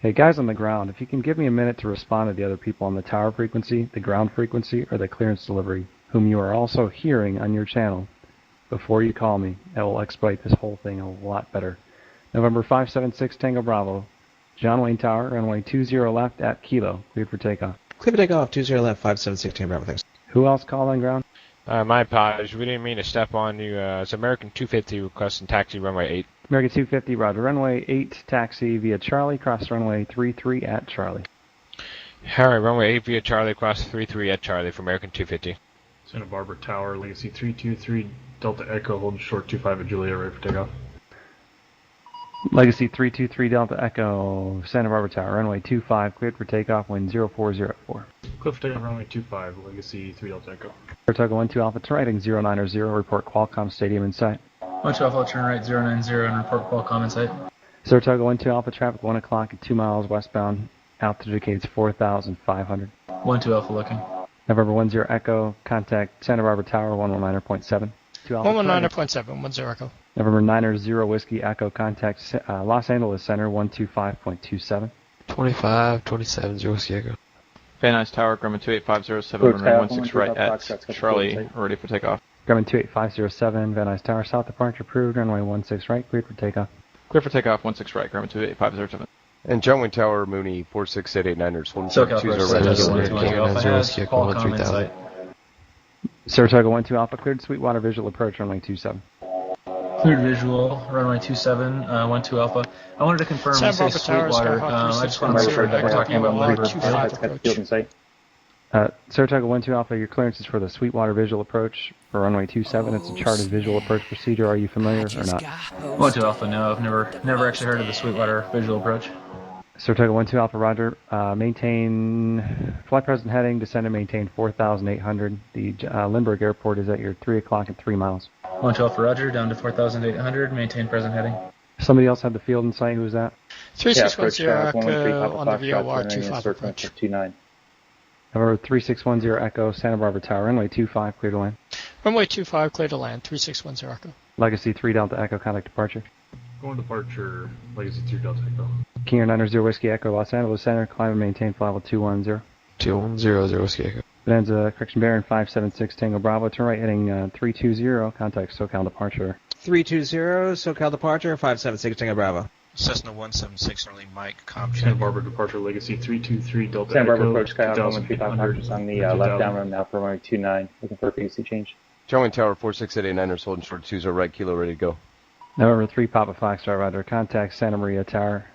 Hey, guys on the ground, if you can give me a minute to respond to the other people on the tower frequency, the ground frequency, or the clearance delivery, whom you are also hearing on your channel, before you call me, it will exploit this whole thing a lot better. November 576 Tango Bravo, John Wayne Tower, runway 20 left at Kilo, cleared for takeoff. Clear for takeoff, 20 left, 576 Tango Bravo, thanks. Who else called on ground? My apologies, we didn't mean to step on you. It's American 250 requesting taxi runway 8. American 250, roger. Runway 8, taxi via Charlie, cross runway 33 at Charlie. Alright, runway 8 via Charlie, cross 33 at Charlie for American 250. Santa Barbara Tower, Legacy 323, Delta Echo, hold short 25 at Juliet, ready for takeoff. Legacy 323, Delta Echo, Santa Barbara Tower, runway 25, cleared for takeoff, wind 0404. Clear for takeoff, runway 25, Legacy 3 Delta Echo. Saratoga 12 Alpha, turn right heading 090, report Qualcomm Stadium in sight. 12 Alpha, turn right 090 and report Qualcomm in sight. Saratoga 12 Alpha, traffic 1 o'clock at 2 miles westbound, altitude indicates 4,500. 12 Alpha looking. November 10 Echo, contact Santa Barbara Tower 119.7. 119.7, 10 Echo. November 90 Whiskey Echo, contact Los Angeles Center 125.27. 2527 Whiskey Echo. Van Nuys Tower, Grumman 28507, runway 16 right at Charlie, ready for takeoff. Grumman 28507, Van Nuys Tower, south departure approved, runway 16 right, cleared for takeoff. Clear for takeoff, 16 right, Grumman 28507. And John Wayne Tower, Mooney 46889ers, holding short SoCal 20 right. Qualcomm in sight. Saratoga 12 Alpha, cleared Sweetwater visual approach, runway 27. Cleared visual, runway 27, 12 Alpha. I wanted to confirm when you say Sweetwater. I just want to make sure that we're talking about Saratoga 12 Alpha, your clearance is for the Sweetwater visual approach for runway 27. It's a charted visual approach procedure. Are you familiar or not? 12 Alpha, no. I've never actually heard of the Sweetwater visual approach. Saratoga 12 Alpha, roger. Maintain flight present heading, descend and maintain 4,800. The Lindbergh Airport is at your 3 o'clock and 3 miles. 12 Alpha, roger. Down to 4,800. Maintain present heading. Somebody else had the field in sight. Who was that? 3610 on the VOR 25 approach. November 3610 Echo, Santa Barbara Tower, runway 25, clear to land. Runway 25, clear to land, 3610 Echo. Legacy 3 Delta Echo, contact departure. Going departure, Legacy 3 Delta Echo. King 90 Whiskey Echo, Los Angeles Center, climb and maintain flight level 210. 2100 Whiskey Echo. Bonanza, correction bearing 576 Tango Bravo, turn right heading 320, contact SoCal departure. 320, SoCal departure, 576 Tango Bravo. Cessna 176, early Mike, COM Santa Barbara departure, Legacy 323, Delta Santa Barbara Echo. approach, Sky 135 on the left downwind now for runway 29, looking for a frequency change. John Wayne Tower 46889ers, holding short 20 right, Kilo, ready to go. November 3 Papa Foxtrot, roger, contact Santa Maria Tower,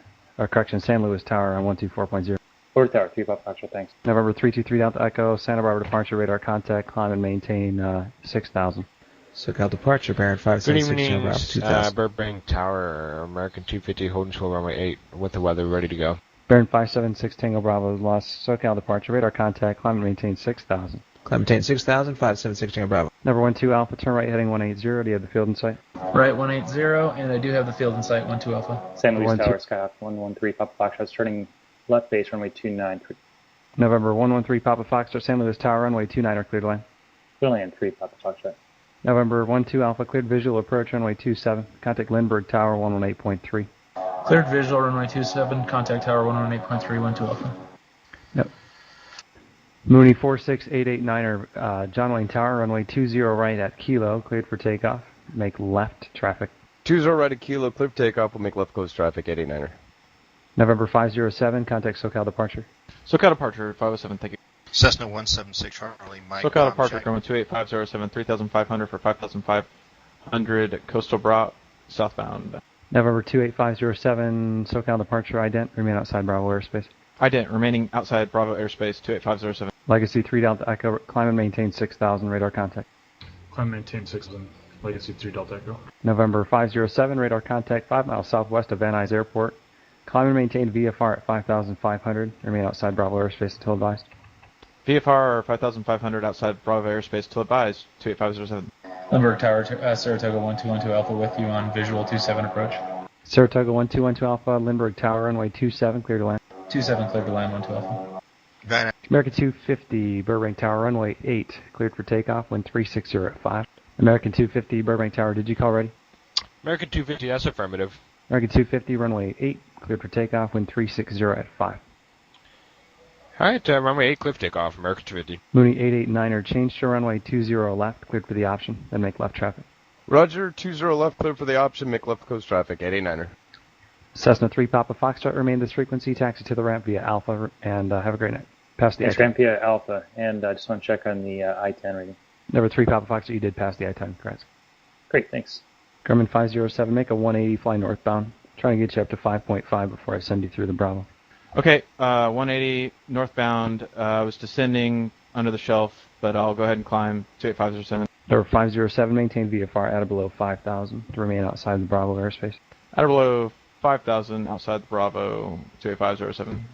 San Luis Tower on 124.0. Florida Tower, 3 Papa Foxtrot, thanks. November 323 Delta Echo, Santa Barbara departure, radar contact, climb and maintain 6,000. SoCal departure, Baron 576 Tango Bravo, 2000. Burbank Tower, American 250, holding short runway 8 with the weather, ready to go. Baron 576 Tango Bravo, lost SoCal departure, radar contact, climb and maintain 6,000. Climb maintain 6,000, 576 Tango Bravo. Number 12 Alpha, turn right heading 180, do you have the field in sight? Right, 180, and I do have the field in sight, 12 Alpha. San Luis Tower, Skyhawk 113, Papa Foxtrot, turning left base, runway 29. November 113 Papa Foxtrot, San Luis Tower, runway 29, are cleared to land. Clear land 3 Papa Foxtrot. November 12 Alpha, cleared visual approach, runway 27, contact Lindbergh Tower 118.3. Cleared visual, runway 27, contact tower 118.3, 12 Alpha. Yep. Mooney 46889er, John Wayne Tower, runway 20 right at Kilo, cleared for takeoff. Make left traffic. 20 right at Kilo, clear for takeoff, we'll make left coast traffic, 889er. November 507, contact SoCal departure. SoCal departure, 507, thank you. Cessna 176, early Mike. SoCal departure, Grumman 28507, 3,500 for 5,500 Coastal Bravo, southbound. November 28507, SoCal departure, ident, remain outside Bravo airspace. Ident, remaining outside Bravo airspace, 28507. Legacy 3 Delta Echo, climb and maintain 6,000, radar contact. Climb maintain 6,000, Legacy 3 Delta Echo. November 507, radar contact 5 miles southwest of Van Nuys Airport. Climb and maintain VFR at 5,500, remain outside Bravo airspace until advised. VFR 5,500 outside Bravo airspace till advised, 28507. Lindbergh Tower, Saratoga 1212 Alpha with you on visual 27 approach. Saratoga 1212 Alpha, Lindbergh Tower, runway 27, clear to land. 27 cleared to land, 12 Alpha. American 250, Burbank Tower, runway 8, cleared for takeoff, wind 360 at 5. American 250, Burbank Tower, did you call ready? American 250, that's affirmative. American 250, runway 8, cleared for takeoff, wind 360 at 5. Alright, runway 8, clear for takeoff, American 250. Mooney 889er, change to runway 20 left, cleared for the option, then make left traffic. Roger, 20 left, clear for the option, make left coast traffic, 889er. Cessna 3 Papa Foxtrot, remain this frequency, taxi to the ramp via Alpha, and have a great night. Pass the I-10. Ramp via Alpha, and I just want to check on the I-10 rating. Number 3 Papa Foxtrot, you did pass the I-10, correct. Great, thanks. Grumman 507, make a 180, fly northbound. Trying to get you up to 5.5 before I send you through the Bravo. Okay, 180 northbound. I was descending under the shelf, but I'll go ahead and climb 28507. Number 507, maintain VFR at or below 5,000 to remain outside the Bravo airspace. At or below 5,000 outside the Bravo, 28507.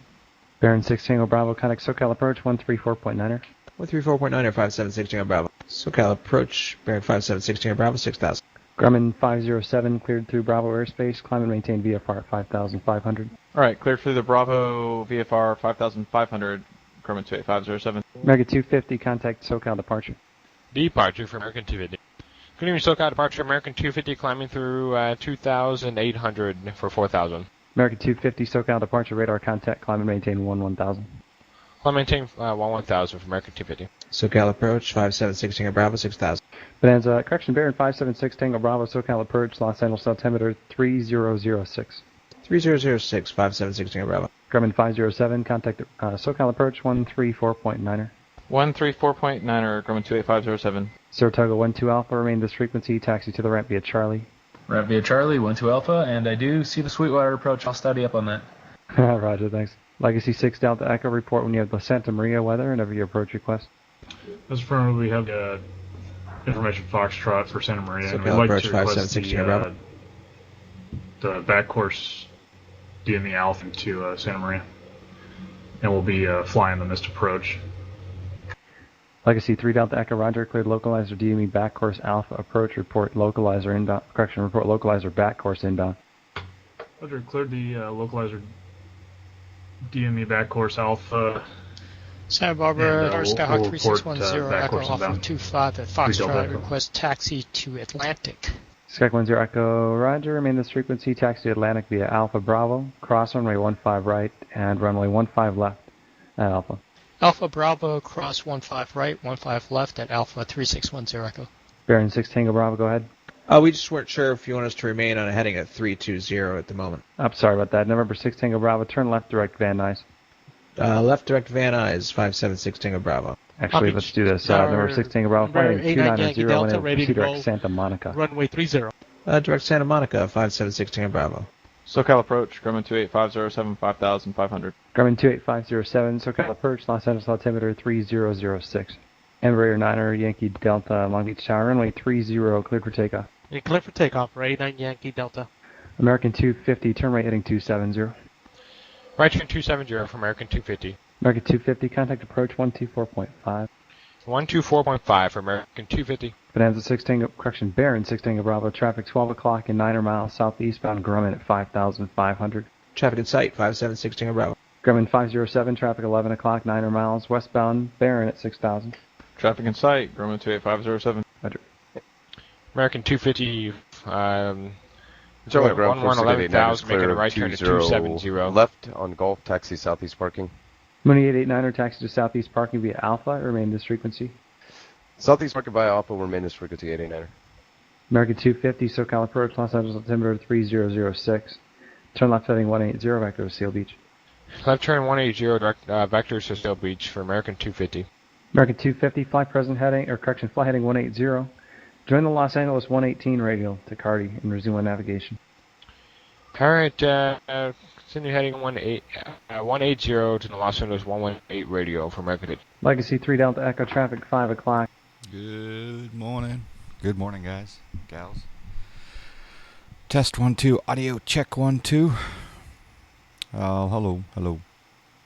Baron 6 Tango Bravo, contact SoCal approach 134.9er. 134.9er, 576 Tango Bravo. SoCal approach, Baron 576 Tango Bravo, 6,000. Grumman 507, cleared through Bravo airspace, climb and maintain VFR at 5,500. Alright, cleared through the Bravo VFR 5,500, Grumman 28507. American 250, contact SoCal departure. Departure for American 250. Good evening, SoCal departure, American 250, climbing through 2,800 for 4,000. American 250, SoCal departure, radar contact, climb and maintain 11,000. Climb and maintain 11,000 for American 250. SoCal approach, 576 Tango Bravo, 6,000. Bonanza, correction, Baron 576 Tango Bravo, SoCal approach, Los Angeles altimeter 3006. 3006, 576 Tango Bravo. Grumman 507, contact SoCal approach 134.9er. 134.9er, Grumman 28507. Saratoga 12 Alpha, remain this frequency, taxi to the ramp via Charlie. Ramp via Charlie, 12 Alpha, and I do see the Sweetwater approach. I'll study up on that. Roger, thanks. Legacy 6 Delta Echo, report when you have the Santa Maria weather and over your approach request. As for we have information Foxtrot for Santa Maria, So and we'd like approach to request 576 the back course DME Alpha to Santa Maria. And we'll be flying the missed approach. Legacy 3 Delta Echo, Roger, cleared localizer DME back course Alpha approach, report localizer inbound, correction, report localizer back course inbound. Roger, cleared the localizer DME back course Alpha. Santa Barbara, Skyhawk 3610, back Echo course Alpha inbound. 25 at Foxtrot, request taxi to Atlantic. Skyhawk 10 Echo, Roger, remain this frequency, taxi to Atlantic via Alpha Bravo, cross runway 15 right and runway 15 left at Alpha. Alpha Bravo, cross 15 right, 15 left at Alpha 3610 Echo. Baron 6 Tango Bravo, go ahead. We just weren't sure if you want us to remain on a heading at 320 at the moment. I'm sorry about that. November 6 Tango Bravo, turn left, direct Van Nuys. Left direct Van Nuys, 576 Tango Bravo. Actually, let's do this. Number 6 Tango Bravo, flying 290 and proceed direct Santa Monica. Runway 30. Direct Santa Monica, 576 Tango Bravo. SoCal approach, Grumman 28507, 5,500. Grumman 28507, SoCal approach, Los Angeles altimeter 3006. Embraer 9er, Yankee Delta, Long Beach Tower, runway 30, cleared for takeoff. You're clear for takeoff for 89 Yankee Delta. American 250, turn right heading 270. Right turn 270 for American 250. American 250, contact approach 124.5. 124.5 for American 250. Bonanza 6 Tango, correction, Baron 6 Tango Bravo, traffic 12 o'clock and 9 miles southeastbound Grumman at 5,500. Traffic in sight, 576 Tango Bravo. Grumman 507, traffic 11 o'clock, 9 miles westbound Baron at 6,000. Traffic in sight, Grumman 28507. Roger. American 250, So wait, ground 11,000, making a right turn to 270. Left on Gulf, taxi southeast parking. Mooney 889er, taxi to southeast parking via Alpha, remain this frequency. Southeast parking via Alpha, remain this frequency, 889er. American 250, SoCal approach, Los Angeles altimeter 3006. Turn left heading 180, vector to Seal Beach. Left turn 180, direct vector to Seal Beach for American 250. American 250, fly present heading, or correction, fly heading 180. Join the Los Angeles 118 radial to Cardi and resume on navigation. Alright, continue heading 180 to the Los Angeles 118 radio for American. Legacy 3 Delta Echo, traffic 5 o'clock. Good morning. Good morning, guys, gals. Test 1, 2, audio check 1, 2. Hello.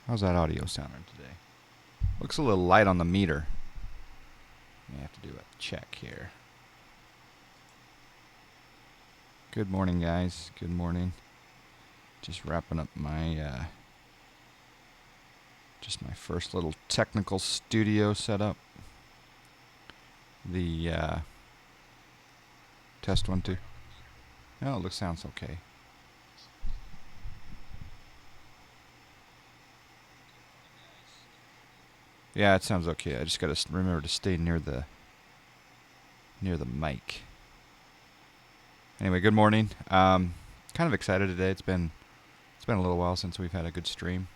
How's that audio sounding today? Looks a little light on the meter. I have to do a check here. Good morning, guys. Good morning. Just wrapping up my just my first little technical studio setup. The test 1, 2. Oh, it sounds okay. Yeah, it sounds okay. I just got to remember to stay near the mic. Anyway, good morning. Kind of excited today. It's been a little while since we've had a good stream.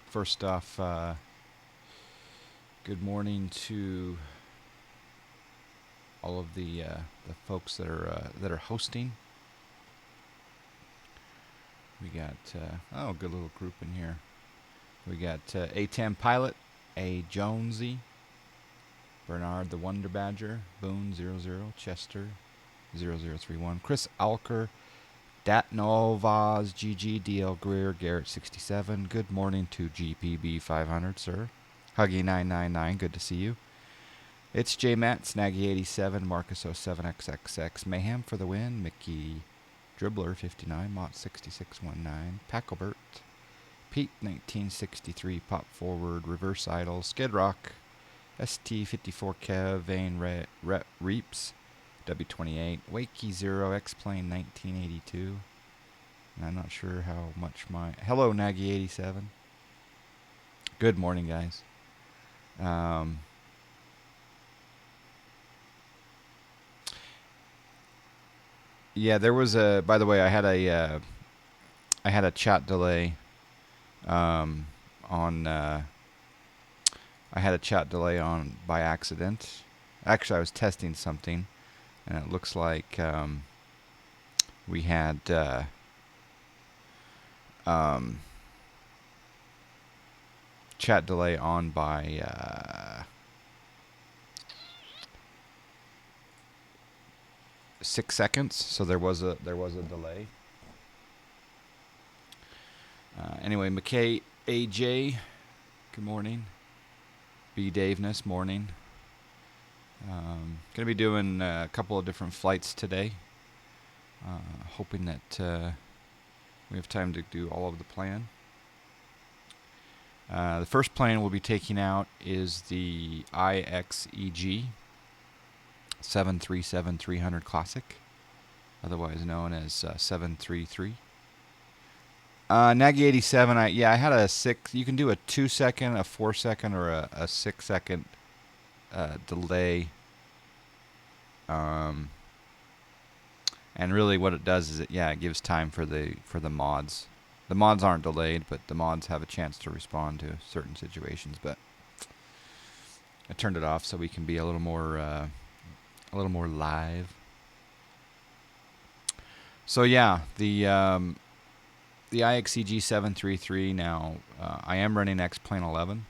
First off, good morning to all of the folks that are hosting. We got good little group in here. We got A10 Pilot, A Jonesy, Bernard the Wonder Badger, Boone 00, Chester 0031, Chris Alker, Dat Novaz, GG, DL Greer, Garrett 67. Good morning to GPB 500, sir. Huggy 999, good to see you. It's J Matt, Snaggy 87, Marcus 07XXX, Mayhem for the win, Mickey Dribbler 59, Mott 6619, Packlebert, Pete 1963, Pop Forward, Reverse Idol, Skid Rock, ST 54 Kev, Vane Reeps, W28, Wakey 0, X-Plane 1982. And I'm not sure how much hello Nagy 87. Good morning, guys. Yeah, there was by the way, I had a chat delay by accident. Actually, I was testing something, and it looks like we had chat delay on by 6 seconds, so there was a delay. Anyway, McKay AJ, good morning. B Daveness, morning. Gonna be doing a couple of different flights today. Hoping that we have time to do all of the plan. The first plane we'll be taking out is the IXEG 737-300 Classic, otherwise known as 733. Nagy 87, I had a 6. You can do a 2 second, a 4 second, or a 6 second delay. And really, what it does is it gives time for the mods. The mods aren't delayed, but the mods have a chance to respond to certain situations. But I turned it off so we can be a little more live. So yeah, the IXEG 733 now, I am running X-Plane 11.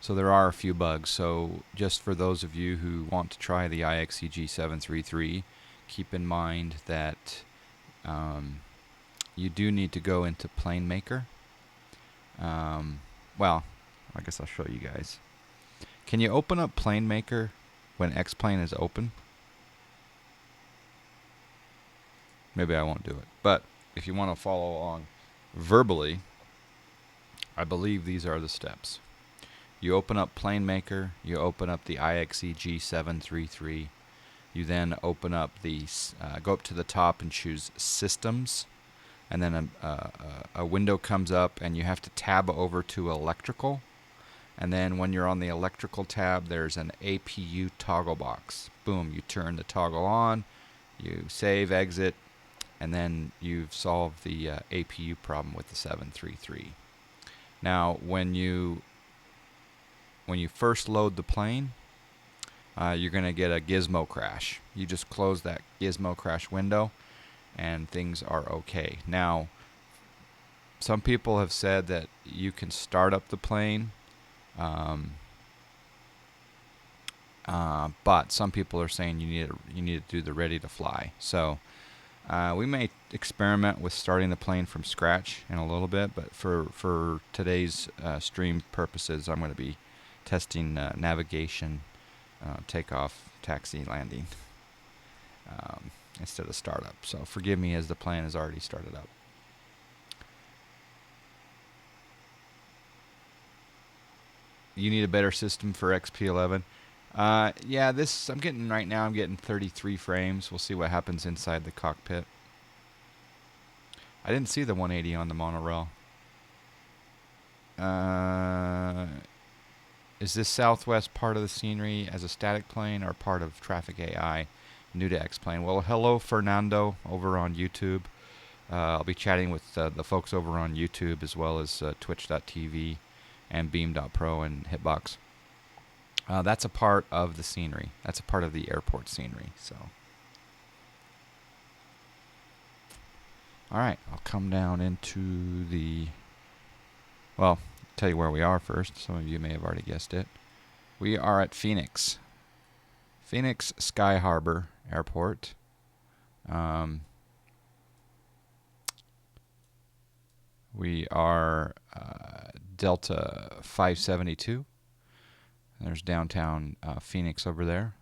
So there are a few bugs. So just for those of you who want to try the IXEG 733, keep in mind that you do need to go into Plane Maker. Well, I guess I'll show you guys. Can you open up Plane Maker when X-Plane is open? Maybe I won't do it. But if you want to follow along verbally, I believe these are the steps. You open up Plane Maker, you open up the IXEG 733, you then open up go up to the top and choose Systems, and then a window comes up and you have to tab over to Electrical, and then when you're on the Electrical tab, there's an APU toggle box. Boom, you turn the toggle on, you save, exit, and then you've solved the APU problem with the 733. Now, when you first load the plane, you're going to get a gizmo crash. You just close that gizmo crash window, and things are okay. Now, some people have said that you can start up the plane, but some people are saying you need to do the ready to fly. So we may experiment with starting the plane from scratch in a little bit, but for today's stream purposes, I'm going to be testing navigation, takeoff, taxi, landing instead of startup. So forgive me as the plane is already started up. You need a better system for XP11. Yeah, I'm getting 33 frames. We'll see what happens inside the cockpit. I didn't see the 180 on the monorail. Is this Southwest part of the scenery as a static plane or part of Traffic AI? New to X-Plane. Well, hello, Fernando, over on YouTube. I'll be chatting with the folks over on YouTube as well as Twitch.tv and Beam.pro and Hitbox. That's a part of the scenery. That's a part of the airport scenery. So, all right, I'll come down into the. Well, I'll tell you where we are first. Some of you may have already guessed it. We are at Phoenix. Phoenix Sky Harbor Airport. We are Delta 572. There's downtown Phoenix over there.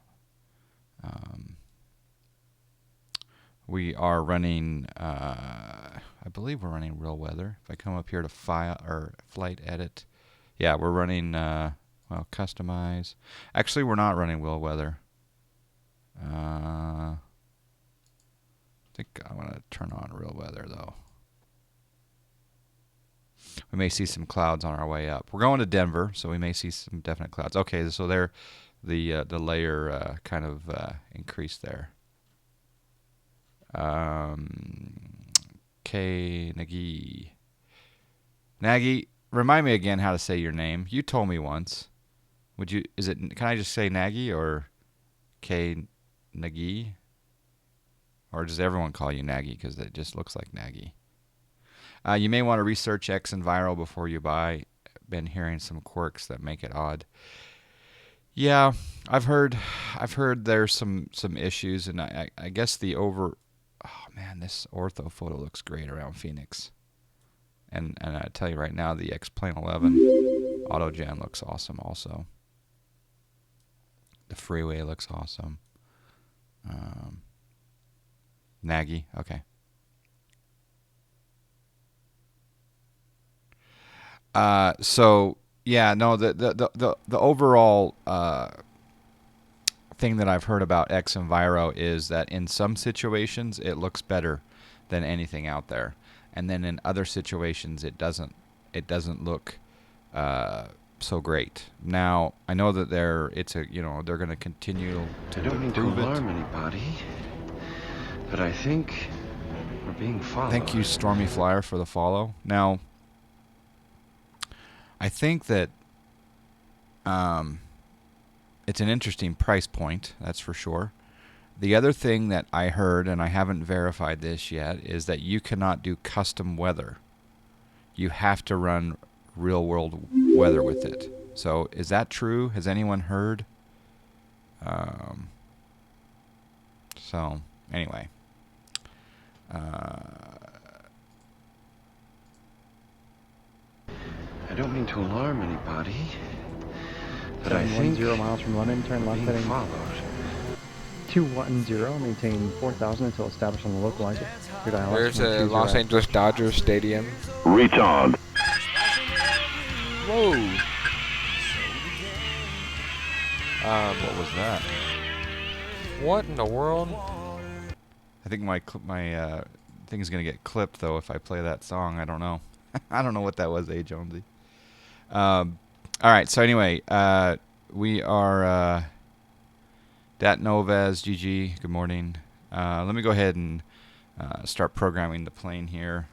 We are running, I believe we're running real weather. If I come up here to file or flight edit, yeah, we're running, well, customize. Actually, we're not running real weather. I think I want to turn on real weather though. We may see some clouds on our way up. We're going to Denver, so we may see some definite clouds. Okay, so there, the layer kind of increased there. K Nagy. Nagy, remind me again how to say your name. You told me once. Would you? Is it? Can I just say Nagy or K Nagy? Or does everyone call you Nagy because it just looks like Nagy? You may want to research XEnviro before you buy. Been hearing some quirks that make it odd. Yeah, I've heard there's some issues, and I guess oh man, this ortho photo looks great around Phoenix. And I tell you right now, the X-Plane 11 Autogen looks awesome also. The freeway looks awesome. Nagy, okay. So yeah, no, the overall thing that I've heard about XEnviro is that in some situations it looks better than anything out there, and then in other situations it doesn't look so great. Now I know that they're going to continue to I don't mean to improve alarm anybody, but I think we're being followed. Thank you, Stormy Flyer, for the follow. Now, I think that it's an interesting price point, that's for sure. The other thing that I heard, and I haven't verified this yet, is that you cannot do custom weather. You have to run real-world weather with it. So is that true? Has anyone heard? So anyway. I don't mean to alarm anybody, but I think 0 miles from London, turn left heading followed. 210, maintain 4,000 until established on the localizer. There's a Los Angeles Dodgers Stadium. Retard. Whoa. What was that? What in the world? I think my thing is gonna get clipped though if I play that song. I don't know. I don't know what that was, Jonesy. All right. So anyway, we are Dat Novez GG. Good morning. Let me go ahead and start programming the plane here.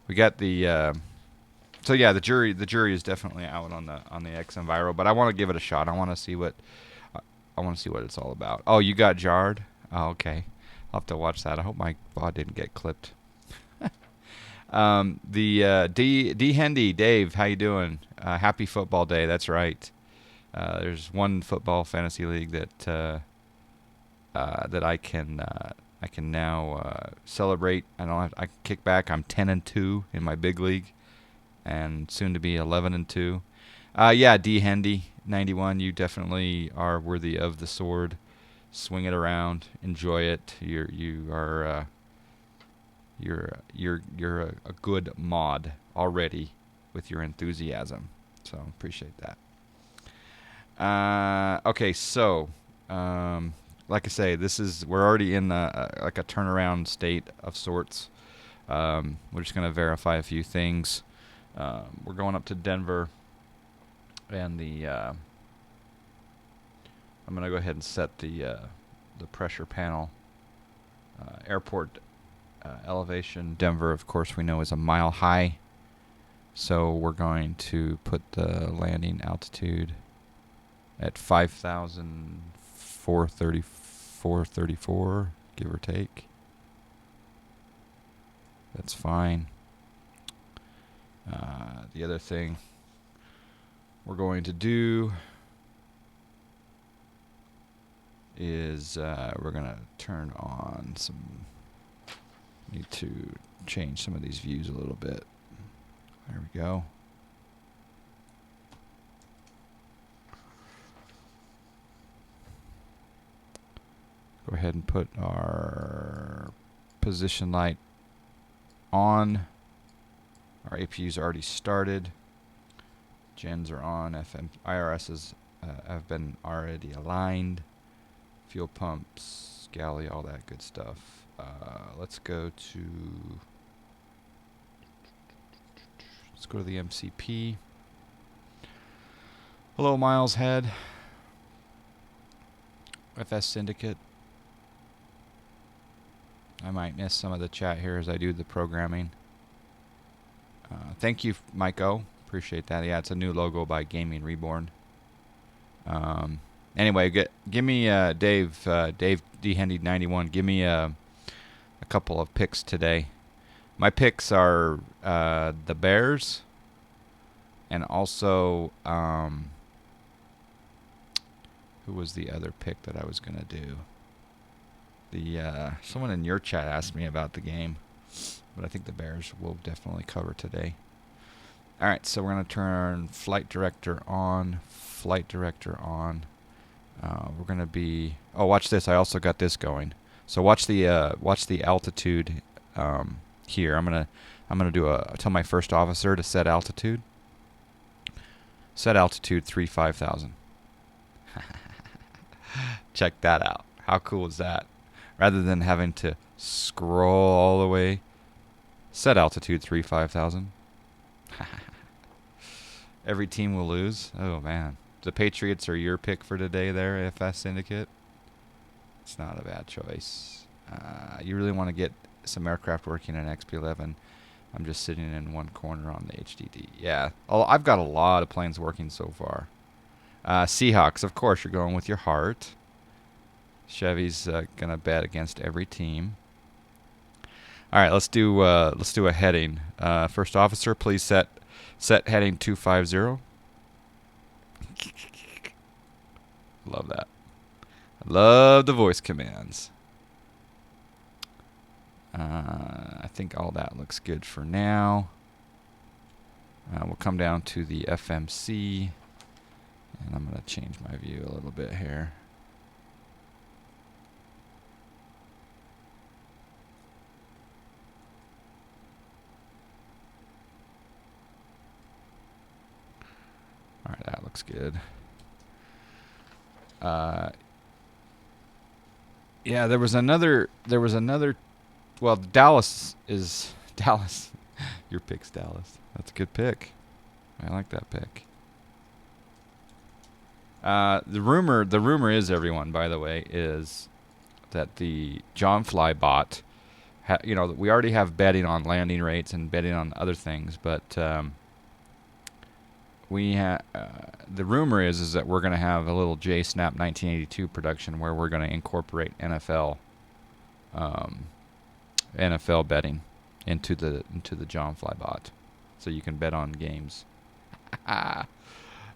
We got the so yeah, the jury is definitely out on the XEnviro, but I want to give it a shot. I want to see what it's all about. Oh, you got jarred? Oh, okay. I'll have to watch that. I hope my VOD didn't get clipped. D Hendy, Dave, how you doing? Happy football day. That's right. There's one football fantasy league that I can now celebrate. I can kick back. I'm 10-2 in my big league, and soon to be 11-2. Yeah, D Hendy 91. You definitely are worthy of the sword. Swing it around. Enjoy it. You're a good mod already with your enthusiasm, so appreciate that. Okay, so like I say, we're already in like a turnaround state of sorts. We're just going to verify a few things. We're going up to Denver, and I'm going to go ahead and set the pressure panel. Airport elevation, Denver, of course, we know is a mile high. So we're going to put the landing altitude at 5,434, give or take. That's fine. The other thing we're going to do is we're going to turn on some... Need to change some of these views a little bit. There we go. Go ahead and put our position light on. Our APU's already started. Gens are on. IRSs have been already aligned. Fuel pumps, galley, all that good stuff. Let's go to the MCP. Hello, Miles Head. FS Syndicate. I might miss some of the chat here as I do the programming. Thank you, Mike O. Appreciate that. Yeah, it's a new logo by Gaming Reborn. Anyway, give me Dave D Handy 91. Give me a couple of picks today. My picks are the Bears, and also who was the other pick that I was gonna do? Someone in your chat asked me about the game, but I think the Bears will definitely cover today. All right, so we're gonna turn flight director on. Flight director on. We're gonna be. Oh, watch this! I also got this going. So watch the altitude here. I'm gonna tell my first officer to set altitude. Set altitude 35,000. Check that out. How cool is that? Rather than having to scroll all the way, set altitude 35,000. Every team will lose. Oh man, the Patriots are your pick for today. There, FS Syndicate. It's not a bad choice. You really want to get some aircraft working in XP11. I'm just sitting in one corner on the HDD. Yeah, I've got a lot of planes working so far. Seahawks, of course, you're going with your heart. Chevy's gonna bet against every team. All right, let's do a heading. First officer, please set heading 250. Love that. I love the voice commands. I think all that looks good for now. We'll come down to the FMC, and I'm going to change my view a little bit here. All right, that looks good. Yeah, there was another. Well, Dallas is Dallas. Your pick's Dallas. That's a good pick. I like that pick. The rumor is, everyone, by the way, is that the John Fly bot. We already have betting on landing rates and betting on other things, but the rumor is that we're going to have a little JSnap 1982 production where we're going to incorporate NFL betting into the John Fly bot, so you can bet on games. The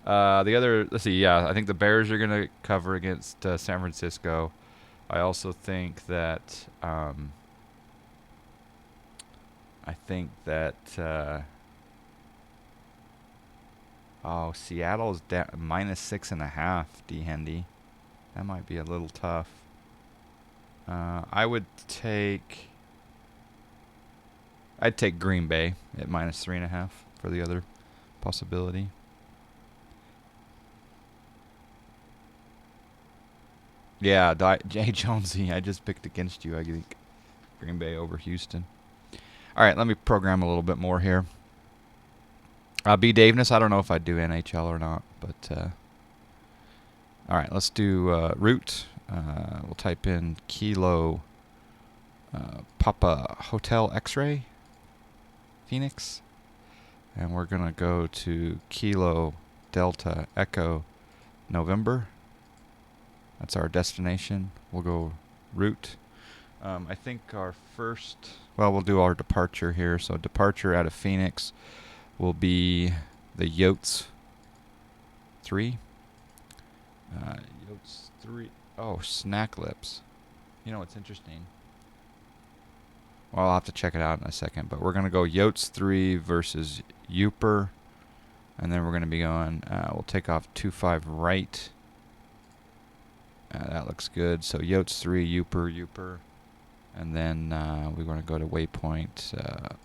other, let's see, yeah, I think the Bears are going to cover against San Francisco. I also think that Seattle's down -6.5. D Hendy, that might be a little tough. I'd take Green Bay at -3.5 for the other possibility. Yeah, Jay Jonesy, I just picked against you. I think Green Bay over Houston. All right, let me program a little bit more here. B. Daveness, I don't know if I'd do NHL or not, but all right, let's do route. We'll type in Kilo Papa Hotel X-Ray Phoenix, and we're gonna go to Kilo Delta Echo November. That's our destination. We'll go route. I think our first, well, we'll do our departure here. So departure out of Phoenix will be the Yotes 3. Yotes 3. Oh, Snack Lips. You know what's interesting? Well, I'll have to check it out in a second. But we're going to go Yotes 3 versus Uper. And then we're going to be going, we'll take off 25 right. That looks good. So Yotes 3, Uper. And then we're going to go to waypoint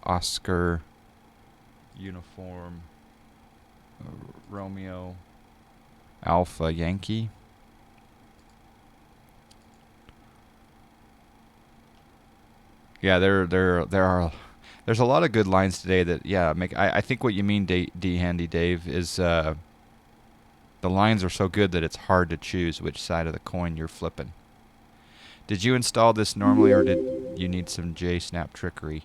Oscar, Uniform, Romeo, Alpha, Yankee. Yeah, there's a lot of good lines today that make. I think what you mean, D Handy Dave, is the lines are so good that it's hard to choose which side of the coin you're flipping. Did you install this normally, or did you need some JSnap trickery?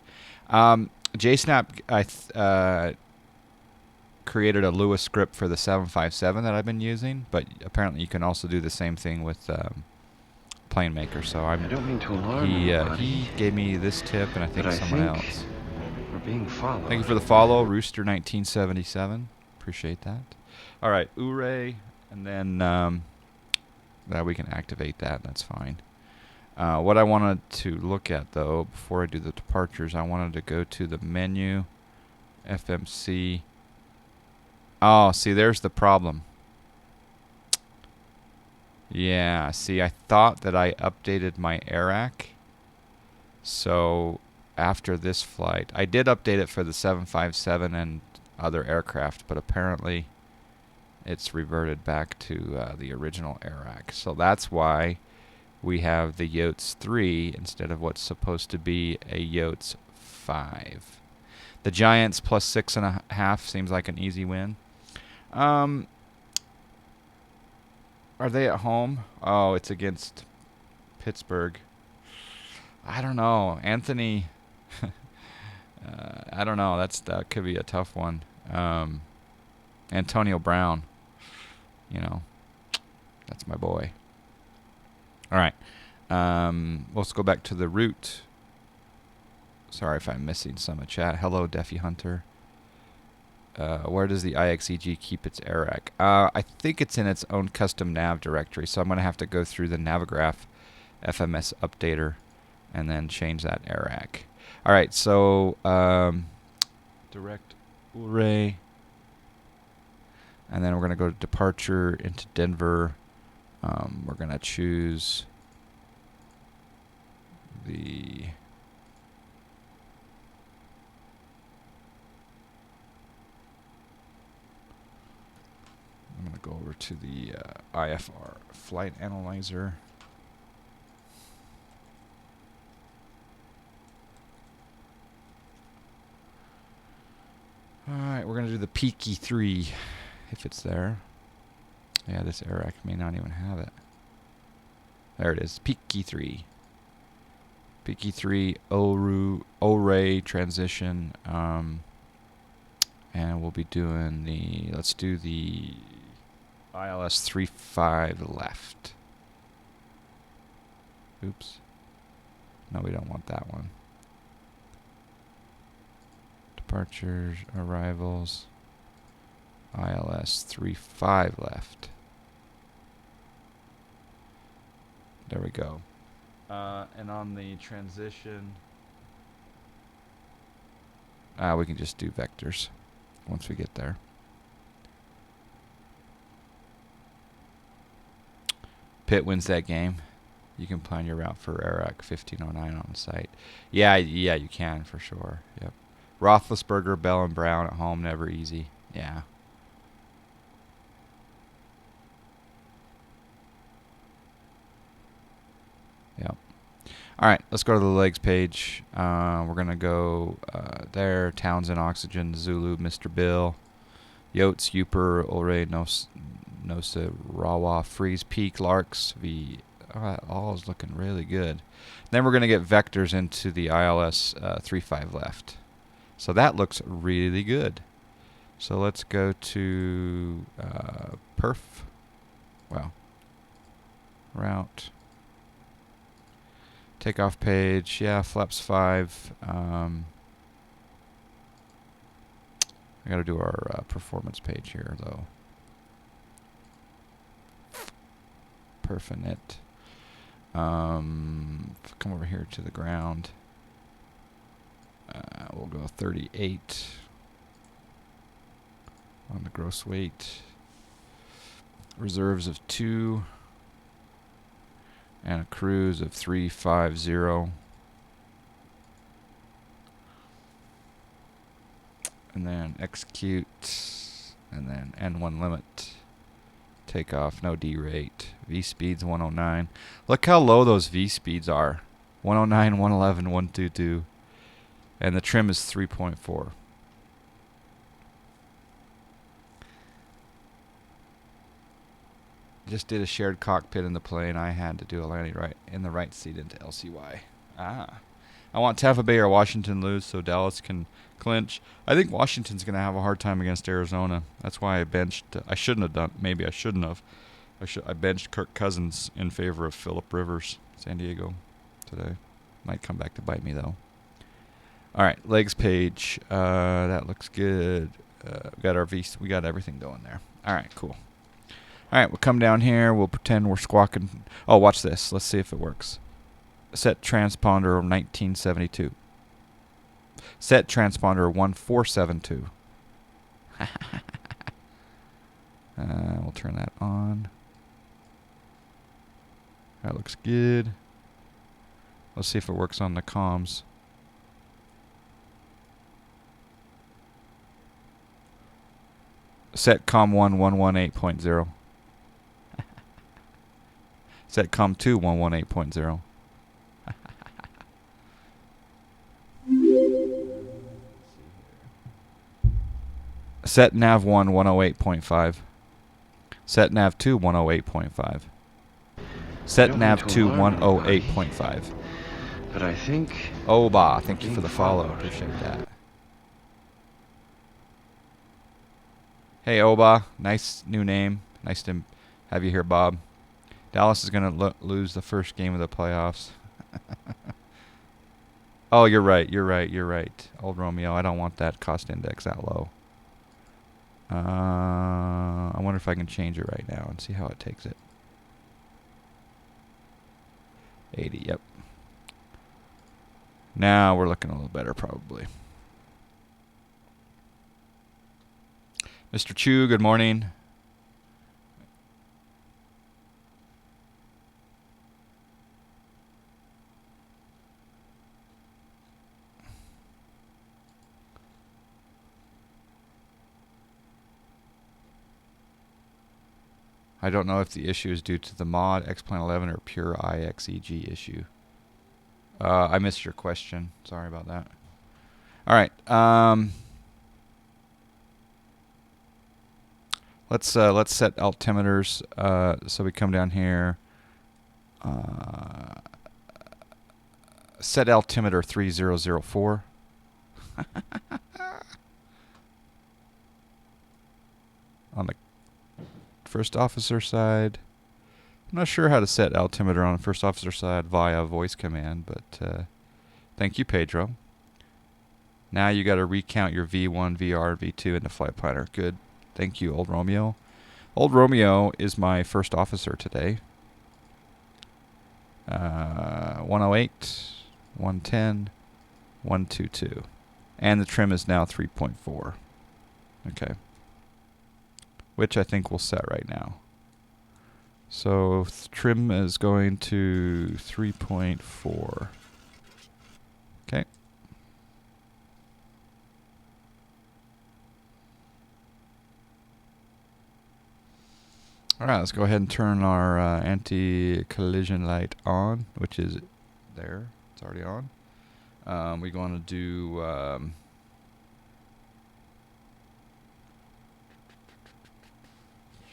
JSnap, I created a Lua script for the 757 that I've been using, but apparently you can also do the same thing with PlaneMaker. So I don't mean to alarm you, he gave me this tip, and I think someone else. We're being followed. Thank you for the follow, Rooster 1977. Appreciate that. All right, Ure, and then that we can activate that. That's fine. What I wanted to look at, though, before I do the departures, I wanted to go to the menu, FMC. Oh, see, there's the problem. Yeah, see, I thought that I updated my AIRAC. So after this flight, I did update it for the 757 and other aircraft, but apparently it's reverted back to the original AIRAC. So that's why we have the Yotes 3 instead of what's supposed to be a Yotes 5. The Giants plus 6.5 seems like an easy win. Are they at home? Oh, it's against Pittsburgh. I don't know. Anthony, I don't know. That could be a tough one. Antonio Brown, that's my boy. All right. Let's go back to the route. Sorry if I'm missing some of chat. Hello, Deafy Hunter. Where does the IXEG keep its AIRAC? I think it's in its own custom nav directory, so I'm going to have to go through the Navigraph FMS updater and then change that AIRAC. All right, so direct array, and then we're going to go to departure into Denver. We're going to choose the I'm going to go over to the IFR flight analyzer. Alright, we're going to do the Peaky 3 if it's there. Yeah, this AIRAC may not even have it. There it is, Peaky 3. Peaky 3 O-ray transition. And we'll be doing let's do the ILS 35 left. Oops. No, we don't want that one. Departures, arrivals, ILS 35 left. There we go. And on the transition, we can just do vectors once we get there. Pitt wins that game. You can plan your route for AIRAC 1509 on site. Yeah, you can for sure. Yep. Roethlisberger, Bell, and Brown at home, never easy. Yeah. Yep. All right, let's go to the legs page. We're going to go there. Townsend, Oxygen, Zulu, Mr. Bill, Yotes, Uper, Olre, Nosa, Rawa, Freeze, Peak, Larks, V. All is looking really good. Then we're going to get vectors into the ILS 35 left. So that looks really good. So let's go to perf. Well, route. Takeoff page. Yeah, flaps 5. I got to do our performance page here, though. Perfinet. Come over here to the ground. We'll go 38 on the gross weight. Reserves of 2 and a cruise of 350. And then execute, and then N1 limit. Takeoff, no D rate. V speeds 109. Look how low those V speeds are. 109, 111, 122. And the trim is 3.4. Just did a shared cockpit in the plane. I had to do a landing right in the right seat into LCY. I want Tampa Bay or Washington lose so Dallas can clinch. I think Washington's going to have a hard time against Arizona. That's why I benched. I shouldn't have done. Maybe I shouldn't have. I benched Kirk Cousins in favor of Phillip Rivers, San Diego, today. Might come back to bite me though. All right, legs page. That looks good. We got our we got everything going there. All right, cool. All right, we'll come down here. We'll pretend we're squawking. Oh, watch this. Let's see if it works. Set transponder 1972. Set transponder 1472. We'll turn that on. That looks good. Let's see if it works on the comms. Set com 1 118.0. Set com 2 118.0. Set nav 1 108.5. Set nav 2 108.5. Set nav 2 108.5. But I think. Oba, thank you for the follow. Appreciate that. Hey Oba, nice new name. Nice to have you here, Bob. Dallas is going to lose the first game of the playoffs. Oh, you're right. Old Romeo, I don't want that cost index that low. I wonder if I can change it right now and see how it takes it. 80, yep. Now we're looking a little better probably. Mr. Chu, good morning. I don't know if the issue is due to the mod X-Plane 11 or pure IXEG issue. I missed your question. Sorry about that. All right. Let's set altimeters. So we come down here. Set altimeter 3004. On the first officer side. I'm not sure how to set altimeter on the first officer side via voice command, but thank you, Pedro. Now you got to recount your V1, VR, V2 in the flight planner. Good. Thank you, Old Romeo. Old Romeo is my first officer today. 108, 110, 122. And the trim is now 3.4. Okay. Which I think we'll set right now. So trim is going to 3.4. Okay. All right, let's go ahead and turn our anti-collision light on, which is there. It's already on. We're going to do... I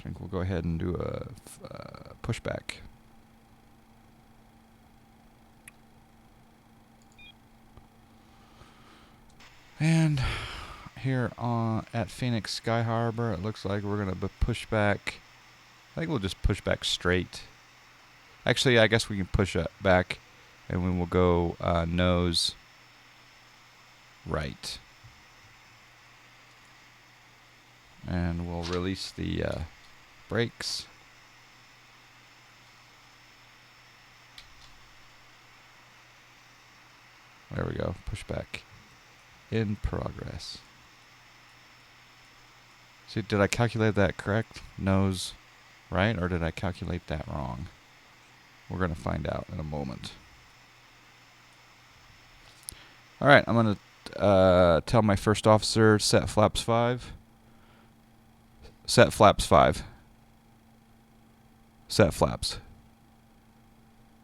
think we'll go ahead and do a pushback. And here at Phoenix Sky Harbor, it looks like we're going to push back. I think we'll just push back straight. Actually, I guess we can push it back, and we will go nose right. And we'll release the brakes. There we go. Push back. In progress. See, did I calculate that correct? Nose right, or did I calculate that wrong? We're going to find out in a moment. All right, I'm going to tell my first officer, set flaps 5. Set flaps 5. Set flaps.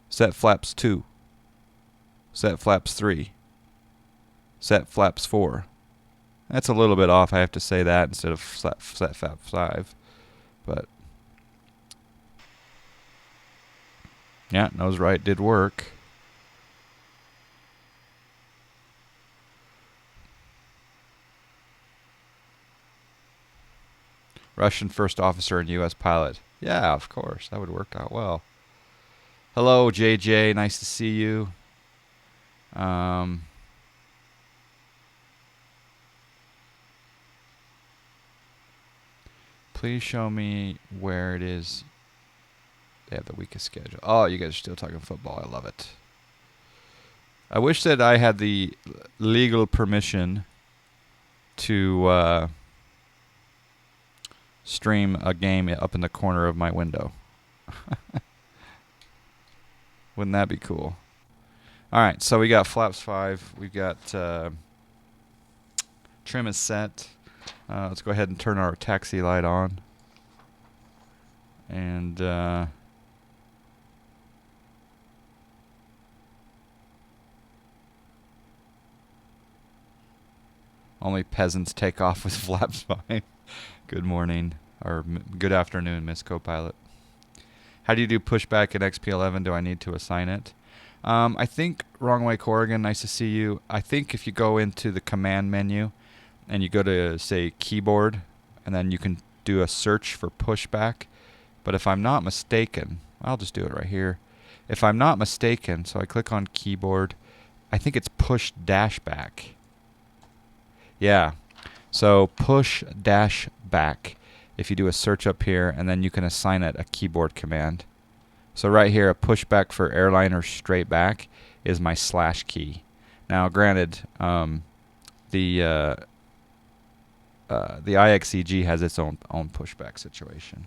Set flaps 2. Set flaps 3. Set flaps 4. That's a little bit off. I have to say that instead of set flaps 5. But yeah, nose right did work. Russian first officer and U.S. pilot. Yeah, of course. That would work out well. Hello, JJ. Nice to see you. Please show me where it is. They have the weakest schedule. Oh, you guys are still talking football. I love it. I wish that I had the legal permission to stream a game up in the corner of my window. Wouldn't that be cool? All right, so we got flaps 5. We've got trim is set. Let's go ahead and turn our taxi light on. And only peasants take off with flaps 5. Good morning, or good afternoon, Miss Co-Pilot. How do you do pushback at XP11? Do I need to assign it? I think, Wrong Way Corrigan, nice to see you. I think if you go into the command menu and you go to, say, keyboard, and then you can do a search for pushback. But if I'm not mistaken, I'll just do it right here. If I'm not mistaken, so I click on keyboard, I think it's push dash back. Yeah, so push dash back. If you do a search up here, and then you can assign it a keyboard command. So right here, a pushback for airliner straight back is my slash key. Now, granted, the IXEG has its own pushback situation.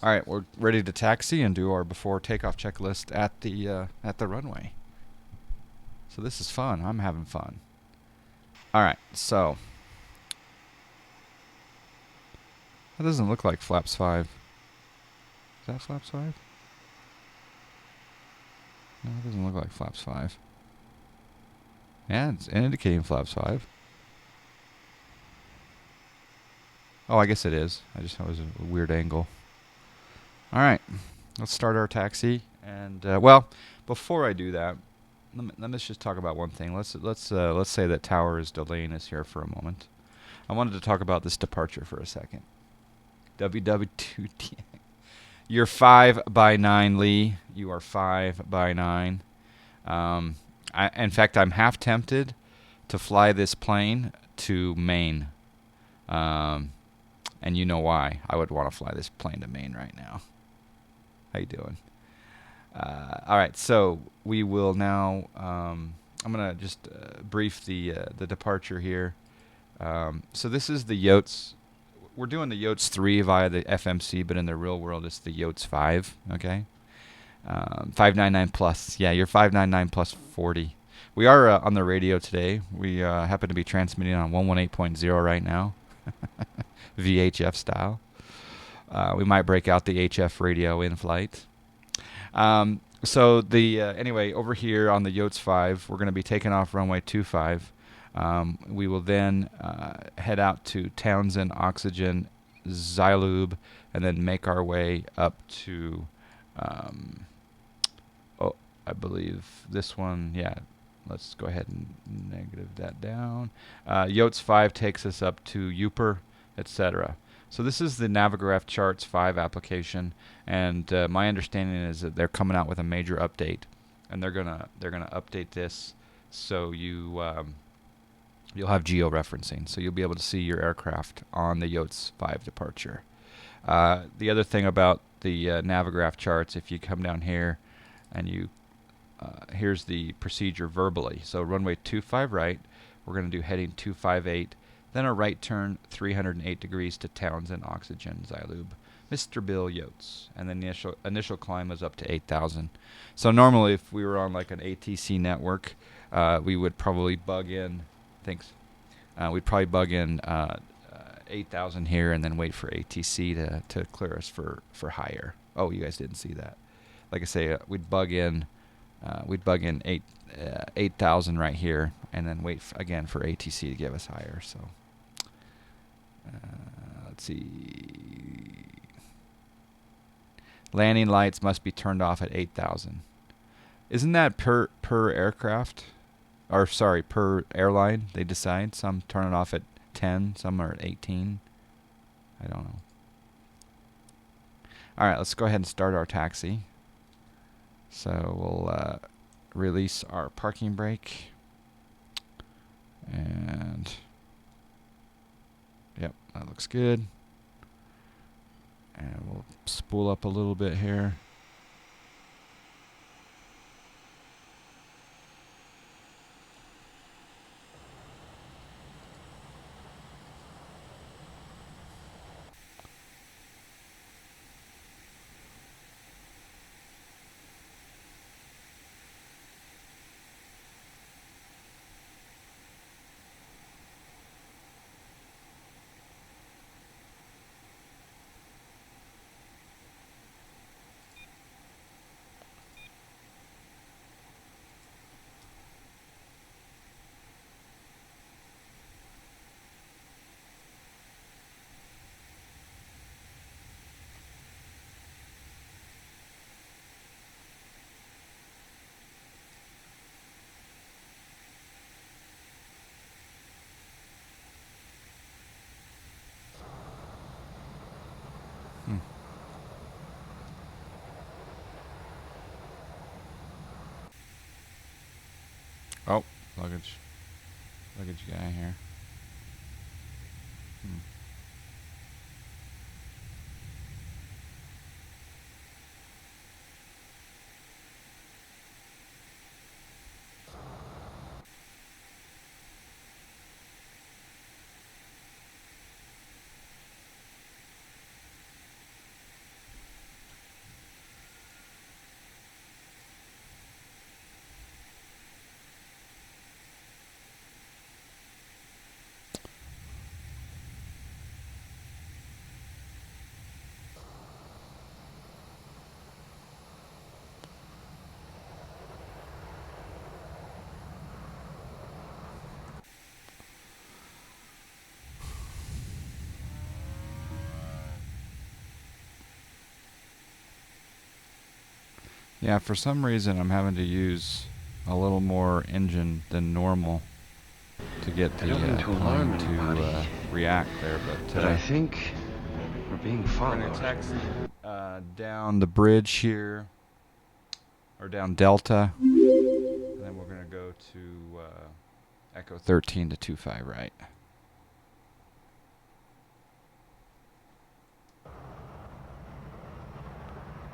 All right, we're ready to taxi and do our before takeoff checklist at the runway. So this is fun. I'm having fun. All right, so that doesn't look like flaps 5. Is that flaps 5? No, it doesn't look like flaps 5. Yeah, it's indicating flaps 5. Oh, I guess it is. I just thought it was a weird angle. All right, let's start our taxi. And well, before I do that, let me just talk about one thing. Let's say that tower is delaying us here for a moment. I wanted to talk about this departure for a second. WW2T. You're 5 by 9, Lee. You are 5 by 9. In fact, I'm half tempted to fly this plane to Maine. And you know why I would want to fly this plane to Maine right now. How you doing? All right, so we will now. I'm gonna just brief the departure here. So this is the Yotes. We're doing the Yotes 3 via the FMC, but in the real world, it's the Yotes 5. Okay, 599 plus. Yeah, you're 599 plus 40. We are on the radio today. We happen to be transmitting on 118.0 right now, VHF style. We might break out the HF radio in flight. So the anyway, over here on the Yotes 5, we're going to be taking off runway 25. We will then head out to Townsend, Oxygen, Zylube, and then make our way up to, oh, I believe this one, yeah. Let's go ahead and negative that down. Yotes 5 takes us up to Uper, etc. So this is the Navigraph Charts 5 application, and my understanding is that they're coming out with a major update, and they're gonna update this so you'll have georeferencing, so you'll be able to see your aircraft on the Yotes 5 departure. The other thing about the Navigraph charts, if you come down here and you here's the procedure verbally. So runway 25 right, we're going to do heading 258, then a right turn 308 degrees to Townsend, Oxygen, Zylube, Mr. Bill Yotes, and then the initial climb was up to 8,000. So normally if we were on like an ATC network, we would probably bug in, we'd probably bug in 8,000 here and then wait for ATC to clear us for higher. Oh, you guys didn't see that. Like I say, we'd bug in 8,000 right here, and then wait again for ATC to give us higher. So let's see. Landing lights must be turned off at 8,000. Isn't that per aircraft? Or sorry, per airline? They decide. Some turn it off at 10, some are at 18. I don't know. All right, let's go ahead and start our taxi. So we'll release our parking brake, and yep, that looks good. And we'll spool up a little bit here. Oh, luggage guy here. Yeah, for some reason I'm having to use a little more engine than normal to get the plane to react there. But I think we're being followed. We're going to taxi down the bridge here, or down Delta, and then we're going to go to Echo 13 to 25 right.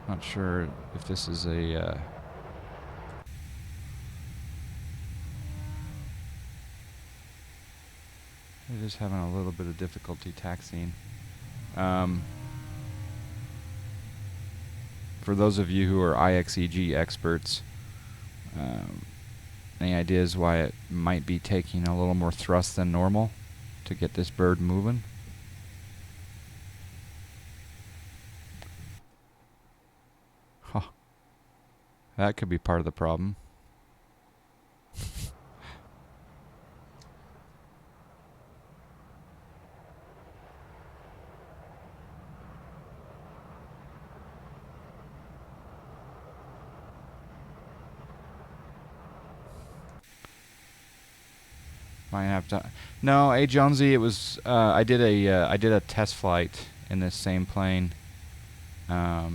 Not sure if this is a it is having a little bit of difficulty taxiing. For those of you who are IXEG experts, any ideas why it might be taking a little more thrust than normal to get this bird moving? Huh. That could be part of the problem. Might have to. No, A Jonesy. It was. I did a test flight in this same plane. I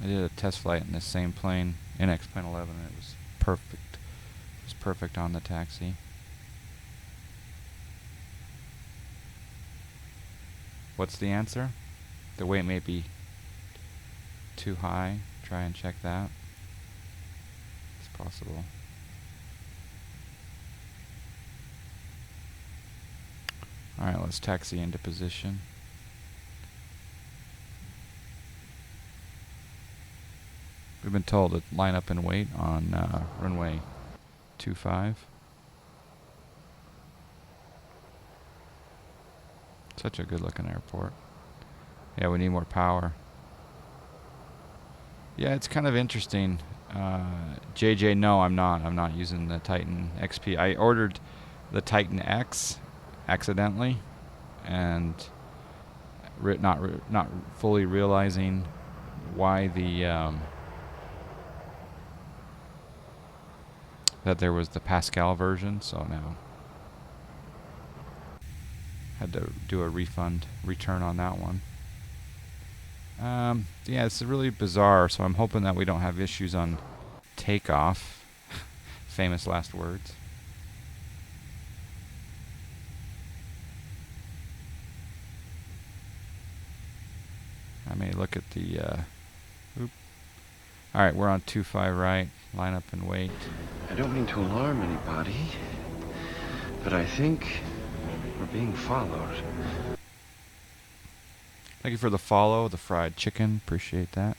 did a test flight in this same plane, NX Plane 11, and it was perfect. It was perfect on the taxi. What's the answer? The weight may be too high. Try and check that. It's possible. Alright, let's taxi into position. We've been told to line up and wait on runway 25. Such a good looking airport. Yeah, we need more power. Yeah, it's kind of interesting. JJ, no, I'm not. I'm not using the Titan XP. I ordered the Titan X accidentally, and not fully realizing why the that there was the Pascal version. So now had to do a return on that one. Yeah, it's really bizarre, so I'm hoping that we don't have issues on takeoff. Famous last words. I may look at the alright, we're on 25 right. Line up and wait. I don't mean to alarm anybody, but I think we're being followed. Thank you for the follow, the fried chicken. Appreciate that.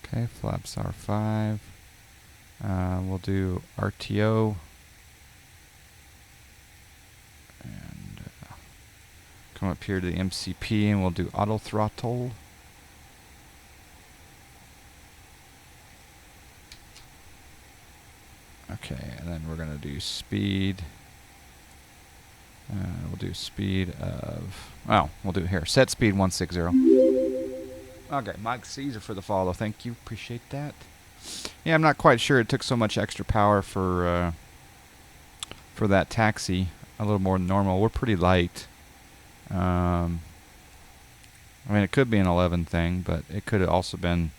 Okay, flaps R5. We'll do RTO. And come up here to the MCP and we'll do auto throttle. Okay, and then we're going to do speed. We'll do speed of... Oh, we'll do it here. Set speed 160. Okay, Mike Caesar for the follow. Thank you. Appreciate that. Yeah, I'm not quite sure it took so much extra power for that taxi. A little more than normal. We're pretty light. I mean, it could be an 11 thing, but it could have also been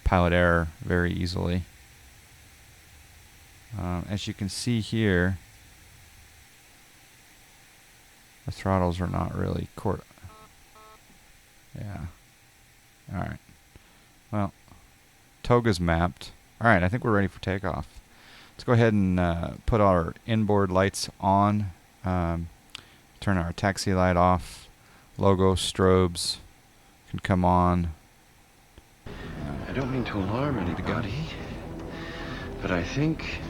pilot error very easily. As you can see here, the throttles are not really Yeah. Alright. Well, Toga's mapped. Alright, I think we're ready for takeoff. Let's go ahead and put our inboard lights on. Turn our taxi light off. Logo strobes can come on. I don't mean to alarm anybody, but I think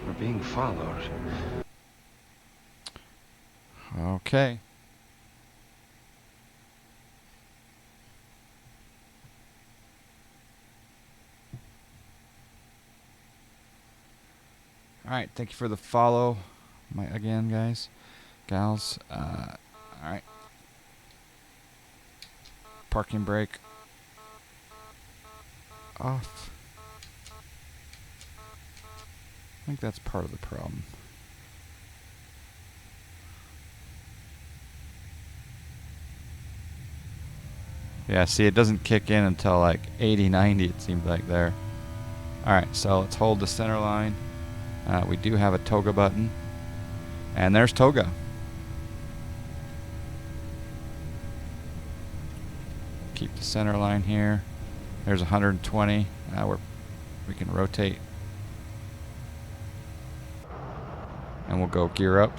we're being followed. Okay. Alright, thank you for the follow. Again, guys. Gals. Alright. Parking brake. Off. I think that's part of the problem. Yeah, see, it doesn't kick in until like 80, 90, it seems like there. Alright, so let's hold the center line. We do have a toga button. And there's toga. Keep the center line here. There's 120. We can rotate. And we'll go gear up.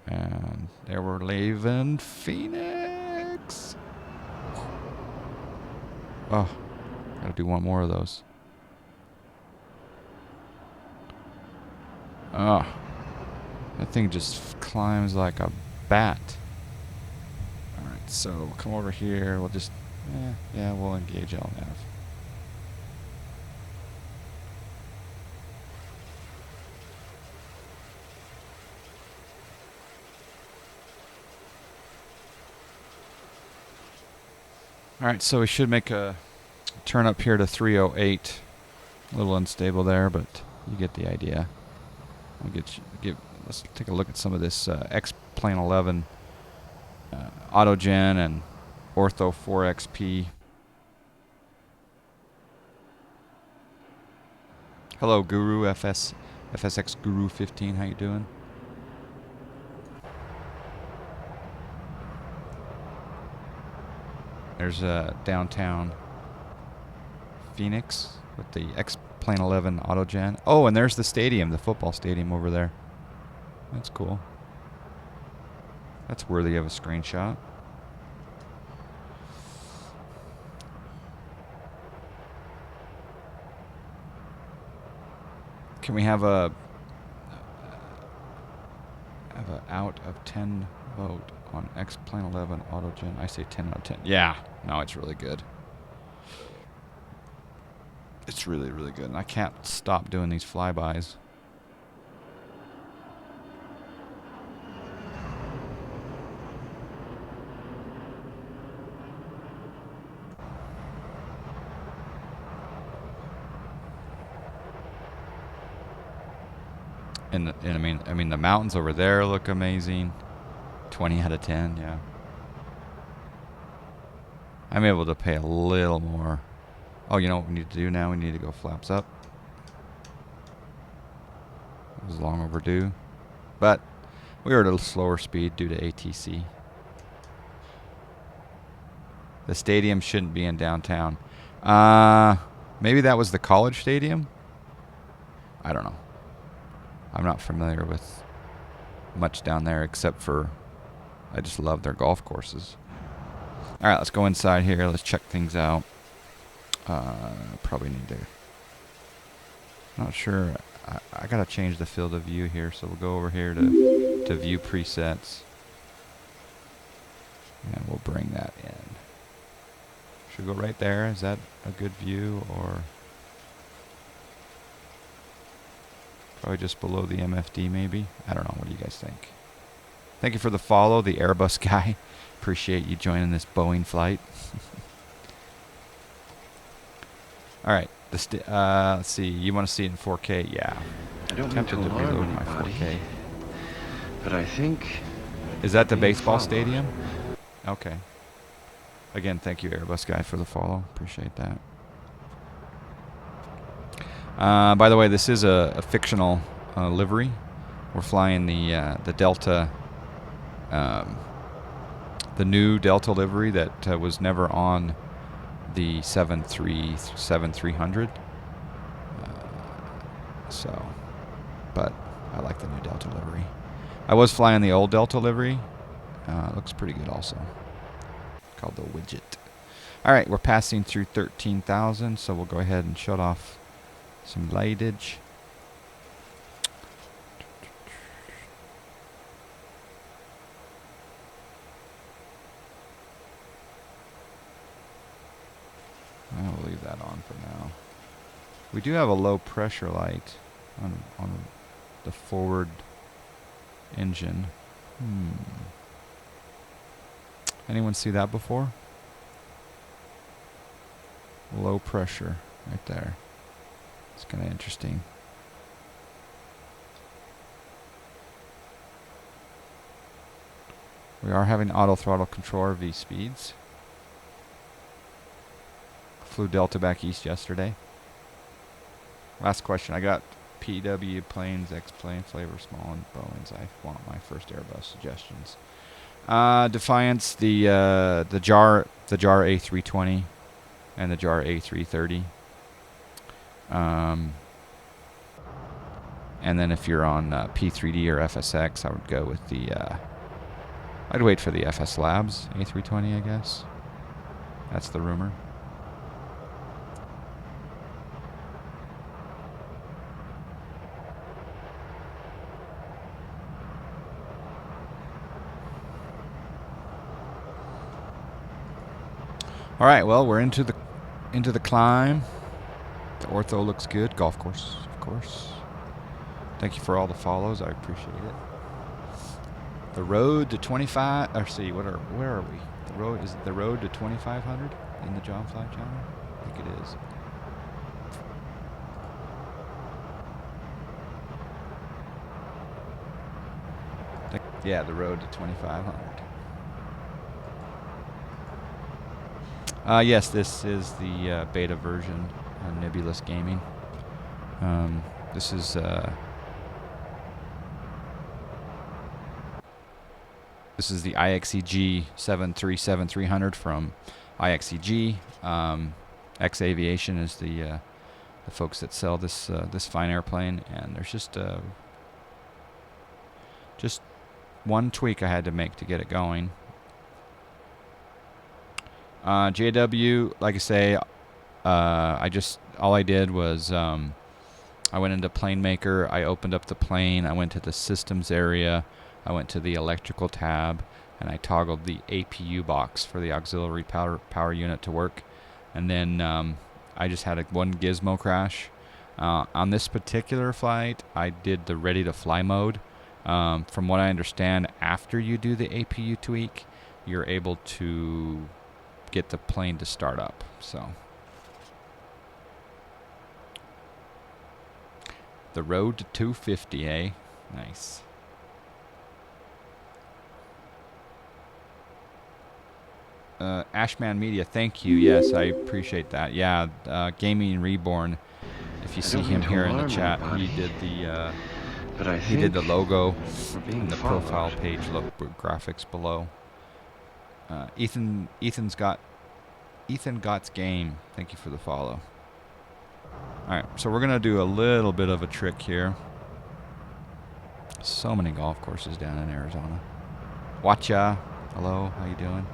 And there we're leaving Phoenix. Oh, gotta do one more of those. Oh, that thing just climbs like a bat. Alright, so come over here. We'll just, yeah, we'll engage LNAV. Alright, so we should make a turn up here to 308. A little unstable there, but you get the idea. Let's take a look at some of this X-Plane 11 Autogen and Ortho 4XP. Hello, Guru FSX Guru 15. How you doing? There's downtown Phoenix with the X-Plane 11 Autogen. Oh, and there's the stadium, the football stadium over there. That's cool. That's worthy of a screenshot. Can we have a out of 10 vote on X-Plane 11 Autogen? I say 10 out of 10. Yeah, no, it's really good. It's really, really good. And I can't stop doing these flybys. And I mean the mountains over there look amazing. 20 out of 10, yeah. I'm able to pay a little more. Oh, you know what we need to do now? We need to go flaps up. It was long overdue. But we were at a slower speed due to ATC. The stadium shouldn't be in downtown. Maybe that was the college stadium? I don't know. I'm not familiar with much down there except for I just love their golf courses. Alright, let's go inside here. Let's check things out. Probably need to... Not sure. I gotta change the field of view here, so we'll go over here to view presets. And we'll bring that in. Should we go right there? Is that a good view, or... Probably just below the MFD, maybe? I don't know. What do you guys think? Thank you for the follow, the Airbus guy. Appreciate you joining this Boeing flight. Alright. Let's see. You want to see it in 4K? Yeah. I don't tempted mean to to reload alarm my anybody, 4K. but I think... Is that the baseball followed. stadium? Okay. Again, thank you, Airbus guy, for the follow. Appreciate that. By the way, this is a fictional livery. We're flying the Delta, the new Delta livery that was never on the 7300. But I like the new Delta livery. I was flying the old Delta livery. It looks pretty good also. Called the Widget. All right, we're passing through 13,000, so we'll go ahead and shut off some lightage. I'll leave that on for now. We do have a low pressure light on the forward engine. Anyone see that before? Low pressure right there. It's kind of interesting. We are having auto throttle control V speeds. Flew Delta back east yesterday. Last question. I got PW planes, X-plane, flavor small, and Boeings. I want my first Airbus suggestions. Defiance, the JAR A320 and the JAR A330. And then if you're on P3D or FSX, I would go with the... I'd wait for the FS Labs A320, I guess. That's the rumor. All right, well, we're into the climb. The ortho looks good. Golf course, of course. Thank you for all the follows. I appreciate it. The road to 25. Or see, where are we? The road is it the road to 2,500 in the John Fly channel? I think it is. Yeah, the road to 2,500. Yes, this is the beta version of Nebulous Gaming. This is the IXEG 737-300 from IXEG. X Aviation is the folks that sell this fine airplane, and there's just one tweak I had to make to get it going. JW, like I say, all I did was I went into Plane Maker, I opened up the plane, I went to the systems area, I went to the electrical tab, and I toggled the APU box for the auxiliary power unit to work, and then I just had one gizmo crash. On this particular flight, I did the ready to fly mode. From what I understand, after you do the APU tweak, you're able to get the plane to start up. So the road to 250, eh? Nice. Ashman Media, thank you. Yes, I appreciate that. Yeah, Gaming Reborn. If you see him here in the chat, he did the he did the logo and the profile page look graphics below. Ethan Gott's Game. Thank you for the follow. All right, so we're gonna do a little bit of a trick here. So many golf courses down in Arizona. Watcha, hello, how you doing?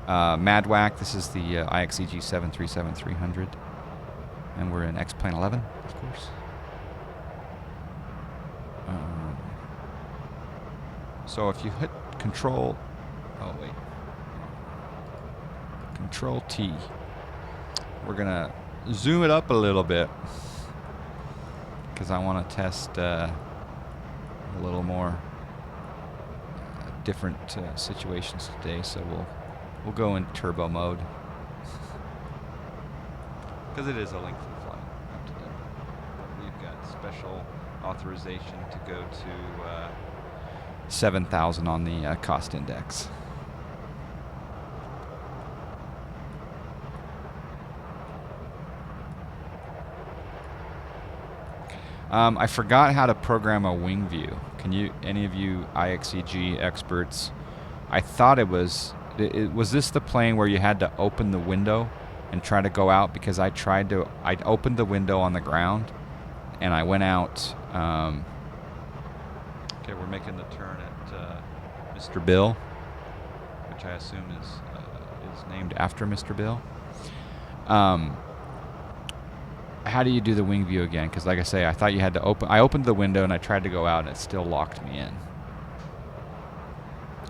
Madwack, this is the IXEG 737-300, and we're in X-Plane 11, of course. So if you hit Control T, we're gonna zoom it up a little bit because I want to test a little more different situations today. So we'll go in turbo mode because it is a lengthy flight up to Denver. But we've got special authorization to go to 7,000 on the cost index. I forgot how to program a wing view. Can you, any of you IXEG experts? I thought it was. Was this the plane where you had to open the window and try to go out? Because I opened the window on the ground, and I went out. Okay, we're making the turn at Mr. Bill, which I assume is named after Mr. Bill. How do you do the wing view again? Because like I say, I thought you had to open. I opened the window and I tried to go out, and it still locked me in.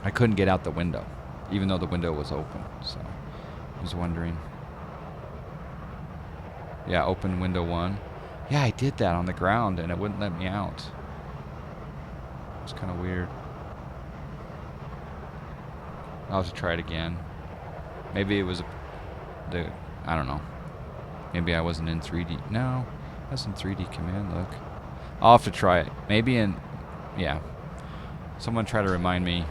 I couldn't get out the window, even though the window was open. So I was wondering. Yeah, open window 1. Yeah, I did that on the ground, and it wouldn't let me out. It's kind of weird. I'll have to try it again. Maybe it was I don't know. Maybe I wasn't in 3D. No, that's in 3D command. Look, I'll have to try it. Maybe in, yeah. Someone try to remind me.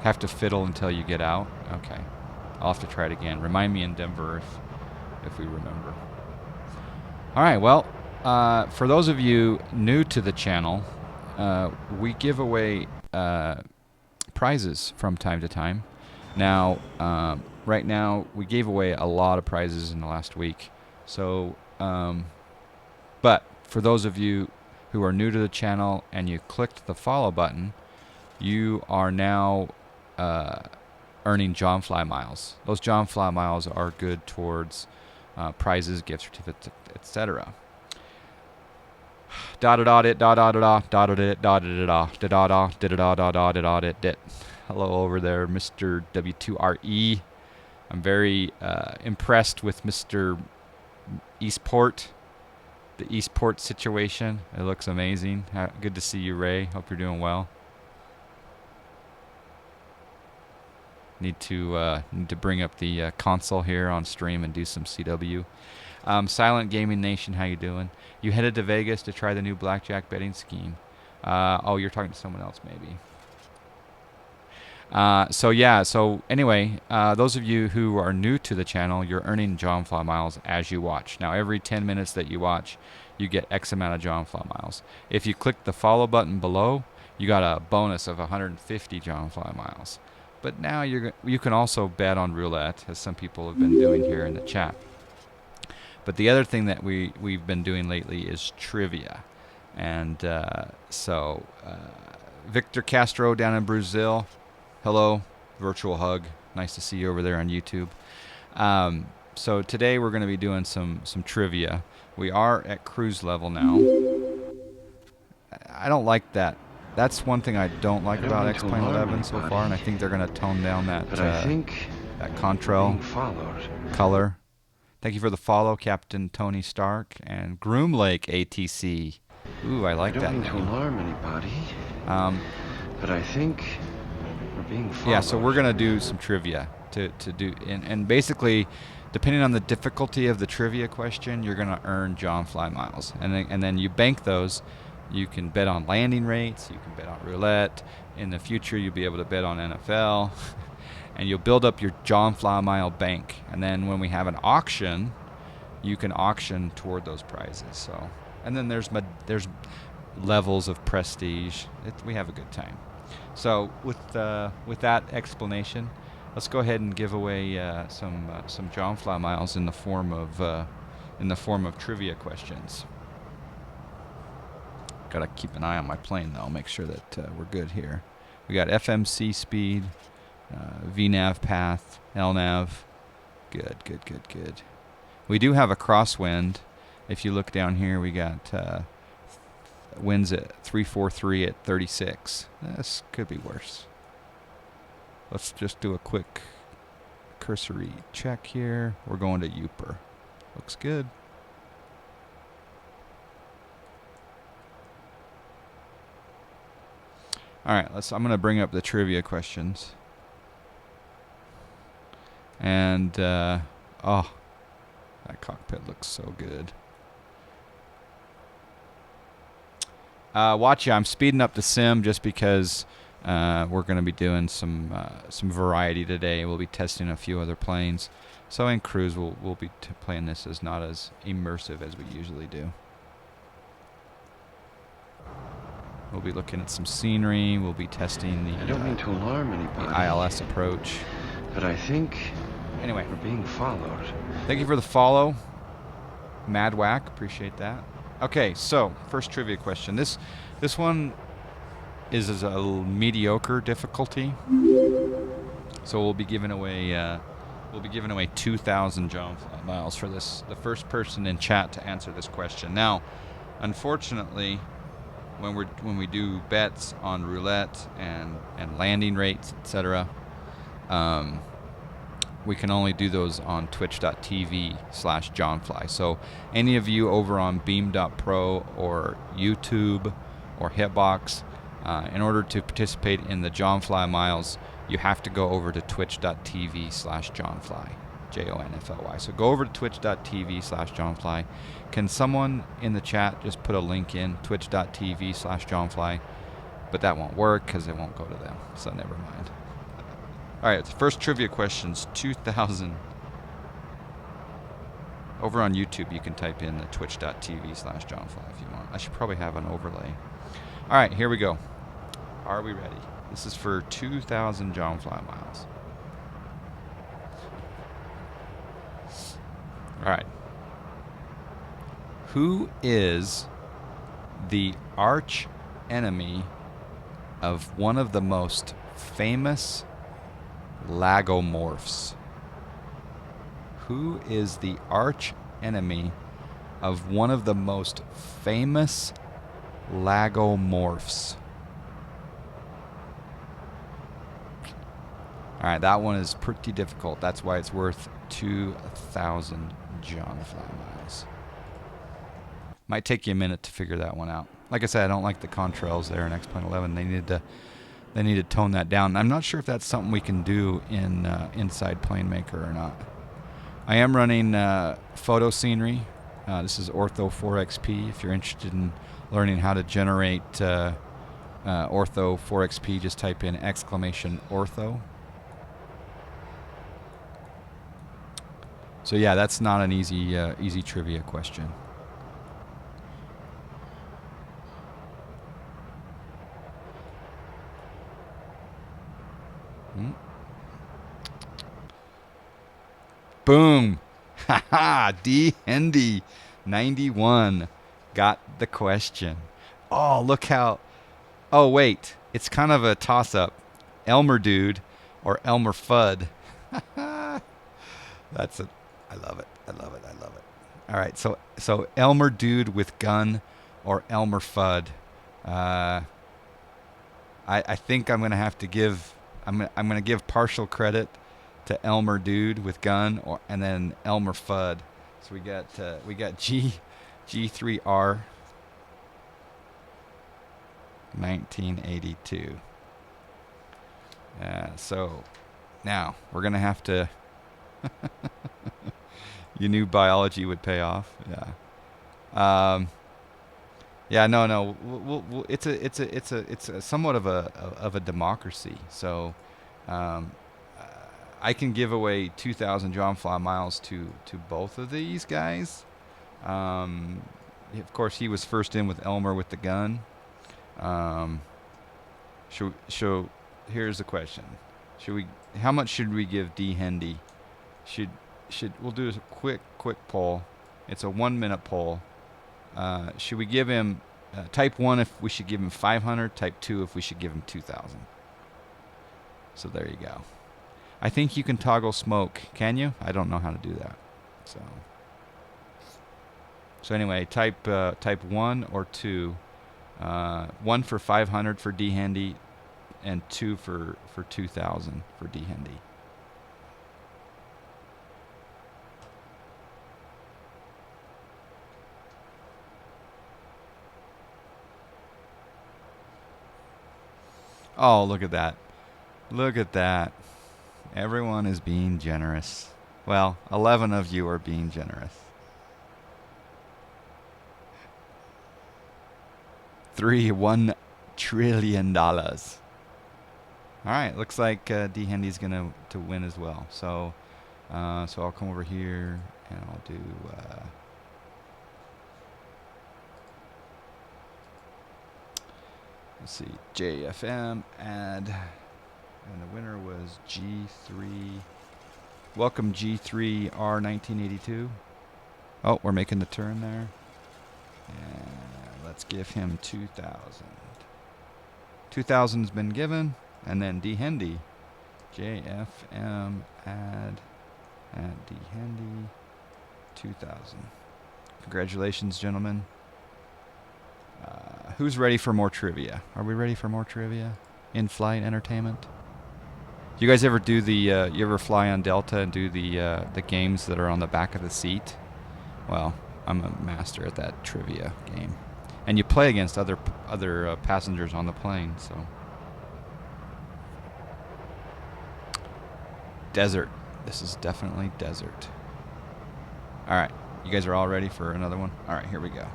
Have to fiddle until you get out. Okay, I'll have to try it again. Remind me in Denver if we remember. All right. Well, for those of you new to the channel, we give away prizes from time to time. Now, right now, we gave away a lot of prizes in the last week. So, but for those of you who are new to the channel and you clicked the follow button, you are now earning John Fly miles. Those John Fly miles are good towards prizes, gift certificates, etc. Hello, Hello over there, Mr. W2RE. I'm very impressed with Mr. Eastport. The Eastport situation. It looks amazing. Good to see you, Ray. Hope you're doing well. Need to bring up the console here on stream and do some CW. Silent Gaming Nation, how you doing? You headed to Vegas to try the new blackjack betting scheme. Oh, you're talking to someone else, maybe. So anyway, those of you who are new to the channel, you're earning Johnfly miles as you watch. Now, every 10 minutes that you watch, you get X amount of Johnfly miles. If you click the follow button below, you got a bonus of 150 Johnfly miles. But now you can also bet on roulette, as some people have been doing here in the chat. But the other thing that we've been doing lately is trivia. And Victor Castro down in Brazil, hello, virtual hug. Nice to see you over there on YouTube. So today we're going to be doing some trivia. We are at cruise level now. I don't like that. That's one thing I don't like about X-Plane 11 so far, and I think they're going to tone down that that contrail color. Thank you for the follow, Captain Tony Stark and Groom Lake ATC. Ooh, I like that. I don't mean to alarm anybody, but I think we're being followed. Yeah, so we're gonna do some trivia to do, and basically, depending on the difficulty of the trivia question, you're gonna earn Johnfly miles, and then you bank those. You can bet on landing rates. You can bet on roulette. In the future, you'll be able to bet on NFL. And you'll build up your Johnfly mile bank. And then when we have an auction, you can auction toward those prizes. So, and then there's levels of prestige. We have a good time. So with that explanation, let's go ahead and give away some Johnfly miles in the form of trivia questions. Gotta keep an eye on my plane though. Make sure that we're good here. We got FMC speed. VNAV path, LNAV, good. We do have a crosswind. If you look down here, we got winds at 343 at 36. This could be worse. Let's just do a quick cursory check here. We're going to Uper. Looks good. All right, I'm going to bring up the trivia questions. And, oh, that cockpit looks so good. Watch ya, I'm speeding up the sim just because we're going to be doing some variety today. We'll be testing a few other planes. So in cruise, we'll be playing this as not as immersive as we usually do. We'll be looking at some scenery. We'll be testing the, I don't mean to alarm anybody, the ILS approach. But I think anyway, we're being followed. Thank you for the follow, Madwack. Appreciate that. Okay, so first trivia question. This one is a mediocre difficulty. So we'll be giving away 2,000 Johnfly miles for this. The first person in chat to answer this question. Now, unfortunately, when we do bets on roulette and landing rates, etc., we can only do those on twitch.tv/Johnfly. So any of you over on beam.pro or YouTube or Hitbox, in order to participate in the Johnfly miles, you have to go over to twitch.tv/Johnfly. Jonfly. So go over to twitch.tv/Johnfly. Can someone in the chat just put a link in twitch.tv/Johnfly? But that won't work because it won't go to them. So never mind. All right, the first trivia question's 2,000. Over on YouTube, you can type in the twitch.tv/Johnfly if you want. I should probably have an overlay. All right, here we go. Are we ready? This is for 2,000 Johnfly miles. All right. Who is the arch enemy of one of the most famous lagomorphs? Who is the arch enemy of one of the most famous lagomorphs? All right, that one is pretty difficult. That's why it's worth 2,000 John fly miles. Might take you a minute to figure that one out. Like I said, I don't like the contrails there in X.11. They need to tone that down. I'm not sure if that's something we can do in inside PlaneMaker or not. I am running photo scenery. This is Ortho 4XP. If you're interested in learning how to generate Ortho 4XP, just type in !Ortho. So yeah, that's not an easy trivia question. Boom! Haha! D Hendy 91 got the question. Oh, look how. Oh, wait. It's kind of a toss up. Elmer Dude or Elmer Fudd. That's it. I love it. I love it. I love it. All right. So Elmer Dude with gun or Elmer Fudd. I think I'm going to have to give. I'm going to give partial credit to Elmer Dude with gun, and then Elmer Fudd. So we got G3R 1982. So now we're gonna have to. You knew biology would pay off. Yeah. Yeah. No. It's a somewhat of a democracy. So. I can give away 2,000 John fly miles to both of these guys. Of course, he was first in with Elmer with the gun. Here's the question: how much should we give D Hendy? We'll do a quick poll. It's a 1-minute poll. Should we give him type 1 if we should give him 500? Type 2 if we should give him 2,000. So there you go. I think you can toggle smoke. Can you? I don't know how to do that. So anyway, type 1 or 2. 1 for 500 for D Hendy, and 2 for 2,000 for D Hendy. Oh, look at that. Look at that. Everyone is being generous. Well, 11 of you are being generous. $1 trillion. All right, looks like D Hendy's gonna win as well. So I'll come over here and I'll do. Let's see, JFM add, and the winner was G3. Welcome G3R 1982. Oh, we're making the turn there. And let's give him 2,000. 2,000's been given, and then D Hendy, JFM add D Hendy 2,000. Congratulations, gentlemen. Who's ready for more trivia? Are we ready for more trivia? In-flight entertainment? Do you guys ever do the? You ever fly on Delta and do the games that are on the back of the seat? Well, I'm a master at that trivia game, and you play against other passengers on the plane. So, desert. This is definitely desert. All right, you guys are all ready for another one? All right, here we go.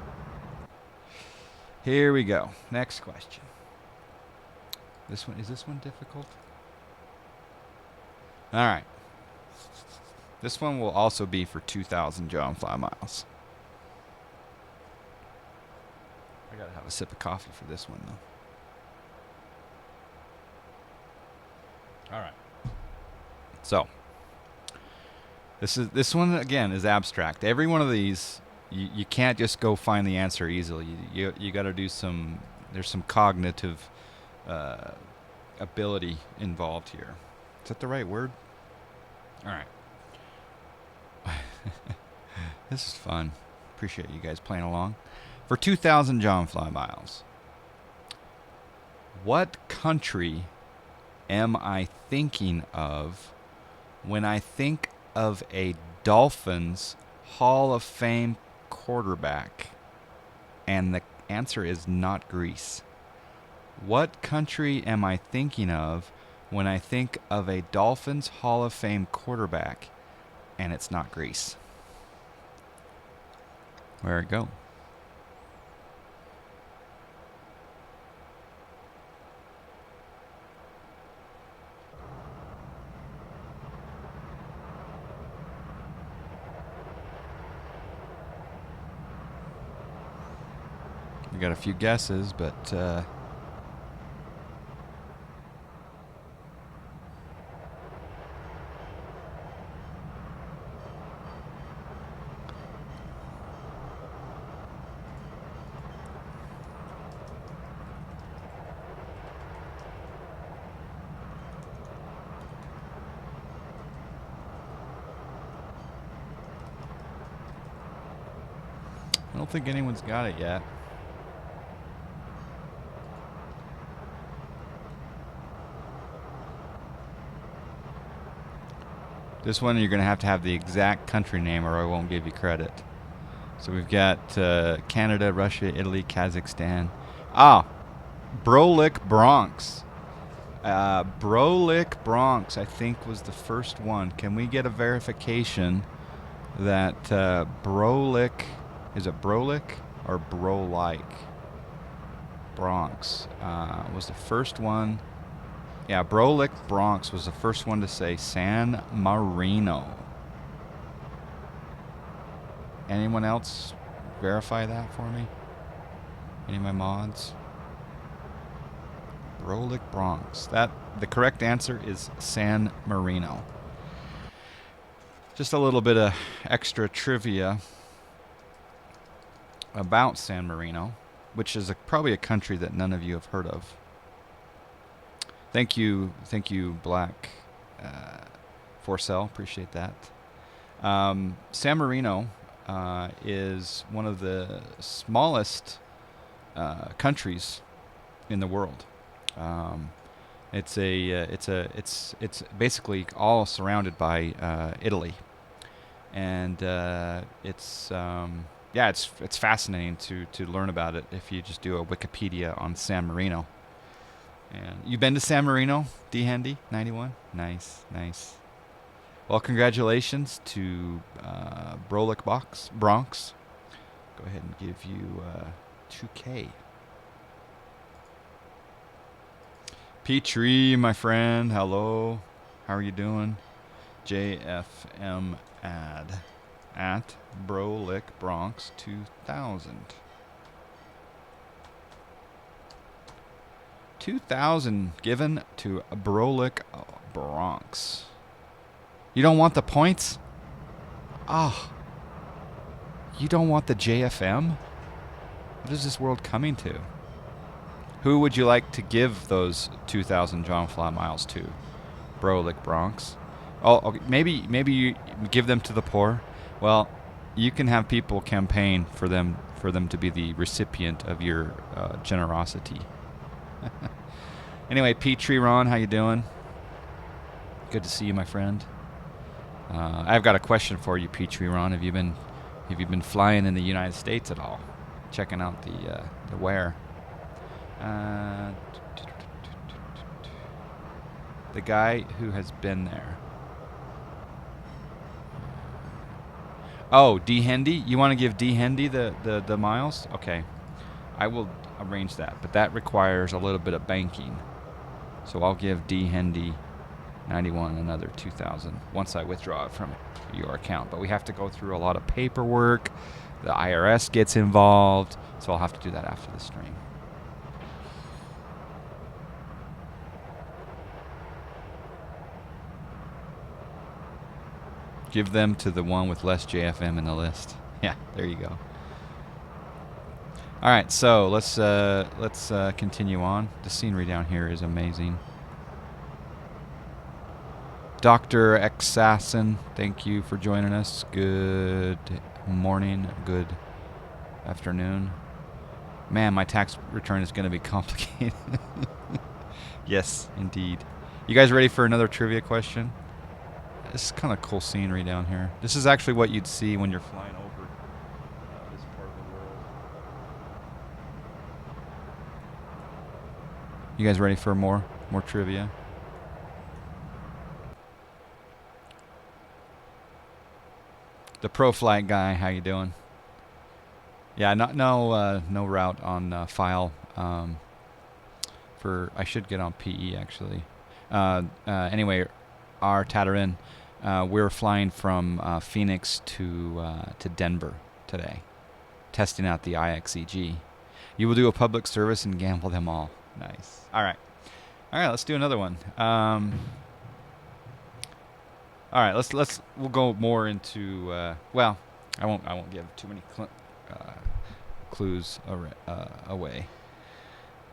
Here we go. Next question. Is this one difficult? All right. This one will also be for 2,000 John fly miles. I gotta have a sip of coffee for this one, though. All right. So, this one again is abstract. Every one of these, you can't just go find the answer easily. You got to do some. There's some cognitive ability involved here. Is that the right word? All right. This is fun. Appreciate you guys playing along. For 2,000 John fly miles, what country am I thinking of when I think of a Dolphins Hall of Fame quarterback? And the answer is not Greece. What country am I thinking of when I think of a Dolphins Hall of Fame quarterback? And it's not Greece. Where'd it go? We got a few guesses, but I don't think anyone's got it yet. This one you're going to have the exact country name or I won't give you credit. So we've got Canada, Russia, Italy, Kazakhstan. Brolik Bronx. Brolik Bronx, I think, was the first one. Can we get a verification that Brolik, is it Brolik or Brolike? Bronx was the first one. Yeah, Brolik Bronx was the first one to say San Marino. Anyone else verify that for me? Any of my mods? Brolik Bronx. The correct answer is San Marino. Just a little bit of extra trivia about San Marino, which is probably a country that none of you have heard of. Thank you, Black Forcell. Appreciate that. San Marino is one of the smallest countries in the world. It's basically all surrounded by Italy, and it's fascinating to learn about it if you just do a Wikipedia on San Marino. And you been to San Marino, D Handy 91? Nice. Well, congratulations to Brolik Bronx. Go ahead and give you 2K. Petrie, my friend, hello. How are you doing? JFM ad at Brolik Bronx 2000. 2,000 given to Brolik Bronx. You don't want the points? You don't want the JFM? What is this world coming to? Who would you like to give those 2,000 John Fly miles to? Brolik Bronx. Oh, okay. Maybe you give them to the poor. Well, you can have people campaign for them to be the recipient of your generosity. Anyway, Petrie Ron, how you doing? Good to see you, my friend. I've got a question for you, Petrie Ron. Have you been flying in the United States at all? Checking out the wear. The guy who has been there. Oh, D Hendy? You want to give D Hendy the miles? Okay. I will arrange that, but that requires a little bit of banking. So I'll give D Hendy 91 another 2,000 once I withdraw it from your account. But we have to go through a lot of paperwork. The IRS gets involved, so I'll have to do that after the stream. Give them to the one with less JFM in the list. Yeah, there you go. All right, so let's continue on. The scenery down here is amazing. Dr. Assassin, thank you for joining us. Good morning, good afternoon. Man, my tax return is going to be complicated. Yes, indeed. You guys ready for another trivia question? This is kind of cool scenery down here. This is actually what you'd see when you're flying over this part of the world. You guys ready for more trivia? The pro flight guy, how you doing? Yeah, no route on file. I should get on PE actually. Anyway, our Tatarin, we're flying from Phoenix to Denver today, testing out the IXEG. You will do a public service and gamble them all. Nice. All right, let's do another one. All right, we'll go more into. Well, I won't give too many clues away.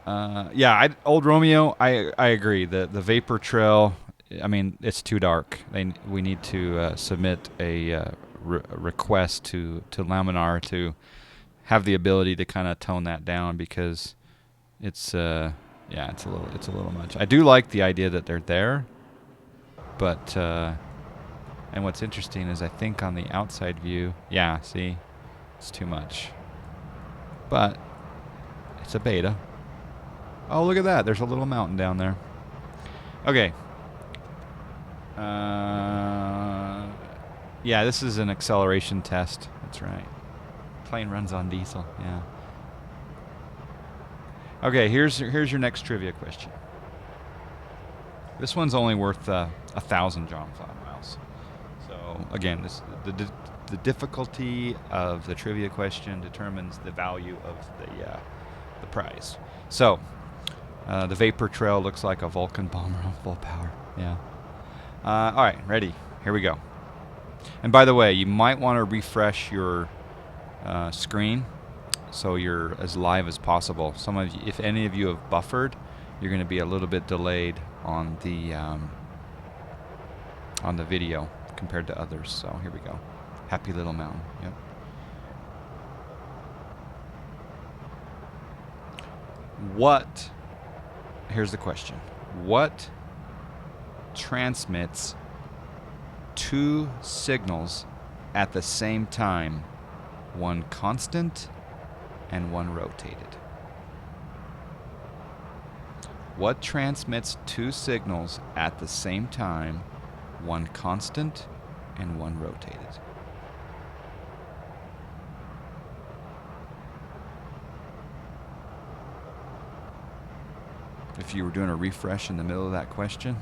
Yeah, Old Romeo. I agree. The vapor trail. I mean, it's too dark. We need to submit a request to Laminar to have the ability to kind of tone that down, because it's it's a little much. I do like the idea that they're there, but and what's interesting is I think on the outside view, yeah, see, it's too much. But it's a beta. Oh, look at that. There's a little mountain down there. Okay. Yeah, this is an acceleration test. That's right. Plane runs on diesel. Yeah. Okay, here's your next trivia question. This one's only worth 1,000 John fly miles. So again, the difficulty of the trivia question determines the value of the prize. So the vapor trail looks like a Vulcan bomber on full power. Yeah. All right, ready? Here we go. And by the way, you might want to refresh your screen so you're as live as possible. Some of you, if any of you have buffered, you're going to be a little bit delayed on the video compared to others. So here we go. Happy Little Mountain. Yep. Here's the question. What transmits two signals at the same time, one constant and one rotated? What transmits two signals at the same time, one constant and one rotated? If you were doing a refresh in the middle of that question.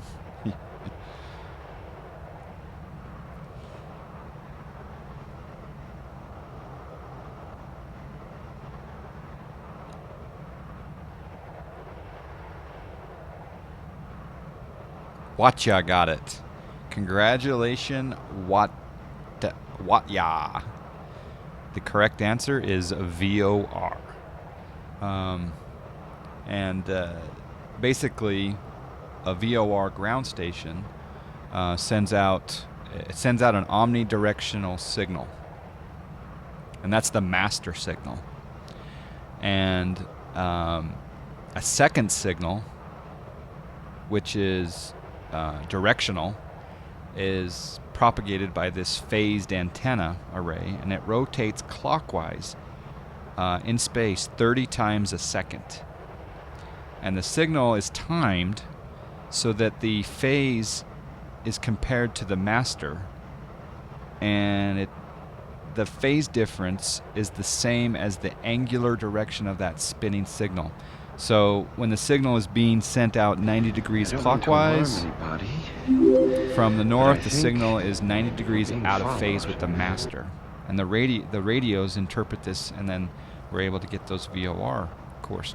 Watya got it. Congratulations, Watya. The correct answer is VOR. Basically, a VOR ground station sends out an omnidirectional signal, and that's the master signal. And a second signal, which is directional, is propagated by this phased antenna array, and it rotates clockwise in space 30 times a second. And the signal is timed so that the phase is compared to the master, and the phase difference is the same as the angular direction of that spinning signal. So when the signal is being sent out 90 degrees clockwise from the north, the signal is 90 degrees out of phase with the master. And the radios interpret this, and then we're able to get those VOR course.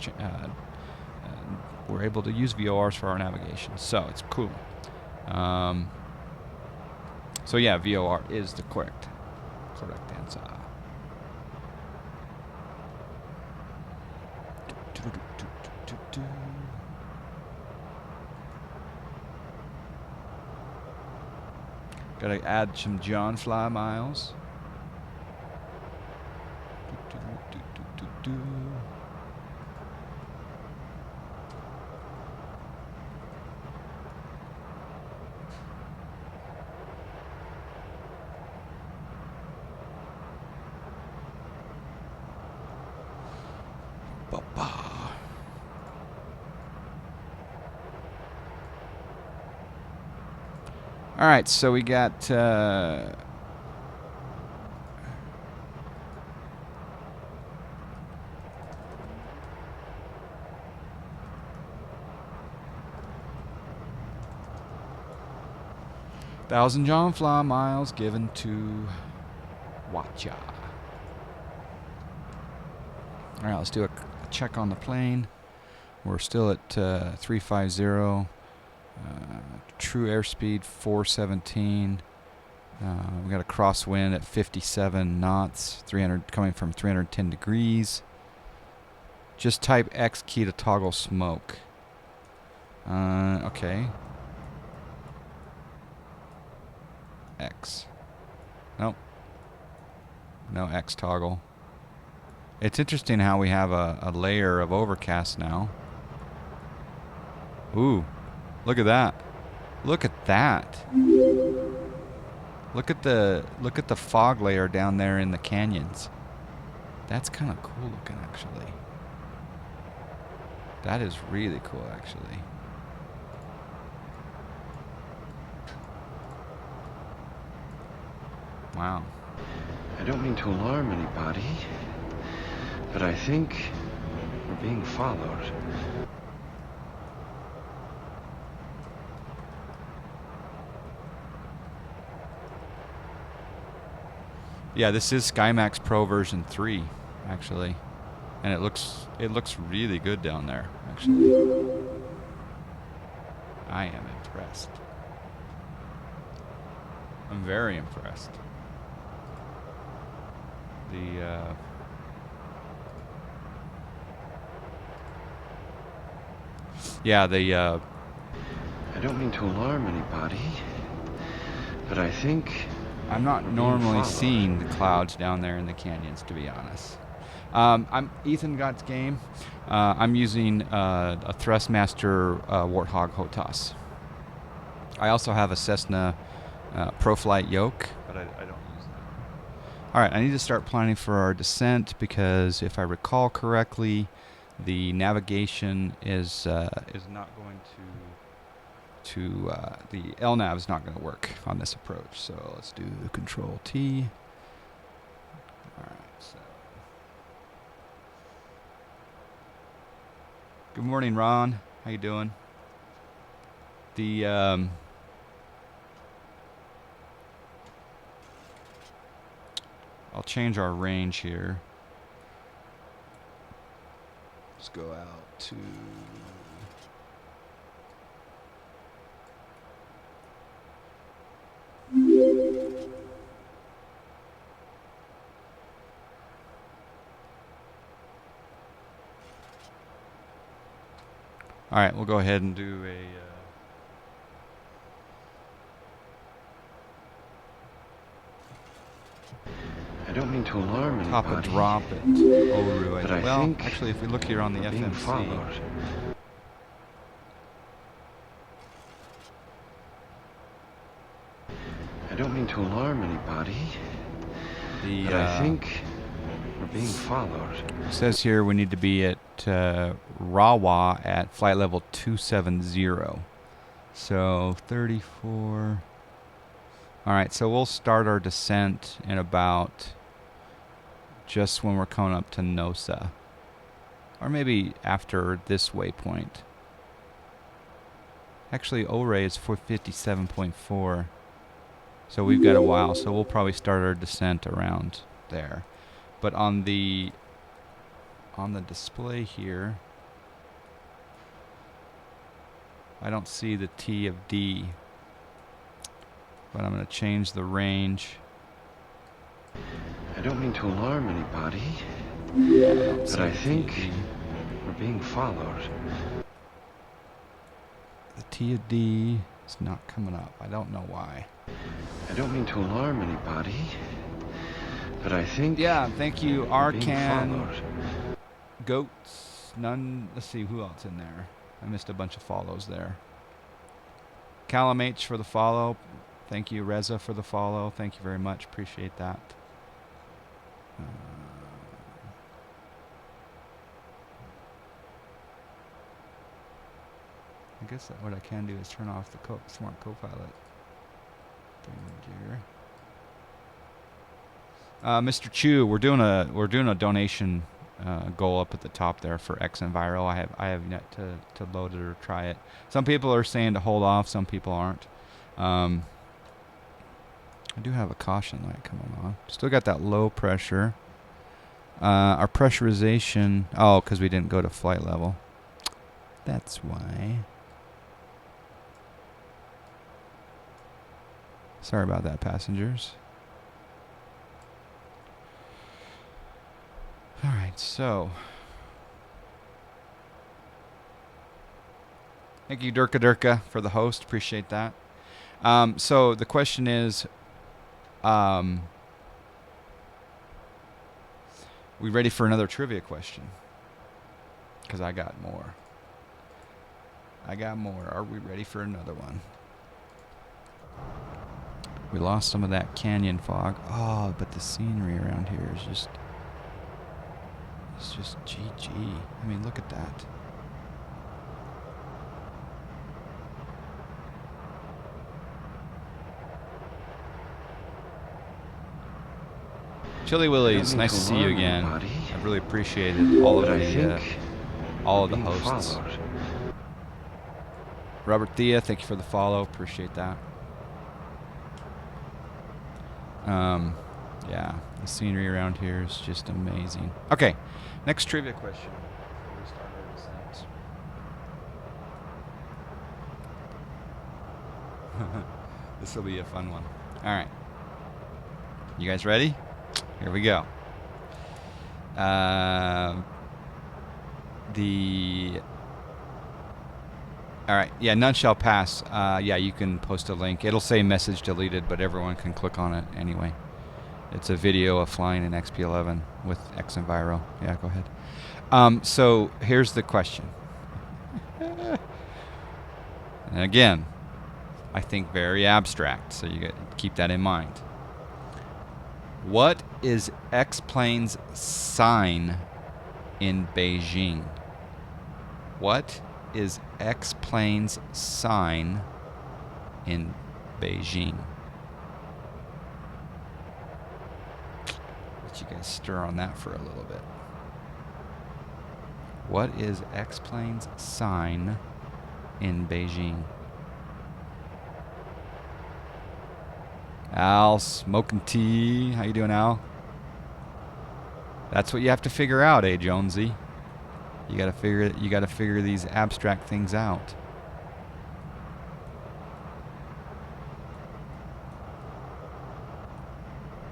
We're able to use VORs for our navigation. So it's cool. So yeah, VOR is the correct answer. Gotta add some John fly miles. All right, so we got. Thousand John Fly miles given to Watcha. All right, let's do a check on the plane. We're still at 350. True airspeed 417. We got a crosswind at 57 knots. 300 coming from 310 degrees. Just type X key to toggle smoke. Okay. X. Nope. No X toggle. It's interesting how we have a layer of overcast now. Ooh, look at that. Look at that. Look at the fog layer down there in the canyons. That's kind of cool looking, actually. That is really cool, actually. Wow. I don't mean to alarm anybody, but I think we're being followed. Yeah, this is SkyMax Pro version 3, actually. And it looks really good down there, actually. I am impressed. I'm very impressed. I don't mean to alarm anybody, but I think I'm not normally seeing the clouds down there in the canyons, to be honest. I'm Ethan Gott's game. I'm using a Thrustmaster Warthog HOTAS. I also have a Cessna ProFlight yoke, but I don't use that. All right, I need to start planning for our descent because if I recall correctly, the navigation is not going to the LNAV is not going to work on this approach. So let's do Control T. All right. So. Good morning, Ron. How you doing? I'll change our range here. Let's go out to all right, we'll go ahead and do a I don't mean to alarm anybody. top a drop at Oru. But I well, think actually, if we look here on the being FMC, followed. I don't mean to alarm anybody, but I think we're being followed. It says here we need to be at Rawa at flight level 270. So 34. All right, so we'll start our descent in about just when we're coming up to Nosa. Or maybe after this waypoint. Actually, O-ray is 457.4. So we've got a while, so we'll probably start our descent around there. But on the display here, I don't see the T of D. But I'm going to change the range. I don't mean to alarm anybody, but I think we're being followed. The T of D is not coming up. I don't know why. I don't mean to alarm anybody, but I think thank you, we're being Arcan, followed. Goats, none. Let's see who else in there. I missed a bunch of follows there. Callum H for the follow. Thank you, Reza, for the follow. Thank you very much. Appreciate that. I guess that what I can do is turn off the smart co-pilot thing here. Mr. Chu, we're doing a donation goal up at the top there for XEnviro. I have yet to load it or try it. Some people are saying to hold off. Some people aren't. I do have a caution light coming on. Still got that low pressure. Our pressurization. Oh, because we didn't go to flight level. That's why. Sorry about that, passengers. All right, so thank you, Durka, for the host. Appreciate that. So the question is, we ready for another trivia question? Because I got more. Are we ready for another one? We lost some of that canyon fog. Oh, but the scenery around here is just... It's just GG. I mean, look at that. Chili Willies, nice to see you again. I've really appreciated all of the hosts. Robert Thea, thank you for the follow. Appreciate that. Yeah, the scenery around here is just amazing. Okay, next trivia question before we start our descent. This will be a fun one. All right, you guys ready? Here we go. All right, yeah, none shall pass. Yeah, you can post a link. It'll say message deleted, but everyone can click on it anyway. It's a video of flying in XP11 with XEnviro. Yeah, go ahead. So here's the question. And again, I think very abstract, so you keep that in mind. What is X-Plane's sign in Beijing? What is X-Plane's sign in Beijing? Let you guys stir on that for a little bit. What is X-Plane's sign in Beijing? Al, smoking tea. How you doing, Al? That's what you have to figure out, Jonesy. You gotta figure these abstract things out.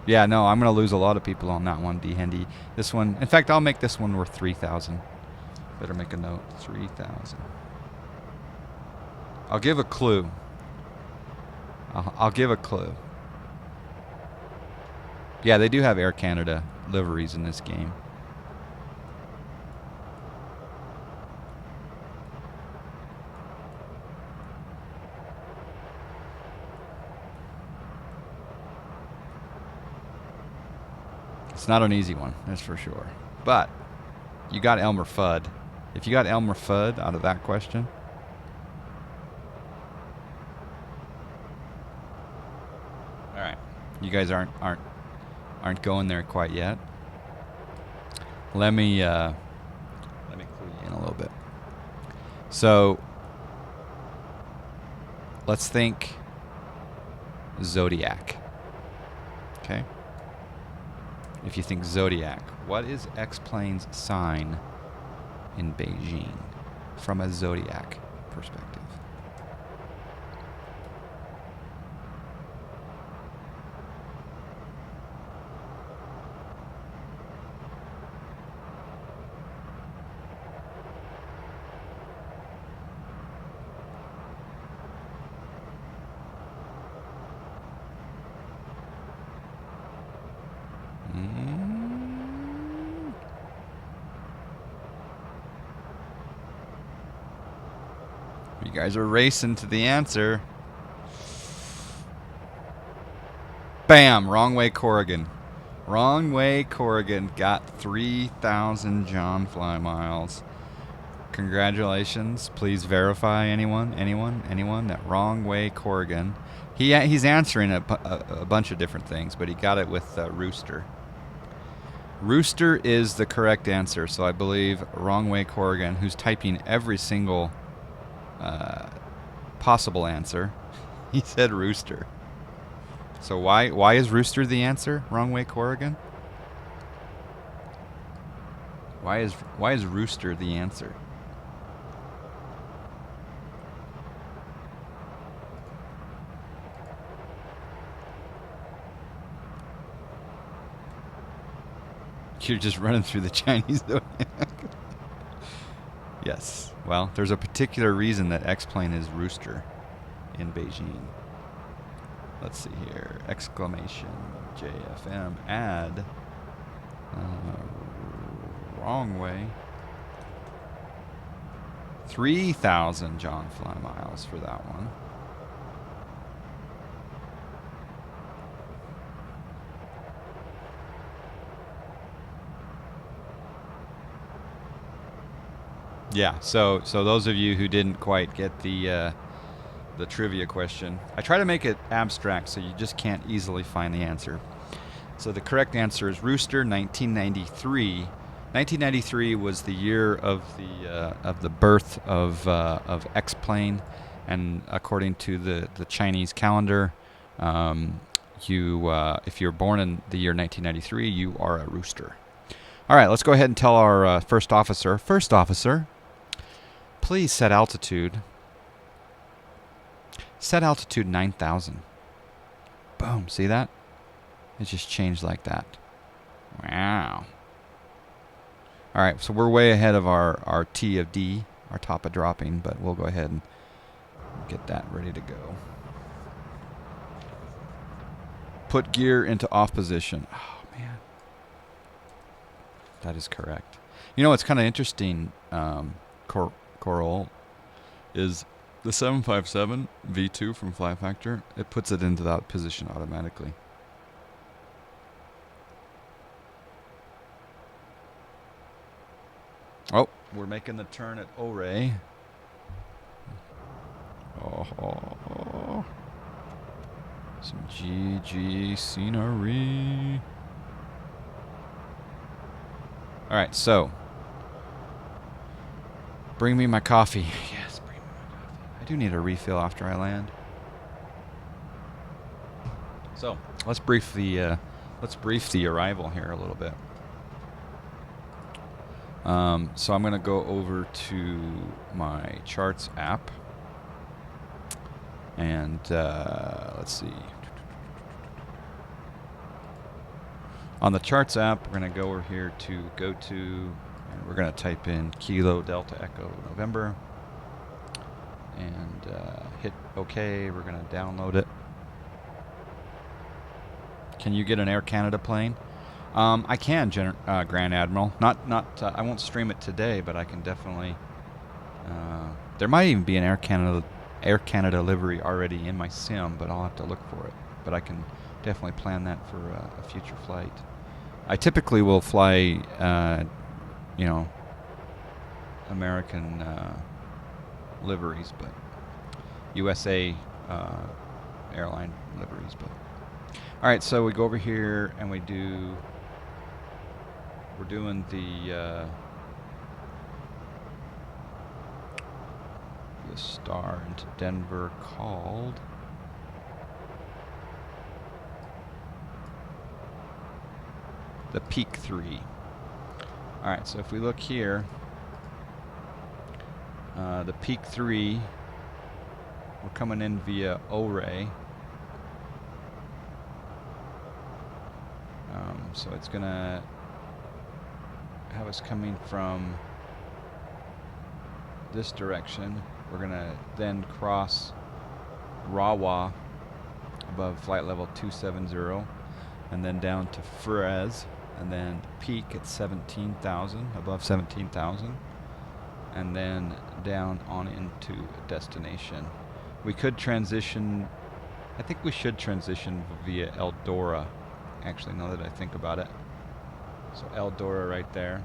Yeah, no, I'm gonna lose a lot of people on that one, D Handy. This one, in fact, I'll make this one worth 3,000. Better make a note, 3,000. I'll give a clue. I'll give a clue. Yeah, they do have Air Canada liveries in this game. It's not an easy one, that's for sure. But you got Elmer Fudd. If you got Elmer Fudd out of that question, all right, you guys aren't going there quite yet. Let me clue you in a little bit. So let's think Zodiac. Okay. If you think Zodiac, what is X-Plane's sign in Beijing from a Zodiac perspective? You guys are racing to the answer. Bam! Wrong way, Corrigan. Wrong way, Corrigan. Got 3,000 John Fly miles. Congratulations. Please verify anyone that wrong way Corrigan. He's answering a bunch of different things, but he got it with Rooster. Rooster is the correct answer, so I believe wrong way Corrigan, who's typing every single possible answer, he said Rooster. So why is Rooster the answer? Wrong way Corrigan? Why is Rooster the answer? You're just running through the Chinese zodiac. Yes. Well, there's a particular reason that X-plane is Rooster in Beijing. Let's see here. Exclamation JFM add. Wrong way. 3,000 John Fly miles for that one. Yeah, so those of you who didn't quite get the trivia question, I try to make it abstract so you just can't easily find the answer. So the correct answer is Rooster, 1993. 1993 was the year of the birth of X-plane, and according to the Chinese calendar, if you're born in the year 1993, you are a rooster. All right, let's go ahead and tell our first officer. First officer, please set altitude. Set altitude 9,000. Boom, see that? It just changed like that. Wow. All right, so we're way ahead of our T of D, our top of dropping, but we'll go ahead and get that ready to go. Put gear into off position. Oh, man. That is correct. You know what's kind of interesting, Coral, is the 757 V2 from Fly Factor, it puts it into that position automatically. Oh, we're making the turn at Ouray. Oh, some GG scenery. All right, so bring me my coffee. Yes, bring me my coffee. I do need a refill after I land. So let's brief the arrival here a little bit. So I'm going to go over to my charts app, and let's see. On the charts app, we're going to go over here to go to, and we're going to type in Kilo Delta Echo November, and hit OK. We're going to download it. Can you get an Air Canada plane? I can, Grand Admiral. Not. I won't stream it today, but I can definitely. There might even be an Air Canada livery already in my sim, but I'll have to look for it. But I can definitely plan that for a future flight. I typically will fly, American liveries, but USA airline liveries. But all right, so we go over here and we do. We're doing the star into Denver called. The Peak 3. Alright, so if we look here, the Peak 3, we're coming in via Ouray. So it's going to have us coming from this direction. We're going to then cross Rawa above flight level 270, and then down to Frez, and then peak at 17,000, above 17,000, and then down on into destination. We could transition, I think we should transition via Eldora, actually, now that I think about it. So Eldora right there.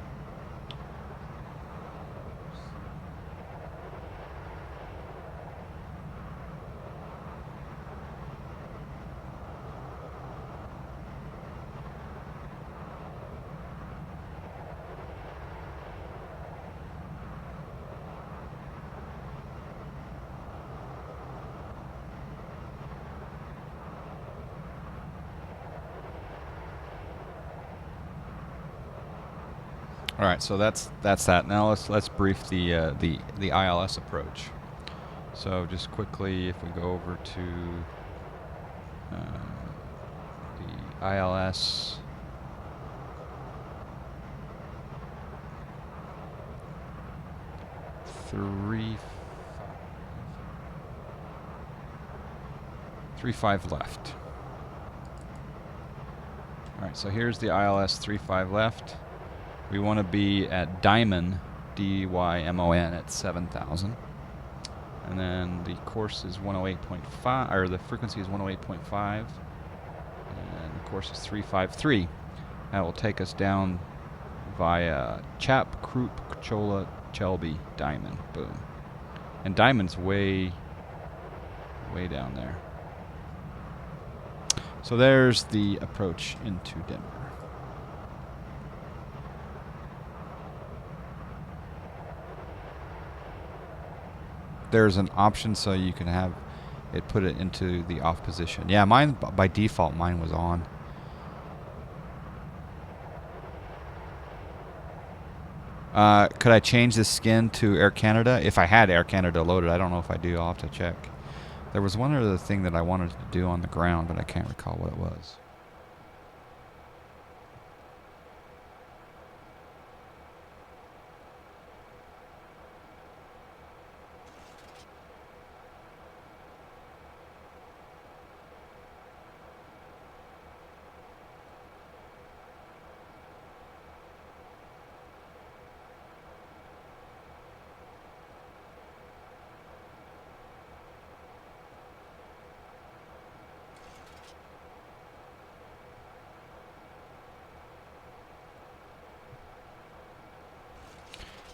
All right, so that's that. Now let's brief the ILS approach. So just quickly, if we go over to the ILS. Three five left. All right, so here's the ILS 35 left. We want to be at Dymon, D-Y-M-O-N, at 7,000. And then the course is 108.5, or the frequency is 108.5. And the course is 353. That will take us down via Chap, Croup, Chola, Chelby, Diamond. Boom. And Diamond's way down there. So there's the approach into Denver. There's an option so you can have it put it into the off position. Yeah, mine by default mine was on. Could I change the skin to Air Canada? If I had Air Canada loaded, I don't know if I do. I'll have to check. There was one other thing that I wanted to do on the ground, but I can't recall what it was.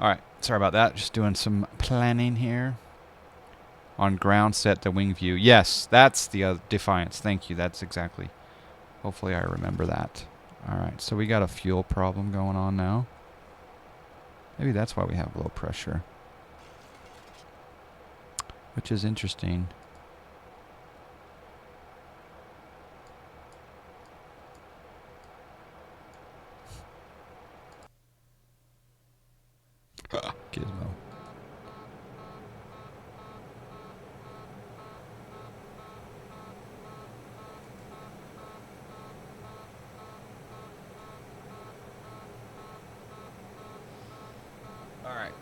Alright, sorry about that. Just doing some planning here. On ground, set the wing view. Yes, that's the Defiance. Thank you. That's exactly. Hopefully I remember that. Alright, so we got a fuel problem going on now. Maybe that's why we have low pressure. Which is interesting. Gizmo. All right.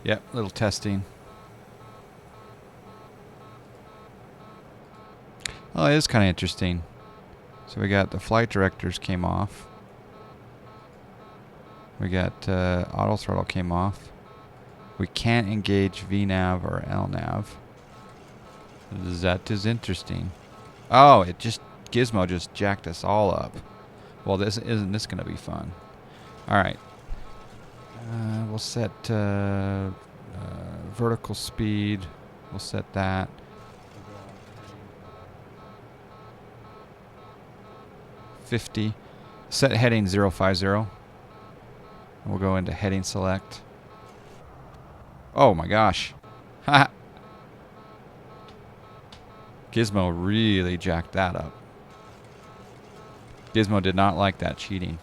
Yep, little testing. Oh, it is kind of interesting. So we got the flight directors came off. We got auto throttle came off. We can't engage VNAV or LNAV. That is interesting. Oh, it just Gizmo just jacked us all up. Well, isn't this going to be fun? All right. We'll set vertical speed. We'll set that. .50. Set heading 050. We'll go into heading select. Oh my gosh. Gizmo really jacked that up. Gizmo did not like that cheating.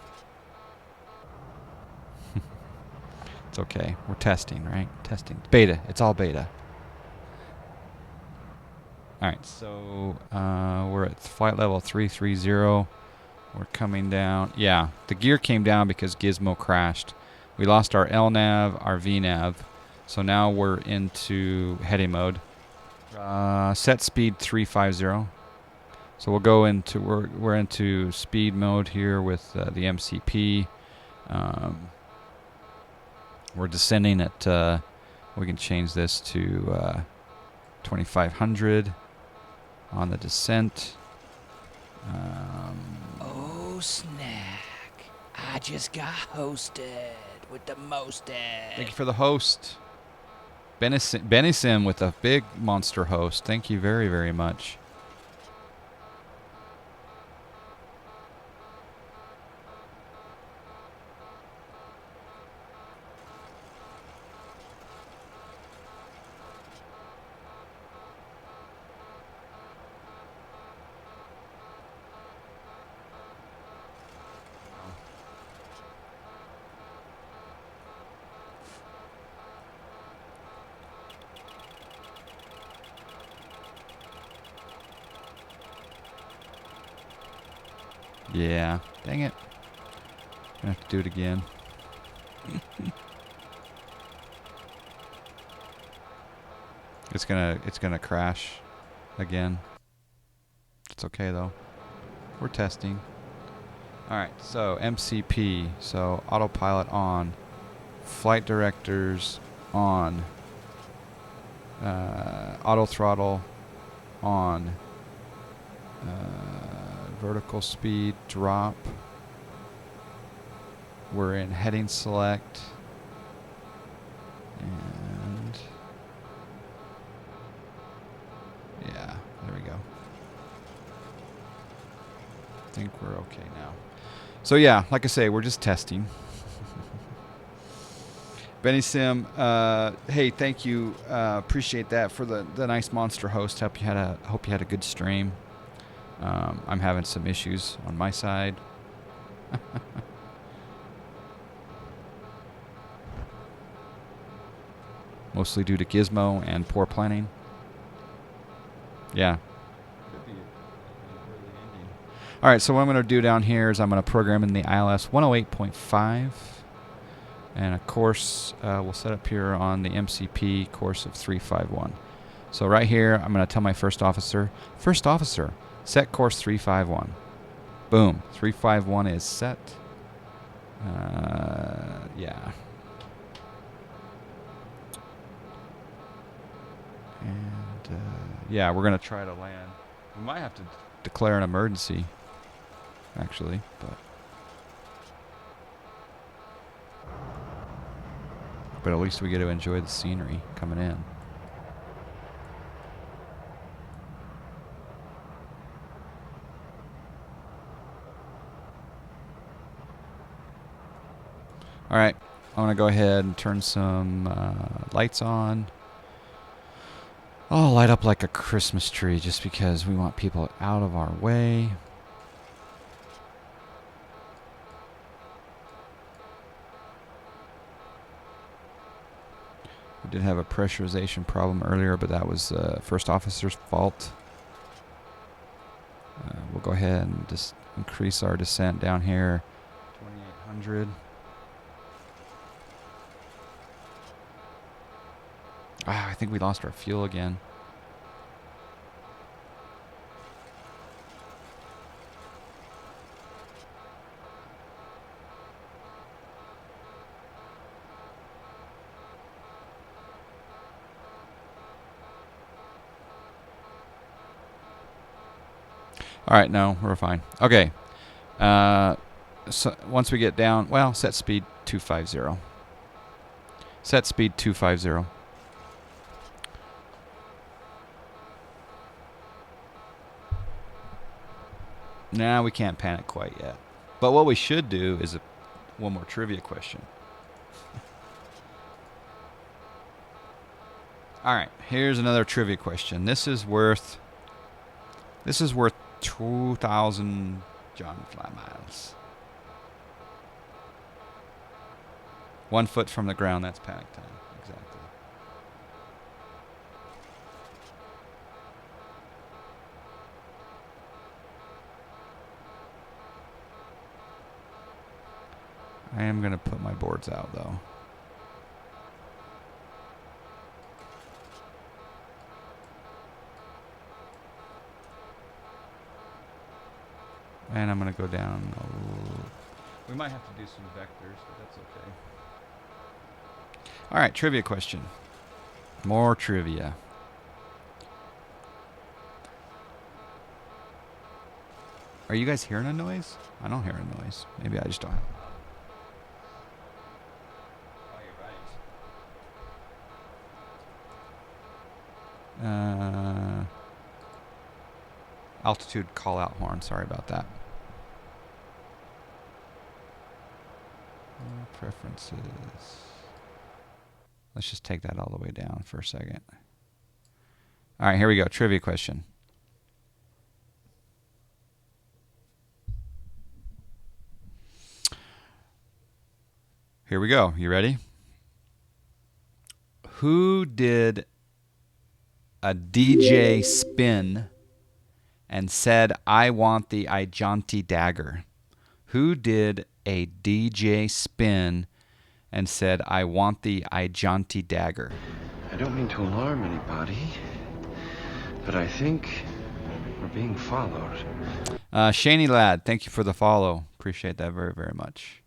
It's okay. We're testing, right? Testing. Beta. It's all beta. Alright, so we're at flight level 330. We're coming down. Yeah, the gear came down because Gizmo crashed. We lost our LNAV, our VNAV. So now we're into heading mode. Set speed 350. So we'll go into we're into speed mode here with the MCP. We're descending at. We can change this to 2500 on the descent. Oh snack! I just got hosted with the mostest. Thank you for the host. Benisim with a big monster host. Thank you very, very much. Yeah. Dang it. Gonna have to do it again. It's gonna crash again. It's okay though. We're testing. Alright, so MCP, so autopilot on, flight directors on, auto throttle on, vertical speed drop. We're in heading select, and yeah, there we go. I think we're okay now. So yeah, like I say, we're just testing. Benny Sim, hey, thank you. Appreciate that for the nice monster host. Hope you had a good stream. I'm having some issues on my side. Mostly due to Gizmo and poor planning. Yeah. All right, so what I'm going to do down here is I'm going to program in the ILS 108.5. And a course we'll set up here on the MCP course of 351. So right here, I'm going to tell my first officer, set course 351. Boom, 351 is set. Yeah. And yeah, we're going to try to land. We might have to declare an emergency, actually, but at least we get to enjoy the scenery coming in. All right, I'm going to go ahead and turn some lights on. I'll light up like a Christmas tree just because we want people out of our way. We did have a pressurization problem earlier, but that was first officer's fault. We'll go ahead and just increase our descent down here. 2800. Ah, I think we lost our fuel again. All right, no, we're fine. Okay. So once we get down, well, set speed 250. Set speed 250. Nah, we can't panic quite yet. But what we should do is one more trivia question. All right, here's another trivia question. This is worth 2,000 John fly miles. 1 foot from the ground, that's panic time. Exactly. I am going to put my boards out, though. And I'm going to go down a little. We might have to do some vectors, but that's okay. All right, trivia question. More trivia. Are you guys hearing a noise? I don't hear a noise. Maybe I just don't have. Altitude call out horn. Sorry about that. Preferences. Let's just take that all the way down for a second. All right, here we go. Trivia question. Here we go. You ready? Who did a DJ spin and said, I want the Ijanti dagger? Who did a DJ spin and said, I want the Ijanti dagger? I don't mean to alarm anybody, but I think we're being followed. Shaney Lad, thank you for the follow. Appreciate that very, very much.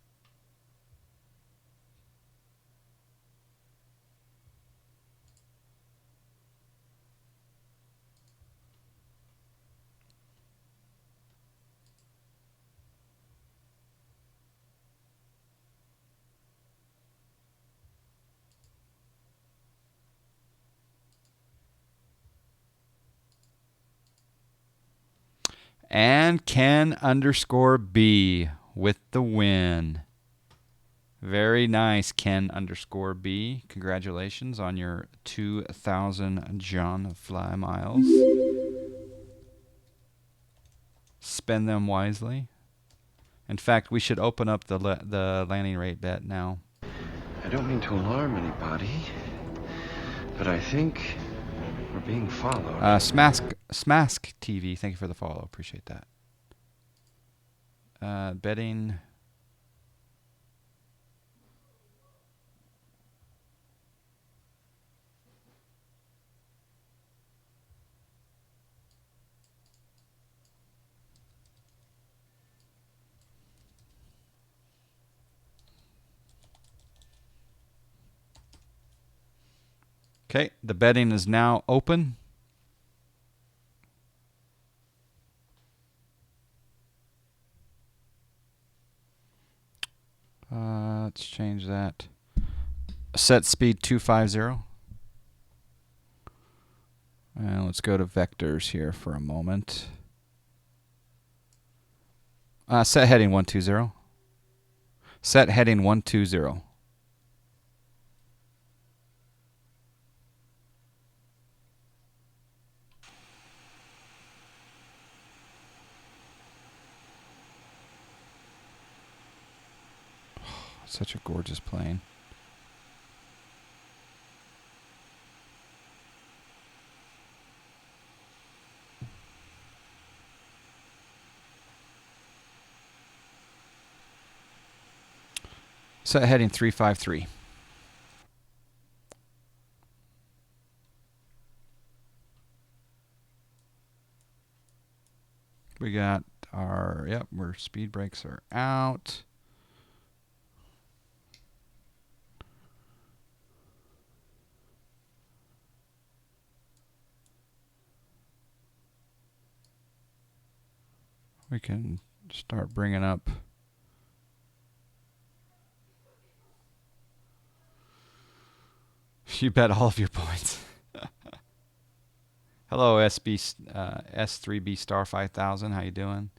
And Ken_B with the win. Very nice, Ken_B. Congratulations on your 2,000 John Fly miles. Spend them wisely. In fact, we should open up the landing rate bet now. I don't mean to alarm anybody, but I think we're being followed. Smask TV, thank you for the follow. Appreciate that. Betting. Okay, the betting is now open. Let's change that. Set speed 250. And let's go to vectors here for a moment. Set heading 120. Set heading 120. Such a gorgeous plane. Set heading 353. We got our, yep, our speed brakes are out. We can start bringing up you bet all of your points. Hello, S3B Star 5000. How you doing?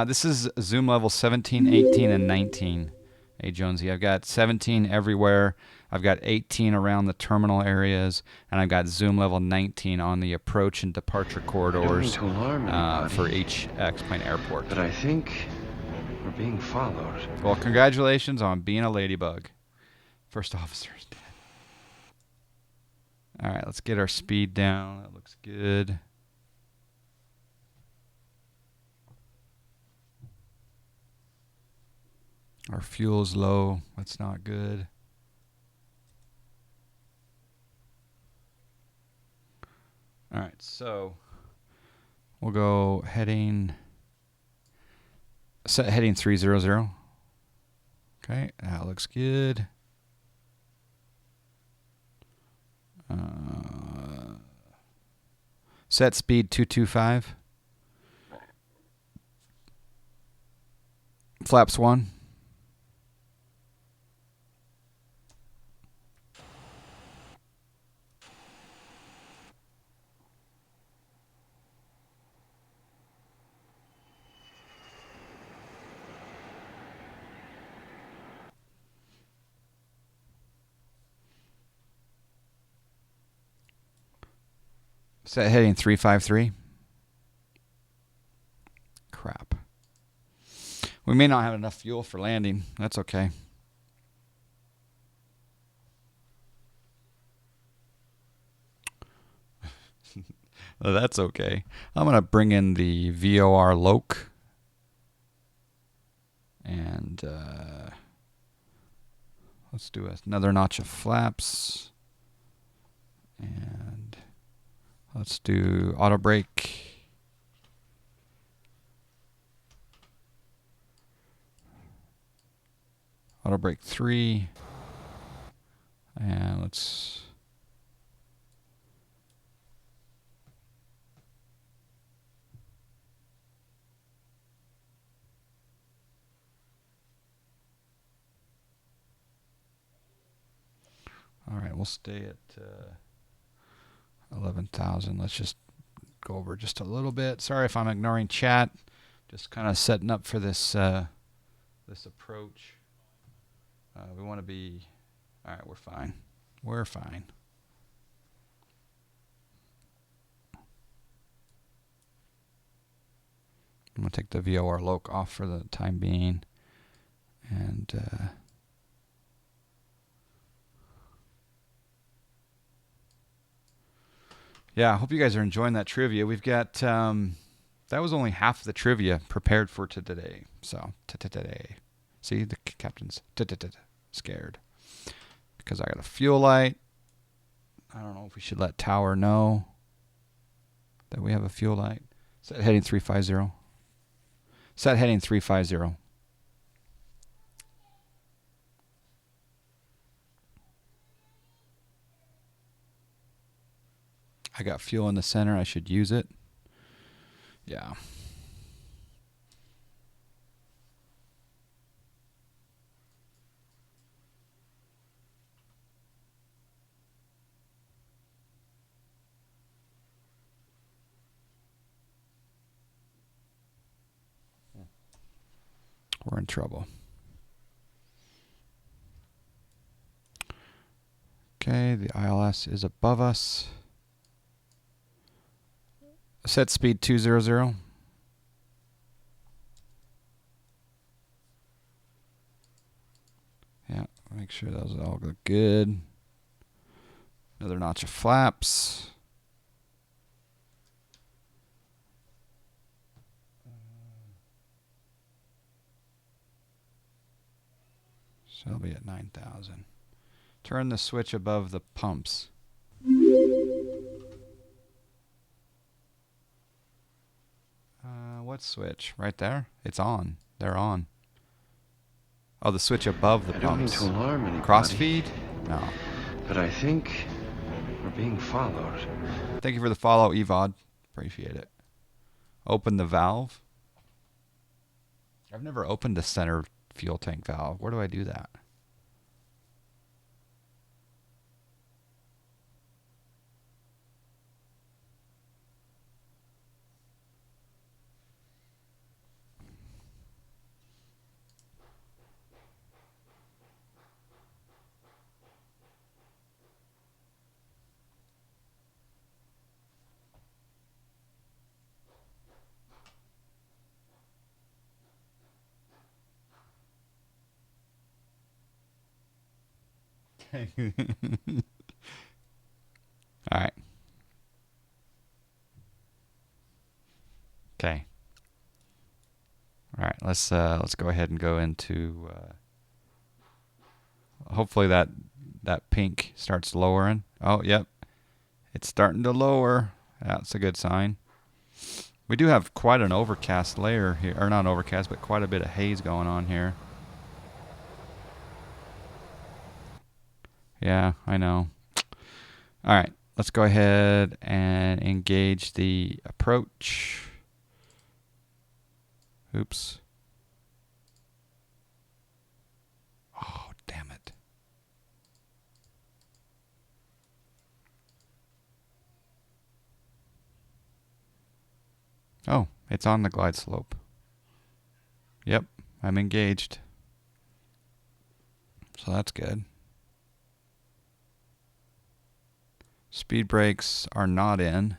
This is zoom level 17, 18, and 19. Hey, Jonesy, I've got 17 everywhere. I've got 18 around the terminal areas, and I've got zoom level 19 on the approach and departure corridors for each X-plane airport. But I think we're being followed. Well, congratulations on being a ladybug. First officer's dead. All right, let's get our speed down. That looks good. Our fuel's low. That's not good. All right, so we'll go heading, set heading 300. Okay, that looks good. Set speed 225. Flaps 1. Set heading 353. Crap. We may not have enough fuel for landing. That's okay. That's okay. I'm going to bring in the VOR Loc. And let's do another notch of flaps. And let's do auto brake. Auto brake 3. And let's... All right, we'll stay at 11,000. Let's just go over just a little bit. Sorry if I'm ignoring chat. Just kind of setting up for this this approach. We want to be... All right, we're fine. We're fine. I'm going to take the VOR Loc off for the time being. And... yeah, I hope you guys are enjoying that trivia. We've got, that was only half the trivia prepared for today. So, today. See, the captain's scared. Because I got a fuel light. I don't know if we should let Tower know that we have a fuel light. Set heading 350. Set heading 350. I got fuel in the center. I should use it. Yeah. We're in trouble. Okay, the ILS is above us. Set speed 200. Yeah, make sure those all look good. Another notch of flaps. So I'll be at 9,000. Turn the switch above the pumps. What switch? Right there? It's on. They're on. Oh, the switch above the pumps. I don't mean to alarm anybody. Crossfeed? No. But I think we're being followed. Thank you for the follow, Evod. Appreciate it. Open the valve. I've never opened the center fuel tank valve. Where do I do that? All right. Okay. All right. Let's go ahead and go into. Hopefully that pink starts lowering. Oh, yep. It's starting to lower. That's a good sign. We do have quite an overcast layer here, or not overcast, but quite a bit of haze going on here. Yeah, I know. All right, let's go ahead and engage the approach. Oops. Oh, damn it. Oh, it's on the glide slope. Yep, I'm engaged. So that's good. Speed brakes are not in.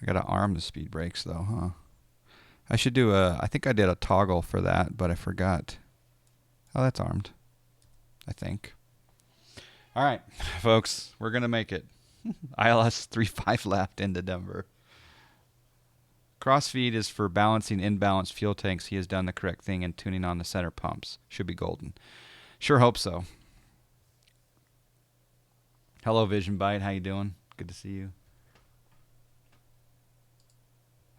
I gotta arm the speed brakes though, huh? I should do I think I did a toggle for that, but I forgot. Oh, that's armed, I think. All right, folks, we're going to make it. ILS 35 left into Denver. Crossfeed is for balancing imbalanced fuel tanks. He has done the correct thing in tuning on the center pumps. Should be golden. Sure hope so. Hello, Vision Byte. How you doing? Good to see you.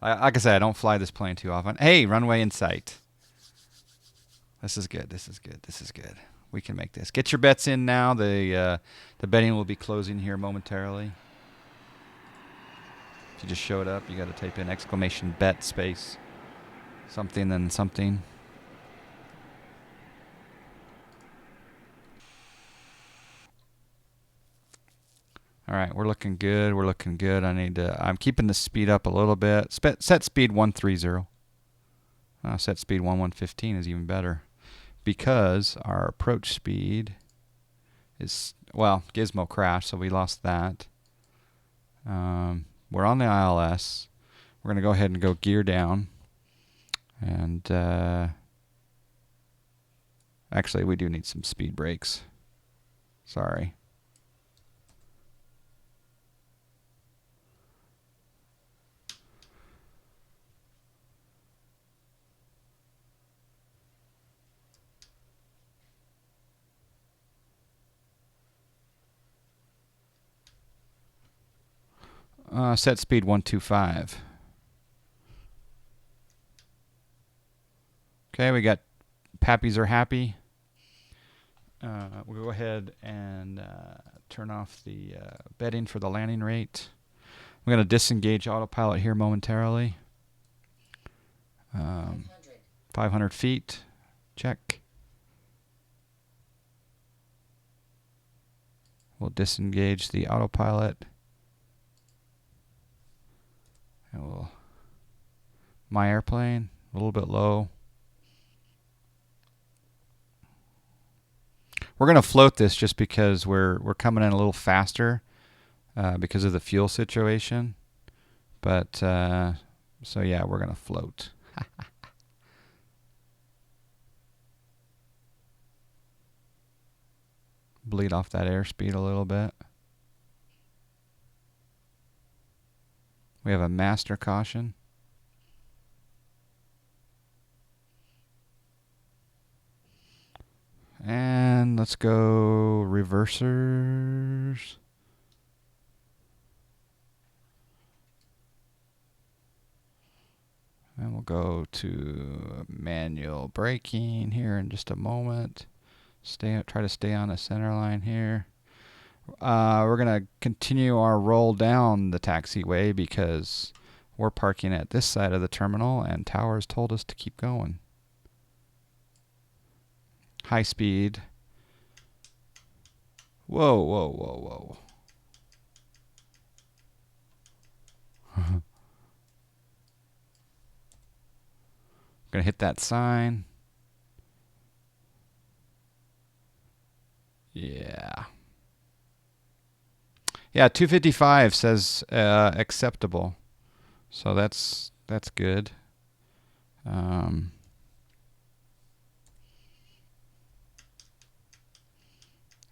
Like I said, I don't fly this plane too often. Hey, runway in sight. This is good. This is good. This is good. We can make this. Get your bets in now. The betting will be closing here momentarily. If you just showed up, you got to type in exclamation bet space something then something. All right, we're looking good. We're looking good. I'm keeping the speed up a little bit. Set speed 130. Set speed 1115 is even better because our approach speed is, well, Gizmo crashed, so we lost that. We're on the ILS. We're going to go ahead and go gear down. And actually, we do need some speed brakes. Sorry. Set speed 125. Okay, we got Pappies are happy. We'll go ahead and turn off the bedding for the landing rate. I'm going to disengage autopilot here momentarily. 500 feet. Check. We'll disengage the autopilot. And we'll my airplane, a little bit low. We're going to float this just because we're coming in a little faster because of the fuel situation. But, so yeah, we're going to float. Bleed off that airspeed a little bit. We have a master caution. And let's go reversers. And we'll go to manual braking here in just a moment. Try to stay on the center line here. We're going to continue our roll down the taxiway because we're parking at this side of the terminal and Towers told us to keep going. High speed. Whoa, whoa, whoa, whoa. Gonna hit that sign. Yeah. Yeah, 255 says acceptable. So that's good.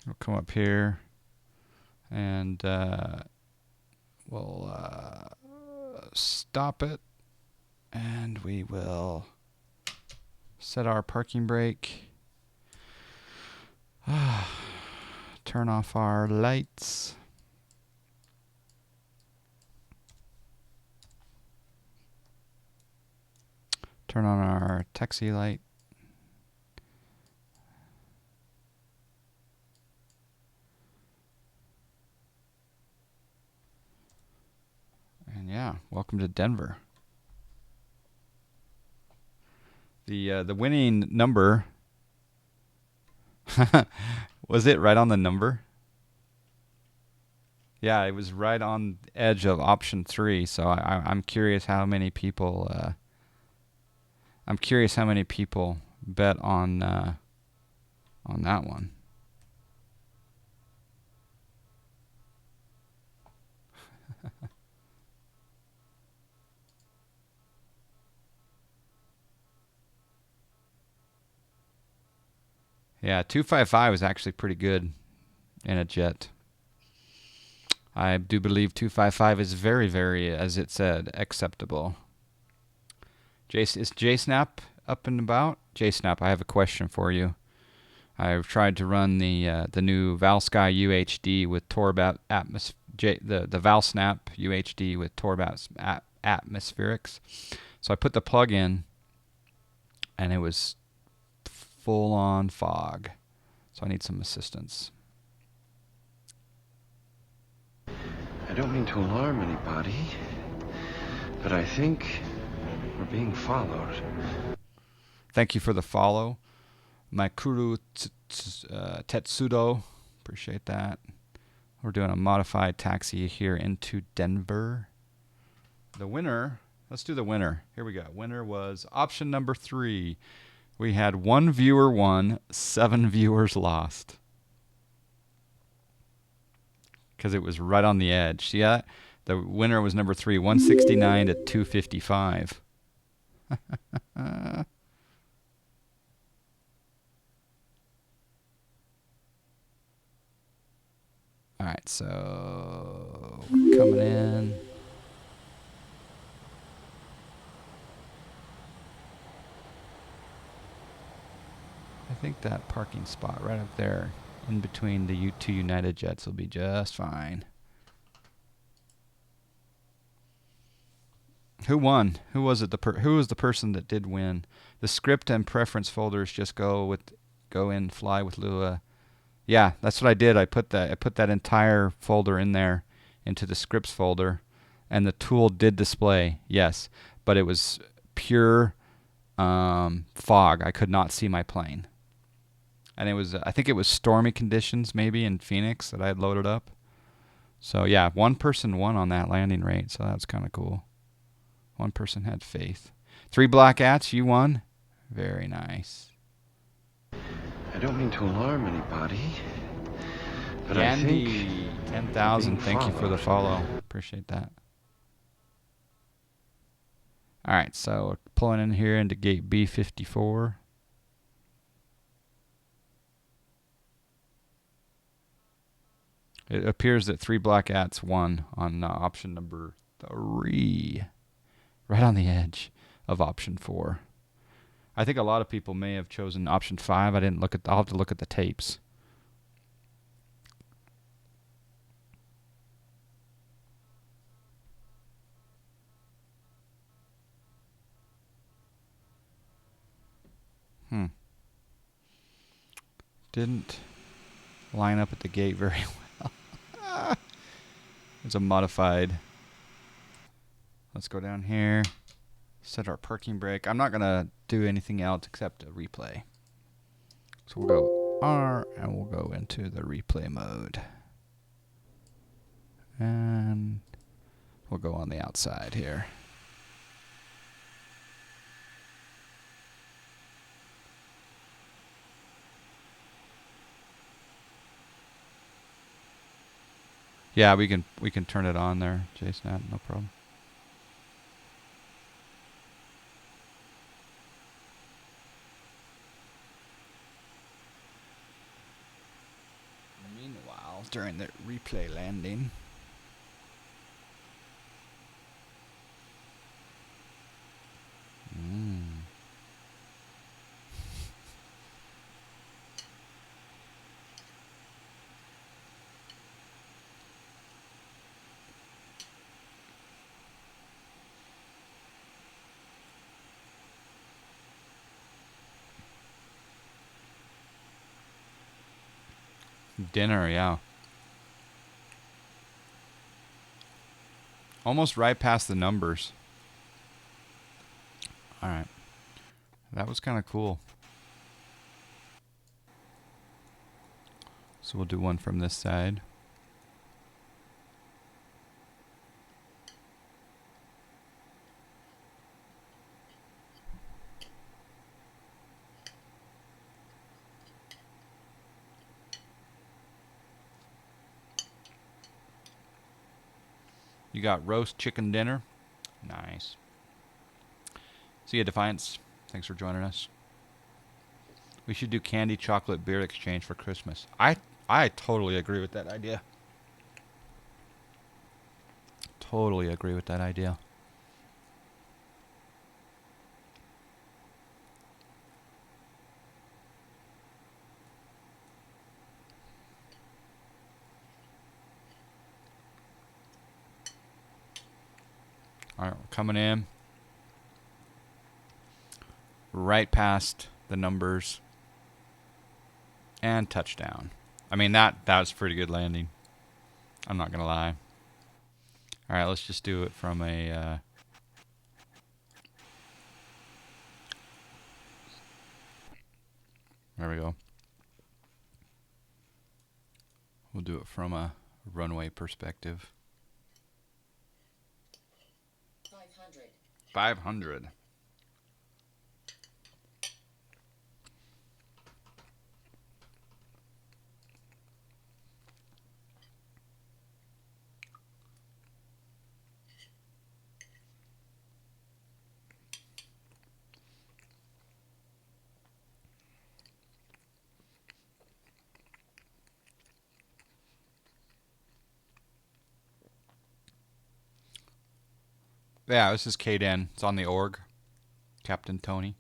We'll come up here and we'll stop it, and we will set our parking brake. Turn off our lights. Turn on our taxi light. And yeah, welcome to Denver. The winning number was it right on the number? Yeah, it was right on the edge of option 3. So I'm curious how many people. I'm curious how many people bet on that one. Yeah, 255 is actually pretty good. in a jet. I do believe 255 is very, very, as it said, acceptable. Is JSnap up and about? JSnap, I have a question for you. I've tried to run the new Valsky UHD with Torb the Valsnap UHD with Torb atmospherics. So I put the plug in, and it was full-on fog. So I need some assistance. I don't mean to alarm anybody, but I think we're being followed. Thank you for the follow. Maikuru Tetsudo. Appreciate that. We're doing a modified taxi here into Denver. The winner, let's do the winner. Here we go. Winner was option number 3. We had 1 viewer won, 7 viewers lost. Because it was right on the edge. See that? The winner was number 3, 169 to 255. All right, so coming in. I think that parking spot right up there in between the two United Jets will be just fine. Who won? Who was it? Who was the person that did win? The script and preference folders just go in fly with Lua. Yeah, that's what I did. I put that entire folder in there into the scripts folder, and the tool did display. Yes, but it was pure fog. I could not see my plane. And it was, I think it was stormy conditions maybe in Phoenix that I had loaded up. So yeah, one person won on that landing rate, so that's kind of cool. One person had faith. 3 black ats, you won. Very nice. I don't mean to alarm anybody, but Yandy, I think 10,000. Thank you for the follow. Appreciate that. All right, so we're pulling in here into gate B54. It appears that 3 black ats won on option number 3, right on the edge of option 4. I think a lot of people may have chosen option 5. I didn't look at. I'll have to look at the tapes. Didn't line up at the gate very well. There's a modified. Let's go down here. Set our parking brake. I'm not going to do anything else except a replay. So we'll go R and we'll go into the replay mode. And we'll go on the outside here. Yeah, we can turn it on there, JSnap, no problem. Meanwhile, during the replay landing, dinner, yeah. Almost right past the numbers. Alright. That was kind of cool. So we'll do one from this side. You got roast chicken dinner. Nice. See ya, Defiance. Thanks for joining us. We should do candy chocolate beer exchange for Christmas. I totally agree with that idea. Totally agree with that idea. All right, we're coming in right past the numbers and touchdown. I mean, that was a pretty good landing. I'm not gonna lie. All right, let's just do it from a there we go. We'll do it from a runway perspective. 500. Yeah, this is K-Den. It's on the org. Captain Tony.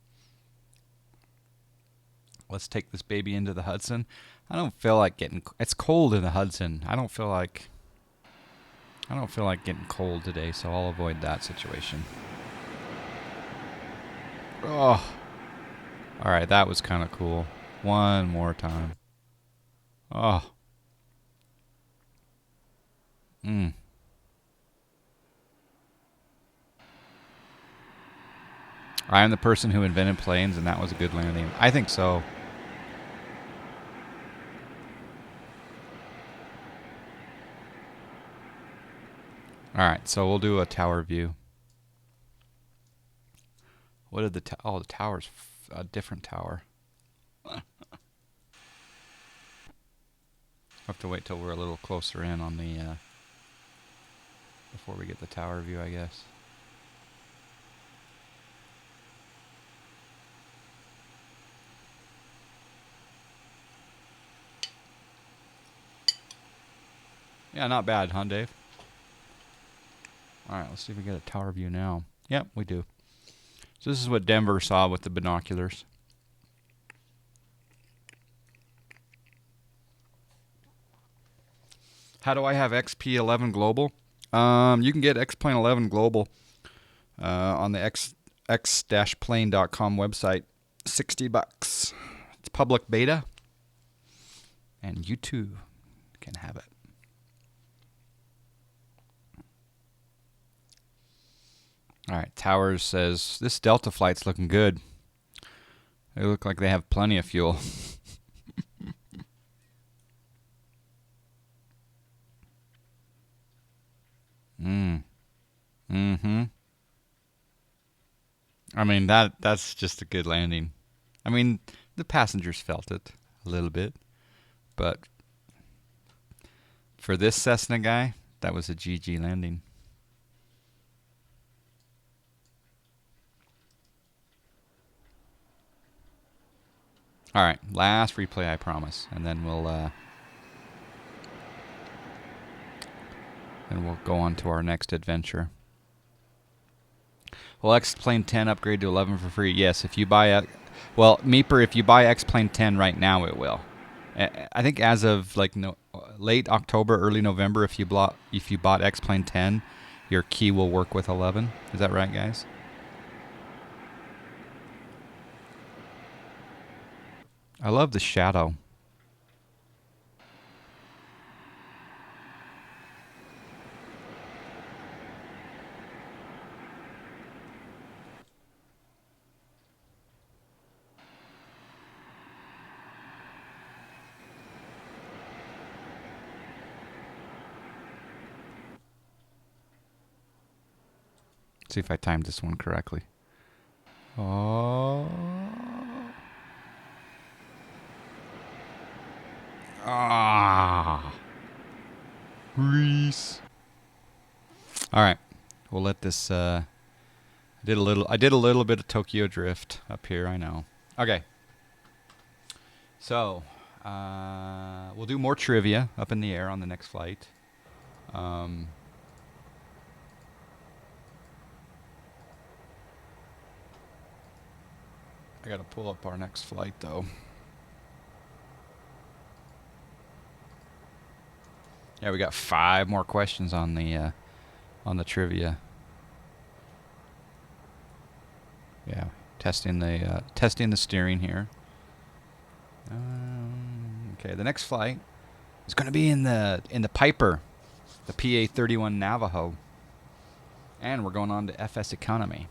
Let's take this baby into the Hudson. I don't feel like getting... It's cold in the Hudson. I don't feel like getting cold today, so I'll avoid that situation. Oh. Alright, that was kind of cool. One more time. Oh. I am the person who invented planes, and that was a good landing. I think so. Alright, so we'll do a tower view. What did the tower's a different tower. I'll have to wait till we're a little closer in on the before we get the tower view, I guess. Yeah, not bad, huh, Dave? Alright, let's see if we get a tower view now. Yep, we do. So this is what Denver saw with the binoculars. How do I have XP11 Global? You can get X-Plane 11 Global on the x-plane.com website. $60. It's public beta. And you too can have it. Alright, Towers says, this Delta flight's looking good. They look like they have plenty of fuel. I mean, that's just a good landing. I mean, the passengers felt it a little bit. But for this Cessna guy, that was a GG landing. All right, last replay, I promise, and then we'll go on to our next adventure. Will X-Plane 10 upgrade to 11 for free? Yes, if you buy well, Meeper, if you buy X-Plane 10 right now, it will. I think as of like late October, early November, if you bought X-Plane 10, your key will work with 11. Is that right, guys? I love the shadow. See if I timed this one correctly. Oh. Ah. Reese. All right. We'll let this I did a little bit of Tokyo Drift up here, I know. Okay. So, We'll do more trivia up in the air on the next flight. I got to pull up our next flight, though. Yeah, we got 5 more questions on the trivia. Yeah, testing the steering here. Okay, the next flight is going to be in the Piper, the PA-31 Navajo, and we're going on to FS economy.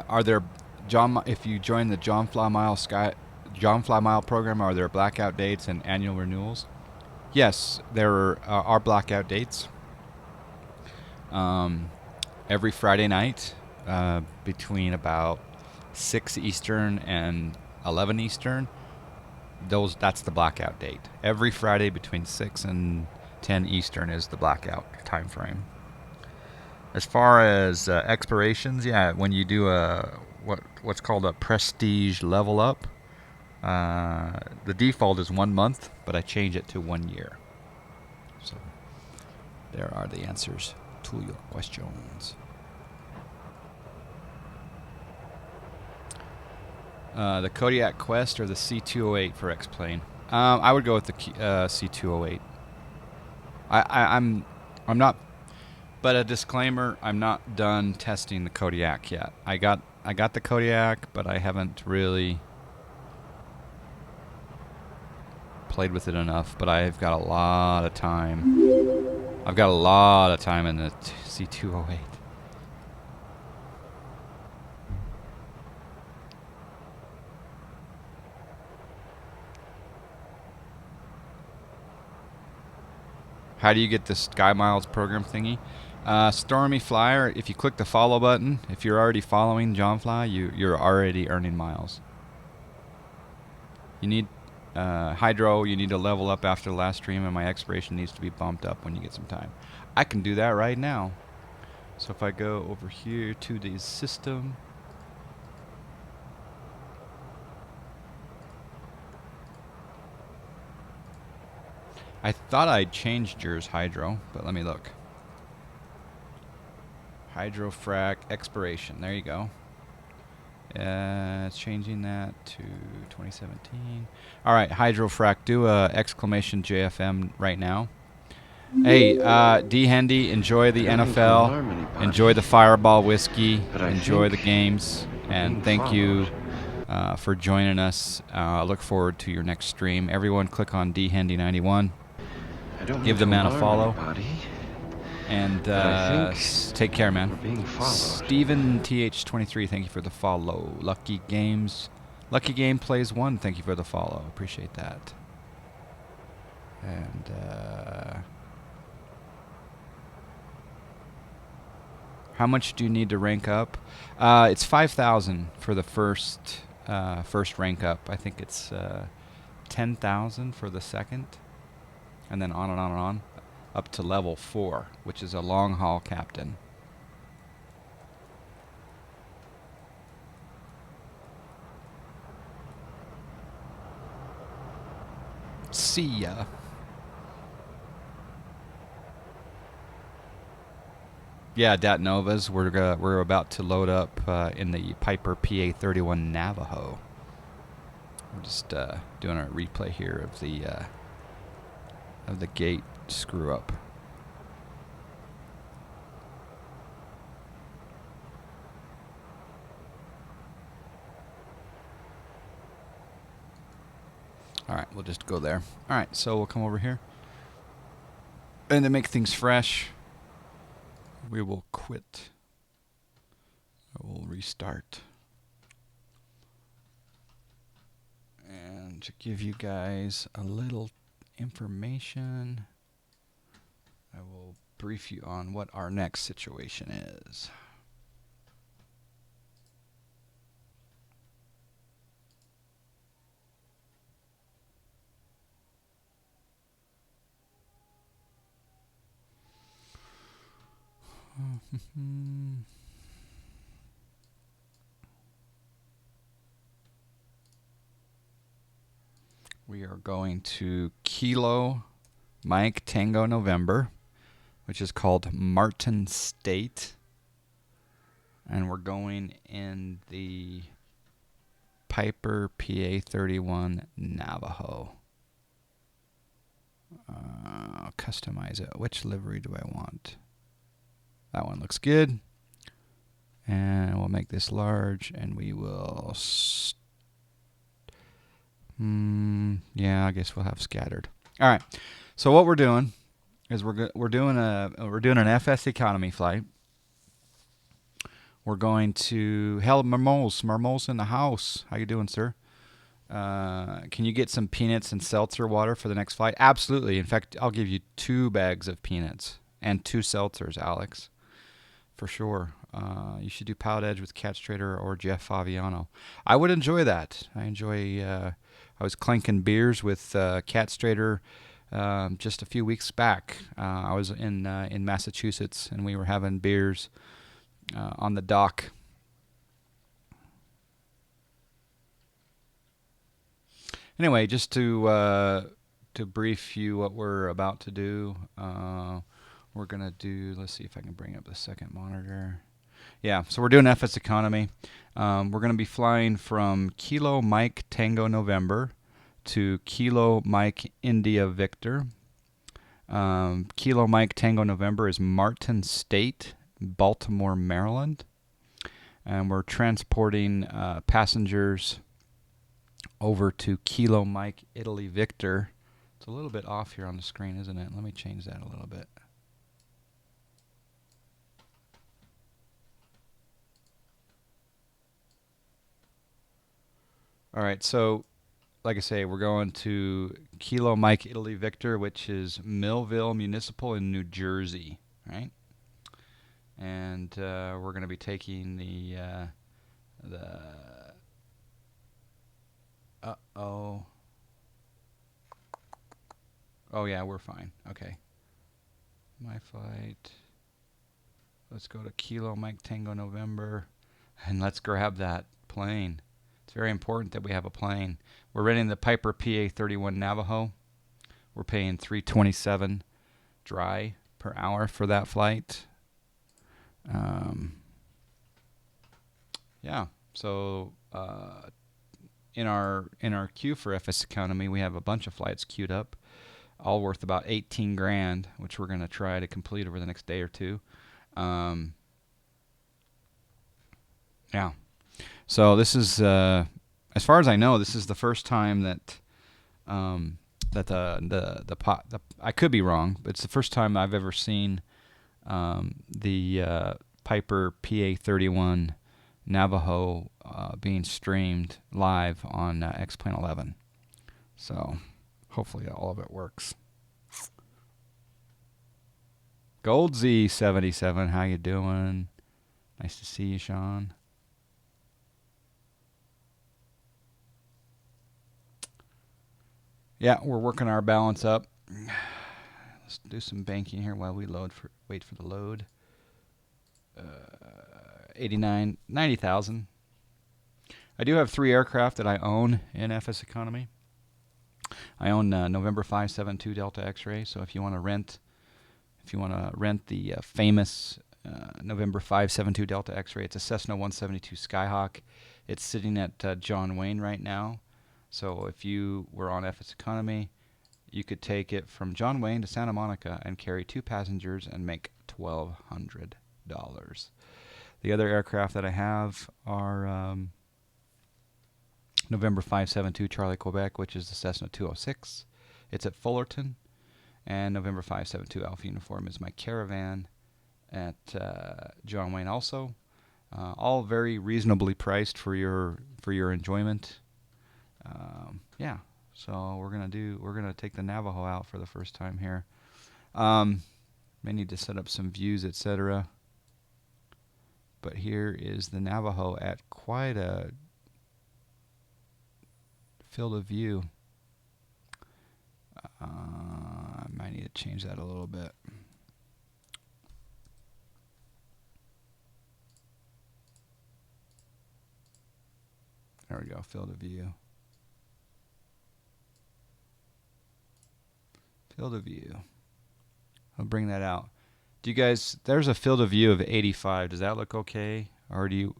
Are there if you join the John Fly Mile program, are there blackout dates and annual renewals? Yes, there are blackout dates. Every Friday night, between about 6 Eastern and 11 Eastern, that's the blackout date. Every Friday between 6 and 10 Eastern is the blackout time frame. As far as expirations, yeah, when you do what's called a prestige level up, the default is 1 month, but I change it to 1 year. So there are the answers to your questions. The Kodiak Quest or the C208 for X-Plane? I would go with the C208. I'm not. But a disclaimer, I'm not done testing the Kodiak yet. I got the Kodiak, but I haven't really played with it enough. But I've got a lot of time. I've got a lot of time in the C208. How do you get the Sky Miles program thingy? Stormy Flyer, if you click the follow button, if you're already following John Fly, you're already earning miles. You need Hydro, you need to level up after the last stream, and my expiration needs to be bumped up when you get some time. I can do that right now. So if I go over here to the system, I thought I'd changed yours, Hydro, but let me look. Hydrofrac expiration. There you go. It's changing that to 2017. All right, Hydrofrac, do a exclamation JFM right now. Hey, D Hendy, enjoy the NFL, enjoy the Fireball whiskey, enjoy the games, and thank you for joining us. I look forward to your next stream. Everyone, click on D Hendy 91. Give the man a follow. And take care, man. Steven TH23, thank you for the follow. Lucky Game Plays 1, thank you for the follow. Appreciate that. And how much do you need to rank up? It's 5,000 for the first rank up. I think it's 10,000 for the second, and then on and on and on, up to level 4, which is a long haul captain. See ya. Yeah, Dat Novas, we're about to load up in the Piper PA-31 Navajo. We're just doing a replay here of the gate screw up. All right, we'll just go there. All right, so we'll come over here. And to make things fresh, we will quit. We'll restart. And to give you guys a little information, I will brief you on what our next situation is. We are going to Kilo Mike Tango November, which is called Martin State. And we're going in the Piper PA-31 Navajo. I'll customize it. Which livery do I want? That one looks good. And we'll make this large, and we will... yeah, I guess we'll have scattered. All right. So what we're doing is we're doing an FS economy flight. We're going to Marmos in the house. How you doing, sir? Can you get some peanuts and seltzer water for the next flight? Absolutely. In fact, I'll give you 2 bags of peanuts and 2 seltzers, Alex, for sure. You should do Pilot Edge with Cat Strader or Jeff Faviano. I would enjoy that. I was clanking beers with Cat Strader just a few weeks back. I was in Massachusetts, and we were having beers on the dock. Anyway, just to brief you what we're about to do, we're going to do, let's see if I can bring up the second monitor. Yeah, so we're doing FS economy. We're going to be flying from Kilo Mike Tango November to Kilo Mike India Victor. Kilo Mike Tango November is Martin State, Baltimore, Maryland. And we're transporting passengers over to Kilo Mike Italy Victor. It's a little bit off here on the screen, isn't it? Let me change that a little bit. All right, so like I say, we're going to Kilo Mike Italy Victor, which is Millville Municipal in New Jersey, right? And we're going to be taking the oh yeah, we're fine. Okay, my flight. Let's go to Kilo Mike Tango November, and let's grab that plane. It's very important that we have a plane. We're renting the Piper PA-31 Navajo. We're paying $327 dry per hour for that flight. Yeah. So in our queue for FS economy, we have a bunch of flights queued up, all worth about 18 grand, which we're going to try to complete over the next day or two. Yeah. So this is, as far as I know, this is the first time that I could be wrong, but it's the first time I've ever seen the Piper PA-31 Navajo being streamed live on X-Plane 11. So hopefully all of it works. Gold Z77, how you doing? Nice to see you, Sean. Yeah, we're working our balance up. Let's do some banking here while we wait for the load. 89, 90,000. I do have 3 aircraft that I own in FS economy. I own November 572 Delta X-ray. So if you want to rent the famous November 572 Delta X-ray, it's a Cessna 172 Skyhawk. It's sitting at John Wayne right now. So if you were on FS economy, you could take it from John Wayne to Santa Monica and carry 2 passengers and make $1,200. The other aircraft that I have are November 572 Charlie Quebec, which is the Cessna 206. It's at Fullerton. And November 572 Alpha Uniform is my Caravan at John Wayne also. All very reasonably priced for your enjoyment. Yeah, so we're gonna take the Navajo out for the first time here. May need to set up some views, etc. But here is the Navajo at quite a field of view. I might need to change that a little bit. There we go, field of view. Field of view. I'll bring that out. Do you guys, there's a field of view of 85. Does that look okay? Or do you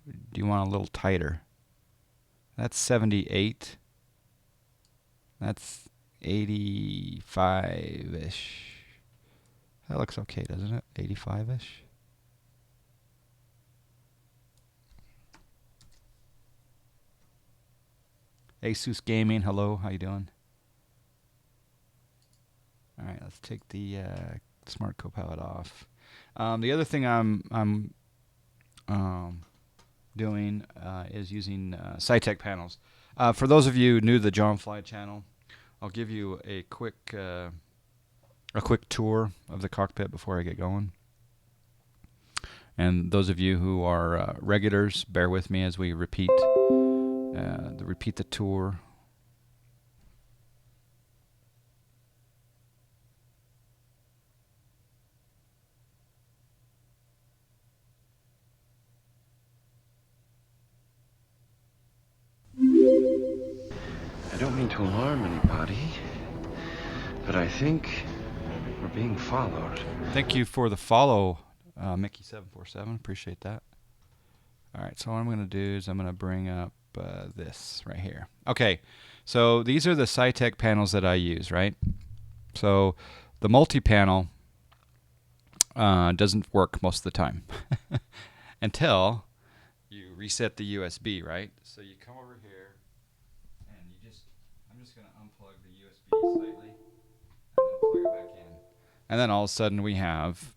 want a little tighter? That's 78. That's 85-ish. That looks okay, doesn't it? 85-ish. Asus Gaming, hello, how you doing? All right, let's take the Smart Copilot off. The other thing I'm doing is using SciTech panels. For those of you new to the John Fly channel, I'll give you a quick tour of the cockpit before I get going. And those of you who are regulars, bear with me as we repeat the tour. I don't mean to alarm anybody, but I think we're being followed. Thank you for the follow, Mickey747. Appreciate that. All right, so what I'm going to do is I'm going to bring up this right here. Okay, so these are the SciTech panels that I use, right? So the multi-panel doesn't work most of the time until you reset the USB, right? So you come over here and I'm just going to unplug the USB slightly and then plug it back in. And then all of a sudden we have,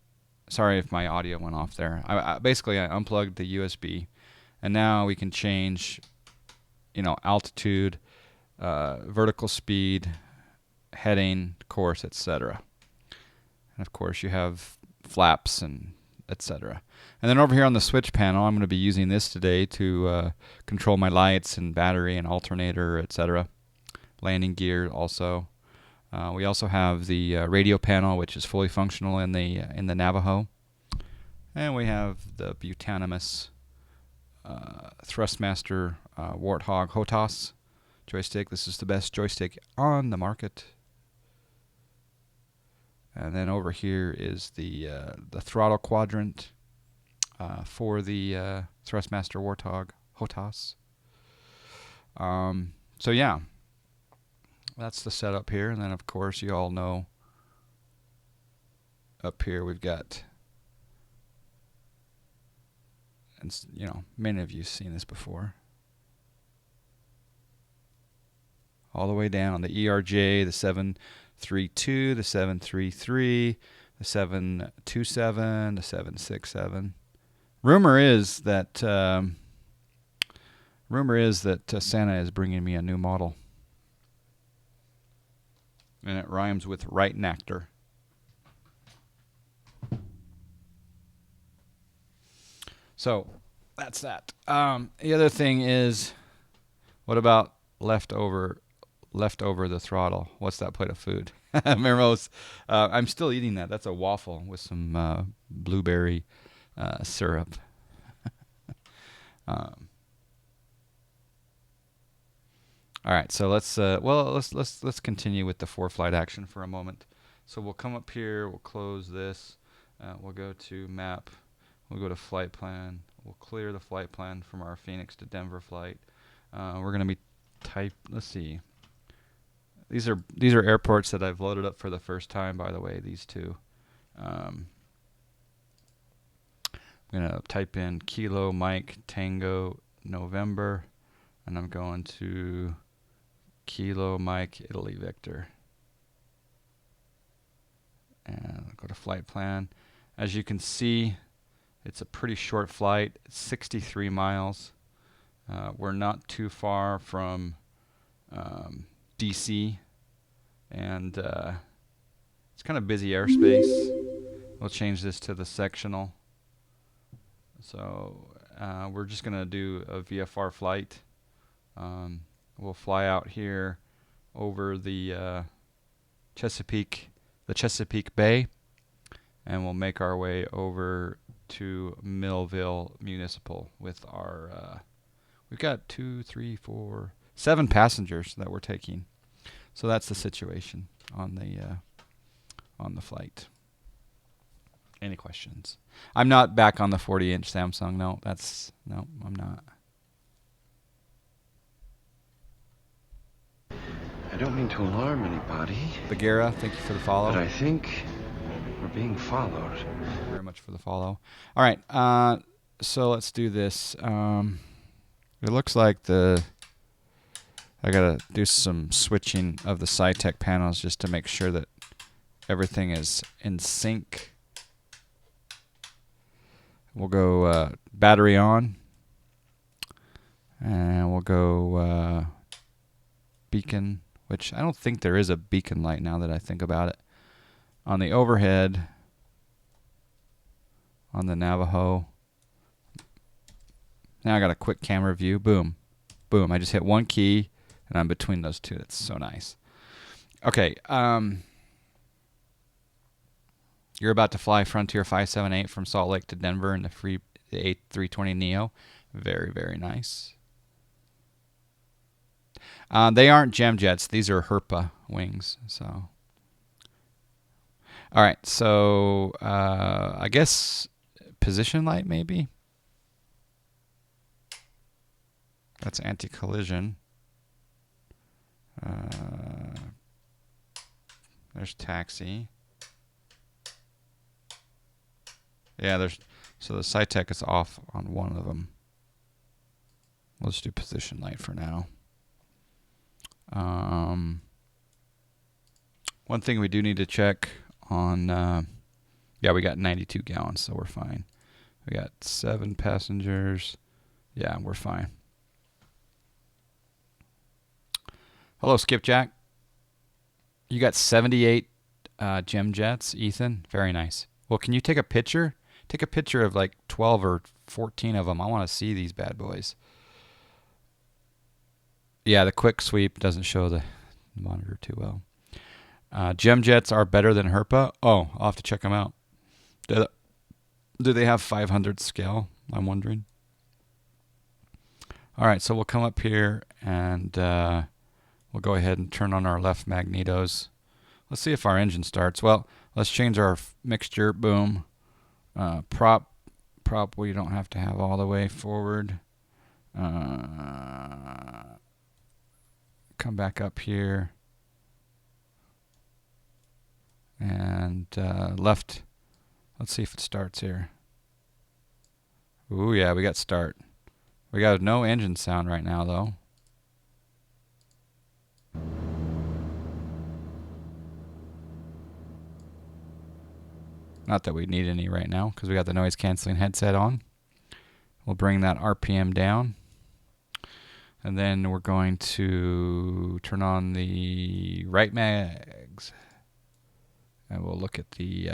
sorry if my audio went off there. Basically I unplugged the USB and now we can change, altitude, vertical speed, heading, course, etc. And of course you have flaps and etc. And then over here on the switch panel, I'm going to be using this today to control my lights and battery and alternator, etc. Landing gear also. We also have the radio panel, which is fully functional in the Navajo. And we have the Butanimous Thrustmaster Warthog HOTAS joystick. This is the best joystick on the market. And then over here is the throttle quadrant for the Thrustmaster Warthog HOTAS. So yeah, that's the setup here. And then of course you all know up here we've got, and many of you have seen this before. All the way down, the ERJ, the 732, the 733, the 727, the 767. Rumor is that Santa is bringing me a new model, and it rhymes with right nectar. So that's that. The other thing is, what about leftover the throttle? What's that plate of food? Mermos. I'm still eating that. That's a waffle with some blueberry syrup. All right, so let's continue with the ForeFlight action for a moment. So we'll come up here, we'll close this, we'll go to map, we'll go to flight plan, we'll clear the flight plan from our Phoenix to Denver flight. We're going to be let's see. These are airports that I've loaded up for the first time, by the way, these two. I'm going to type in Kilo Mike Tango November, and I'm going to Kilo Mike Italy Victor. And I'll go to flight plan. As you can see, it's a pretty short flight. It's 63 miles. We're not too far from DC, and it's kind of busy airspace. We'll change this to the sectional. So we're just going to do a VFR flight. We'll fly out here over the Chesapeake Bay, and we'll make our way over to Millville Municipal with our we've got 2, 3, 4, 7 passengers that we're taking. So that's the situation on the flight. Any questions? I'm not back on the 40-inch Samsung. No, I'm not. I don't mean to alarm anybody. Bagheera, thank you for the follow. But I think we're being followed. Thank you very much for the follow. All right, so let's do this. It looks like I gotta do some switching of the SciTech panels just to make sure that everything is in sync. We'll go battery on, and we'll go beacon, which I don't think there is a beacon light now that I think about it. On the overhead, on the Navajo. Now I got a quick camera view. Boom. Boom. I just hit one key, and I'm between those two. That's so nice. Okay. You're about to fly Frontier 578 from Salt Lake to Denver in the A320neo. Very, very nice. They aren't gem jets. These are Herpa wings. So, all right. So I guess position light maybe. That's anti-collision. There's taxi. Yeah, so the SciTech is off on one of them. We'll just do position light for now. One thing we do need to check on, yeah, we got 92 gallons, so we're fine. We got 7 passengers. Yeah, we're fine. Hello, Skipjack. You got 78 gem jets, Ethan. Very nice. Well, can you take a picture? Take a picture of like 12 or 14 of them. I want to see these bad boys. Yeah, the quick sweep doesn't show the monitor too well. Gem jets are better than Herpa. Oh, I'll have to check them out. Do they have 500 scale? I'm wondering. All right, so we'll come up here and we'll go ahead and turn on our left magnetos. Let's see if our engine starts. Well, let's change our mixture. Boom. Prop we don't have to have all the way forward. Come back up here. And left. Let's see if it starts here. Ooh, yeah, we got start. We got no engine sound right now, though. Not that we need any right now because we got the noise canceling headset on. We'll bring that RPM down. And then we're going to turn on the right mags. And we'll look at the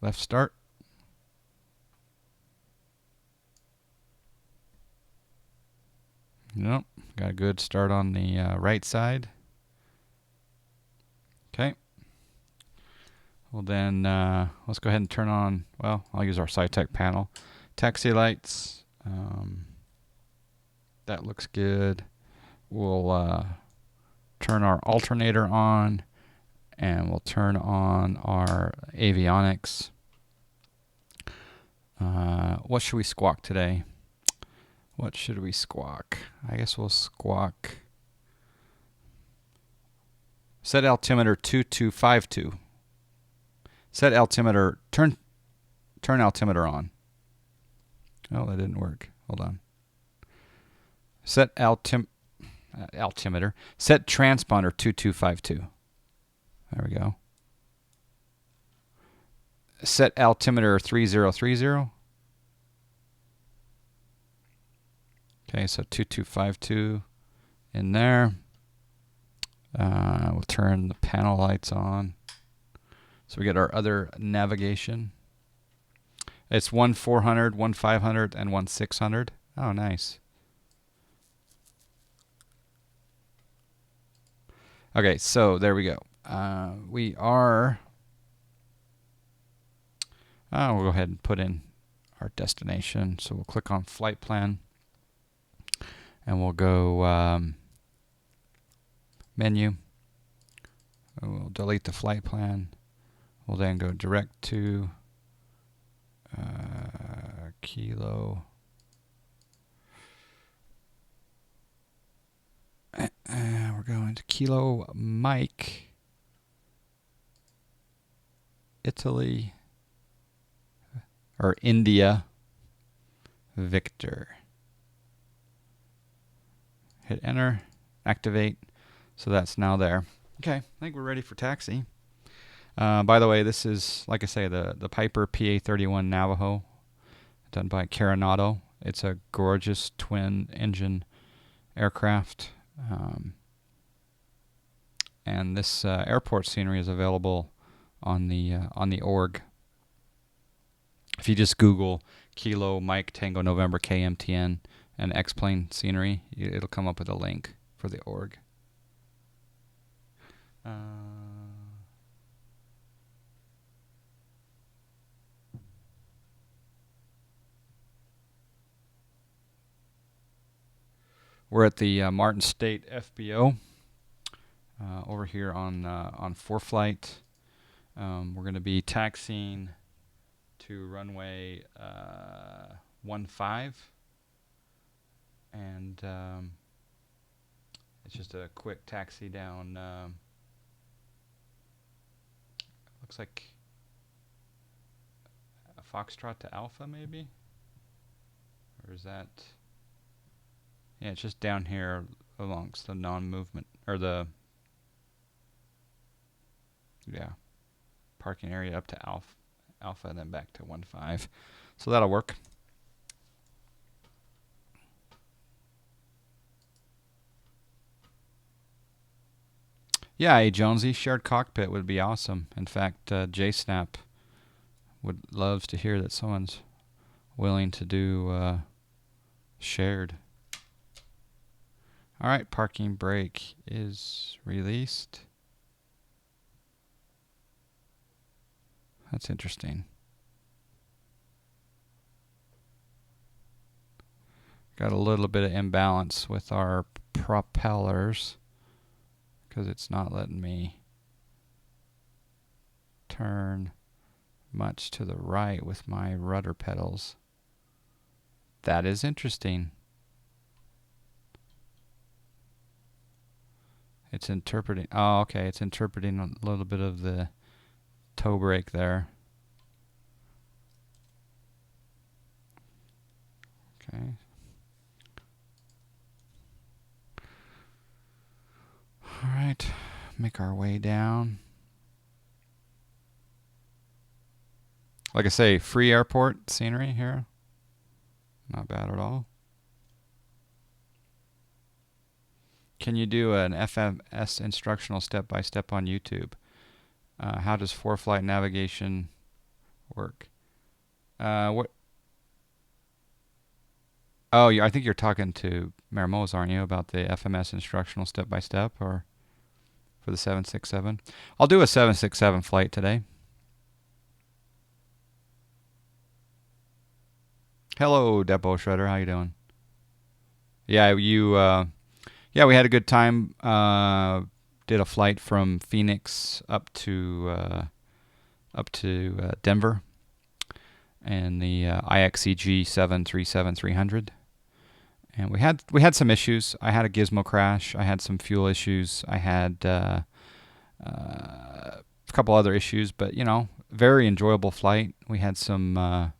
left start. Nope, got a good start on the right side. Okay. Well then, let's go ahead and turn on, well, I'll use our SciTech panel. Taxi lights. That looks good. We'll turn our alternator on, and we'll turn on our avionics. What should we squawk today? What should we squawk? I guess we'll squawk. Set altimeter 2252. Set altimeter, turn altimeter on. Oh, that didn't work. Hold on. Set altimeter. Set transponder 2252. There we go. Set altimeter 3030. Okay, so 2252 in there. We'll turn the panel lights on. So we get our other navigation. It's 1-400, 1-500, and 1-600. Oh, nice. Okay, so there we go. We are... we'll go ahead and put in our destination. So we'll click on flight plan. And we'll go menu. We'll delete the flight plan. We'll then go direct to Kilo. We're going to Kilo Mike, Italy, or India, Victor. Hit enter, activate. So that's now there. Okay, I think we're ready for taxi. By the way, this is, like I say, the Piper PA-31 Navajo, done by Carenado. It's a gorgeous twin-engine aircraft. And this airport scenery is available on the org. If you just Google Kilo Mike Tango November KMTN and X-plane scenery, it'll come up with a link for the org. We're at the Martin State FBO over here on 4Flight. We're going to be taxiing to runway 15, and it's just a quick taxi down. Looks like a Foxtrot to Alpha, maybe, or is that? Yeah, it's just down here alongst the non-movement, or the, parking area up to Alpha and then back to 15. So that'll work. Yeah, hey Jonesy, shared cockpit would be awesome. In fact, JSnap loves to hear that someone's willing to do shared. All right, parking brake is released. That's interesting. Got a little bit of imbalance with our propellers because it's not letting me turn much to the right with my rudder pedals. That is interesting. It's interpreting. Oh, okay. It's interpreting a little bit of the toe brake there. Okay. All right. Make our way down. Like I say, free airport scenery here. Not bad at all. Can you do an FMS instructional step-by-step on YouTube? How does 4Flight navigation work? What? Oh, I think you're talking to Mermoz, aren't you, about the FMS instructional step-by-step, or for the 767? I'll do a 767 flight today. Hello, Depot Shredder. How you doing? Yeah, yeah, we had a good time. Did a flight from Phoenix up to Denver, and the IXEG 737-300. And we had some issues. I had a gizmo crash. I had some fuel issues. I had a couple other issues, but very enjoyable flight. We had some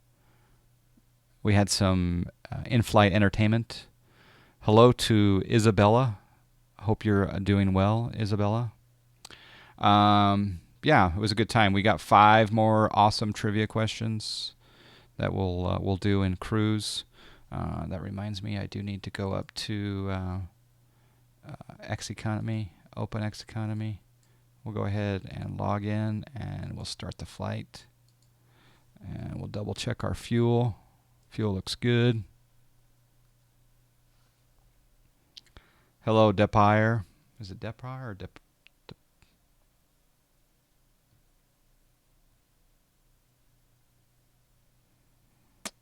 in-flight entertainment. Hello to Isabella. Hope you're doing well, Isabella. Yeah, it was a good time. We got 5 more awesome trivia questions that we'll do in cruise. That reminds me, I do need to go up to X Economy. open X economy. We'll go ahead and log in, and we'll start the flight. And we'll double check our fuel. Fuel looks good. Hello, Depire. Is it Depire or Dep?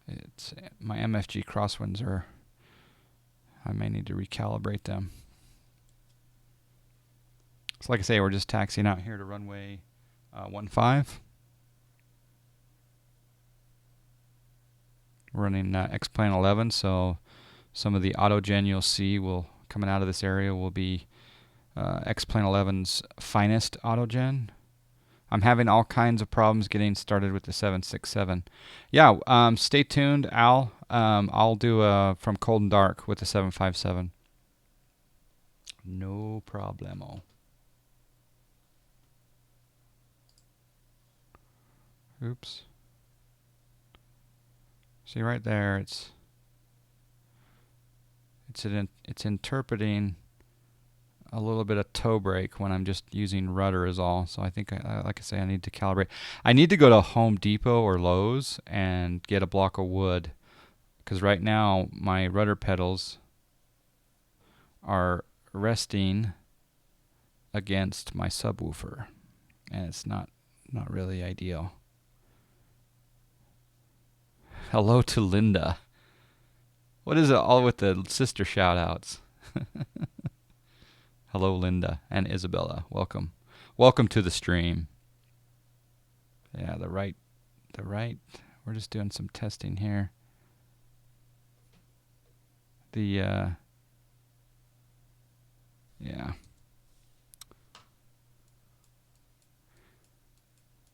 It's my MFG crosswinds are. I may need to recalibrate them. So like I say, we're just taxiing out here to runway 15. We're running X-Plane 11, so some of the autogen you'll see coming out of this area will be X-Plane 11's finest autogen. I'm having all kinds of problems getting started with the 767. Yeah, stay tuned, Al. I'll do from cold and dark with the 757. No problemo. Oops. See right there, it's interpreting a little bit of toe brake when I'm just using rudder is all. So I think, like I say, I need to calibrate. I need to go to Home Depot or Lowe's and get a block of wood, because right now my rudder pedals are resting against my subwoofer, and it's not really ideal. Hello to Linda. What is it all with the sister shout-outs? Hello, Linda and Isabella. Welcome. Welcome to the stream. Yeah, the right. We're just doing some testing here. Yeah.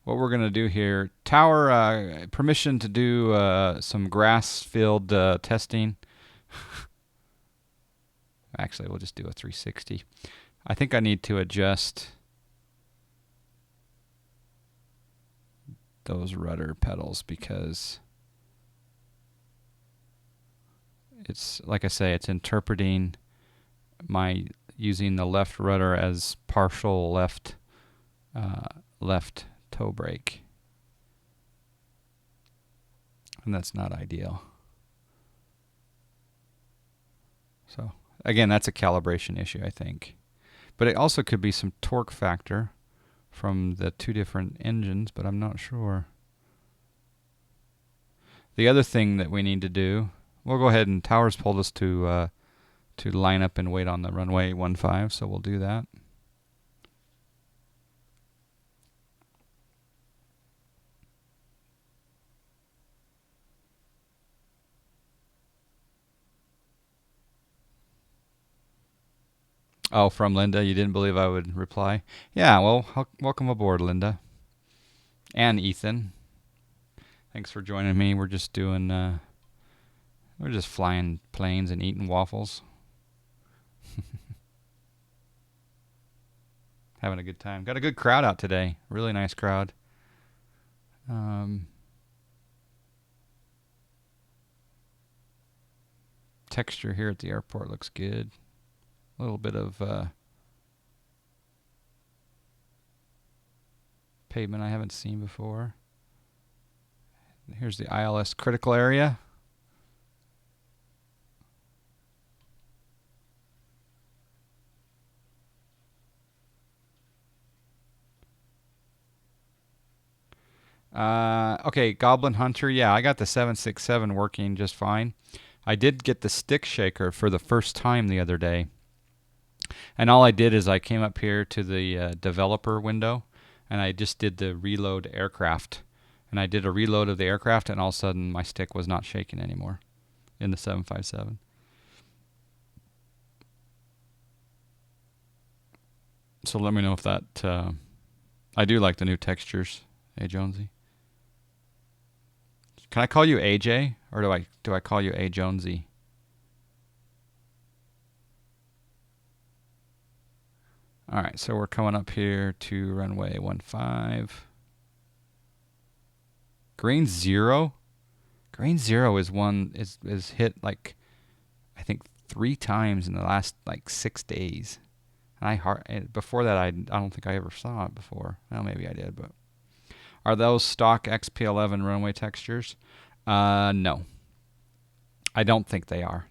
What we're going to do here, tower, permission to do some grass-filled testing. Actually, we'll just do a 360. I think I need to adjust those rudder pedals because it's, like I say, it's interpreting my using the left rudder as partial left toe brake. And that's not ideal. So again, that's a calibration issue, I think. But it also could be some torque factor from the two different engines, but I'm not sure. The other thing that we need to do, we'll go ahead and Towers told us to line up and wait on the runway 15, so we'll do that. Oh, from Linda. You didn't believe I would reply? Yeah, well, welcome aboard, Linda. And Ethan. Thanks for joining me. We're just doing, we're just flying planes and eating waffles. Having a good time. Got a good crowd out today. Really nice crowd. Texture here at the airport looks good. A little bit of pavement I haven't seen before. Here's the ILS critical area. Okay, Goblin Hunter. Yeah, I got the 767 working just fine. I did get the stick shaker for the first time the other day. And all I did is I came up here to the developer window, and I just did the reload aircraft. And I did a reload of the aircraft, and all of a sudden my stick was not shaking anymore in the 757. So let me know if that... I do like the new textures. Hey, Jonesy. Can I call you AJ, or do I call you A Jonesy? All right, so we're coming up here to runway 15. Green 0? Green 0 is hit like, I think 3 times in the last like 6 days. And before that, I don't think I ever saw it before. Well, maybe I did, but are those stock XP11 runway textures? No, I don't think they are.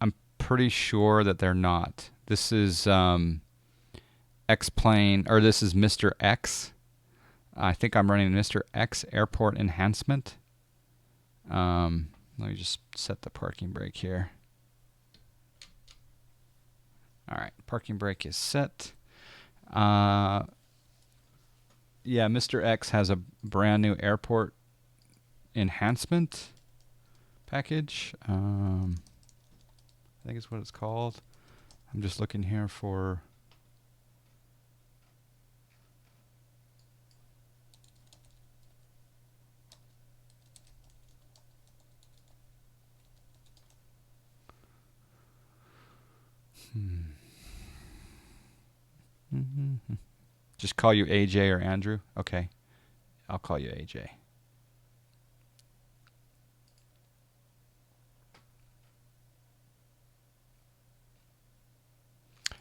I'm pretty sure that they're not. This is X-Plane, or this is Mr. X. I think I'm running Mr. X Airport Enhancement. Let me just set the parking brake here. All right, parking brake is set. Yeah, Mr. X has a brand new airport enhancement package. I think it's what it's called. I'm just looking here for... Just call you AJ or Andrew? Okay. I'll call you AJ.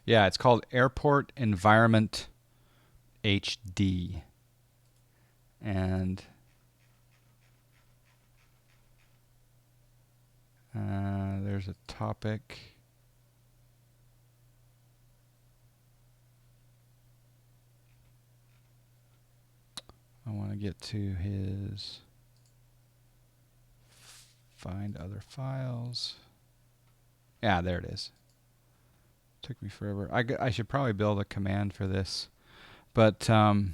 Yeah, it's called Airport Environment HD. And there's a topic. I want to get to his find other files. Yeah, there it is. Took me forever. I should probably build a command for this. But right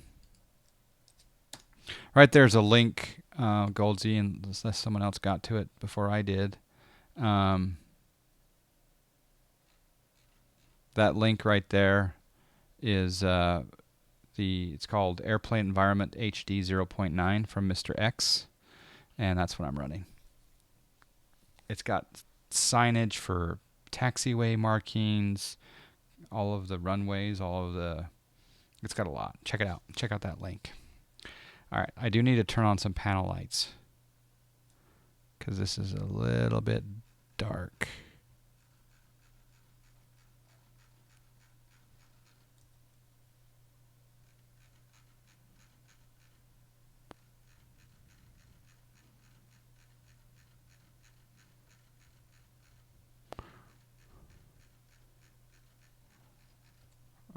there's a link, Goldsy, unless someone else got to it before I did. That link right there is it's called Airplane Environment HD 0.9 from Mr. X, and that's what I'm running. It's got signage for taxiway markings, all of the runways, it's got a lot. Check it out. Check out that link. All right, I do need to turn on some panel lights because this is a little bit dark.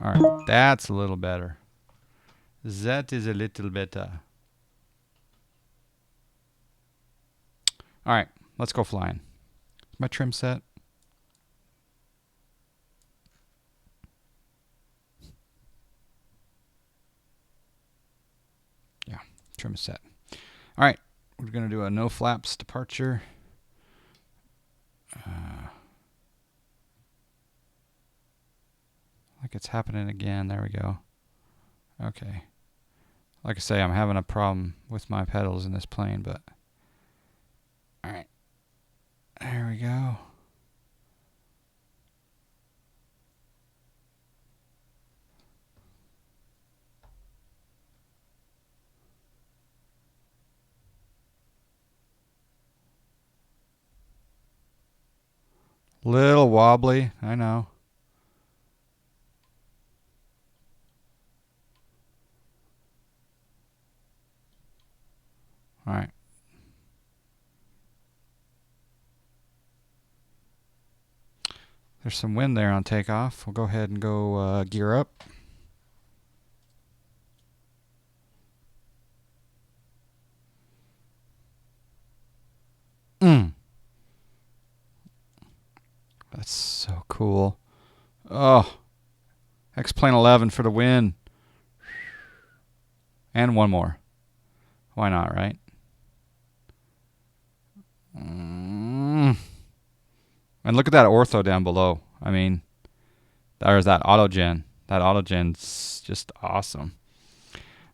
All right, that's a little better. That is a little better. All right, let's go flying. Is my trim set? Yeah, trim set. All right, we're going to do a no flaps departure. Like it's happening again. There we go. Okay. Like I say, I'm having a problem with my pedals in this plane, but... Alright. There we go. Little wobbly, I know. All right. There's some wind there on takeoff. We'll go ahead and go gear up. That's so cool. Oh, X-Plane 11 for the win. And one more. Why not, right? And look at that ortho down below. I mean, there's that autogen. That autogen's just awesome.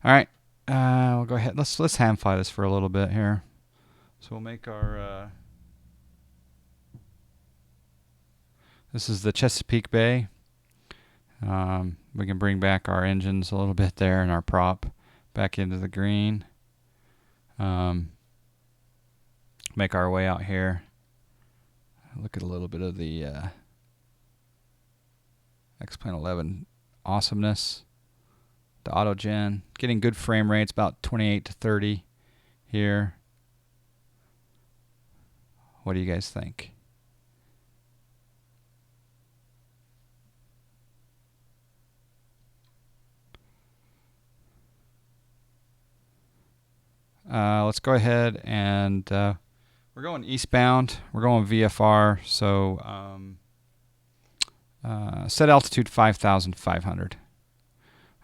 All right, we'll go ahead. Let's hand fly this for a little bit here. So we'll make our. This is the Chesapeake Bay. We can bring back our engines a little bit there and our prop back into the green. Make our way out here. Look at a little bit of the X-Plane 11 awesomeness. The auto-gen. Getting good frame rates, about 28 to 30 here. What do you guys think? Let's go ahead and we're going eastbound. We're going VFR, so set altitude 5,500.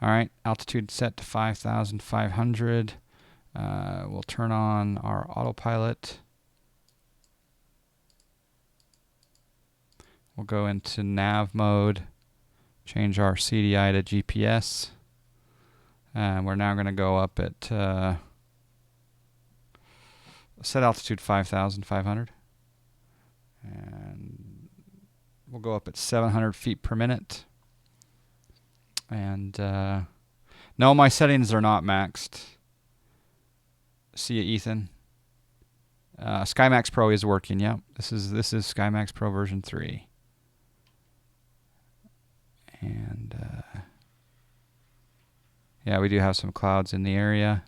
All right, altitude set to 5,500. We'll turn on our autopilot. We'll go into nav mode, change our CDI to GPS, and we're now going to go up at set altitude 5,500, and we'll go up at 700 feet per minute. And no, my settings are not maxed. See you, Ethan. SkyMax Pro is working. Yep, this is SkyMax Pro version 3. And yeah, we do have some clouds in the area.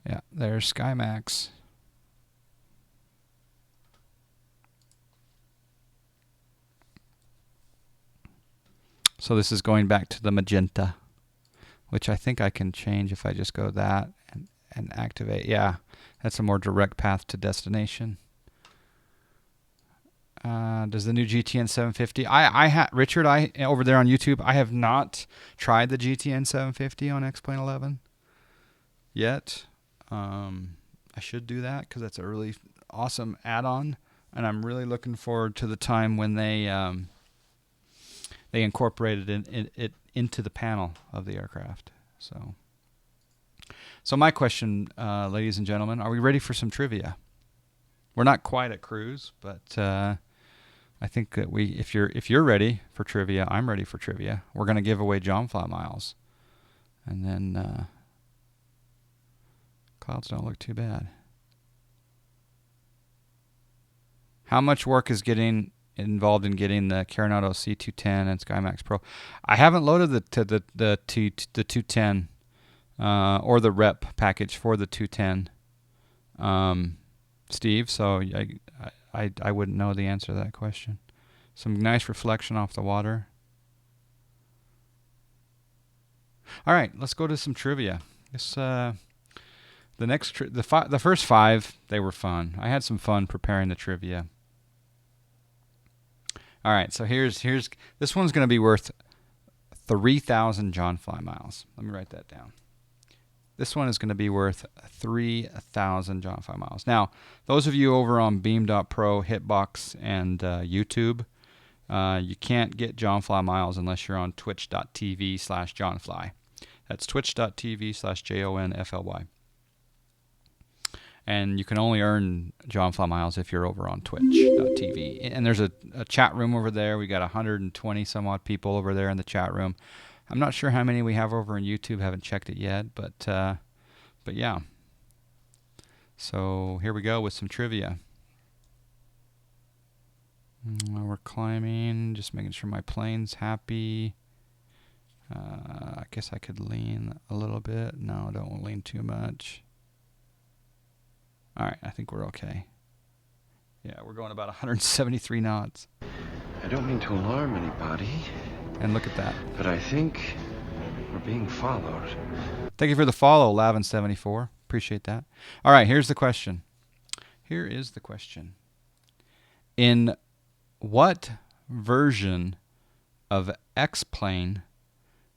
Yeah, there's SkyMax. So this is going back to the magenta, which I think I can change if I just go that and activate. Yeah, that's a more direct path to destination. Does the new GTN 750? Richard, over there on YouTube, I have not tried the GTN 750 on X-Plane 11 yet. I should do that because that's a really awesome add-on, and I'm really looking forward to the time when they incorporated it into the panel of the aircraft. So my question, ladies and gentlemen, are we ready for some trivia? We're not quite at cruise, but I think that if you're ready for trivia, I'm ready for trivia. We're going to give away John Fly miles, and then clouds don't look too bad. How much work is getting involved in getting the Carenado C210 and SkyMax Pro? I haven't loaded the 210 or the rep package for the 210, Steve. So I wouldn't know the answer to that question. Some nice reflection off the water. All right, let's go to some trivia. This the first 5, they were fun. I had some fun preparing the trivia. All right, so here's this one's going to be worth 3,000 John Fly miles. Let me write that down. This one is going to be worth 3,000 John Fly miles. Now, those of you over on Beam.pro, Hitbox, and YouTube, you can't get John Fly miles unless you're on twitch.tv/JohnFly. That's twitch.tv/JONFLY. And you can only earn John Fly miles if you're over on twitch.tv. And there's a chat room over there. We got 120 some odd people over there in the chat room. I'm not sure how many we have over on YouTube. Haven't checked it yet, but yeah. So here we go with some trivia. We're climbing, just making sure my plane's happy. I guess I could lean a little bit. No, don't lean too much. All right, I think we're okay. Yeah, we're going about 173 knots. I don't mean to alarm anybody. And look at that. But I think we're being followed. Thank you for the follow, Lavin74. Appreciate that. All right, here's the question. Here is the question. In what version of X-Plane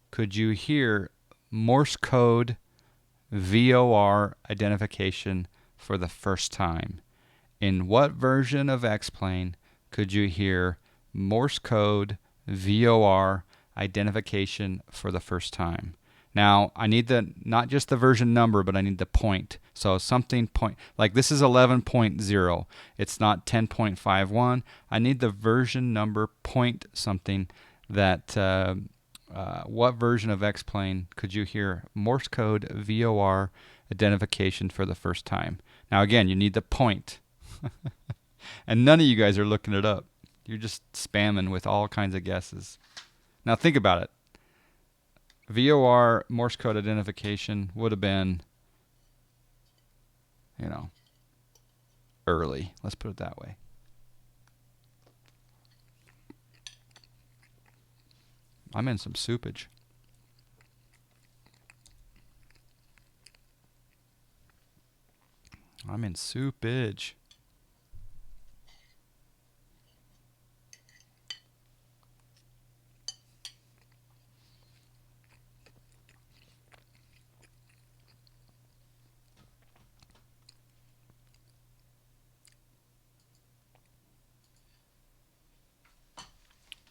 could you hear Morse code VOR identification for the first time? In what version of X-Plane could you hear Morse code VOR identification for the first time? Now, I need not just the version number, but I need the point. So something point, like this is 11.0. It's not 10.51. I need the version number point something that, what version of X-Plane could you hear Morse code VOR identification for the first time? Now, again, you need the point. And none of you guys are looking it up. You're just spamming with all kinds of guesses. Now think about it. VOR Morse code identification would have been, you know, early. Let's put it that way. I'm in some soupage. I'm in soupage.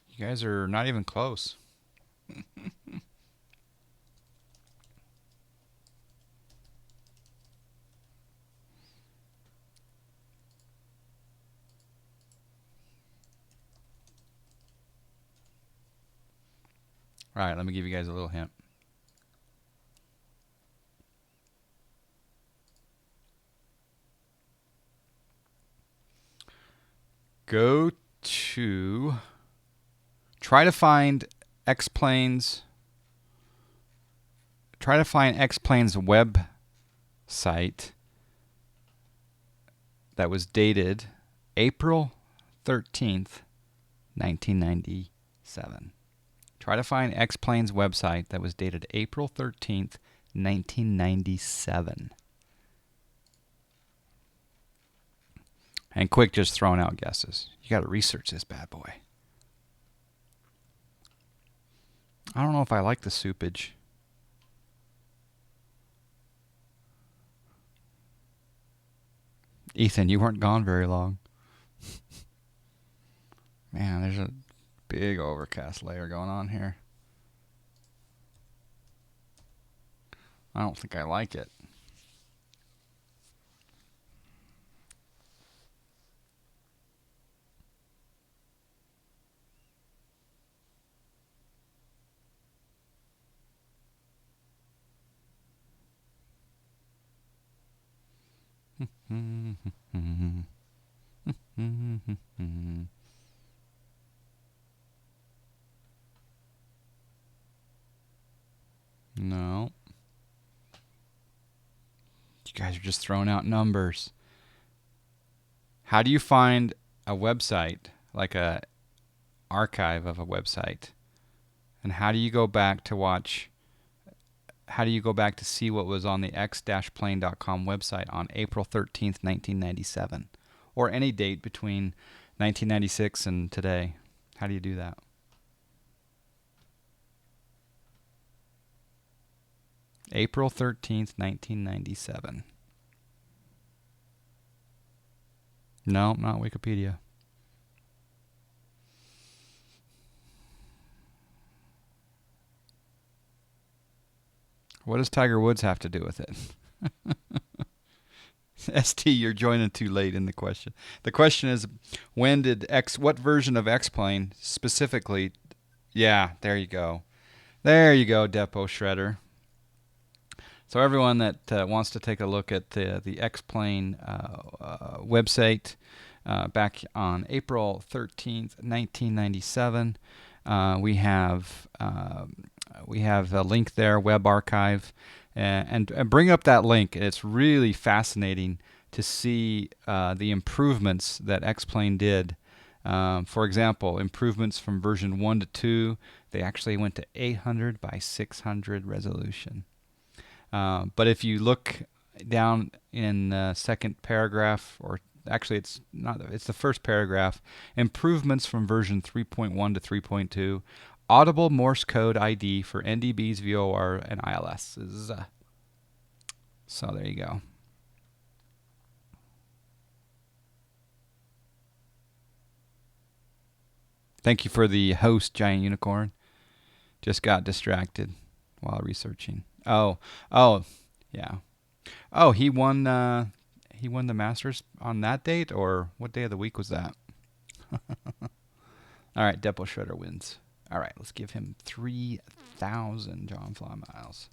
You guys are not even close. All right, let me give you guys a little hint. Go to, try to find X-Plane's website that was dated April 13th, 1997. Try to find X-Plane's website that was dated April 13th, 1997. And quick, just throwing out guesses. You got to research this bad boy. I don't know if I like the soupage. Ethan, you weren't gone very long. Man, there's a big overcast layer going on here. I don't think I like it. No. You guys are just throwing out numbers. How do you find a website, like a archive of a website? And how do you go back to watch, how do you go back to see what was on the x-plane.com website on April 13th, 1997? Or any date between 1996 and today? How do you do that? April 13th, 1997. No, not Wikipedia. What does Tiger Woods have to do with it? ST, you're joining too late in the question. The question is, when did what version of X-Plane specifically? Yeah, there you go. There you go, Depot Shredder. So everyone that wants to take a look at the X-Plane website back on April 13th, 1997, we have a link there, Web Archive, and bring up that link. It's really fascinating to see the improvements that X-Plane did. For example, improvements from version 1 to 2, they actually went to 800 by 600 resolution. But if you look down in the second paragraph, or actually it's not, it's the first paragraph, improvements from version 3.1 to 3.2, audible Morse code ID for NDBs, VOR, and ILSs. So there you go. Thank you for the host, Giant Unicorn. Just got distracted while researching. Oh, yeah. Oh, he won the Masters on that date, or what day of the week was that? All right, Depot Shredder wins. All right, let's give him 3,000 John Fly miles.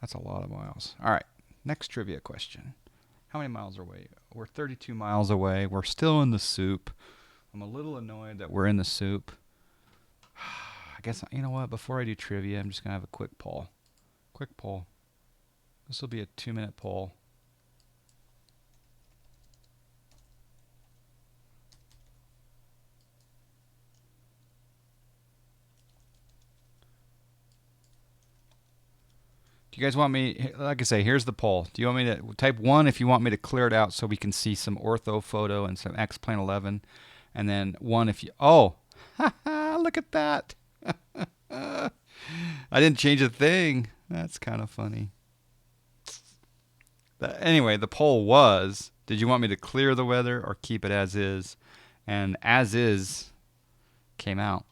That's a lot of miles. All right, next trivia question. how many miles away? We're 32 miles away. We're still in the soup. I'm a little annoyed that we're in the soup. I guess, you know what? Before I do trivia, I'm just going to have a quick poll. Quick poll. This will be a 2-minute poll. Do you guys want me, like I say, here's the poll. Do you want me to type 1 if you want me to clear it out so we can see some ortho photo and some X-plane 11? And then 1 if you, oh, look at that. I didn't change a thing. That's kind of funny. But anyway, the poll was, did you want me to clear the weather or keep it as is? And as is came out.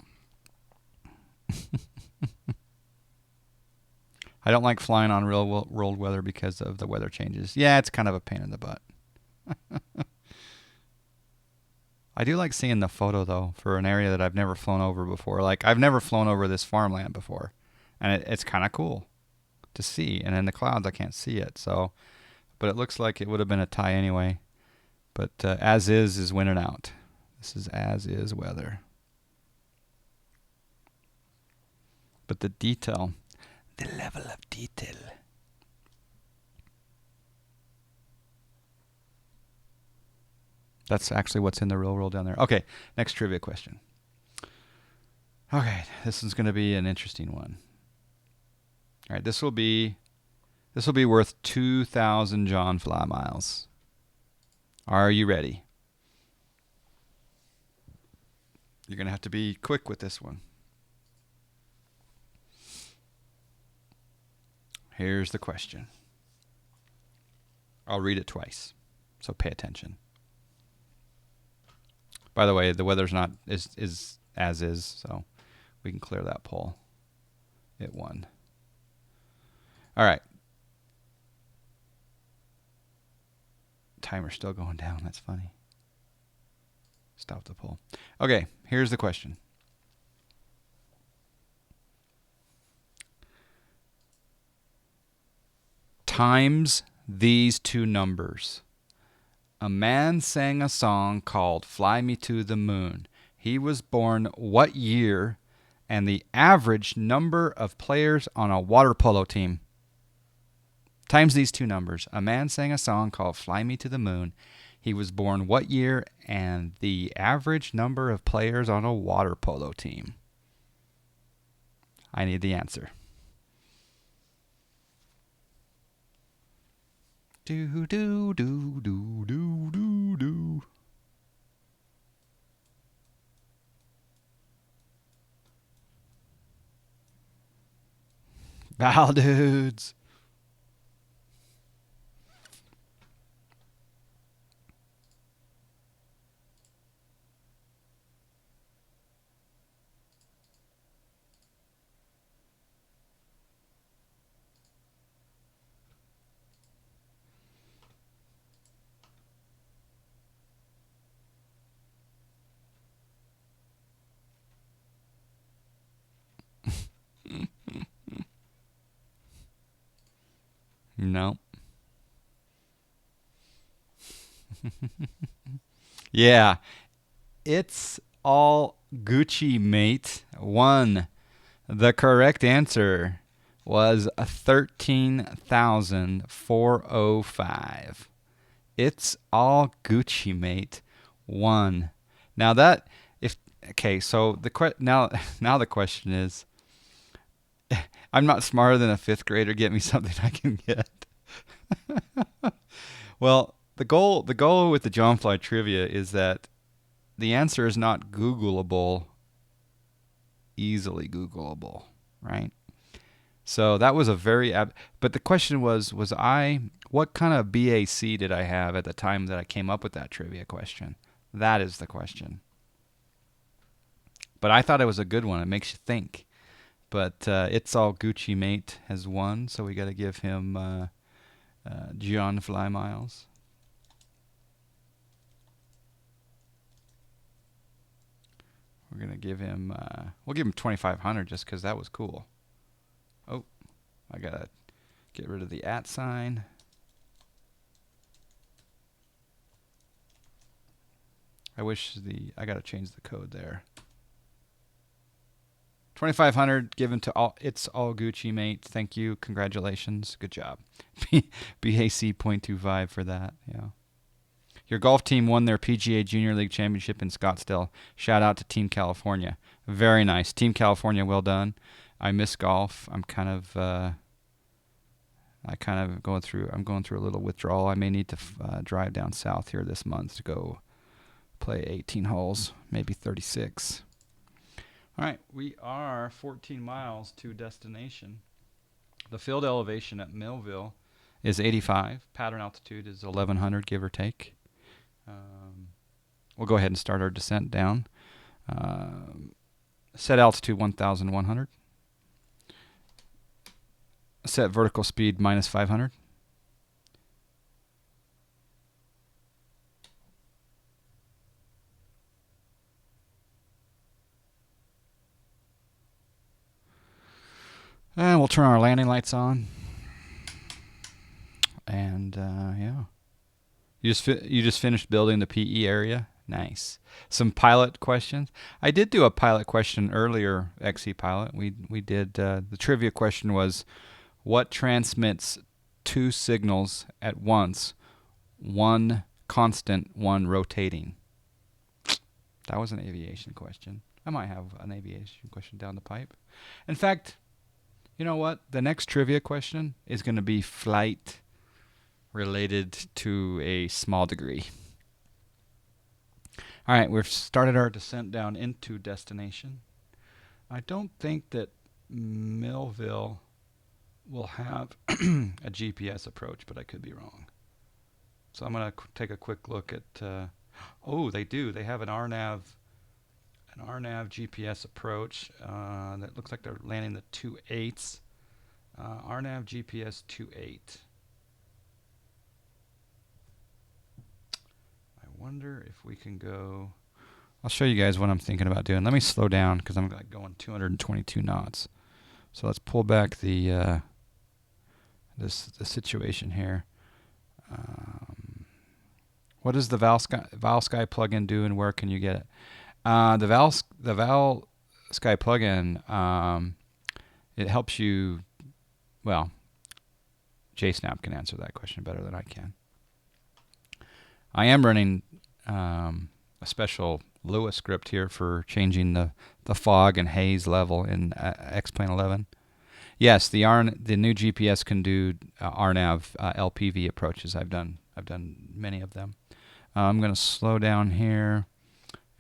I don't like flying on real world weather because of the weather changes. Yeah, it's kind of a pain in the butt. I do like seeing the photo, though, for an area that I've never flown over before. Like, I've never flown over this farmland before. And it's kind of cool to see. And in the clouds, I can't see it. So, but it looks like it would have been a tie anyway. But as is winning out. This is as is weather. But the detail... the level of detail. That's actually what's in the real world down there. Okay, next trivia question. Okay, this is going to be an interesting one. All right, this will be worth 2,000 John fly miles. Are you ready? You're going to have to be quick with this one. Here's the question. I'll read it twice, so pay attention. By the way, the weather's not is as is, so we can clear that poll. It won. All right. Timer's still going down. That's funny. Stop the poll. Okay, here's the question. Times these two numbers. A man sang a song called Fly Me to the Moon. He was born what year, and the average number of players on a water polo team. Times these two numbers. A man sang a song called Fly Me to the Moon. He was born what year, and the average number of players on a water polo team. I need the answer. Do do do do do do do. Val dudes. No. Yeah. It's all Gucci, mate. 1. The correct answer was 13,405. It's all Gucci, mate. 1. Now that so now the question is, I'm not smarter than a 5th grader. Get me something I can get. Well, the goal with the John Fly trivia is that the answer is not Googleable, easily Googleable, right? So that was a very but the question was what kind of BAC did I have at the time that I came up with that trivia question? That is the question. But I thought it was a good one. It makes you think. But It's All Gucci, Mate has won, so we got to give him John Fly miles. We're going to give him, we'll give him 2,500 just because that was cool. Oh, I got to get rid of the @ sign. I wish I got to change the code there. 2,500 given to all. It's all Gucci, mate. Thank you. Congratulations. Good job. BAC 0.25 for that. Yeah. Your golf team won their PGA Junior League Championship in Scottsdale. Shout out to Team California. Very nice. Team California, well done. I miss golf. I'm kind of going through a little withdrawal. I may need to drive down south here this month to go play 18 holes, maybe 36. All right, we are 14 miles to destination. The field elevation at Millville is 85. Pattern altitude is 1,100, give or take. We'll go ahead and start our descent down. Set altitude 1,100. Set vertical speed minus 500. And we'll turn our landing lights on. And yeah, you just finished building the PE area. Nice. Some pilot questions. I did do a pilot question earlier. XE pilot. We did. The trivia question was, what transmits two signals at once? One constant, one rotating. That was an aviation question. I might have an aviation question down the pipe. In fact, you know what? The next trivia question is going to be flight related to a small degree. All right, we've started our descent down into destination. I don't think that Millville will have a GPS approach, but I could be wrong. So I'm going to take a quick look at... oh, they do. They have an RNAV GPS approach that looks like they're landing the 2.8s. RNAV GPS 2.8. I wonder if we can go... I'll show you guys what I'm thinking about doing. Let me slow down because I'm like going 222 knots. So let's pull back the the situation here. What does the Valsky plugin do, and where can you get it? The Valsky plugin, it helps you. Well, JSnap can answer that question better than I can. I am running a special Lua script here for changing the fog and haze level in X-Plane 11. Yes, the new GPS can do RNAV LPV approaches. I've done many of them. I'm going to slow down here,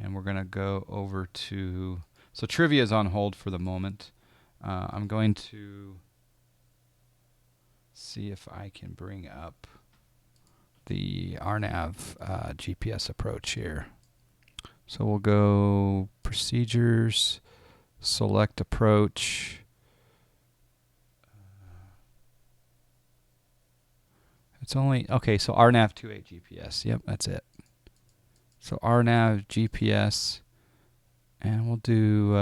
and we're going to go over to... So trivia is on hold for the moment. I'm going to see if I can bring up the RNAV GPS approach here. So we'll go procedures, select approach. It's only, okay, so RNAV 2.8 GPS. Yep, that's it. So RNAV GPS, and we'll do...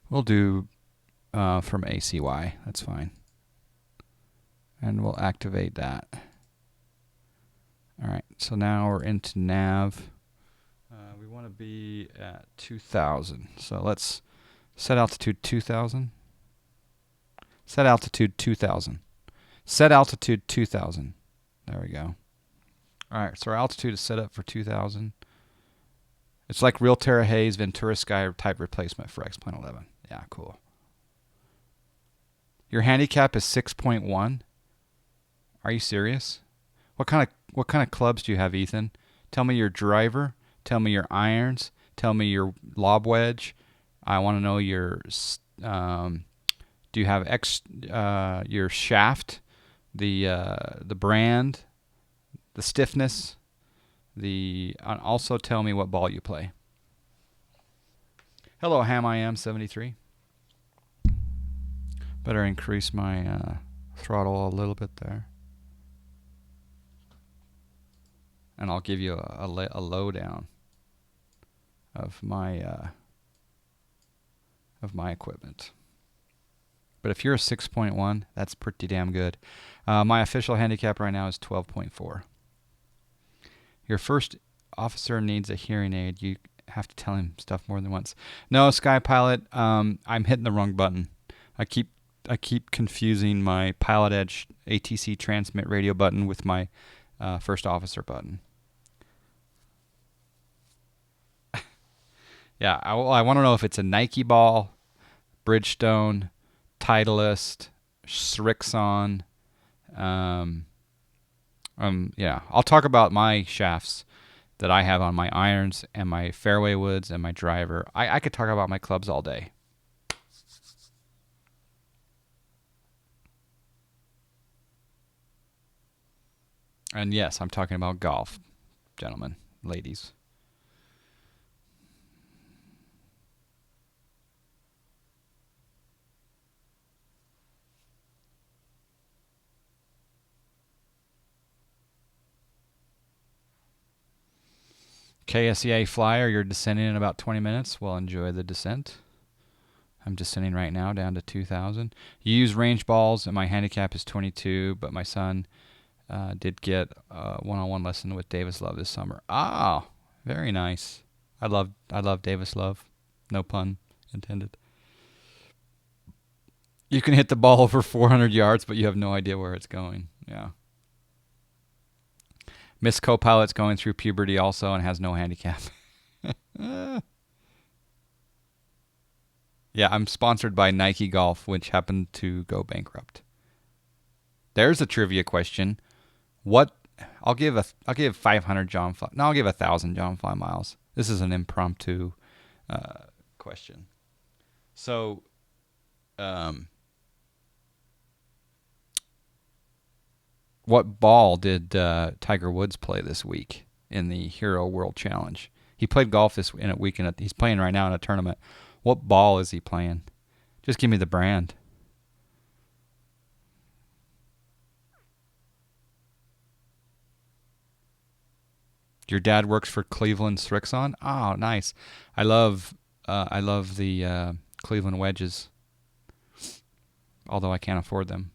We'll do from ACY. That's fine. And we'll activate that. All right. So now we're into nav. We want to be at 2,000. So let's set altitude 2,000. Set altitude 2,000. Set altitude 2,000. There we go. All right. So our altitude is set up for 2,000. It's like Real Terra Haze Ventura Sky type replacement for X-Plane 11. Yeah, cool. Your handicap is 6.1. Are you serious? What kind of clubs do you have, Ethan? Tell me your driver. Tell me your irons. Tell me your lob wedge. I want to know your. Do you have your shaft, the brand, the stiffness, also tell me what ball you play. Hello, HamIam73. Better increase my throttle a little bit there. and I'll give you a lowdown of my equipment. But if you're a 6.1, that's pretty damn good. My official handicap right now is 12.4. Your first officer needs a hearing aid. You have to tell him stuff more than once. No, Sky Pilot, I'm hitting the wrong button. I keep confusing my Pilot Edge ATC transmit radio button with my first officer button. Yeah, I want to know if it's a Nike ball, Bridgestone, Titleist, Srixon. Yeah, I'll talk about my shafts that I have on my irons and my fairway woods and my driver. I could talk about my clubs all day. And yes, I'm talking about golf, gentlemen, ladies. KSEA Flyer, you're descending in about 20 minutes. Well, enjoy the descent. I'm descending right now down to 2,000. You use range balls, and my handicap is 22, but my son did get a one-on-one lesson with Davis Love this summer. Ah, very nice. I love Davis Love. No pun intended. You can hit the ball over 400 yards, but you have no idea where it's going. Yeah. Miss Co-Pilot's going through puberty also and has no handicap. Yeah, I'm sponsored by Nike Golf, which happened to go bankrupt. There's a trivia question. What? I'll give 500 John Fly. No, I'll give 1,000 John Fly miles. This is an impromptu question. So, what ball did Tiger Woods play this week in the Hero World Challenge? He played golf this weekend. He's playing right now in a tournament. What ball is he playing? Just give me the brand. Your dad works for Cleveland Srixon? Oh, nice. I love the Cleveland wedges. Although I can't afford them.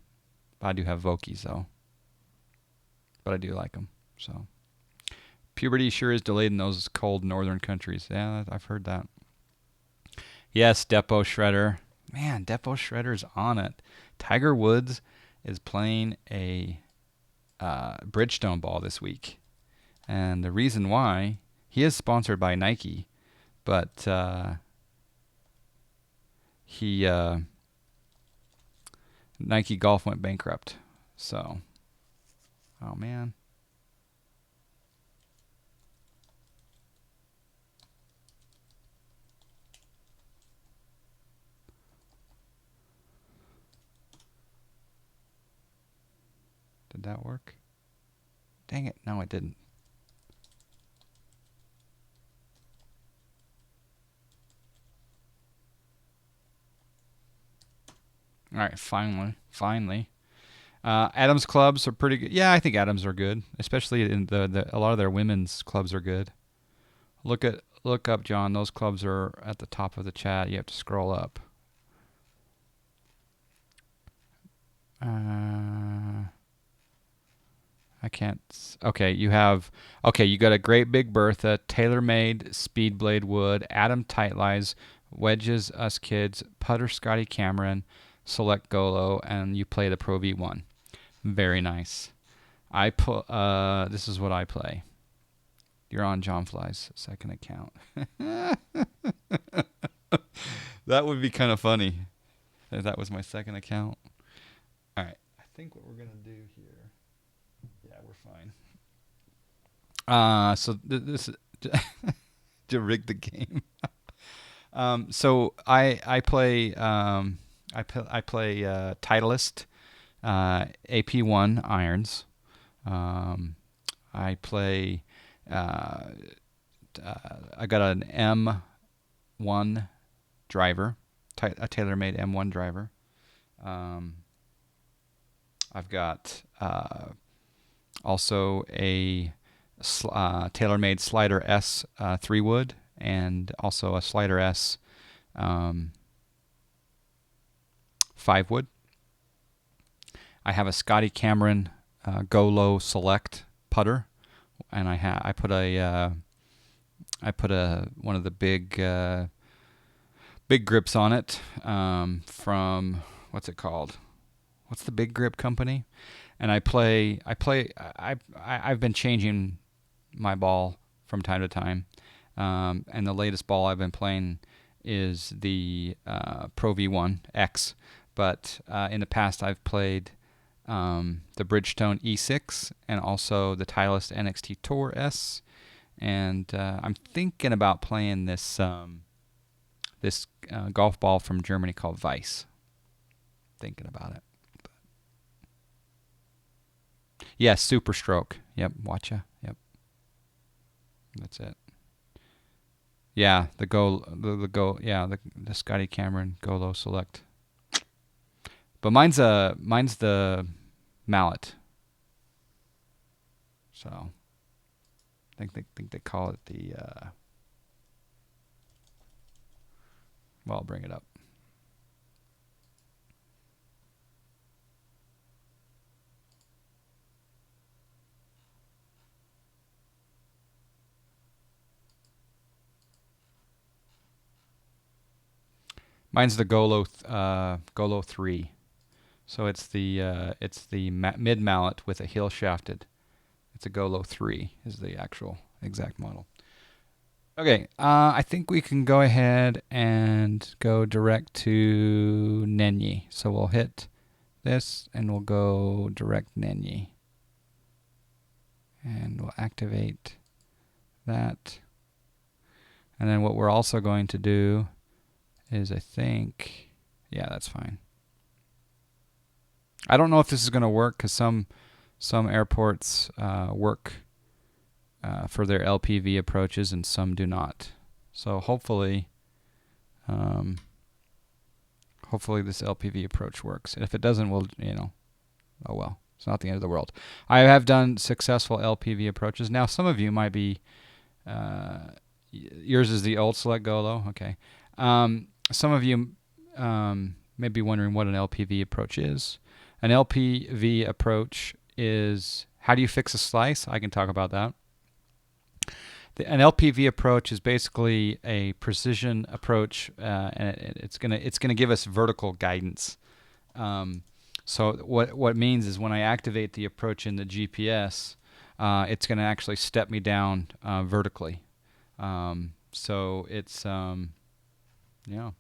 I do have Vokies though. But I do like them. So puberty sure is delayed in those cold northern countries. Yeah, I've heard that. Yes, Depot Shredder. Man, Depot Shredder's on it. Tiger Woods is playing a Bridgestone ball this week. And the reason why, he is sponsored by Nike, but Nike Golf went bankrupt. So, oh man. Did that work? Dang it, no it didn't. All right, finally. Adams clubs are pretty good. Yeah, I think Adams are good, especially in a lot of their women's clubs are good. Look up, John. Those clubs are at the top of the chat. You have to scroll up. I can't. Okay, you got a Great Big Bertha, TaylorMade, Speedblade Wood, Adam Tightlies, Wedges, Us Kids, Putter Scotty Cameron, Select Golo, and you play the Pro V1. Very nice. This is what I play. You're on John Fly's second account. That would be kind of funny if that was my second account. All right. I think what we're going to do here. Yeah, we're fine. So this to rig the game. So I play Titleist AP1 irons. I play. I got an M1 driver, a TaylorMade M1 driver. I've got also a TaylorMade Slider S 3 wood, and also a Slider S 5 wood. I have a Scotty Cameron Go Low Select putter, and I put one of the big grips on it from, what's it called? What's the big grip company? And I've been changing my ball from time to time, and the latest ball I've been playing is the Pro V1 X. But in the past, I've played the Bridgestone E6 and also the Titleist NXT Tour S. And I'm thinking about playing this golf ball from Germany called Weiss. Thinking about it. Yes, Super Stroke. Yep, watcha. Yep. That's it. Yeah, the Scotty Cameron Go Low Select. But mine's the mallet. So I think they call it the well, I'll bring it up. Mine's the Golo 3, so it's the mid mallet with a heel shafted. It's a Golo 3 is the actual exact model. Okay, I think we can go ahead and go direct to Nenyi. So we'll hit this and we'll go direct Nenyi, and we'll activate that. And then what we're also going to do is, I think, yeah, that's fine. I don't know if this is going to work because some airports work for their LPV approaches and some do not. So hopefully this LPV approach works. And if it doesn't, we'll, oh well, it's not the end of the world. I have done successful LPV approaches. Now some of you might be, yours is the old Select Golo, okay. Some of you may be wondering what an LPV approach is. An LPV approach is, how do you fix a slice? I can talk about that. An LPV approach is basically a precision approach, and it's gonna give us vertical guidance. So what it means is when I activate the approach in the GPS, it's gonna actually step me down vertically. So it's yeah.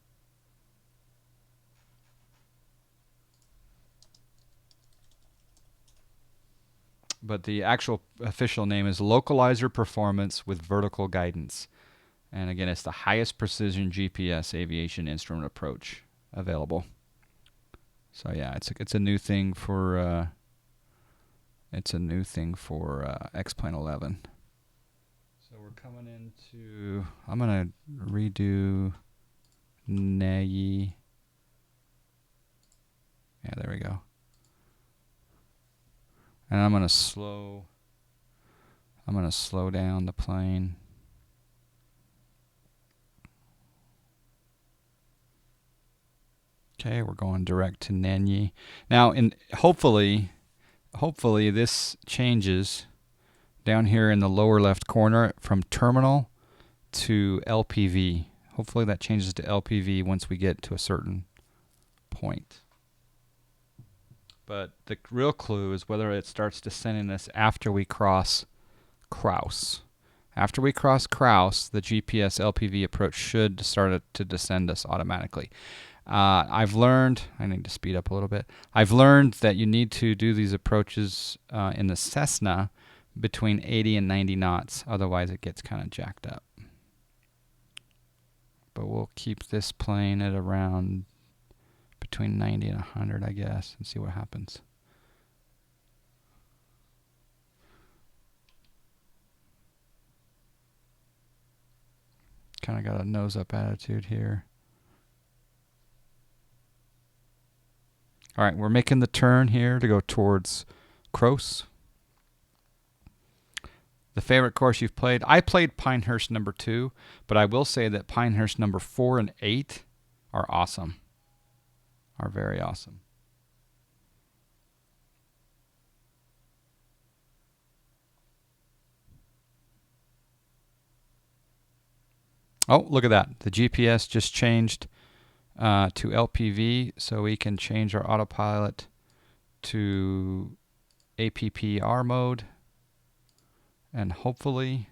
But the actual official name is Localizer Performance with Vertical Guidance. And again, it's the highest precision GPS aviation instrument approach available. So yeah, it's a new thing for X-Plane 11. So we're coming into, I'm gonna redo Nenyi. Yeah, there we go. And I'm gonna slow down the plane. Okay, we're going direct to Nenyi. Now, hopefully this changes down here in the lower left corner from terminal to LPV. Hopefully that changes to LPV once we get to a certain point. But the real clue is whether it starts descending us after we cross Kraus. After we cross Kraus, the GPS LPV approach should start to descend us automatically. I've learned, I need to speed up a little bit. I've learned that you need to do these approaches in the Cessna between 80 and 90 knots. Otherwise, it gets kind of jacked up. But we'll keep this plane at around between 90 and 100, I guess, and see what happens. Kind of got a nose-up attitude here. All right, we're making the turn here to go towards Kroos. The favorite course you've played? I played Pinehurst number 2, but I will say that Pinehurst number 4 and 8 are awesome. Are very awesome. Oh, look at that. The GPS just changed to LPV, so we can change our autopilot to APPR mode. And hopefully,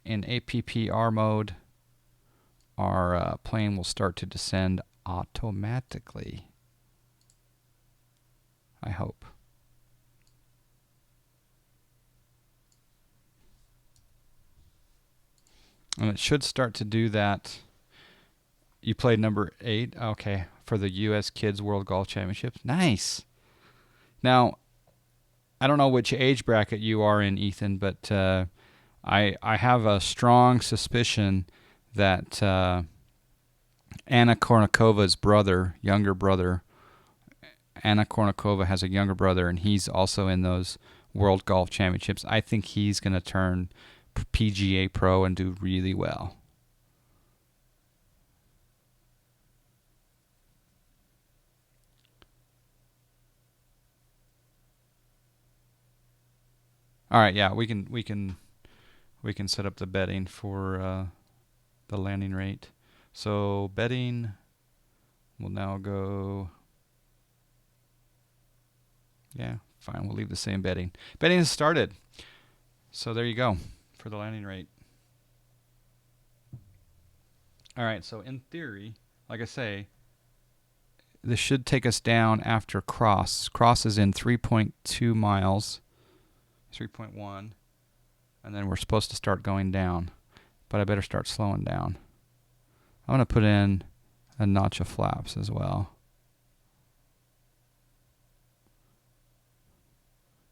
in APPR mode, our plane will start to descend automatically. I hope. And it should start to do that. You played number 8? Okay, for the U.S. Kids World Golf Championships. Nice. Now, I don't know which age bracket you are in, Ethan, but I have a strong suspicion that Anna Kournikovva's brother, younger brother, Anna Kournikova has a younger brother, and he's also in those World Golf Championships. I think he's going to turn PGA Pro and do really well. All right, yeah, we can set up the betting for the landing rate. So betting will now go. Yeah, fine. We'll leave the same betting. Betting has started. So there you go for the landing rate. All right, so in theory, like I say, this should take us down after cross. Cross is in 3.2 miles, 3.1, and then we're supposed to start going down. But I better start slowing down. I'm going to put in a notch of flaps as well.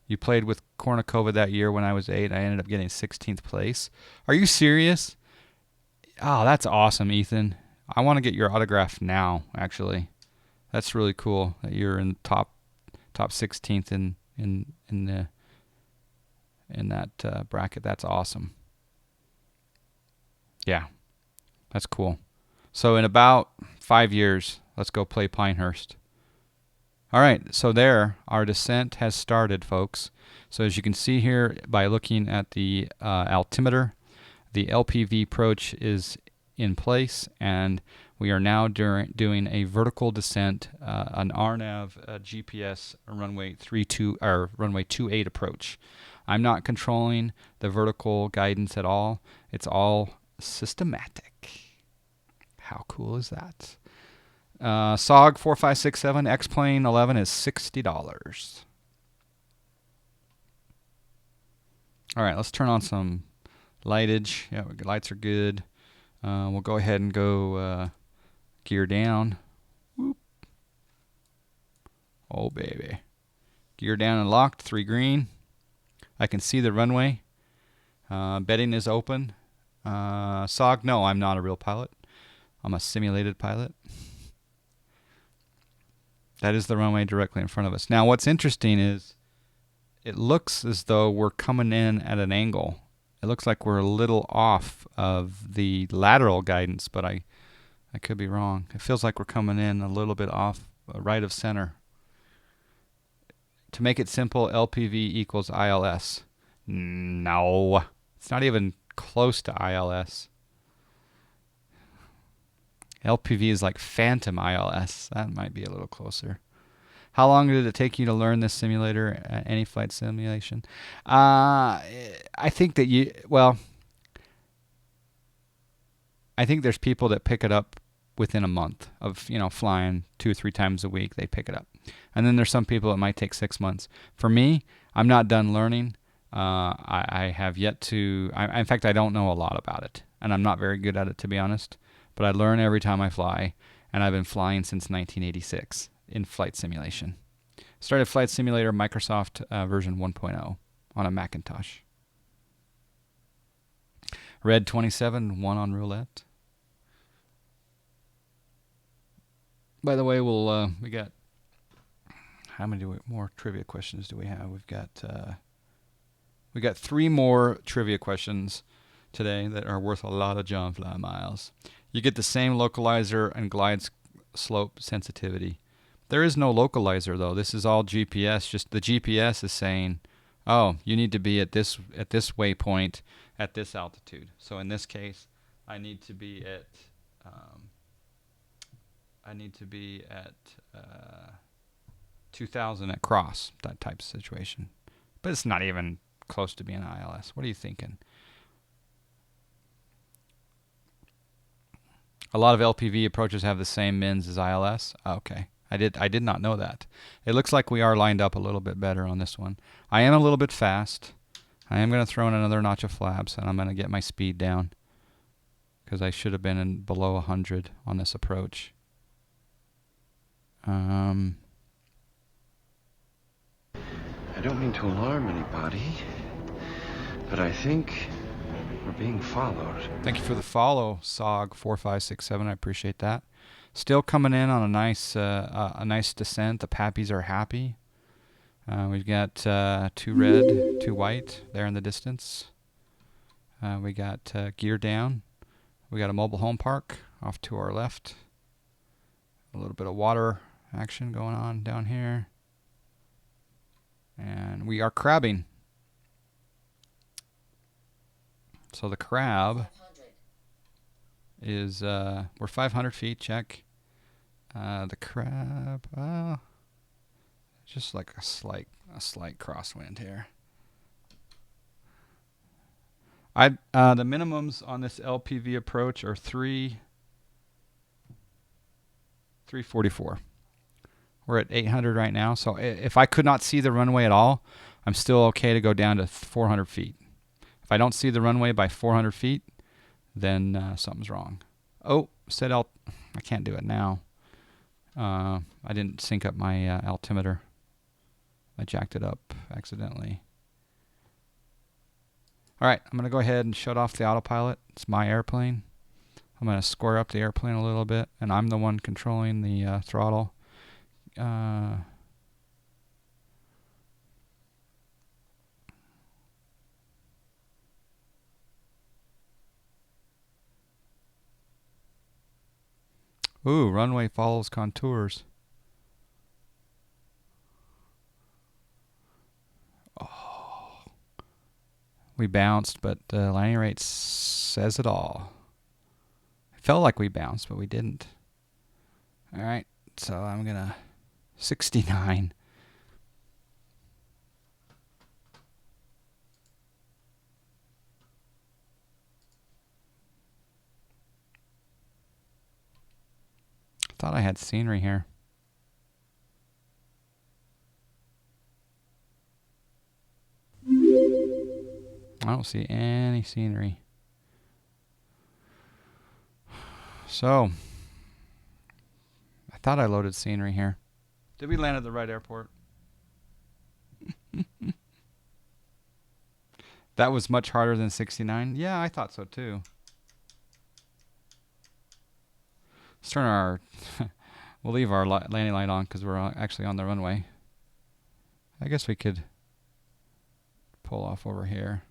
You played with Kournikova that year when I was 8. I ended up getting 16th place. Are you serious? Oh, that's awesome, Ethan. I want to get your autograph now, actually. That's really cool that you're in top 16th in that bracket. That's awesome. Yeah, that's cool. So in about 5 years, let's go play Pinehurst. All right, so there, our descent has started, folks. So as you can see here, by looking at the altimeter, the LPV approach is in place, and we are now doing a vertical descent, an RNAV GPS runway 28 approach. I'm not controlling the vertical guidance at all. It's all systematic. How cool is that? SOG 4567 X-Plane 11 is $60. All right, let's turn on some lightage. Yeah, lights are good. We'll go ahead and go gear down. Whoop. Oh, baby. Gear down and locked, 3 green. I can see the runway. Bedding is open. SOG, no, I'm not a real pilot. I'm a simulated pilot. That is the runway directly in front of us. Now, what's interesting is it looks as though we're coming in at an angle. It looks like we're a little off of the lateral guidance, but I could be wrong. It feels like we're coming in a little bit off right of center. To make it simple, LPV equals ILS. No, it's not even close to ILS. LPV is like phantom ILS. That might be a little closer. How long did it take you to learn this simulator, any flight simulation? I think that I think there's people that pick it up within a month of, flying 2 or 3 times a week. They pick it up. And then there's some people that might take 6 months. For me, I'm not done learning. I have yet to, in fact, I don't know a lot about it. And I'm not very good at it, to be honest. But I learn every time I fly, and I've been flying since 1986 in flight simulation. Started Flight Simulator Microsoft version 1.0 on a Macintosh. Red 27, 1 on roulette. By the way, we got, how many more trivia questions do we have? We've got We got 3 more trivia questions today that are worth a lot of John Fly miles. You get the same localizer and glide slope sensitivity. There is no localizer though. This is all GPS. Just the GPS is saying, oh, you need to be at this waypoint at this altitude. So in this case, I need to be at 2,000 at cross, that type of situation. But it's not even close to being ILS. What are you thinking? A lot of LPV approaches have the same mins as ILS. Okay. I did not know that. It looks like we are lined up a little bit better on this one. I am a little bit fast. I am going to throw in another notch of flaps, and I'm going to get my speed down because I should have been in below 100 on this approach. I don't mean to alarm anybody, but I think we're being followed. Thank you for the follow, SOG4567. I appreciate that. Still coming in on a nice descent. The Pappies are happy. We've got 2 red, 2 white there in the distance. We got gear down. We got a mobile home park off to our left. A little bit of water action going on down here. And we are crabbing. So the crab is, we're 500 feet, check. The crab, just like a slight crosswind here. The minimums on this LPV approach are 344. We're at 800 right now, so if I could not see the runway at all, I'm still okay to go down to 400 feet. If I don't see the runway by 400 feet, then something's wrong. Oh, I can't do it now. I didn't sync up my altimeter. I jacked it up accidentally. All right, I'm going to go ahead and shut off the autopilot. It's my airplane. I'm going to square up the airplane a little bit, and I'm the one controlling the throttle. Ooh, runway follows contours. Oh. We bounced, but the landing rate says it all. It felt like we bounced, but we didn't. All right, so I'm going to 69. Thought I had scenery here. I don't see any scenery. So, I thought I loaded scenery here. Did we land at the right airport? That was much harder than 69. Yeah, I thought so too. Let's turn our... we'll leave our landing light on because we're actually on the runway. I guess we could pull off over here.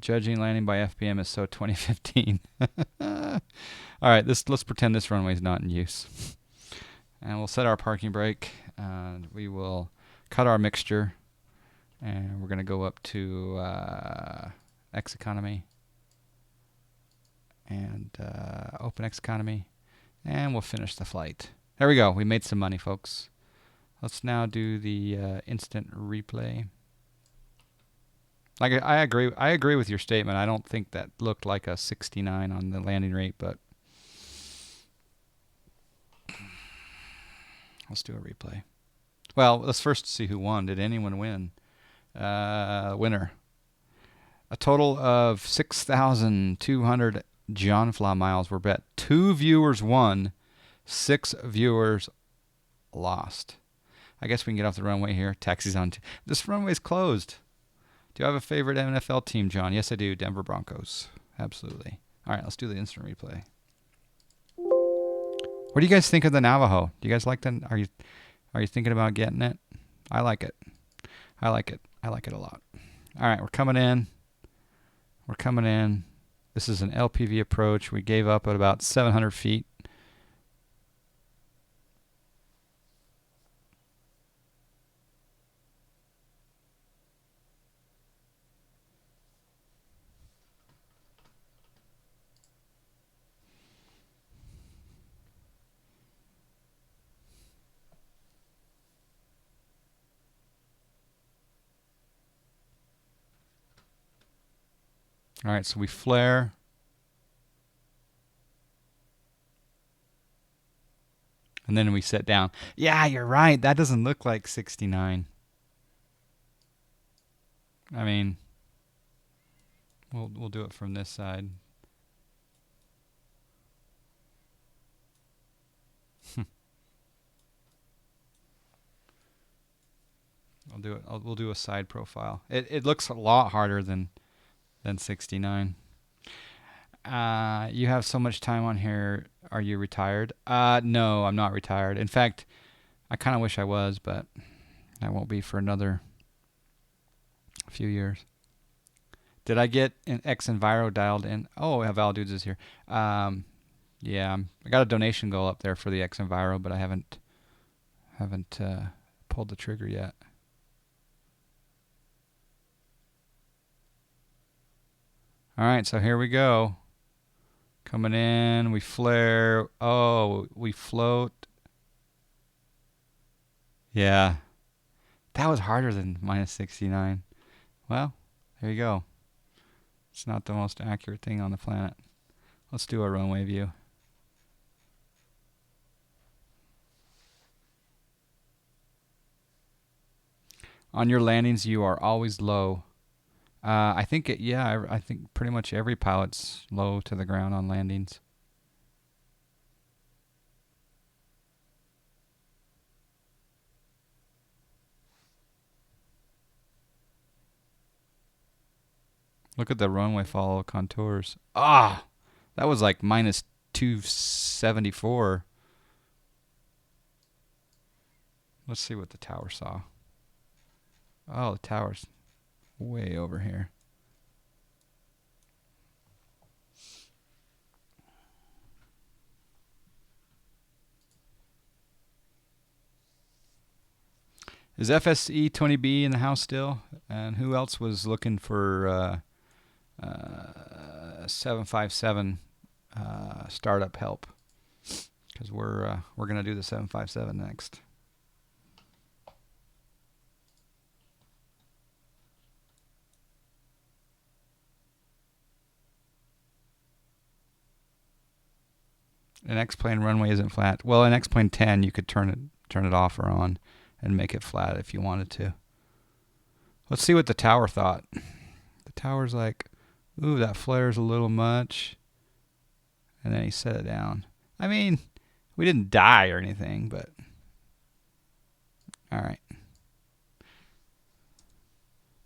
Judging landing by FPM is so 2015. All right, let's pretend this runway is not in use. And we'll set our parking brake. And we will cut our mixture. And we're going to go up to X economy. And open X economy. And we'll finish the flight. There we go. We made some money, folks. Let's now do the instant replay. Like I agree with your statement. I don't think that looked like a 69 on the landing rate, but let's do a replay. Well, let's first see who won. Did anyone win? Winner. A total of 6,200 John Fly miles were bet. 2 viewers won, 6 viewers lost. I guess we can get off the runway here. Taxi's on. This runway's closed. Do you have a favorite NFL team, John? Yes, I do. Denver Broncos. Absolutely. All right, let's do the instant replay. What do you guys think of the Navajo? Do you guys like the? Are you thinking about getting it? I like it. I like it. I like it a lot. All right, we're coming in. We're coming in. This is an LPV approach. We gave up at about 700 feet. All right, so we flare. And then we set down. Yeah, you're right. That doesn't look like 69. I mean, we'll do it from this side. I'll do it. We'll do a side profile. It looks a lot harder than 69. You have so much time on here. Are you retired? No, I'm not retired. In fact, I kind of wish I was, but I won't be for another few years. Did I get an X Enviro dialed in? Oh, Val Dudes is here. Yeah, I got a donation goal up there for the X Enviro, but I haven't pulled the trigger yet. All right, so here we go. Coming in, we flare. Oh, we float. Yeah. That was harder than minus 69. Well, there you go. It's not the most accurate thing on the planet. Let's do a runway view. On your landings, you are always low. I think I think pretty much every pilot's low to the ground on landings. Look at the runway follow contours. Ah, that was like minus 274. Let's see what the tower saw. Oh, the tower's way over here. Is FSE 20B in the house still? And who else was looking for 757 startup help? Because we're gonna do the 757 next. An X-plane runway isn't flat. Well, an X-plane 10, you could turn it off or on and make it flat if you wanted to. Let's see what the tower thought. The tower's like, ooh, that flare's a little much. And then he set it down. I mean, we didn't die or anything, but all right.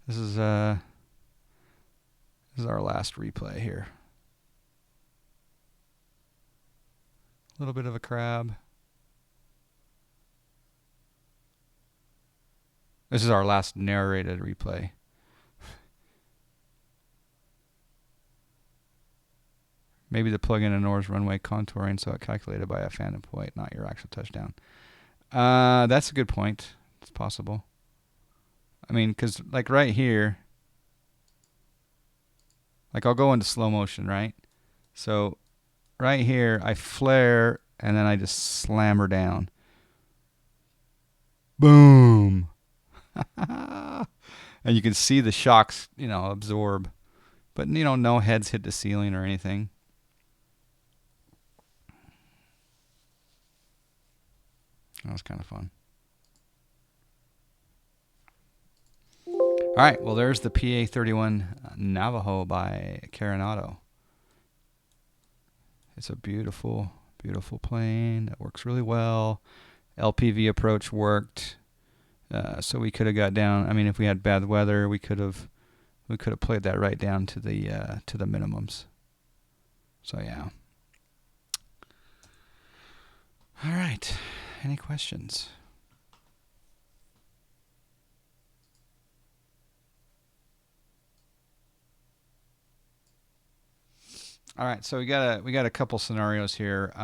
This is our last replay here. A little bit of a crab. This is our last narrated replay. Maybe the plug-in ignores runway contouring, so it calculated by a phantom point, not your actual touchdown. That's a good point. It's possible. I mean, because like right here, like I'll go into slow motion, right? So right here, I flare, and then I just slam her down. Boom! And you can see the shocks, absorb. But, no heads hit the ceiling or anything. That was kind of fun. All right, well, there's the PA-31 Navajo by Carenado. It's a beautiful, beautiful plane that works really well. LPV approach worked, so we could have got down. I mean, if we had bad weather, we could have played that right down to the minimums. So yeah. All right. Any questions? All right, so we got a couple scenarios here. What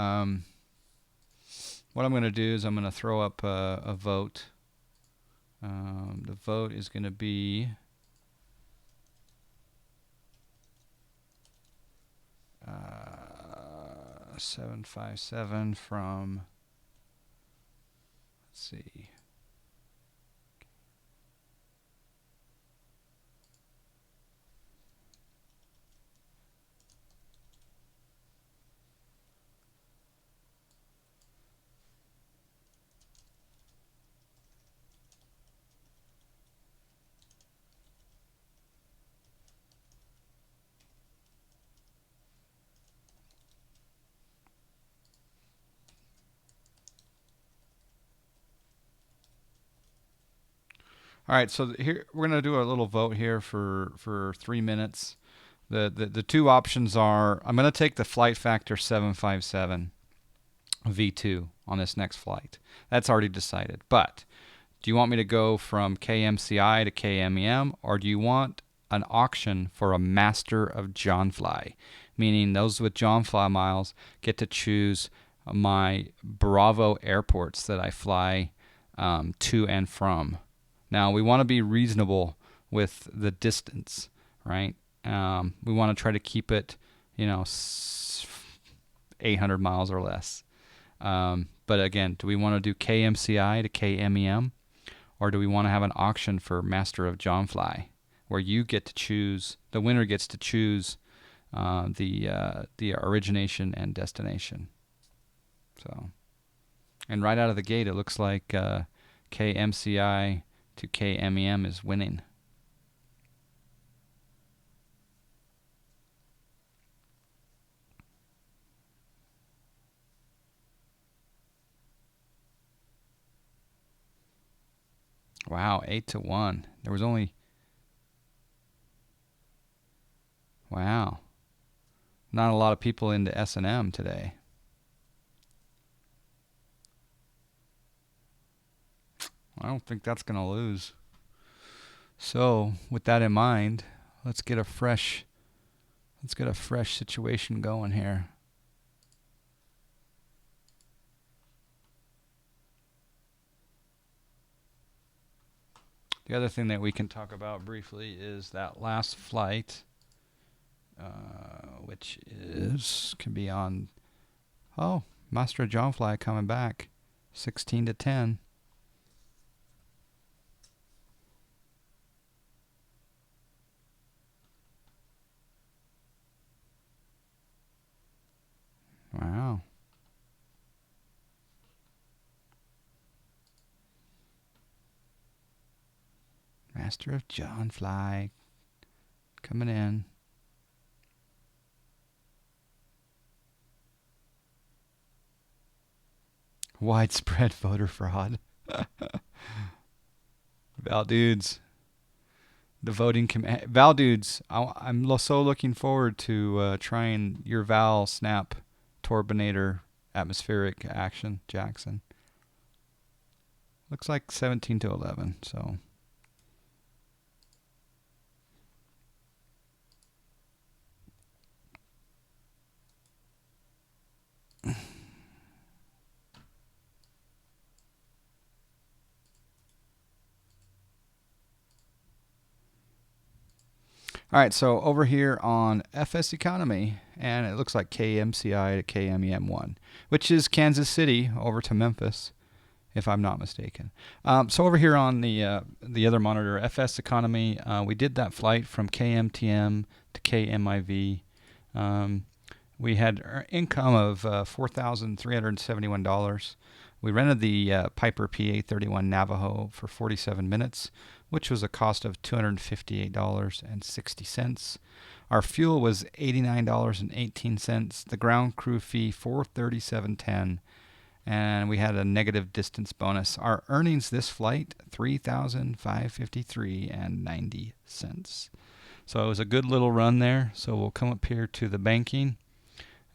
I'm going to do is I'm going to throw up a vote. The vote is going to be uh, 757 from, let's see. All right, so here we're going to do a little vote here for 3 minutes. The two options are, I'm going to take the flight factor 757 v2 on this next flight. That's already decided. But do you want me to go from KMCI to KMEM, or do you want an auction for a Master of John Fly? Meaning those with John Fly miles get to choose my Bravo airports that I fly to and from. Now, we want to be reasonable with the distance, right? We want to try to keep it, 800 miles or less. But again, do we want to do KMCI to KMEM, or do we want to have an auction for Master of John Fly, where you get to choose, the winner gets to choose the origination and destination? So, and right out of the gate, it looks like KMCI to KMEM is winning. Wow, 8-1. There was only... Wow. Not a lot of people into S&M today. I don't think that's going to lose. So, with that in mind, let's get a fresh situation going here. The other thing that we can talk about briefly is that last flight, which can be on, Master John Fly coming back, 16-10. Wow. Master of John Fly coming in. Widespread voter fraud. Val dudes. The voting Val dudes, I'm so looking forward to trying your Val Snap Turbinator atmospheric action, Jackson. Looks like 17-11, so. All right, so over here on FS Economy, and it looks like KMCI to KMEM1, which is Kansas City over to Memphis, if I'm not mistaken. So over here on the other monitor, FS Economy, we did that flight from KMTM to KMIV. We had income of $4,371. We rented the Piper PA-31 Navajo for 47 minutes, which was a cost of $258.60. Our fuel was $89.18. The ground crew fee $437.10, and we had a negative distance bonus. Our earnings this flight $3,553.90. So it was a good little run there. So we'll come up here to the banking,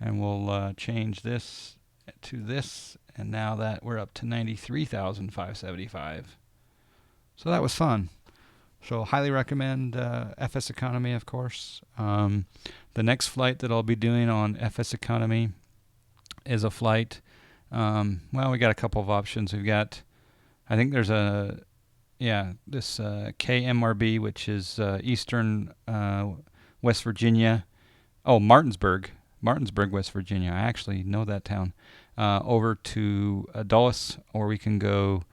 and we'll change this to this, and now that we're up to 93,575. So that was fun. So highly recommend FS Economy, of course. The next flight that I'll be doing on FS Economy is a flight. Well, we got a couple of options. We've got, I think there's this KMRB, which is Eastern West Virginia. Oh, Martinsburg, West Virginia. I actually know that town. Over to Dulles, or we can go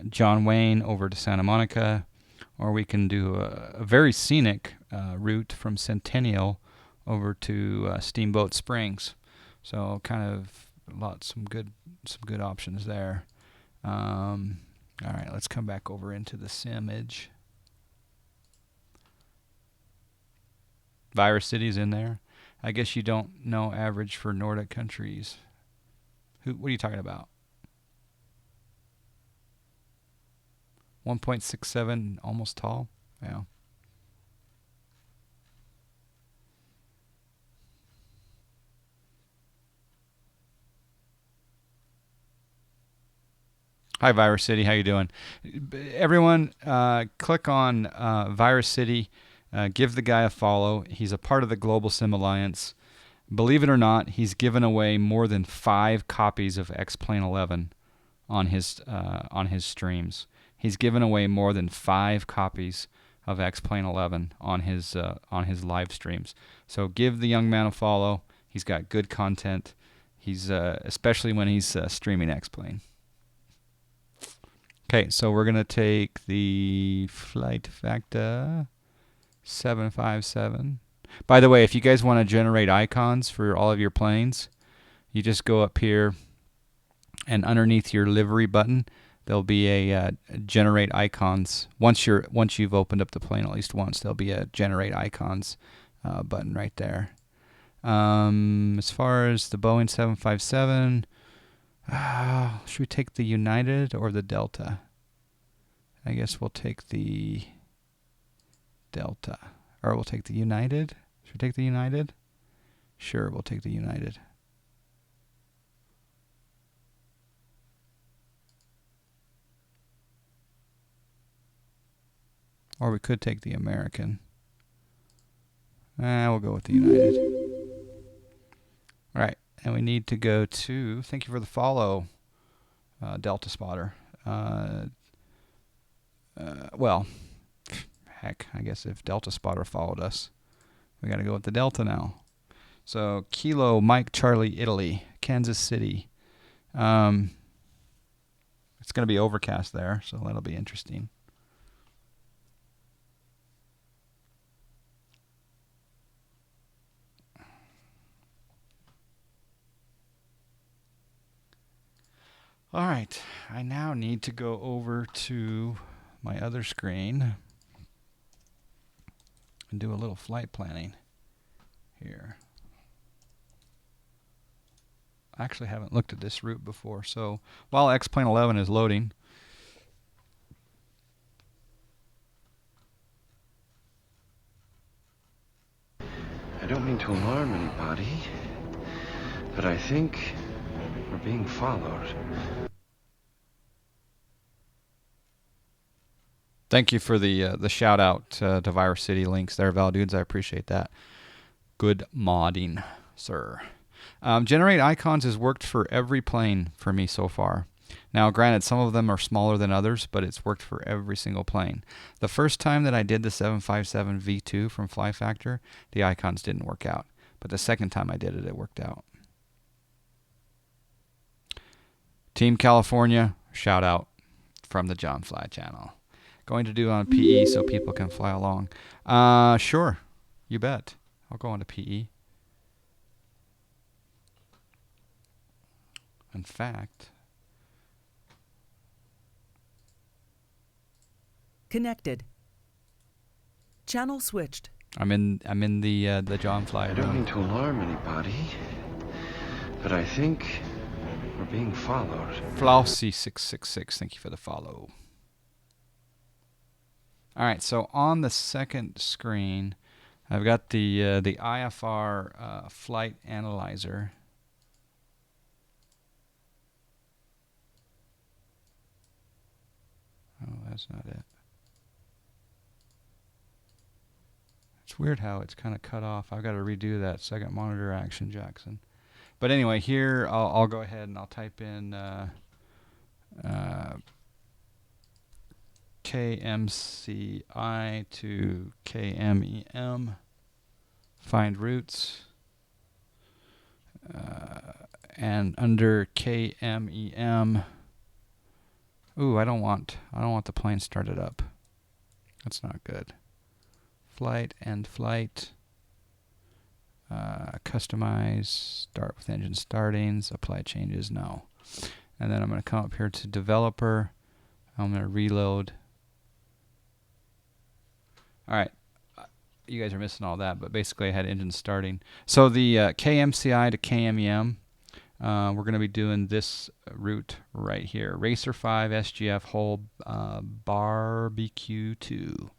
John Wayne over to Santa Monica, or we can do a very scenic route from Centennial over to Steamboat Springs. So kind of some good options there. All right, let's come back over into the SimImage. Virus City's in there. I guess you don't know average for Nordic countries. What are you talking about? 1.67, almost tall. Yeah. Hi, Virus City. How you doing? Everyone, click on Virus City. Give the guy a follow. He's a part of the Global Sim Alliance. Believe it or not, he's given away more than 5 copies of X-Plane 11 on his streams. He's given away more than 5 copies of X-Plane 11 on his live streams. So give the young man a follow. He's got good content. He's especially when he's streaming X-Plane. Okay, so we're gonna take the flight factor 757. By the way, if you guys want to generate icons for all of your planes, you just go up here, and underneath your livery button, there'll be a generate icons. Once you've opened up the plane at least once, there'll be a generate icons button right there. As far as the Boeing 757, should we take the United or the Delta? I guess we'll take the Delta. Or we'll take the United. Should we take the United? Sure, we'll take the United. Or we could take the American. We'll go with the United. All right, and we need to go to, thank you for the follow, Delta Spotter. Well, heck, I guess if Delta Spotter followed us, we got to go with the Delta now. So Kilo Mike Charlie Italy, Kansas City. It's going to be overcast there, so that'll be interesting. All right, I now need to go over to my other screen and do a little flight planning here. I actually haven't looked at this route before, so while X-Plane 11 is loading, I don't mean to alarm anybody, but I think we're being followed. Thank you for the shout out to Virus City links there, Val Dudes. I appreciate that. Good modding, sir. Generate icons has worked for every plane for me so far. Now, granted, some of them are smaller than others, but it's worked for every single plane. The first time that I did the 757v2 from Fly Factor, the icons didn't work out. But the second time I did it, it worked out. Team California, shout out from the John Fly channel. Going to do on PE so people can fly along. Sure, you bet. I'll go on to PE. In fact, connected. Channel switched. I'm in the John Fly. I don't mean to alarm anybody, but I think we're being followed. Flossie666, thank you for the follow. All right, so on the second screen, I've got the IFR flight analyzer. that's not it. It's weird how it's kind of cut off. I've got to redo that second monitor action, Jackson. But anyway, here I'll go ahead and I'll type in KMCI to KMEM, find routes, and under KMEM, ooh, I don't want the plane started up. That's not good. Flight, end flight, customize, start with engine startings, apply changes, no. And then I'm going to come up here to developer. I'm going to reload. All right, you guys are missing all that, but basically I had engine starting. So the KMCI to KMEM, we're going to be doing this route right here. Racer 5 SGF whole barbecue 2.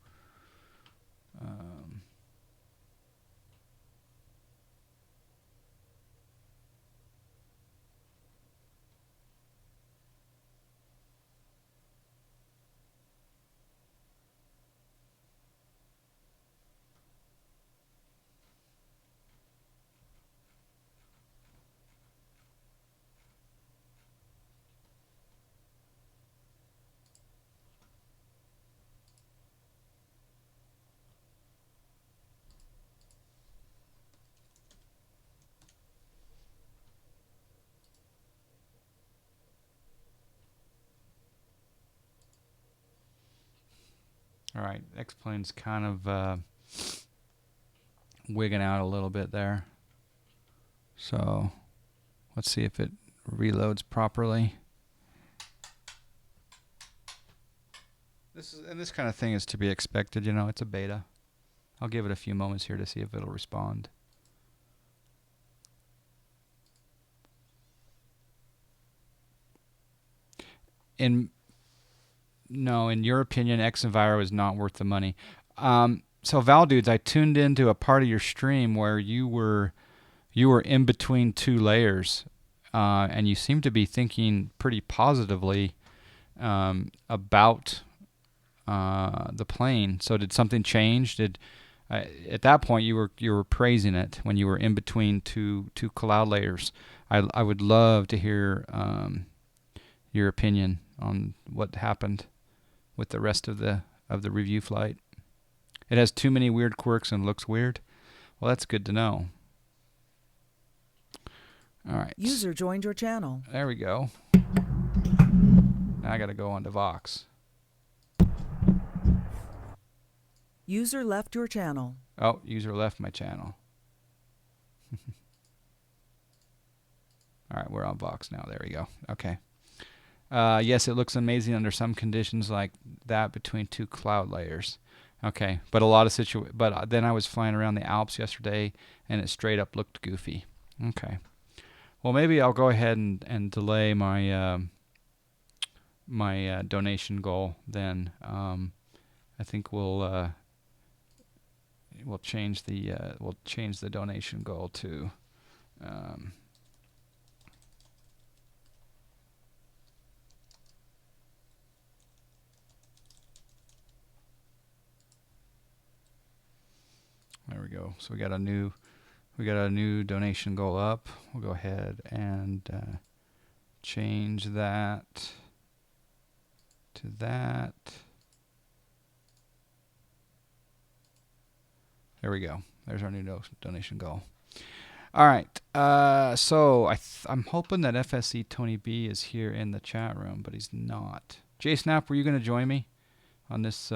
All right, X-plane's kind of wigging out a little bit there. So let's see if it reloads properly. This kind of thing is to be expected, you know, it's a beta. I'll give it a few moments here to see if it'll respond. In your opinion, XEnviro is not worth the money. So Valdudes, I tuned into a part of your stream where you were in between two layers, and you seem to be thinking pretty positively about the plane. So did something change? At that point you were praising it when you were in between two cloud layers. I would love to hear your opinion on what happened with the rest of the review flight. It has too many weird quirks and looks weird. Well, that's good to know. All right. User joined your channel. There we go. Now I got to go on to Vox. User left your channel. Oh, user left my channel. All right, we're on Vox now. There we go. Okay. Yes, it looks amazing under some conditions like that between two cloud layers. Okay, but a lot of but then I was flying around the Alps yesterday and it straight up looked goofy. Okay. Well, maybe I'll go ahead and delay my my donation goal then. I think we'll change the donation goal to there we go. So we got a new donation goal up. We'll go ahead and change that to that. There we go. There's our new donation goal. All right. So I'm hoping that FSE Tony B is here in the chat room, but he's not. JSnap, were you going to join me on this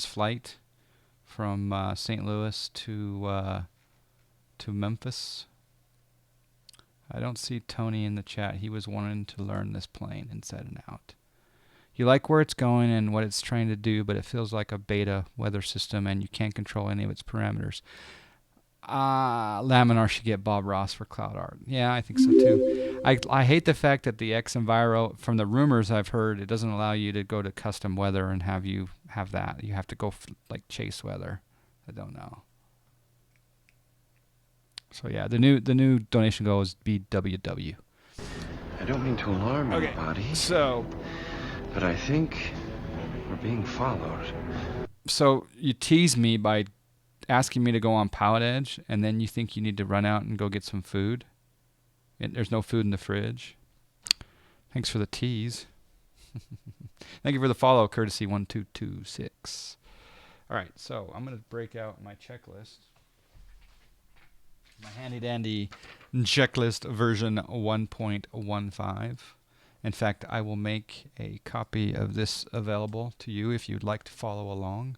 flight from St. Louis to Memphis? I don't see Tony in the chat. He was wanting to learn this plane inside and out. You like where it's going and what it's trying to do, but it feels like a beta weather system and you can't control any of its parameters. Laminar should get Bob Ross for cloud art. Yeah, I think so too. I hate the fact that the XEnviro, from the rumors I've heard, it doesn't allow you to go to custom weather and have that. You have to go like chase weather. I don't know. So yeah, the new donation goal is BWW. I don't mean to alarm anybody. So, but I think We're being followed. So you tease me by asking me to go on Pallet Edge, and then you think you need to run out and go get some food? And there's no food in the fridge. Thanks for the tease. Thank you for the follow, courtesy 1226. All right, so I'm going to break out my checklist. My handy-dandy checklist version 1.15. In fact, I will make a copy of this available to you if you'd like to follow along.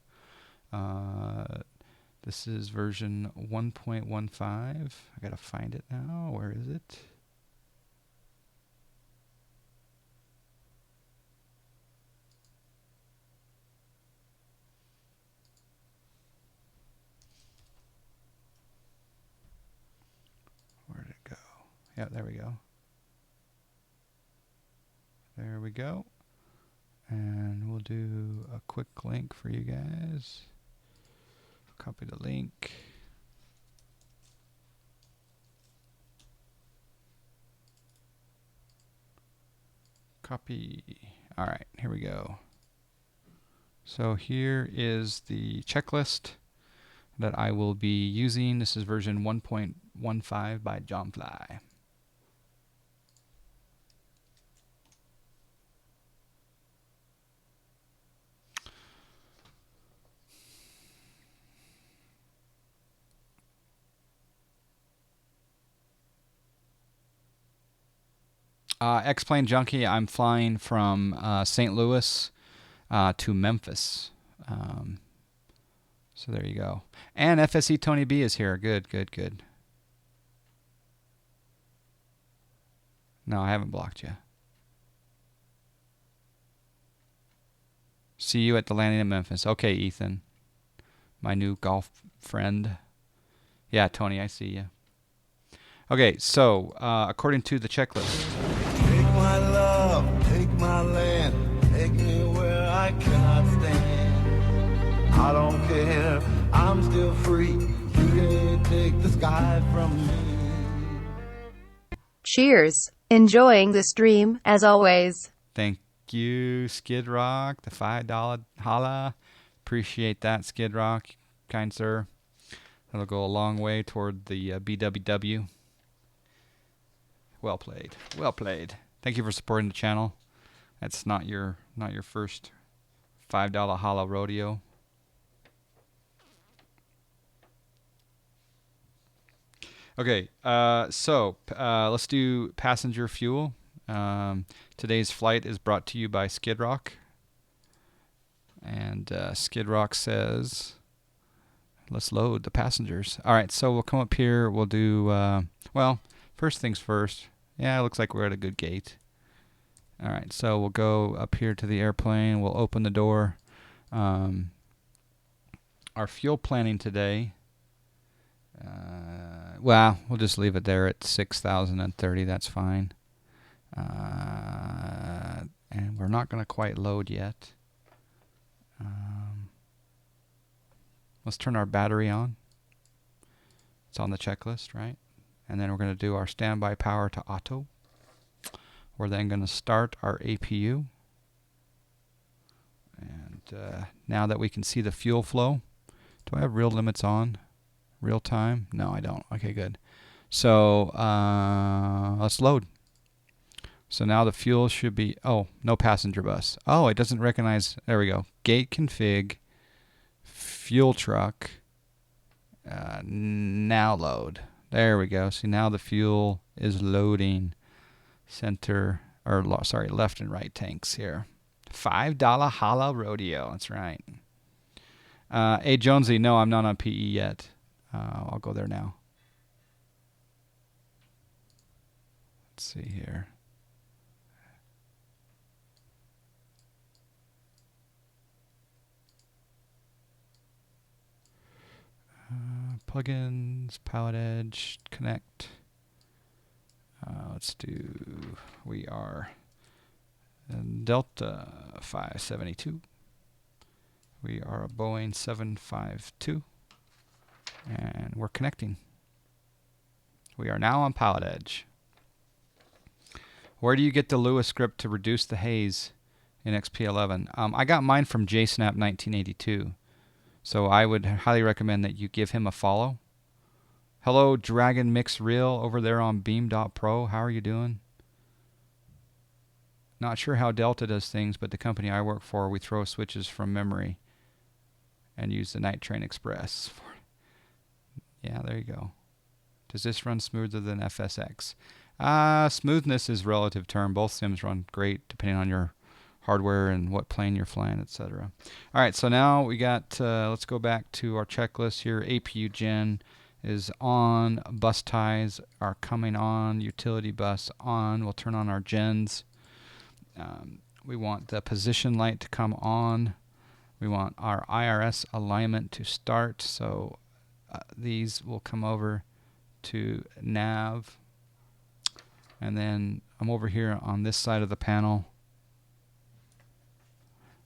This is version 1.15. I got to find it now. Where is it? Where'd it go? Yeah, there we go. There we go. And we'll do a quick link for you guys. Copy the link. Copy. All right, here we go. So here is the checklist that I will be using. This is version 1.15 by John Fly. X-Plane Junkie, I'm flying from St. Louis to Memphis. So there you go. And FSE Tony B is here. Good, good, good. No, I haven't blocked you. See you at the landing in Memphis. Okay, Ethan. My new golf friend. Yeah, Tony, I see you. Okay, so according to the checklist. Take my love, take my land, take me where I cannot stand. I don't care, I'm still free. You can't take the sky from me. Cheers. Enjoying the stream, as always. Thank you, Skid Rock, the $5 holla. Appreciate that, Skid Rock, kind sir. That'll go a long way toward the BWW. Well played. Well played. Thank you for supporting the channel. That's not your first $5 holla rodeo. Okay, so let's do passenger fuel. Today's flight is brought to you by Skid Rock. And Skid Rock says, let's load the passengers. All right, so we'll come up here. We'll do, well, first things first. Yeah, it looks like we're at a good gate. All right, so we'll go up here to the airplane. We'll open the door. Our fuel planning today, well, we'll just leave it there at 6,030. That's fine. And we're not going to quite load yet. Let's turn our battery on. It's on the checklist, right? And then we're going to do our standby power to auto. We're then going to start our APU. And now that we can see the fuel flow, do I have real limits on? Real time? No, I don't. Okay, good. So let's load. So now the fuel should be, oh, no passenger bus. Oh, it doesn't recognize, there we go. Gate config, fuel truck, now load. There we go. See, now the fuel is loading center, or sorry, left and right tanks here. $5 holla rodeo. That's right. Hey, Jonesy, no, I'm not on PE yet. I'll go there now. Let's see here. Plugins, Pallet Edge, connect. Let's do, we are Delta 572. We are a Boeing 752. And we're connecting. We are now on Pallet Edge. Where do you get the Lewis script to reduce the haze in XP11. I got mine from JSnap1982, so I would highly recommend that you give him a follow. Hello, Dragon Mix Real over there on Beam.pro. How are you doing? Not sure how Delta does things, but the company I work for, we throw switches from memory and use the Night Train Express. Yeah, there you go. Does this run smoother than FSX? Smoothness is a relative term. Both sims run great depending on your hardware and what plane you're flying, etc. All right, so now we got, let's go back to our checklist here. APU gen is on. Bus ties are coming on. Utility bus on. We'll turn on our gens. We want the position light to come on. We want our IRS alignment to start. So these will come over to nav. And then I'm over here on this side of the panel.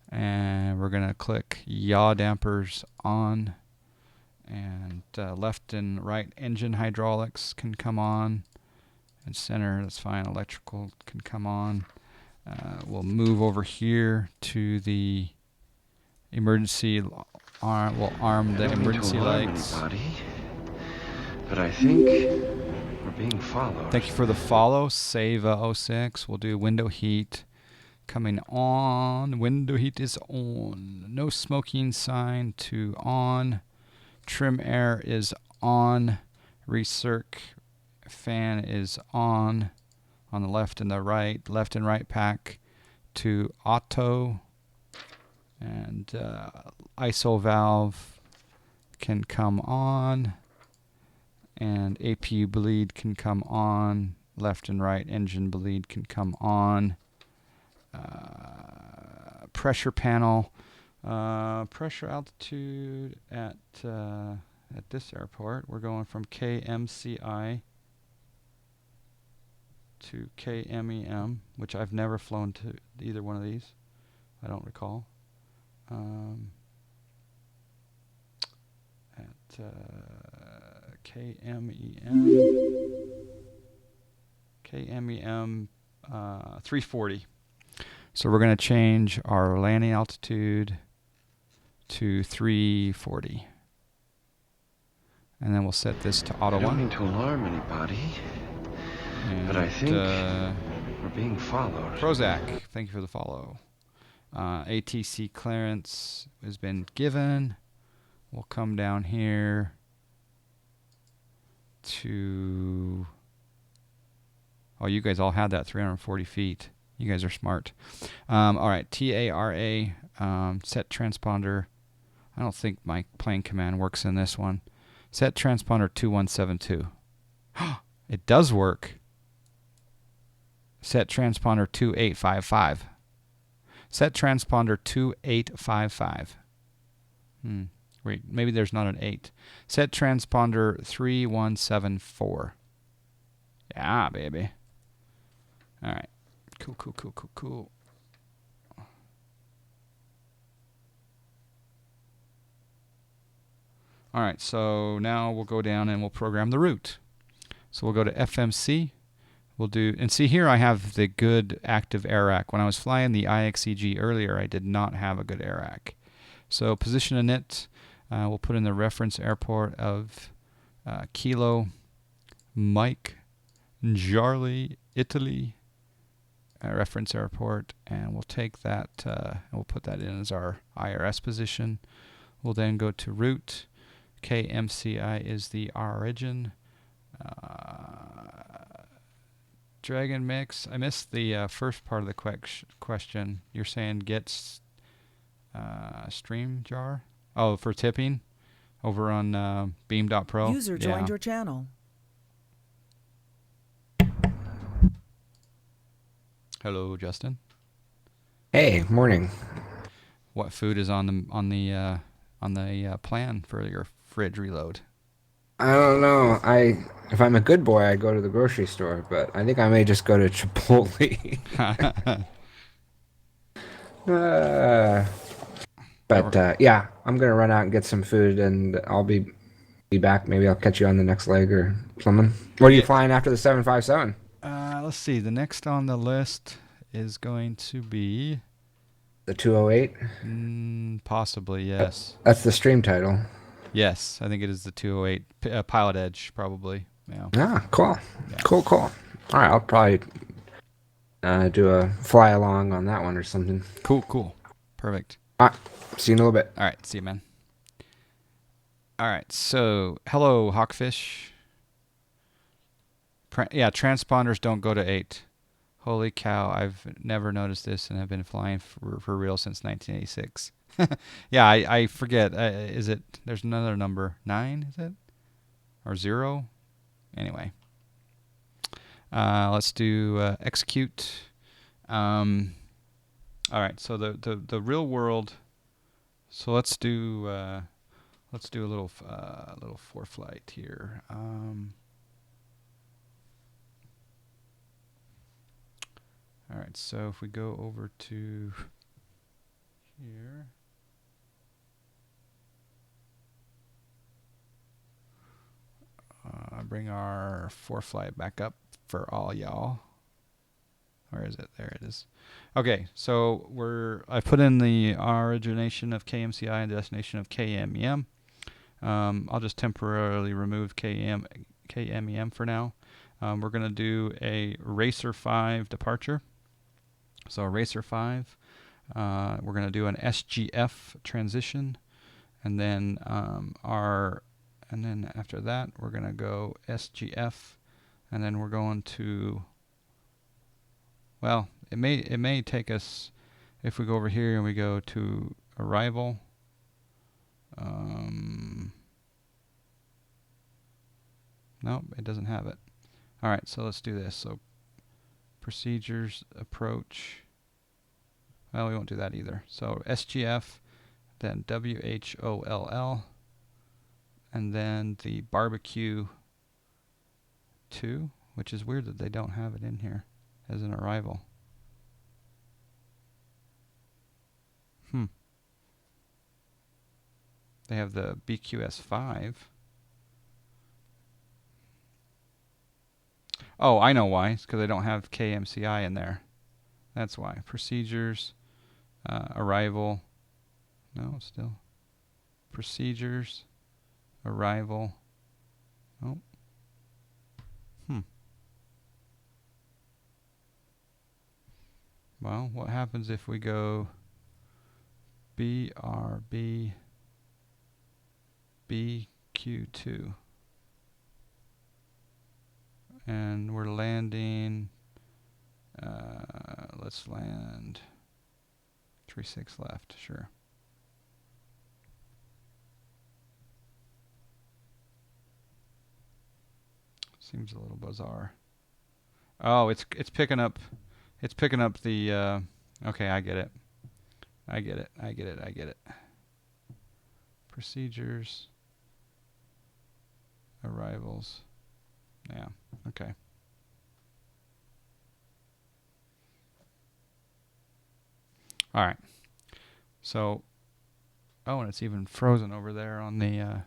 And we're going to click yaw dampers on. And left and right engine hydraulics can come on. And center, that's fine. Electrical can come on. We'll move over here to the emergency arm. We'll arm the emergency lights. But I think we're being followed. Thank you for the follow. Save 06. We'll do window heat coming on. Window heat is on. No smoking sign to on. Trim air is on. Recirc fan is on the left and the right. Left and right pack to auto. And ISO valve can come on. And APU bleed can come on. Left and right engine bleed can come on. Pressure panel. Pressure altitude at this airport. We're going from KMCI to KMEM, which I've never flown to either one of these. I don't recall. At KMEM 340. So we're going to change our landing altitude to 340. And then we'll set this to auto 1. I don't mean to alarm anybody, but I think we're being followed. Prozac, thank you for the follow. ATC clearance has been given. We'll come down here to... Oh, you guys all had that 340 feet. You guys are smart. All right, TARA, set transponder. I don't think my plane command works in this one. Set transponder 2172. It does work. Set transponder 2855. Set transponder 2855. Wait, maybe there's not an 8. Set transponder 3174. Yeah, baby. All right. Cool. All right, so now we'll go down and we'll program the route. So we'll go to FMC. We'll do, and see here I have the good active AIRAC. When I was flying the IXEG earlier, I did not have a good AIRAC. So position init, we'll put in the reference airport of Kilo, Mike, Charlie, Italy, reference airport, and we'll take that, and we'll put that in as our IRS position. We'll then go to route. KMCI is the origin. Dragon Mix, I missed the first part of the question. You're saying get stream jar? Oh, for tipping over on beam.pro? User joined your channel. Hello, Justin. Hey, morning. What food is on the plan for your fridge reload? I don't know. If I'm a good boy, I'd go to the grocery store, but I think I may just go to Chipotle. Yeah, I'm gonna run out and get some food, and I'll be back. Maybe I'll catch you on the next leg or something. What are you flying after the 757? Let's see. The next on the list is going to be The 208? Possibly, yes. That's the stream title. Yes, I think it is the 208 Pilot Edge, probably. Yeah. Ah, cool. Yeah. Cool. All right, I'll probably do a fly along on that one or something. Cool. Perfect. All right, see you in a little bit. All right, see you, man. All right, so hello, Hawkfish. Yeah, transponders don't go to 8. Holy cow, I've never noticed this and have been flying for real since 1986. Yeah, I forget. Is it, there's another number. 9, is it? Or 0? Anyway. Let's do execute. All right, so the real world. So let's do a little for flight here. All right, so if we go over to here. Bring our for flight back up for all y'all. Where is it? There it is. Okay, so I put in the origination of KMCI and destination of KMEM. I'll just temporarily remove KMEM for now. We're going to do a Racer 5 departure. So Racer 5, we're going to do an SGF transition, and then and then after that we're going to go SGF, and then we're going to, well, it may take us, if we go over here and we go to arrival, nope, it doesn't have it. All right, so let's do this. So procedures, approach. Well, we won't do that either. So SGF, then WHOLL, and then the barbecue 2, which is weird that they don't have it in here as an arrival. They have the BQS5. Oh, I know why. It's because they don't have KMCI in there. That's why. Procedures, arrival. No, still. Procedures, arrival. Oh. Well, what happens if we go BRB BQ2? And we're landing, let's land 36 left, sure. Seems a little bizarre. Oh, it's picking up the, okay, I get it. Procedures, arrivals. Yeah, okay. All right. So, oh, and it's even frozen over there on the, there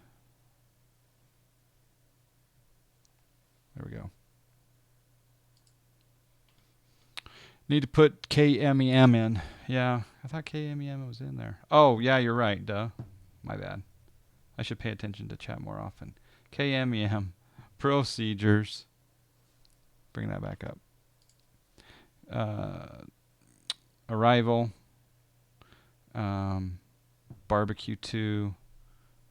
we go. Need to put KMEM in. Yeah, I thought KMEM was in there. Oh, yeah, you're right, duh. My bad. I should pay attention to chat more often. KMEM. Procedures. Bring that back up. Arrival. Barbecue 2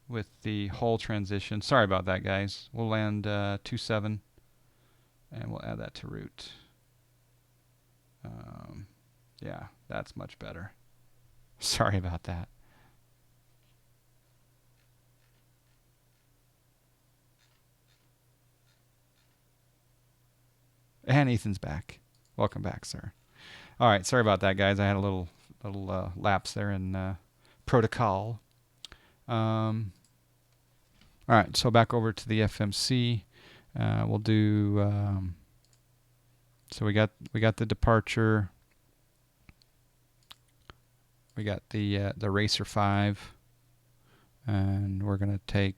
with the whole transition. Sorry about that, guys. We'll land 27 and we'll add that to route. Yeah, that's much better. Sorry about that. And Ethan's back. Welcome back, sir. All right, sorry about that, guys. I had a little lapse there in protocol. All right, so back over to the FMC. We'll do. So we got the departure. We got the Racer 5, and we're gonna take.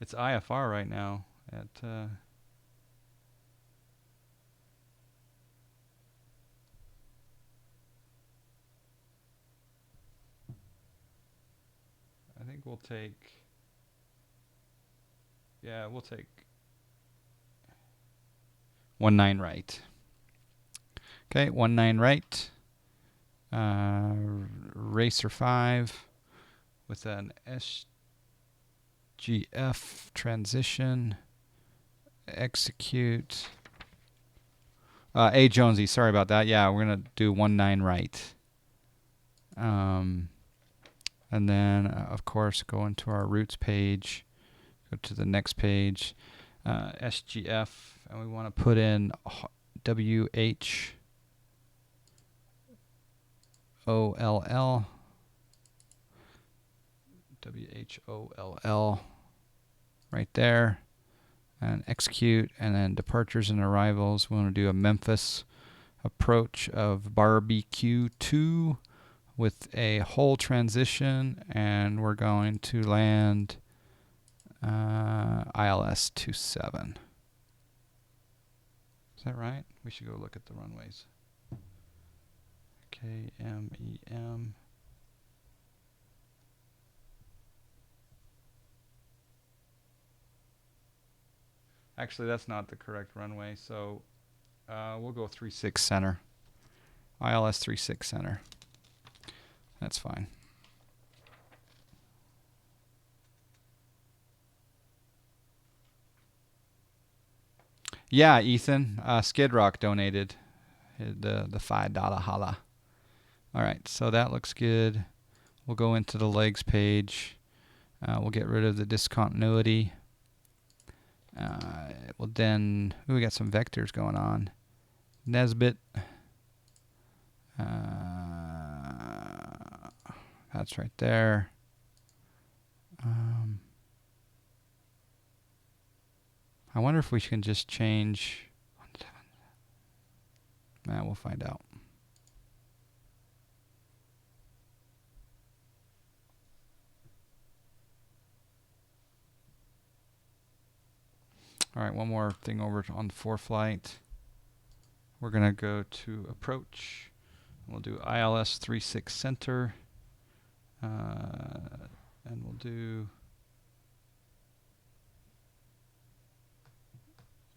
It's IFR right now at think we'll take... Yeah, we'll take 19 right. Okay, 19 right. Racer 5 with an SGF transition. Execute. A Jonesy, sorry about that. Yeah, we're going to do 19 right. And then, of course, go into our routes page. Go to the next page. SGF, and we want to put in WH. WHOLL right there, and execute, and then departures and arrivals. We want to do a Memphis approach of barbecue 2 with a whole transition, and we're going to land ILS 27. Is that right? We should go look at the runways. KMEM. Actually, that's not the correct runway, so we'll go 36 center. ILS 36 center. That's fine. Yeah, Ethan. Skid Rock donated the $5 holla. All right, so that looks good. We'll go into the legs page. We'll get rid of the discontinuity. We'll then, we got some vectors going on. Nesbit. That's right there. I wonder if we can just change. We'll find out. All right, one more thing over on the ForeFlight. We're going to go to approach. We'll do ILS 36 center. And we'll do...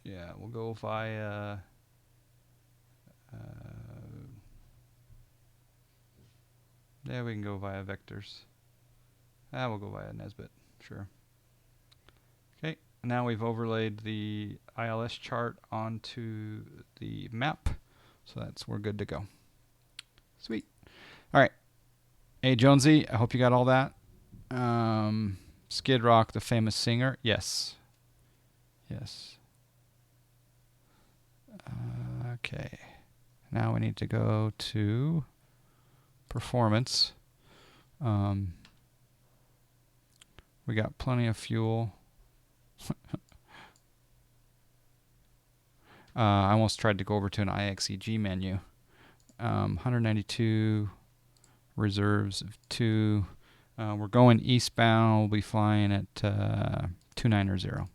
Yeah, we'll go via... yeah, we can go via vectors. We'll go via Nesbit, sure. Okay, now we've overlaid the ILS chart onto the map, so we're good to go. Sweet. All right. Hey, Jonesy, I hope you got all that. Skid Rock, the famous singer. Yes. Yes. Okay. Now we need to go to performance. We got plenty of fuel. I almost tried to go over to an IXEG menu. 192 reserves of 2. We're going eastbound. We'll be flying at 290.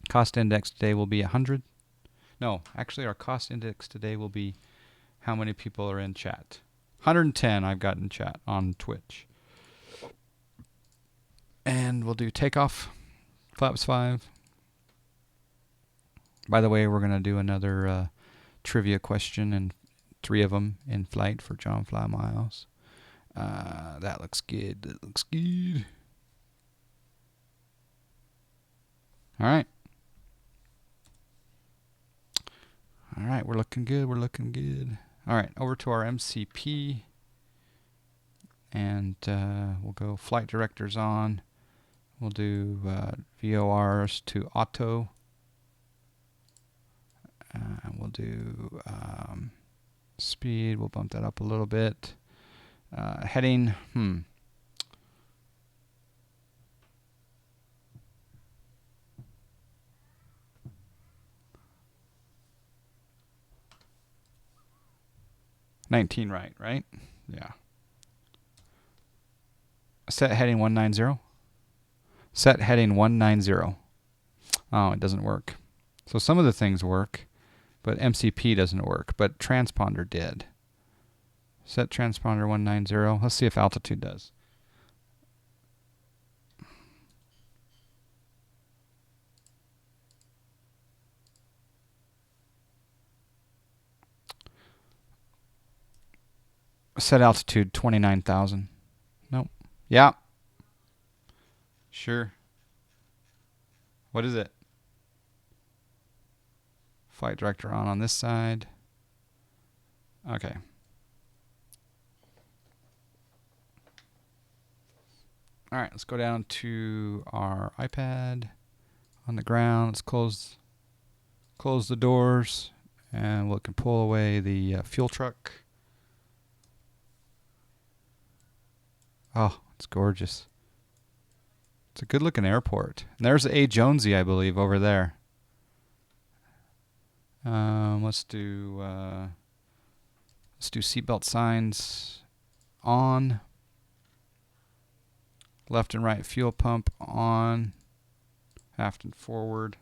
Cost index today will be 100. No, actually our cost index today will be how many people are in chat. 110 I've got in chat on Twitch. And we'll do takeoff, flaps 5. By the way, we're going to do another trivia question, and 3 of them in flight for John Fly Miles. That looks good. That looks good. All right. All right, we're looking good. We're looking good. All right, over to our MCP. And we'll go flight directors on. We'll do VORs to auto. We'll do speed. We'll bump that up a little bit. Heading. 19 right? Yeah. Set heading 190. Set heading 190. Oh, it doesn't work. So some of the things work, but MCP doesn't work, but transponder did. Set transponder 190. Let's see if altitude does. Set altitude 29,000. Nope. Yeah. Sure. What is it? Flight director on this side. Okay. All right, let's go down to our iPad on the ground. Let's close the doors, and we can pull away the fuel truck. Oh, it's gorgeous. It's a good-looking airport. And there's A. Jonesy, I believe, over there. Let's do seatbelt signs on. Left and right fuel pump on. Aft and forward.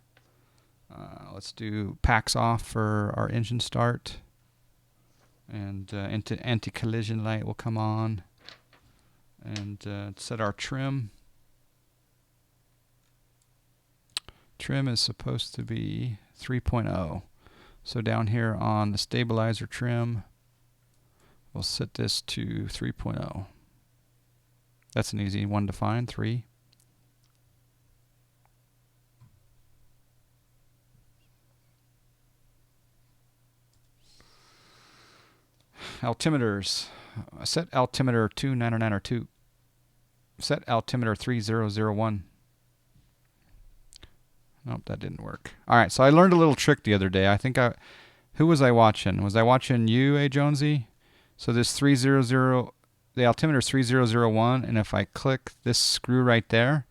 Let's do packs off for our engine start. And anti-collision light will come on. And set our trim. Trim is supposed to be 3.0. So down here on the stabilizer trim, we'll set this to 3.0. That's an easy one to find, 3. Altimeters. Set altimeter 29902. Set altimeter 3001. Nope, that didn't work. All right, so I learned a little trick the other day. Who was I watching? Was I watching you, A. Jonesy? So this 300, the altimeter is 3001, and if I click this screw right there,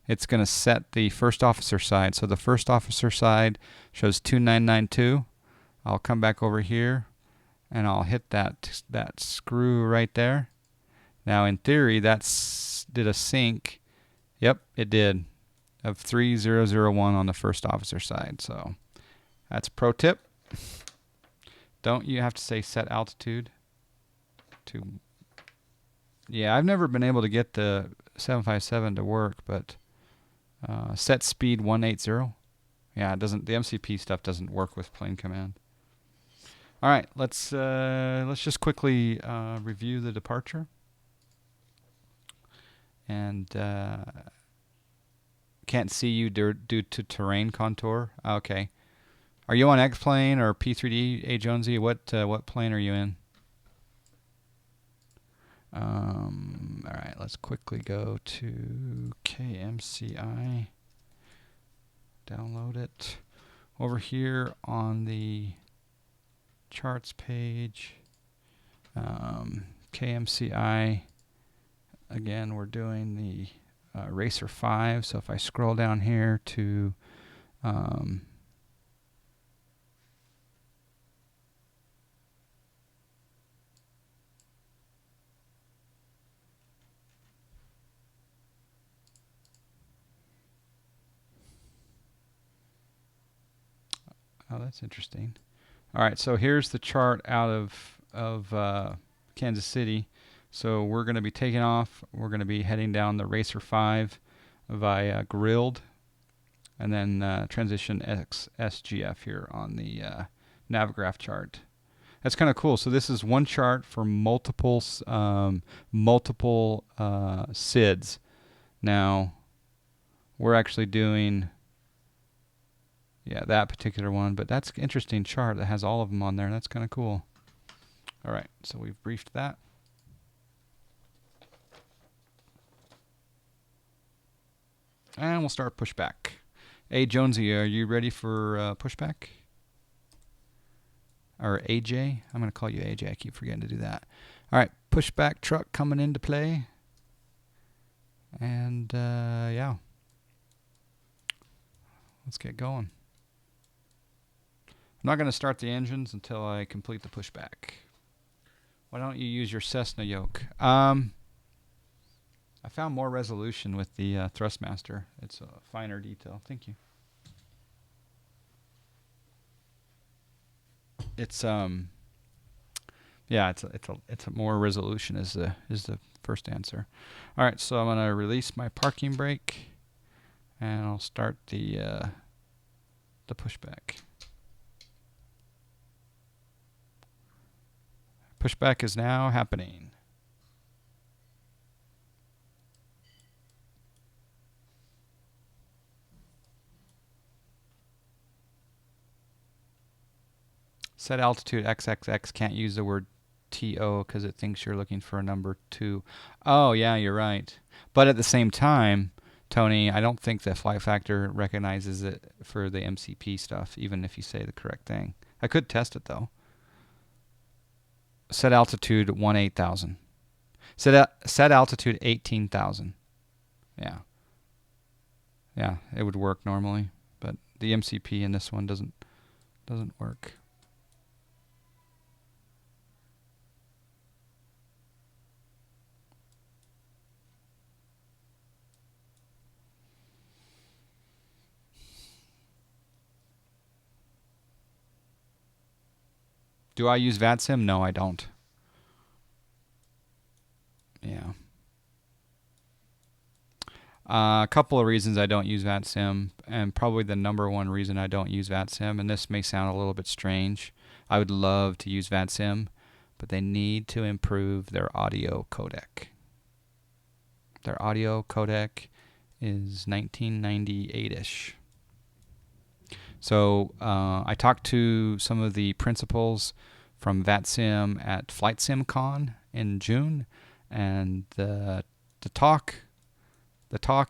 it's going to set the first officer side. So the first officer side shows 2992. I'll come back over here, and I'll hit that screw right there. Now, in theory, did a sync. Yep, it did. Of 3001 on the first officer side. So that's pro tip. Don't you have to say set altitude to... Yeah, I've never been able to get the 757 to work, but set speed 180. Yeah, it doesn't. The MCP stuff doesn't work with plane command. All right, let's just quickly review the departure. And can't see you due to terrain contour. Okay. Are you on X plane or P3D, A. Jonesy? What plane are you in? All right, let's quickly go to KMCI. Download it. Over here on the charts page, KMCI. Again, we're doing the Racer 5. So if I scroll down here to oh, that's interesting. All right, so here's the chart out of Kansas City. So we're going to be taking off. We're going to be heading down the Racer 5 via Grilled, and then transition SGF here on the Navigraph chart. That's kind of cool. So this is one chart for multiple SIDs. Now we're actually doing that particular one, but that's an interesting chart that has all of them on there. That's kind of cool. All right, so we've briefed that. And we'll start pushback. Hey, Jonesy, are you ready for pushback? Or AJ? I'm going to call you AJ. I keep forgetting to do that. All right, pushback truck coming into play. And, yeah. Let's get going. I'm not going to start the engines until I complete the pushback. Why don't you use your Cessna yoke? I found more resolution with the Thrustmaster. It's a finer detail. Thank you. It's yeah, it's a more resolution is the first answer. All right, so I'm gonna release my parking brake, and I'll start the pushback. Pushback is now happening. Set altitude XXX, can't use the word TO because it thinks you're looking for a number 2. Oh, yeah, you're right. But at the same time, Tony, I don't think the flight factor recognizes it for the MCP stuff, even if you say the correct thing. I could test it, though. Set altitude 18,000. Set altitude 18,000. Yeah. Yeah, it would work normally, but the MCP in this one doesn't work. Do I use VATSIM? No, I don't. Yeah. A couple of reasons I don't use VATSIM, and probably the number one reason I don't use VATSIM, and this may sound a little bit strange. I would love to use VATSIM, but they need to improve their audio codec. Their audio codec is 1998-ish. So I talked to some of the principals from VATSIM at FlightSimCon in June, and the talk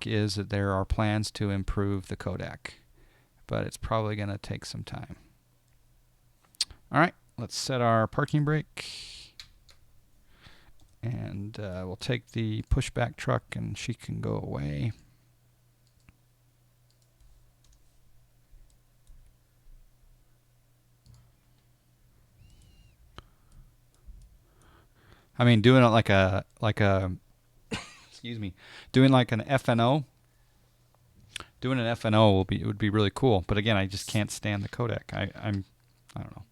is that there are plans to improve the codec, but it's probably going to take some time. All right, let's set our parking brake, and we'll take the pushback truck, and she can go away. I mean, doing it like a excuse me, doing like an FNO. Doing an FNO would be really cool, but again, I just can't stand the codec. I don't know.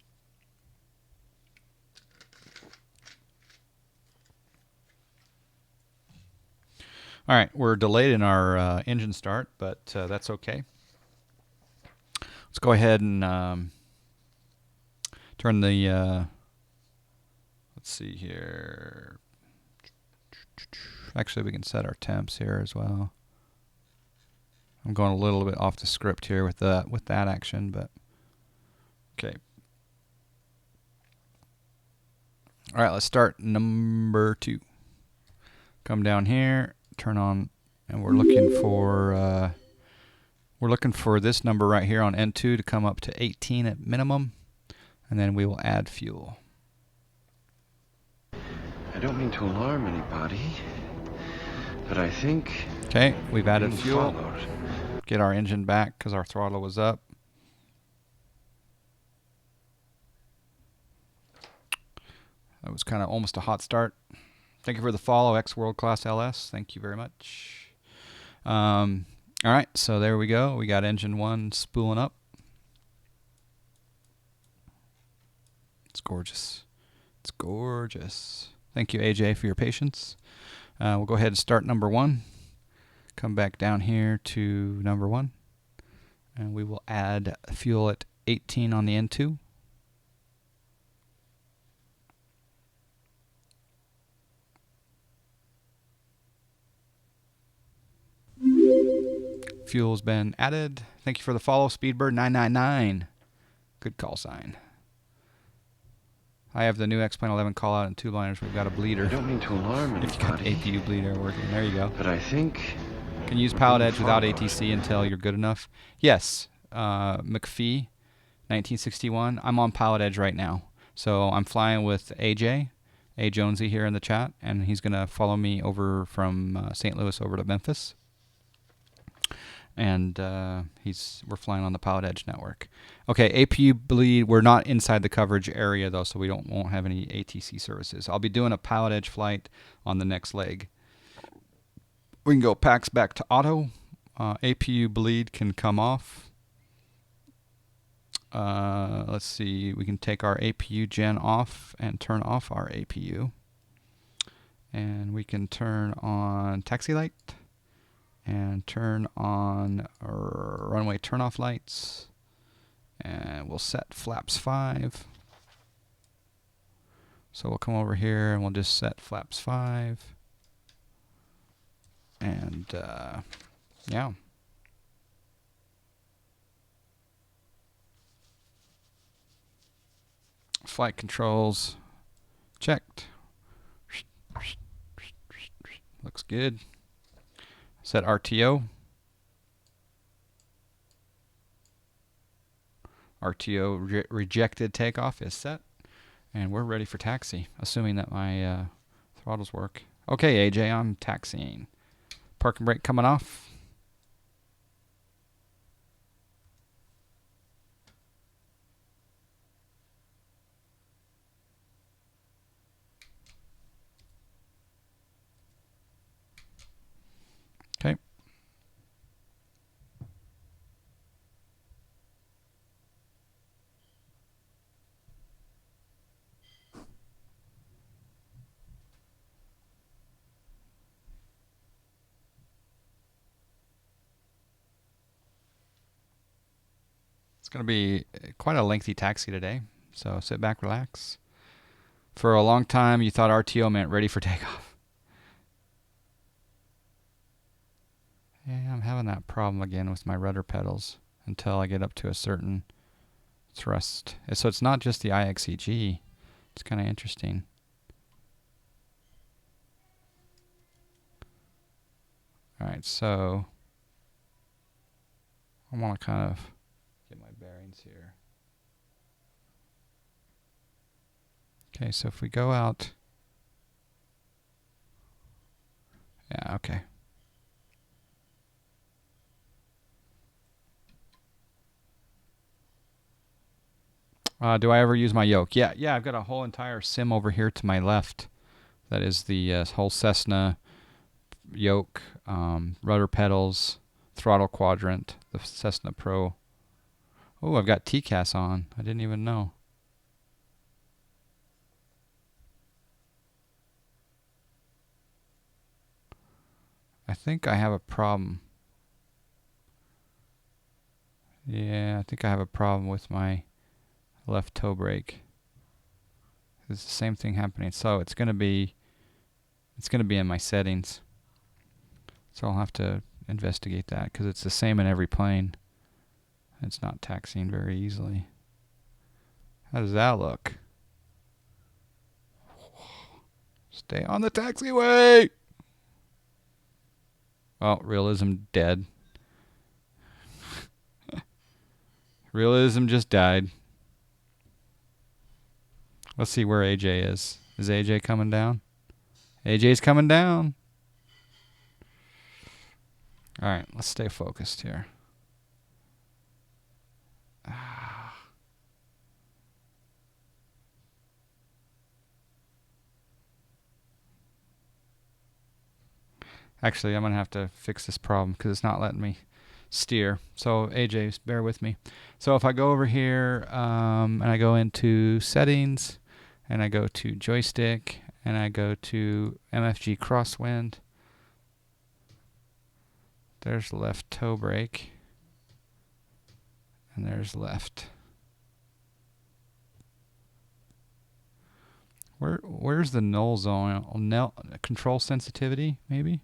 All right, we're delayed in our engine start, but that's okay. Let's go ahead and turn the. Let's see here. Actually, we can set our temps here as well. I'm going a little bit off the script here with that action, but okay. All right, let's start number 2. Come down here, turn on, and we're looking for this number right here on N2 to come up to 18 at minimum, and then we will add fuel. I don't mean to alarm anybody, but I think... Okay, we've added fuel. Followed. Get our engine back because our throttle was up. That was kind of almost a hot start. Thank you for the follow, X World Class LS. Thank you very much. All right, so there we go. We got engine 1 spooling up. It's gorgeous. It's gorgeous. Thank you, AJ, for your patience. We'll go ahead and start number 1. Come back down here to number 1. And we will add fuel at 18 on the N2. Fuel's been added. Thank you for the follow, Speedbird999. Good call sign. I have the new X-Plane 11 call out in 2 liners. We've got a bleeder. I don't mean to alarm anybody. If you got the APU bleeder working, there you go. But I think... Can you use Pilot Edge without ATC until you're good enough? Yes. McPhee, 1961. I'm on Pilot Edge right now. So I'm flying with AJ, A. Jonesy here in the chat, and he's going to follow me over from St. Louis over to Memphis. And we're flying on the Pilot Edge network. Okay, APU bleed. We're not inside the coverage area though, so we won't have any ATC services. I'll be doing a Pilot Edge flight on the next leg. We can go PAX back to auto. APU bleed can come off. Let's see. We can take our APU gen off and turn off our APU. And we can turn on taxi light. And turn on our runway turnoff lights. And we'll set flaps 5. So we'll come over here and we'll just set flaps 5. And yeah. Flight controls checked. Looks good. Set RTO. RTO rejected takeoff is set. And we're ready for taxi, assuming that my throttles work. Okay, AJ, I'm taxiing. Parking brake coming off. Okay. It's going to be quite a lengthy taxi today, so sit back, relax. For a long time, you thought RTO meant ready for takeoff. Yeah, I'm having that problem again with my rudder pedals until I get up to a certain thrust. So it's not just the IXEG. It's kind of interesting. Alright, so I want to kind of get my bearings here. Okay, so if we go out... Yeah, okay. Do I ever use my yoke? Yeah, I've got a whole entire sim over here to my left. That is the whole Cessna yoke, rudder pedals, throttle quadrant, the Cessna Pro. Oh, I've got TCAS on. I didn't even know. I think I have a problem. Yeah, I think I have a problem with my left toe brake. It's the same thing happening. So it's going to be in my settings. So I'll have to investigate that because it's the same in every plane. It's not taxiing very easily. How does that look? Stay on the taxiway! Well, realism dead. Realism just died. Let's see where AJ is. Is AJ coming down? AJ's coming down. Alright, let's stay focused here. Actually, I'm going to have to fix this problem because it's not letting me steer. So, AJ, bear with me. So, if I go over here and I go into settings and I go to joystick and I go to MFG crosswind, there's left toe brake and there's left. Where's the null zone? Control sensitivity, maybe?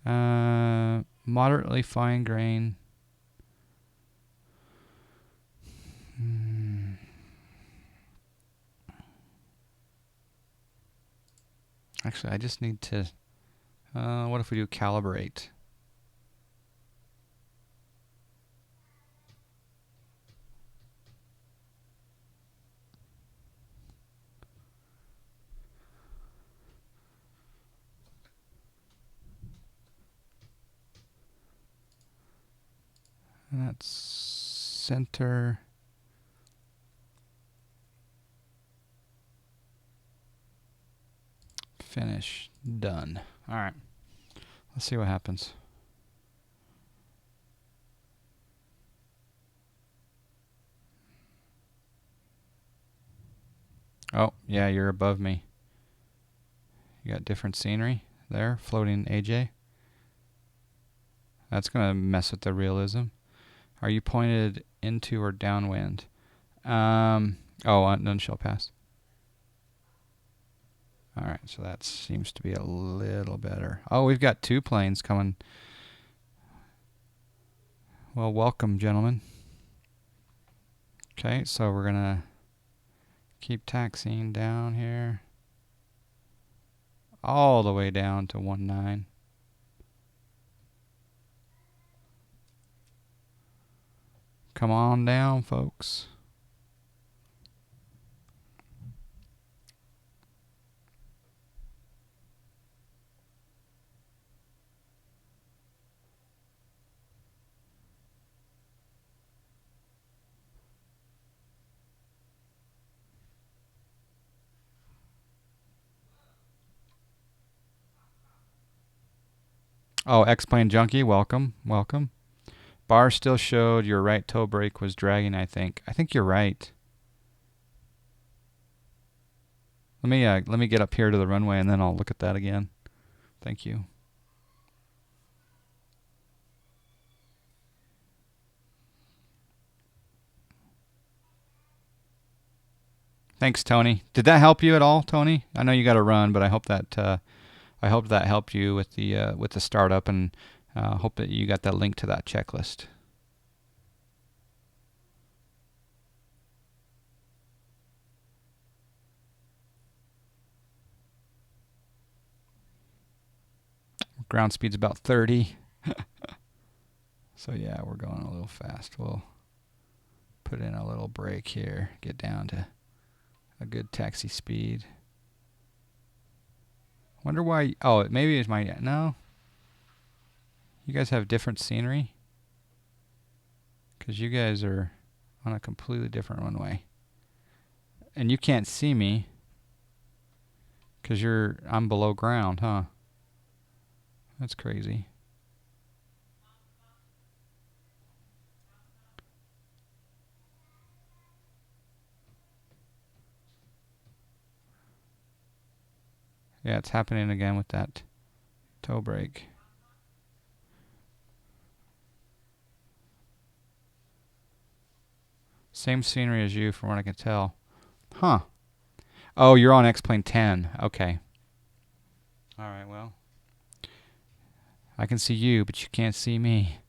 Moderately fine grain. Actually, I just need to... what if we do calibrate? And that's center. Finish. Done. All right. Let's see what happens. Oh, yeah, you're above me. You got different scenery there, floating AJ. That's going to mess with the realism. Are you pointed into or downwind? Oh, none shall pass. All right, so that seems to be a little better. Oh, we've got 2 planes coming. Well, welcome, gentlemen. Okay, so we're going to keep taxiing down here. All the way down to 19. Come on down, folks. Oh, X-Plane Junkie, welcome, welcome. Bar still showed your right toe brake was dragging, I think. I think you're right. Let me get up here to the runway and then I'll look at that again. Thank you. Thanks, Tony. Did that help you at all, Tony? I know you got to run, but I hope that helped you with the startup, and hope that you got that link to that checklist. Ground speed's about 30. So yeah, we're going a little fast. We'll put in a little brake here, get down to a good taxi speed. Wonder why. Oh, maybe it's my. No. You guys have different scenery? Because you guys are on a completely different runway. And you can't see me. Because I'm below ground, huh? That's crazy. Yeah, it's happening again with that toe brake. Same scenery as you from what I can tell. Huh. Oh, you're on X-Plane 10. Okay. Alright, well. I can see you, but you can't see me.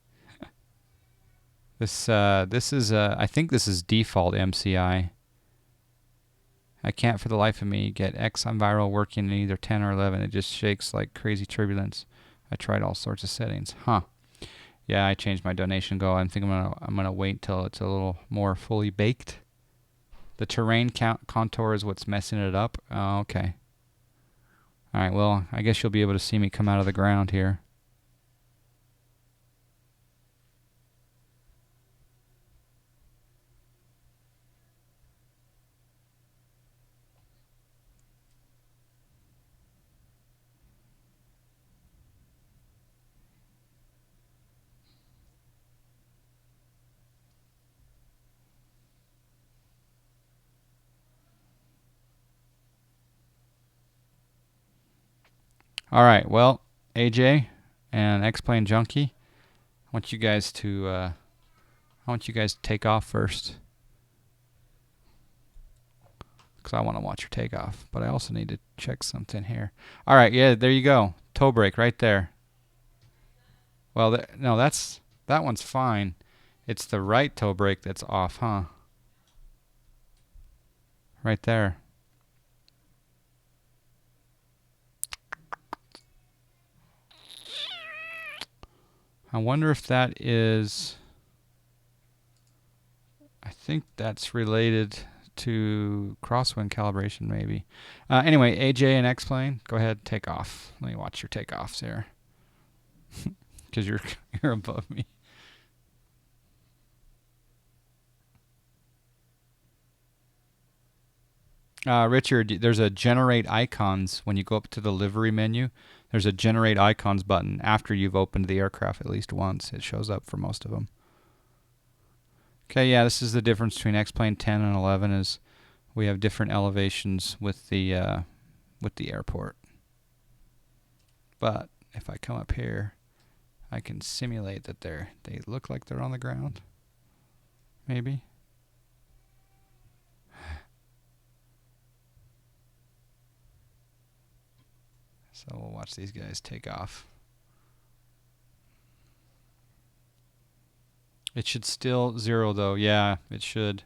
This is, I think this is default MCI. I can't for the life of me get X-Enviro working in either 10 or 11. It just shakes like crazy turbulence. I tried all sorts of settings. Huh. Yeah, I changed my donation goal. I think I'm gonna wait till it's a little more fully baked. The terrain contour is what's messing it up. Oh, okay. All right. Well, I guess you'll be able to see me come out of the ground here. All right. Well, AJ and X-Plane Junkie, I want you guys to take off first, because I want to watch your takeoff. But I also need to check something here. All right. Yeah, there you go. Toe brake right there. Well, no, that one's fine. It's the right toe brake that's off, huh? Right there. I wonder if that is... I think that's related to crosswind calibration, maybe. Anyway, AJ and X-Plane, go ahead, take off. Let me watch your takeoffs here. Because you're above me. Richard, there's a generate icons when you go up to the livery menu. There's a generate icons button after you've opened the aircraft at least once. It shows up for most of them. Okay, yeah, this is the difference between X-Plane 10 and 11 is we have different elevations with the airport. But if I come up here, I can simulate that they look like they're on the ground. Maybe. So we'll watch these guys take off. It should still zero though. Yeah, it should.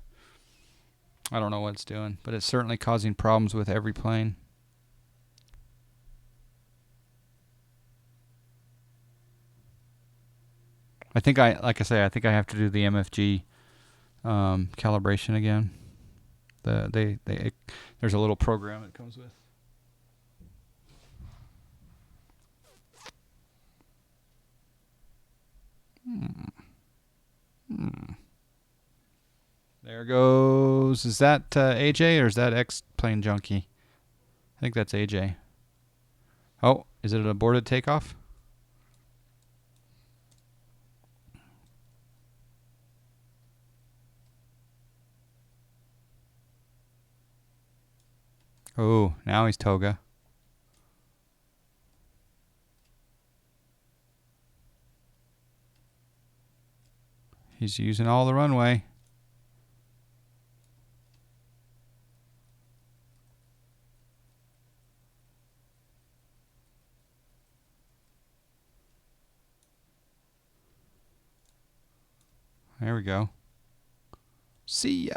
I don't know what it's doing, but it's certainly causing problems with every plane. I think like I say, I think I have to do the MFG calibration again. There's a little program it comes with. There goes. Is that AJ or is that X-Plane Junkie? I think that's AJ. Oh, is it an aborted takeoff? Oh, now he's toga. He's using all the runway. There we go. See ya.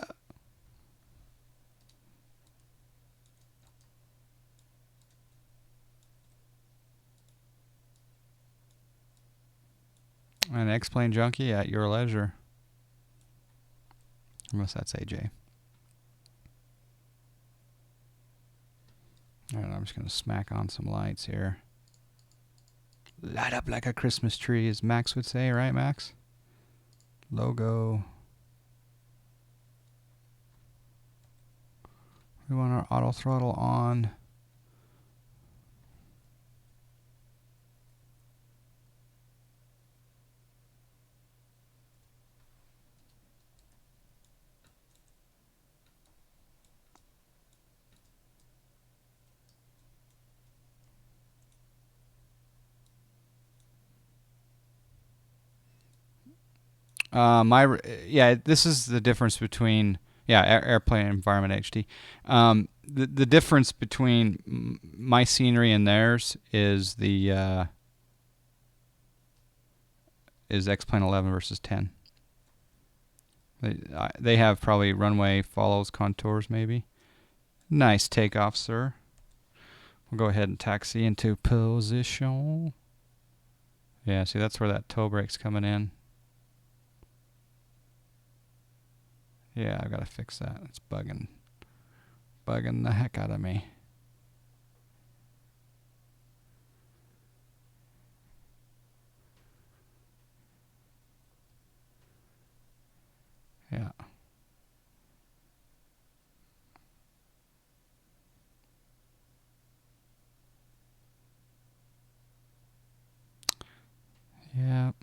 An X-Plane Junkie at your leisure. Unless that's AJ. Alright, I'm just going to smack on some lights here. Light up like a Christmas tree, as Max would say, right, Max? Logo. We want our auto throttle on. This is the difference between airplane environment HD. The difference between my scenery and theirs is the is X-Plane 11 versus 10. They have probably runway follows contours maybe. Nice takeoff, sir. We'll go ahead and taxi into position. Yeah, see that's where that toe brake's coming in. Yeah, I've got to fix that. It's bugging the heck out of me. Yeah. Yep.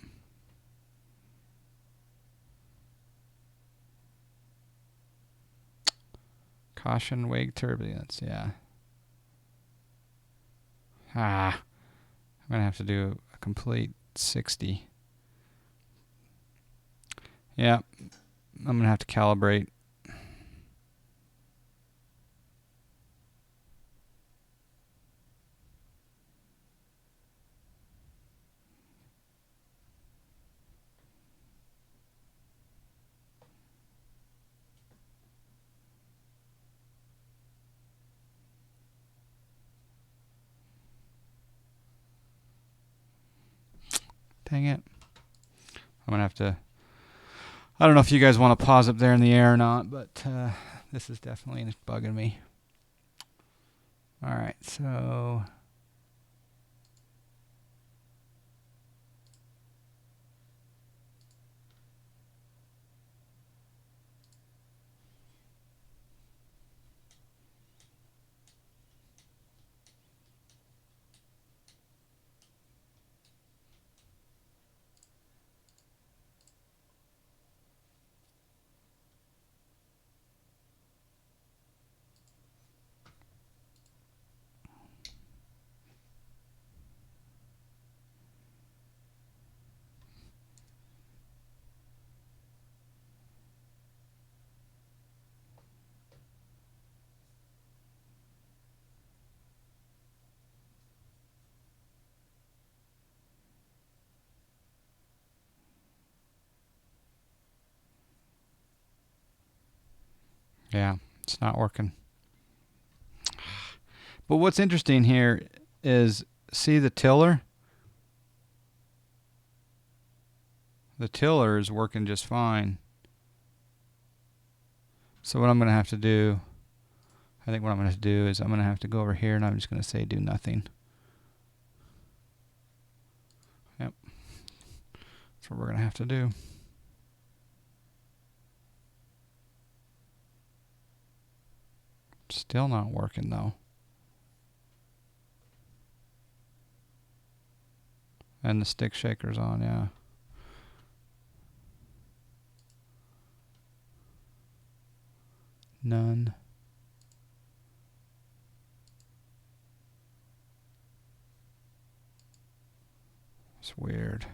Caution, wake turbulence, yeah. I'm going to have to do a complete 60. Yeah, I'm going to have to calibrate. Dang it. I'm going to have to... I don't know if you guys want to pause up there in the air or not, but this is definitely bugging me. Alright, so... Yeah, it's not working. But what's interesting here is, see the tiller? The tiller is working just fine. So what I'm going to have to do, I think what I'm going to do is I'm going to have to go over here and I'm just going to say do nothing. Yep. That's what we're going to have to do. Still not working though. And the stick shaker's on, yeah. None. It's weird.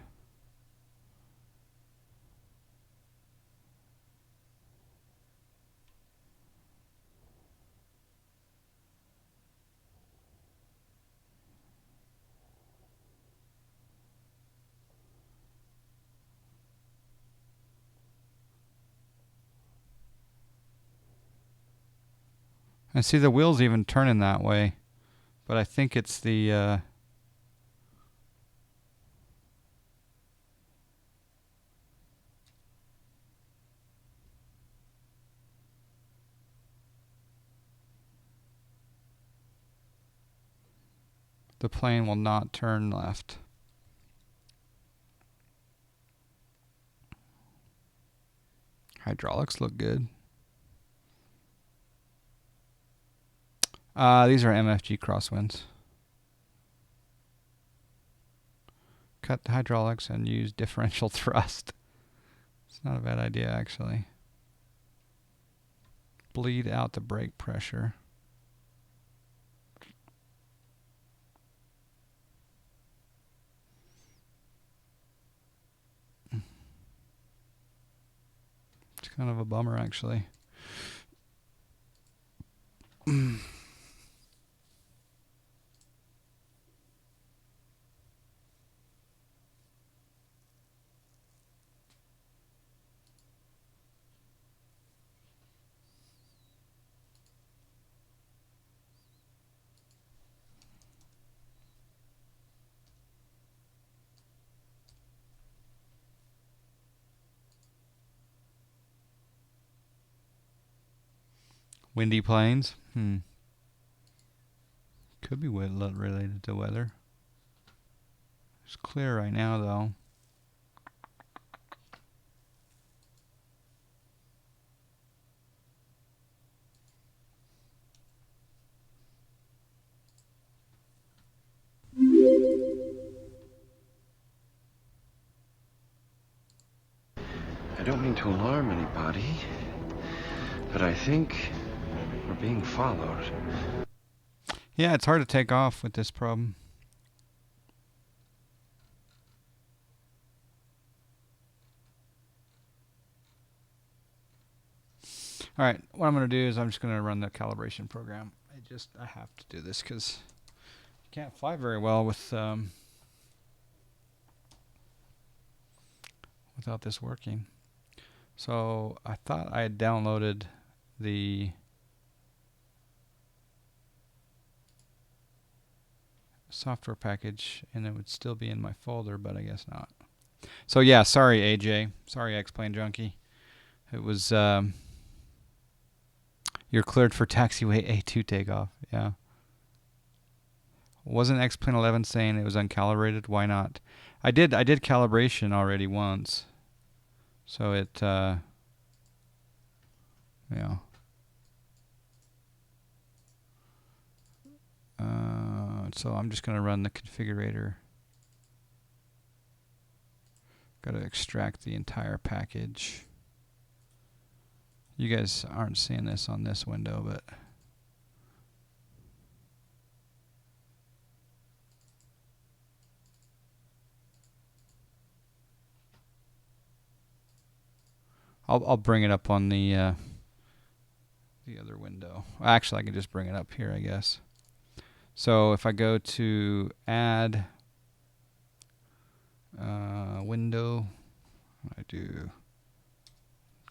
And see the wheel's even turning that way, but I think it's the plane will not turn left. Hydraulics look good. These are MFG crosswinds. Cut the hydraulics and use differential thrust. It's not a bad idea, actually. Bleed out the brake pressure. It's kind of a bummer, actually. Windy plains? Could be related to weather. It's clear right now, though. I don't mean to alarm anybody, but I think we're being followed. Yeah, it's hard to take off with this problem. All right, what I'm going to do is I'm just going to run the calibration program. I have to do this because you can't fly very well with without this working. So I thought I had downloaded the software package and it would still be in my folder, but I guess not. So yeah, sorry AJ, sorry X-Plane Junkie. It was you're cleared for taxiway A2 takeoff. Yeah. Wasn't X-Plane 11 saying it was uncalibrated? Why not? I did calibration already once. So it yeah. So I'm just going to run the configurator. Got to extract the entire package. You guys aren't seeing this on this window, but I'll bring it up on the other window. Actually, I can just bring it up here, I guess. So if I go to add window, I do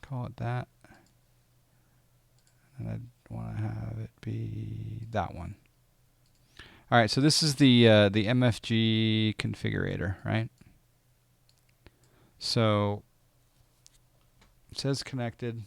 call it that. And I want to have it be that one. All right, so this is the MFG configurator, right? So it says connected.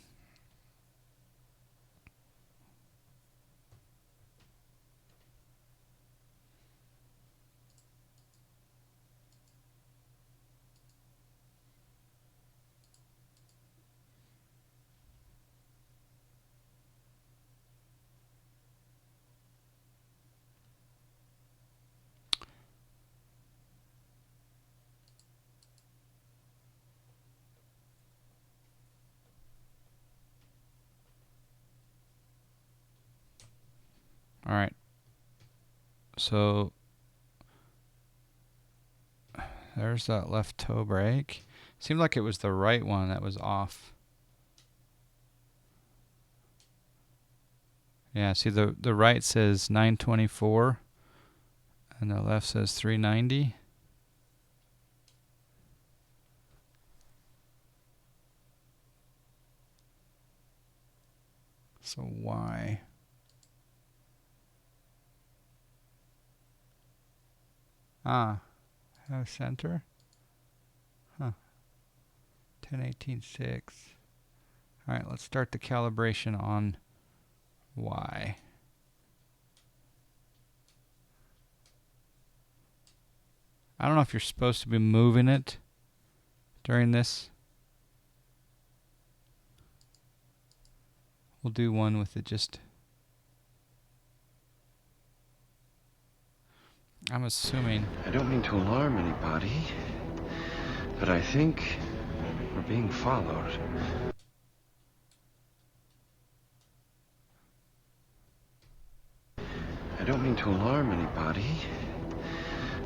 All right. So there's that left toe brake. Seemed like it was the right one that was off. Yeah, see the right says 924 and the left says 390. So why? Ah, have center? Huh. 10-18-6. Alright, let's start the calibration on Y. I don't know if you're supposed to be moving it during this. We'll do one with it just... I'm assuming... I don't mean to alarm anybody, but I think we're being followed. I don't mean to alarm anybody,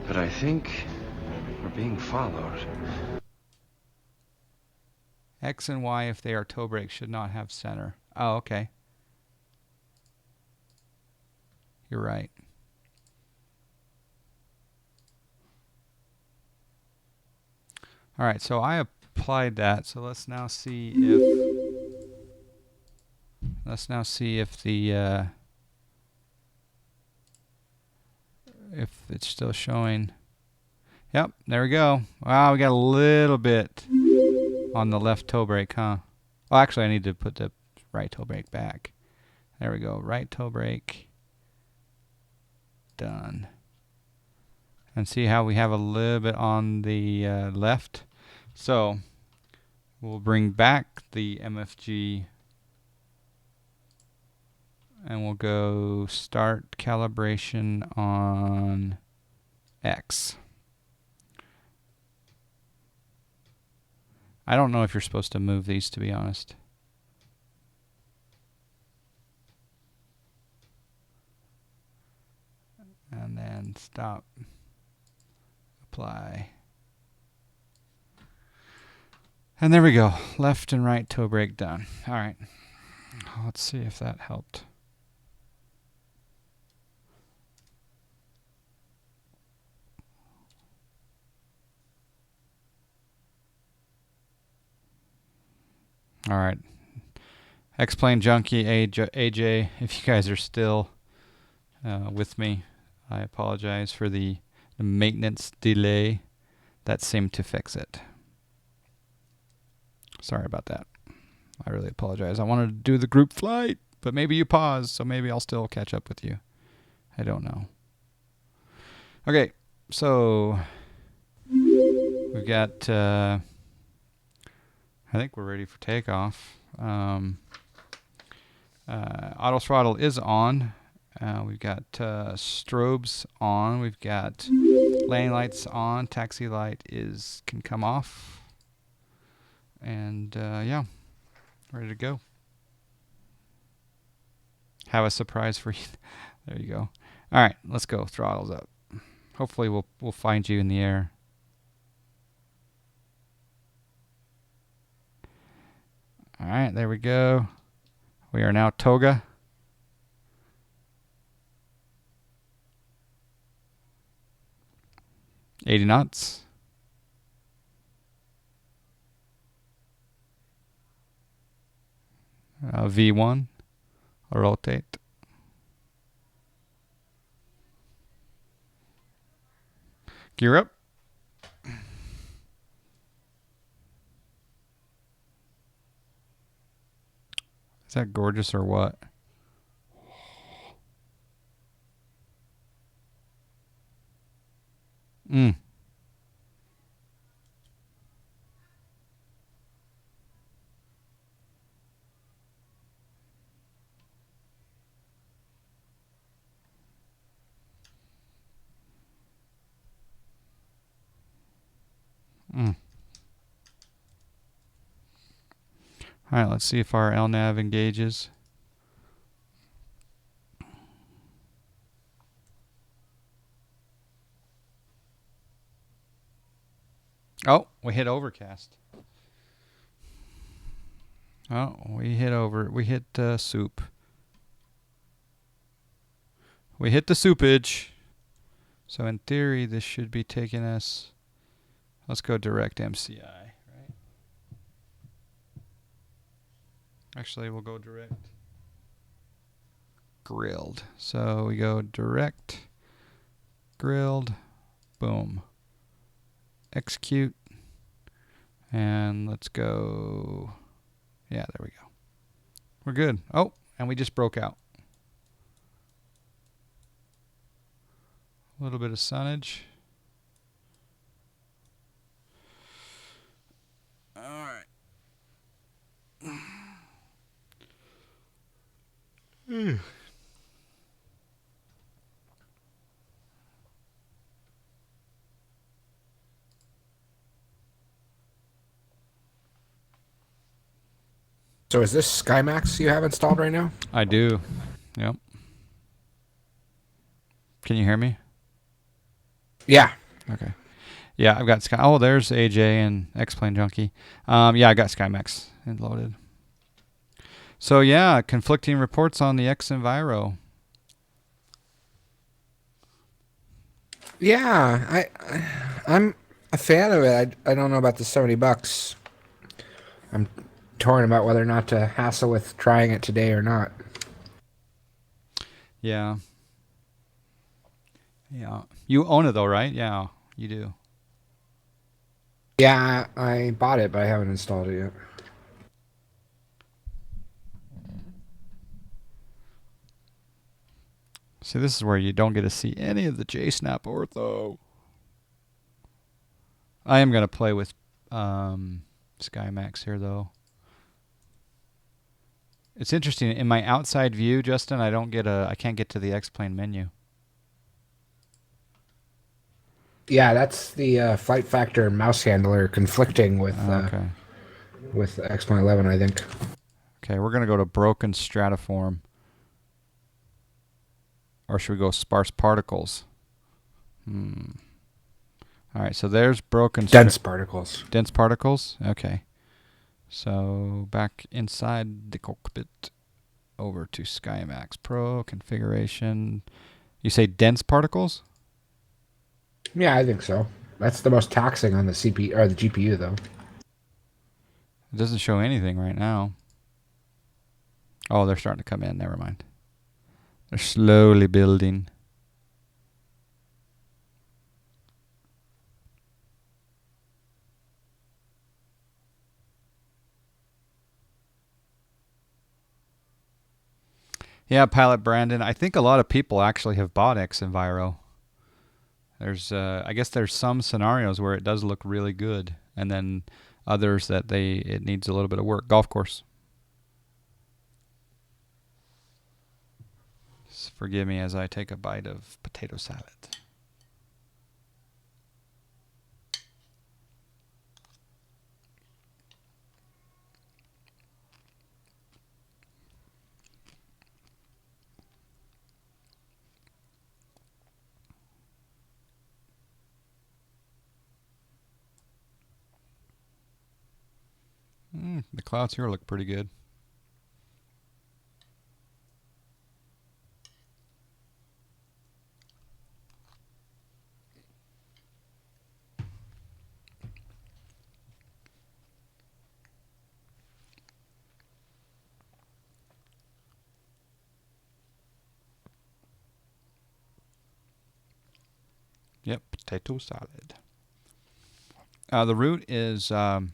but I think we're being followed. X and Y, if they are toe brakes, should not have center. Oh, okay. You're right. All right, so I applied that. So let's now see if the if it's still showing. Yep, there we go. Wow, we got a little bit on the left toe brake, huh? Oh, actually, I need to put the right toe brake back. There we go. Right toe brake. Done. And see how we have a little bit on the left. So we'll bring back the MFG and we'll go start calibration on X. I don't know if you're supposed to move these, to be honest. And then stop. Apply. And there we go. Left and right toe brake done. All right. Let's see if that helped. All right. X-Plane Junkie, AJ, if you guys are still with me, I apologize for the maintenance delay. That seemed to fix it. Sorry about that. I really apologize. I wanted to do the group flight, but maybe you paused, so maybe I'll still catch up with you. I don't know. Okay, so we've got... I think we're ready for takeoff. Auto throttle is on. We've got strobes on. We've got landing lights on. Taxi light can come off. And yeah, ready to go. Have a surprise for you. There you go. All right, let's go. Throttles up. Hopefully we'll find you in the air. All right, there we go. We are now toga. $80 knots. V1 Rotate. Gear up. Is that gorgeous or what? Mm. Mm. All right, let's see if our LNAV engages. Oh, we hit overcast. Oh, we hit soup. We hit the soupage. So in theory, this should be taking us. Let's go direct MCI, right? Actually, we'll go direct grilled. So we go direct grilled, boom. Execute, and let's go. Yeah, there we go. We're good. Oh, and we just broke out. A little bit of sunnage. All right. So is this SkyMax you have installed right now? I do. Yep. Can you hear me? Yeah. Okay. Yeah, I've got Sky. Oh, there's AJ and X-Plane Junkie. Yeah, I got SkyMax loaded. So yeah, conflicting reports on the X-Enviro. Yeah, I'm a fan of it. I don't know about the $70. I'm torn about whether or not to hassle with trying it today or not. Yeah. Yeah. You own it though, right? Yeah, you do. Yeah, I bought it, but I haven't installed it yet. See, this is where you don't get to see any of the JSnap ortho. I am going to play with SkyMax here, though. It's interesting. In my outside view, Justin, I can't get to the X-Plane menu. Yeah, that's the Flight Factor mouse handler conflicting with with X-Plane 11, I think. Okay, we're going to go to broken stratiform. Or should we go sparse particles? All right, so there's broken... Dense particles. Dense particles? Okay. So back inside the cockpit, over to SkyMax Pro, configuration. You say dense particles? Yeah, I think so. That's the most taxing on the CPU or the GPU, though. It doesn't show anything right now. Oh, they're starting to come in. Never mind. They're slowly building. Yeah, Pilot Brandon. I think a lot of people actually have bought X-Enviro. There's, I guess there's some scenarios where it does look really good, and then others that it needs a little bit of work. Golf course. Forgive me as I take a bite of potato salad. The clouds here look pretty good. Yep, potato salad. The route is Kansas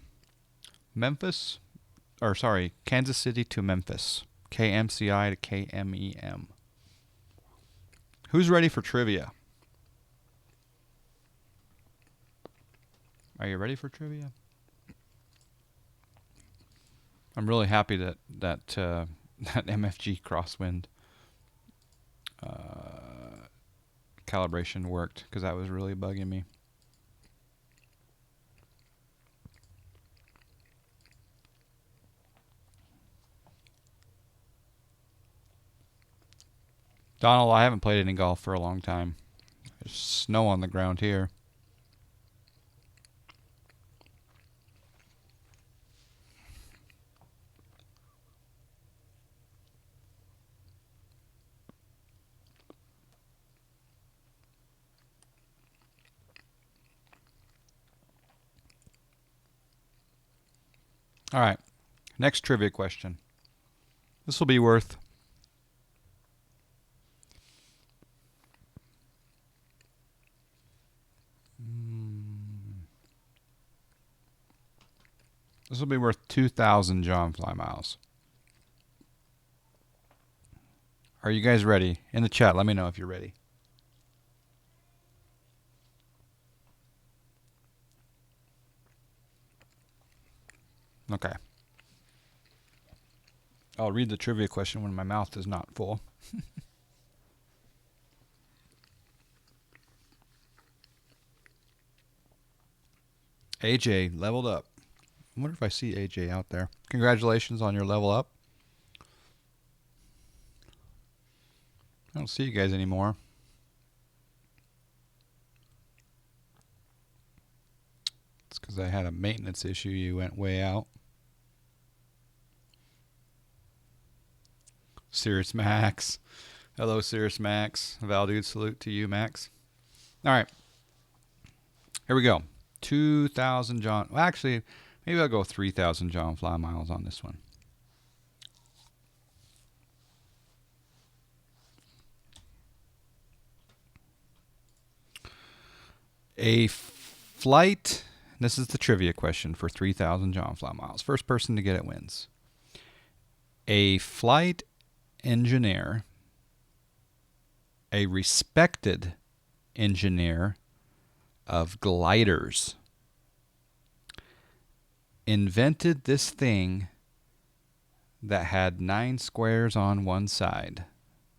City to Memphis. KMCI to KMEM. Who's ready for trivia? Are you ready for trivia? I'm really happy that that MFG crosswind calibration worked, because that was really bugging me. Donald, I haven't played any golf for a long time. There's snow on the ground here. All right, next trivia question. This will be worth This will be worth 2,000 John Fly miles. Are you guys ready? In the chat, let me know if you're ready. Okay. I'll read the trivia question when my mouth is not full. AJ leveled up. I wonder if I see AJ out there. Congratulations on your level up. I don't see you guys anymore. It's because I had a maintenance issue. You went way out. Sirius Max. Hello, Sirius Max. Valdude, salute to you, Max. All right. Here we go. 2,000 John. Well, actually, maybe I'll go 3,000 John Fly miles on this one. A flight. This is the trivia question for 3,000 John Fly miles. First person to get it wins. A flight engineer, a respected engineer of gliders, invented this thing that had 9 squares on one side.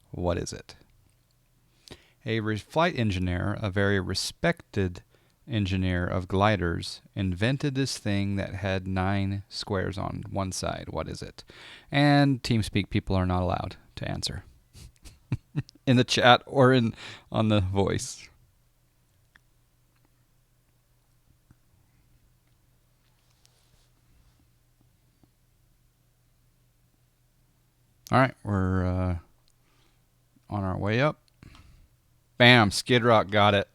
What is it? A flight engineer, a very respected engineer of gliders, invented this thing that had 9 squares on one side. What is it? And TeamSpeak people are not allowed to answer in the chat or on the voice. All right, we're on our way up. Bam, Skid Rock got it.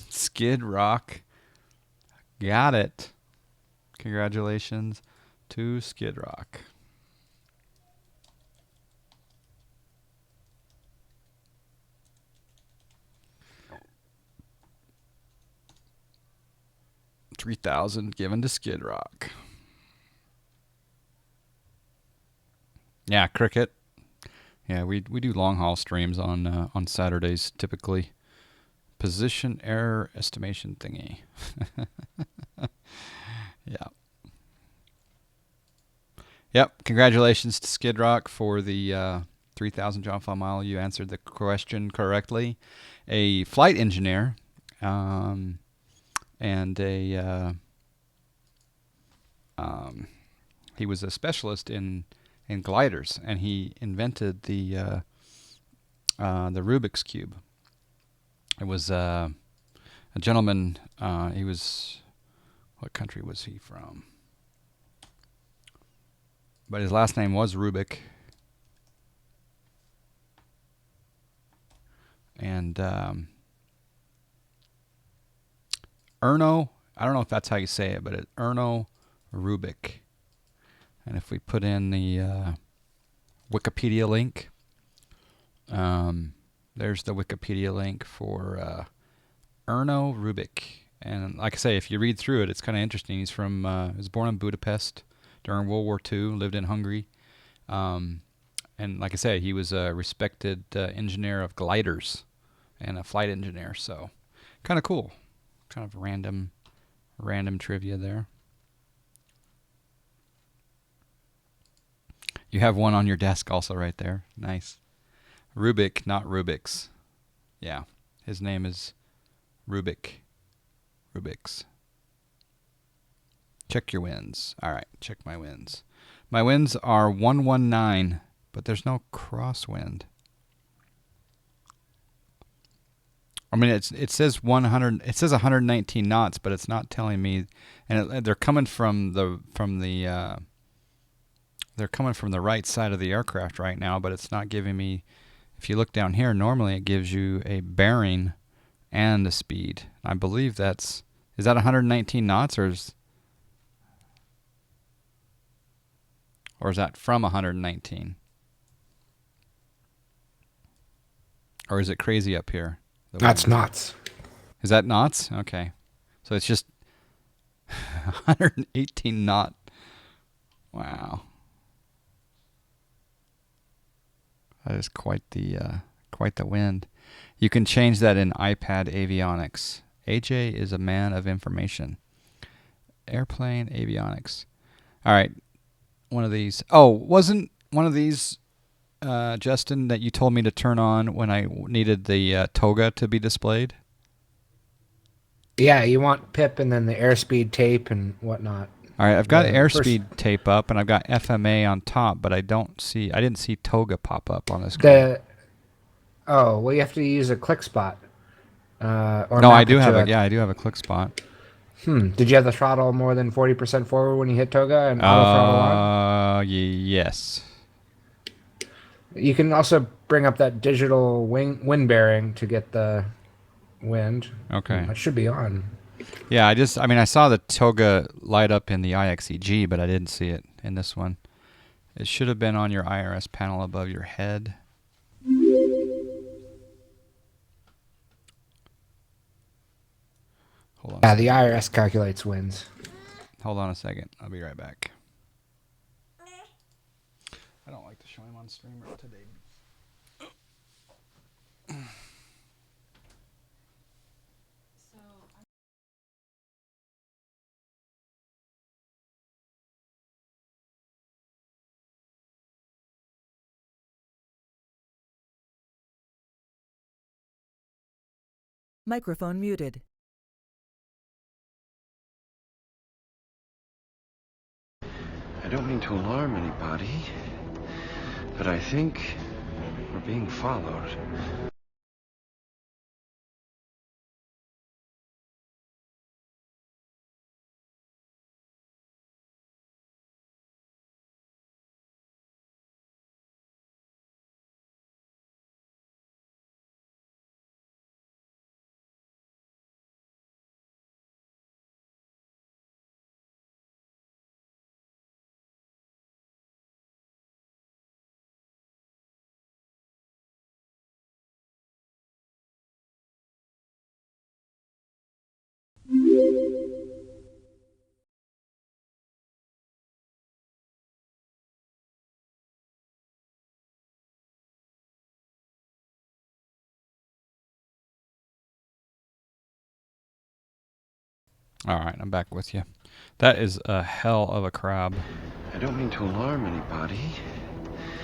Skid Rock got it. Congratulations to Skid Rock. $3,000 given to Skid Rock. Yeah, Cricket. Yeah, we do long haul streams on Saturdays typically. Position error estimation thingy. Yeah. Yep. Congratulations to Skid Rock for the 3,000 John Fly mile. You answered the question correctly. A flight engineer, and he was a specialist in gliders, and he invented the Rubik's Cube. It was a gentleman. He was, what country was he from? But his last name was Rubik. And Erno, I don't know if that's how you say it, but it's Erno Rubik. And if we put in the Wikipedia link, There's the Wikipedia link for Erno Rubik. And like I say, if you read through it, it's kind of interesting. He's from, he was born in Budapest during World War II, lived in Hungary. And like I say, he was a respected engineer of gliders and a flight engineer. So kind of cool. Kind of random trivia there. You have one on your desk also right there. Nice. Rubik, not Rubik's. Yeah, his name is Rubik. Rubik's. Check your wins. All right, check my wins. My wins are 119, but there's no crosswind. I mean, it says 100. It says 119 knots, but it's not telling me. And they're coming from the they're coming from the right side of the aircraft right now, but it's not giving me. If you look down here, normally it gives you a bearing and a speed. I believe is that 119 knots, or is that from 119? Or is it crazy up here? That's knots. Is that knots? Okay. So it's just 118 knot. Wow. That is quite the wind. You can change that in iPad avionics. AJ is a man of information. Airplane avionics. All right. One of these. Oh, wasn't one of these, Justin, that you told me to turn on when I needed the toga to be displayed? Yeah, you want PIP and then the airspeed tape and whatnot. All right, I've got airspeed tape up and I've got FMA on top, but I didn't see toga pop up on the screen. Well, you have to use a click spot. No, I do have I do have a click spot. Did you have the throttle more than 40% forward when you hit toga and auto throttle on? Yes. You can also bring up that digital wind bearing to get the wind. Okay. It should be on. Yeah, I saw the toga light up in the IXEG, but I didn't see it in this one. It should have been on your IRS panel above your head. Hold on. Yeah, the IRS calculates winds. Hold on a second. I'll be right back. I don't like to show him on streamer today. Microphone muted. I don't mean to alarm anybody, but I think we're being followed. All right, I'm back with you. That is a hell of a crab. I don't mean to alarm anybody.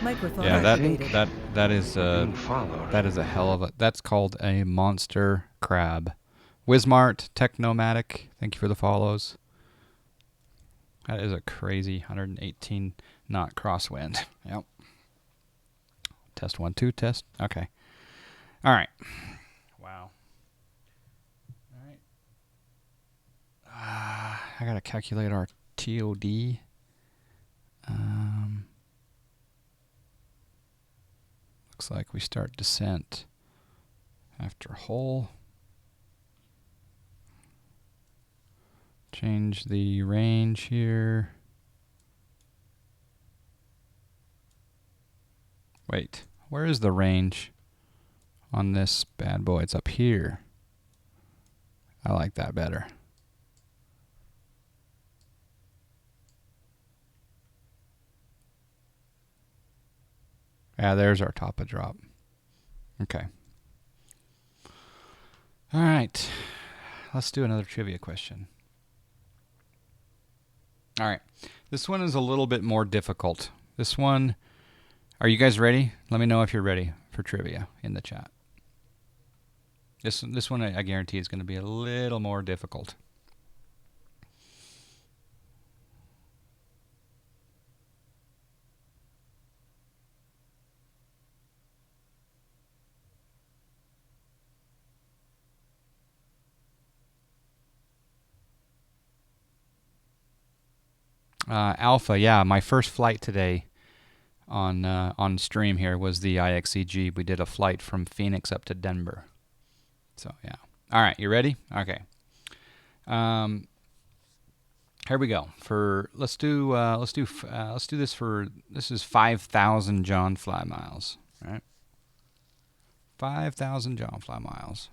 Microphone activated. that is a hell of a. That's called a monster crab. Wismart, Technomatic, thank you for the follows. That is a crazy 118 knot crosswind. Yep. Test 1, 2, test. Okay. All right. Wow. All right. I gotta calculate our TOD. Looks like we start descent after hull. Change the range here. Wait, where is the range on this bad boy. It's up here. I like that better. Yeah, there's our top of drop. Okay. All right. Let's do another trivia question. All right. This one is a little bit more difficult. This one, are you guys ready? Let me know if you're ready for trivia in the chat. This one I guarantee is going to be a little more difficult. Alpha, yeah, my first flight today on stream here was the IXEG. We did a flight from Phoenix up to Denver. So yeah. All right, you ready? Okay. Here we go. Let's do this for, this is 5,000 John fly miles, right? 5,000 John fly miles.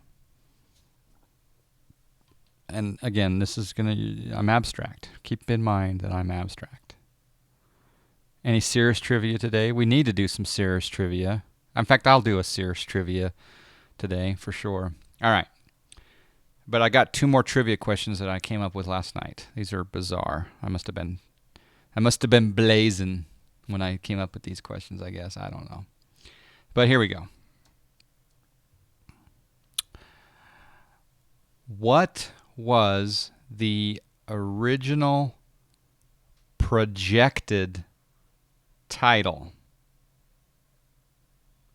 And again, this is I'm abstract. Keep in mind that I'm abstract. Any Cirrus trivia today? We need to do some Cirrus trivia. In fact, I'll do a Cirrus trivia today for sure. All right. But I got 2 more trivia questions that I came up with last night. These are bizarre. I must have been blazing when I came up with these questions, I guess. I don't know. But here we go. What was the original projected title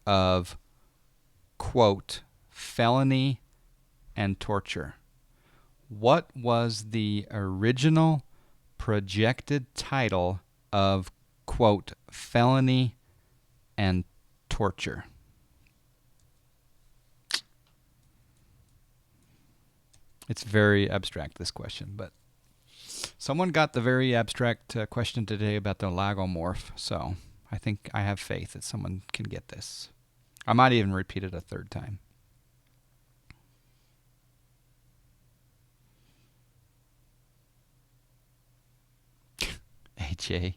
of, quote, felony and torture? What was the original projected title of, quote, felony and torture? It's very abstract, this question, but someone got the very abstract question today about the lagomorph, so I think I have faith that someone can get this. I might even repeat it a 3rd time. HA.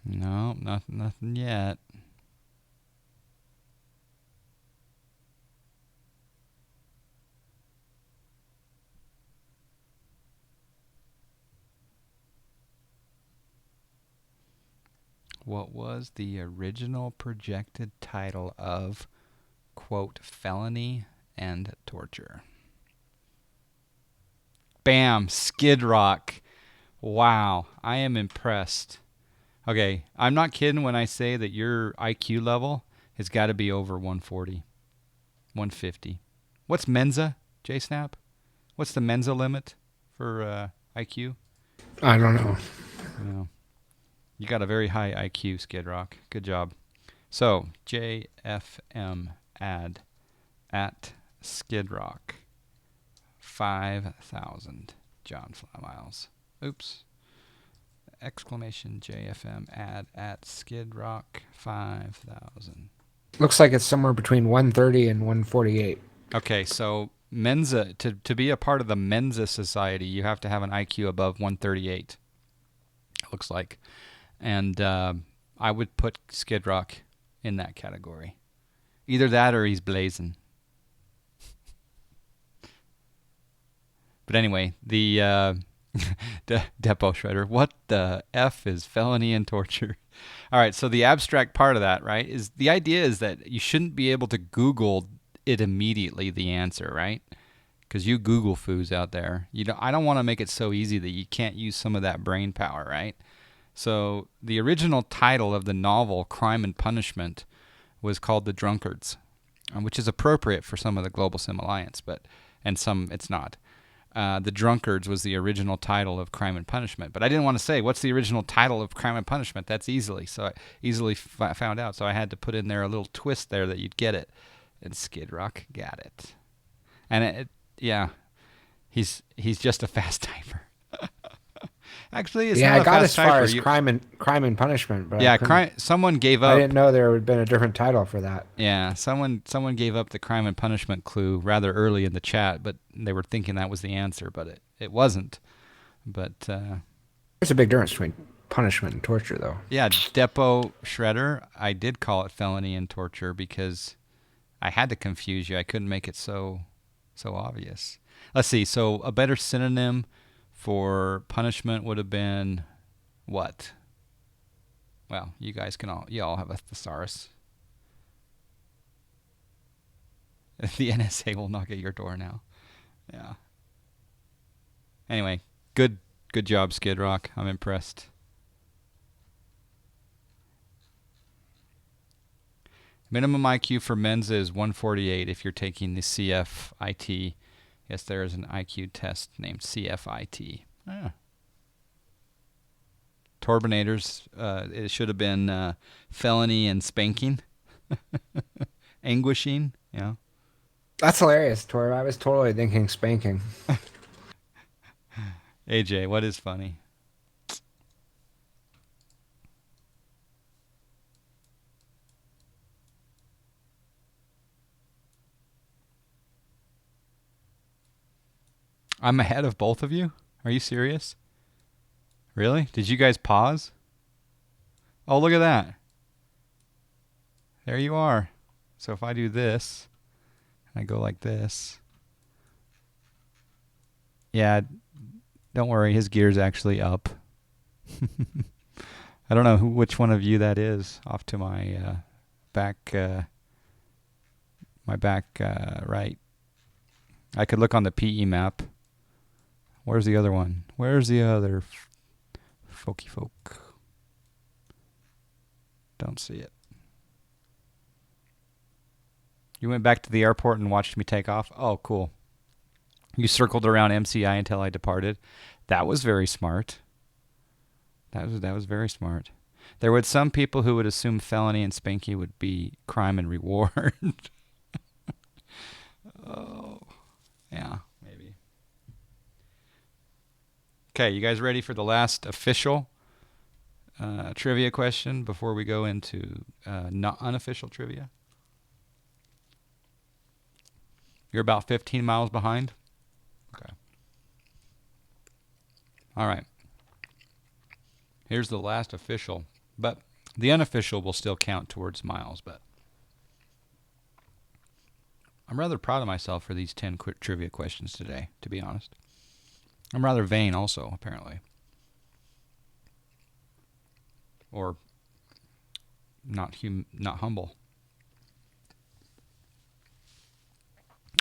No, nothing yet. What was the original projected title of, quote, felony and torture? Bam! Skid Rock. Wow, I am impressed. Okay, I'm not kidding when I say that your IQ level has got to be over 140, 150. What's Mensa, J-Snap? What's the Mensa limit for IQ? I don't know. No. You got a very high IQ, Skid Rock. Good job. So, JFM add at Skid Rock 5,000 John fly miles. Oops. Exclamation JFM add at Skid Rock 5,000. Looks like it's somewhere between 130 and 148. Okay, so Mensa, to be a part of the Mensa Society, you have to have an IQ above 138. It looks like. And I would put Skid Rock in that category. Either that or he's blazing. But anyway, the Depot Shredder, what the F is felony and torture? All right, so the abstract part of that, right, is the idea is that you shouldn't be able to Google it immediately, the answer, right? Because you Google foos out there. I don't want to make it so easy that you can't use some of that brain power, right? So the original title of the novel, Crime and Punishment, was called The Drunkards, which is appropriate for some of the Global Sim Alliance, and some it's not. The Drunkards was the original title of Crime and Punishment. But I didn't want to say, what's the original title of Crime and Punishment? That's so I easily found out. So I had to put in there a little twist there that you'd get it. And Skid Rock got it. And yeah, he's just a fast typer. Actually, it's yeah, not I a got fast as far cipher. as crime and punishment, but Yeah, someone gave up. I didn't know there would have been a different title for that. Yeah, someone gave up the crime and punishment clue rather early in the chat, but they were thinking that was the answer, but it wasn't. But there's a big difference between punishment and torture, though. Yeah, Depot Shredder, I did call it felony and torture because I had to confuse you. I couldn't make it so obvious. Let's see. So a better synonym for punishment would have been what? Well, you all have a thesaurus. The NSA will knock at your door now. Yeah. Anyway, good job, Skid Rock. I'm impressed. Minimum IQ for Mensa is 148 if you're taking the CFIT. Yes, there is an IQ test named CFIT. Turbinators, it should have been felony and spanking. Anguishing, yeah. That's hilarious, Torb. I was totally thinking spanking. AJ, what is funny? I'm ahead of both of you? Are you serious? Really? Did you guys pause? Oh, look at that. There you are. So if I do this, and I go like this. Yeah, don't worry. His gear's actually up. I don't know which one of you that is off to my back right. I could look on the PE map. Where's the other one? Where's the other folky folk? Don't see it. You went back to the airport and watched me take off? Oh, cool. You circled around MCI until I departed. That was very smart. That was very smart. There would some people who would assume felony and spanky would be crime and reward. Oh, yeah, maybe. Okay, you guys ready for the last official trivia question before we go into not unofficial trivia? You're about 15 miles behind? Okay. All right. Here's the last official, but the unofficial will still count towards miles, but I'm rather proud of myself for these 10 quick trivia questions today, to be honest. I'm rather vain also, apparently. Or not humble.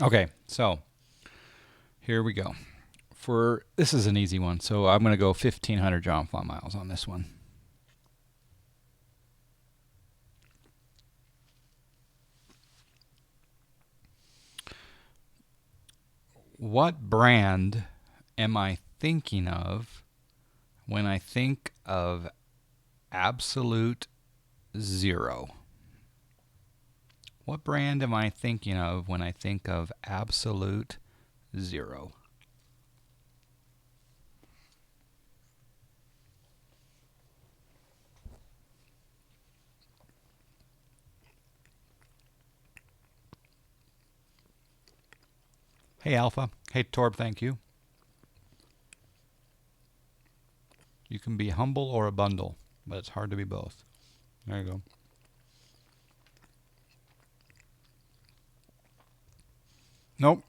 Okay, so here we go. This is an easy one, so I'm going to go 1,500 John fly miles on this one. What brand am I thinking of when I think of absolute zero? What brand am I thinking of when I think of absolute zero? Hey, Alpha. Hey, Torb, thank you. You can be humble or a bundle, but it's hard to be both. There you go. Nope,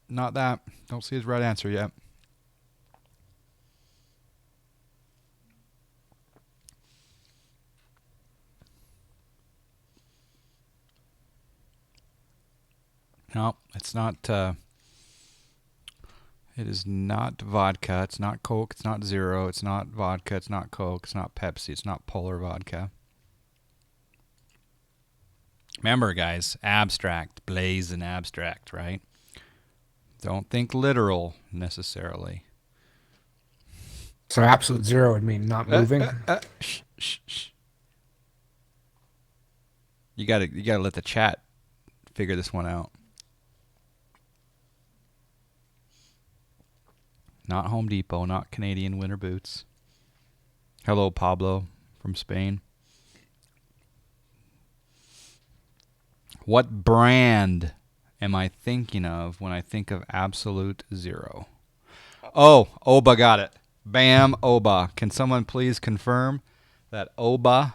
not that. Don't see his right answer yet. No, it's not. It is not vodka. It's not Coke. It's not Zero. It's not vodka. It's not Coke. It's not Pepsi. It's not Polar Vodka. Remember, guys, abstract, blaze and abstract, right? Don't think literal necessarily. So absolute zero would mean not moving. Shh. You gotta let the chat figure this one out. Not Home Depot, not Canadian winter boots. Hello, Pablo from Spain. What brand am I thinking of when I think of Absolute Zero? Oh, Oba got it. Bam, Oba. Can someone please confirm that Oba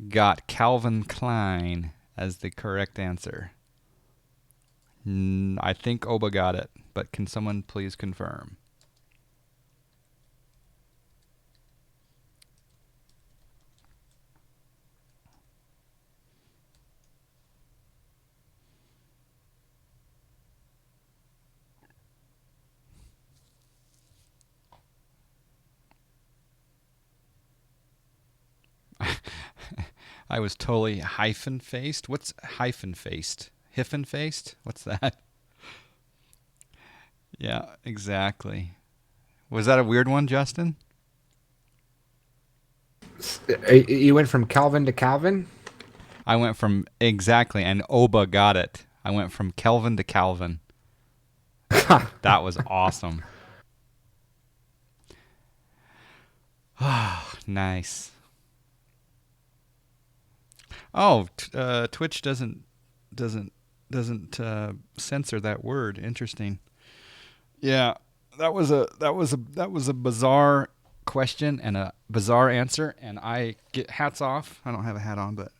got Calvin Klein as the correct answer? I think Oba got it, but can someone please confirm? I was totally hyphen-faced. What's hyphen-faced? Hiffen-faced? What's that? Yeah, exactly. Was that a weird one, Justin? You went from Calvin to Calvin? I went from, exactly, and Oba got it. I went from Kelvin to Calvin. That was awesome. Nice. Oh, Twitch doesn't censor that word. Interesting. Yeah, that was a bizarre question and a bizarre answer, and I get hats off. I don't have a hat on, but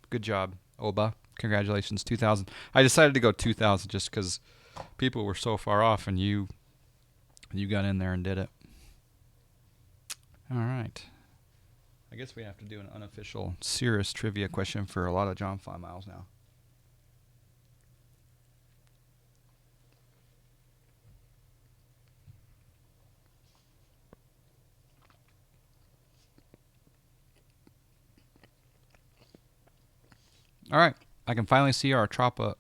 good job, Oba. Congratulations, 2000. I decided to go 2000 just because people were so far off, and you got in there and did it. All right. I guess we have to do an unofficial Cirrus trivia question for a lot of John Fly Miles now. All right. I can finally see our Tropodopolis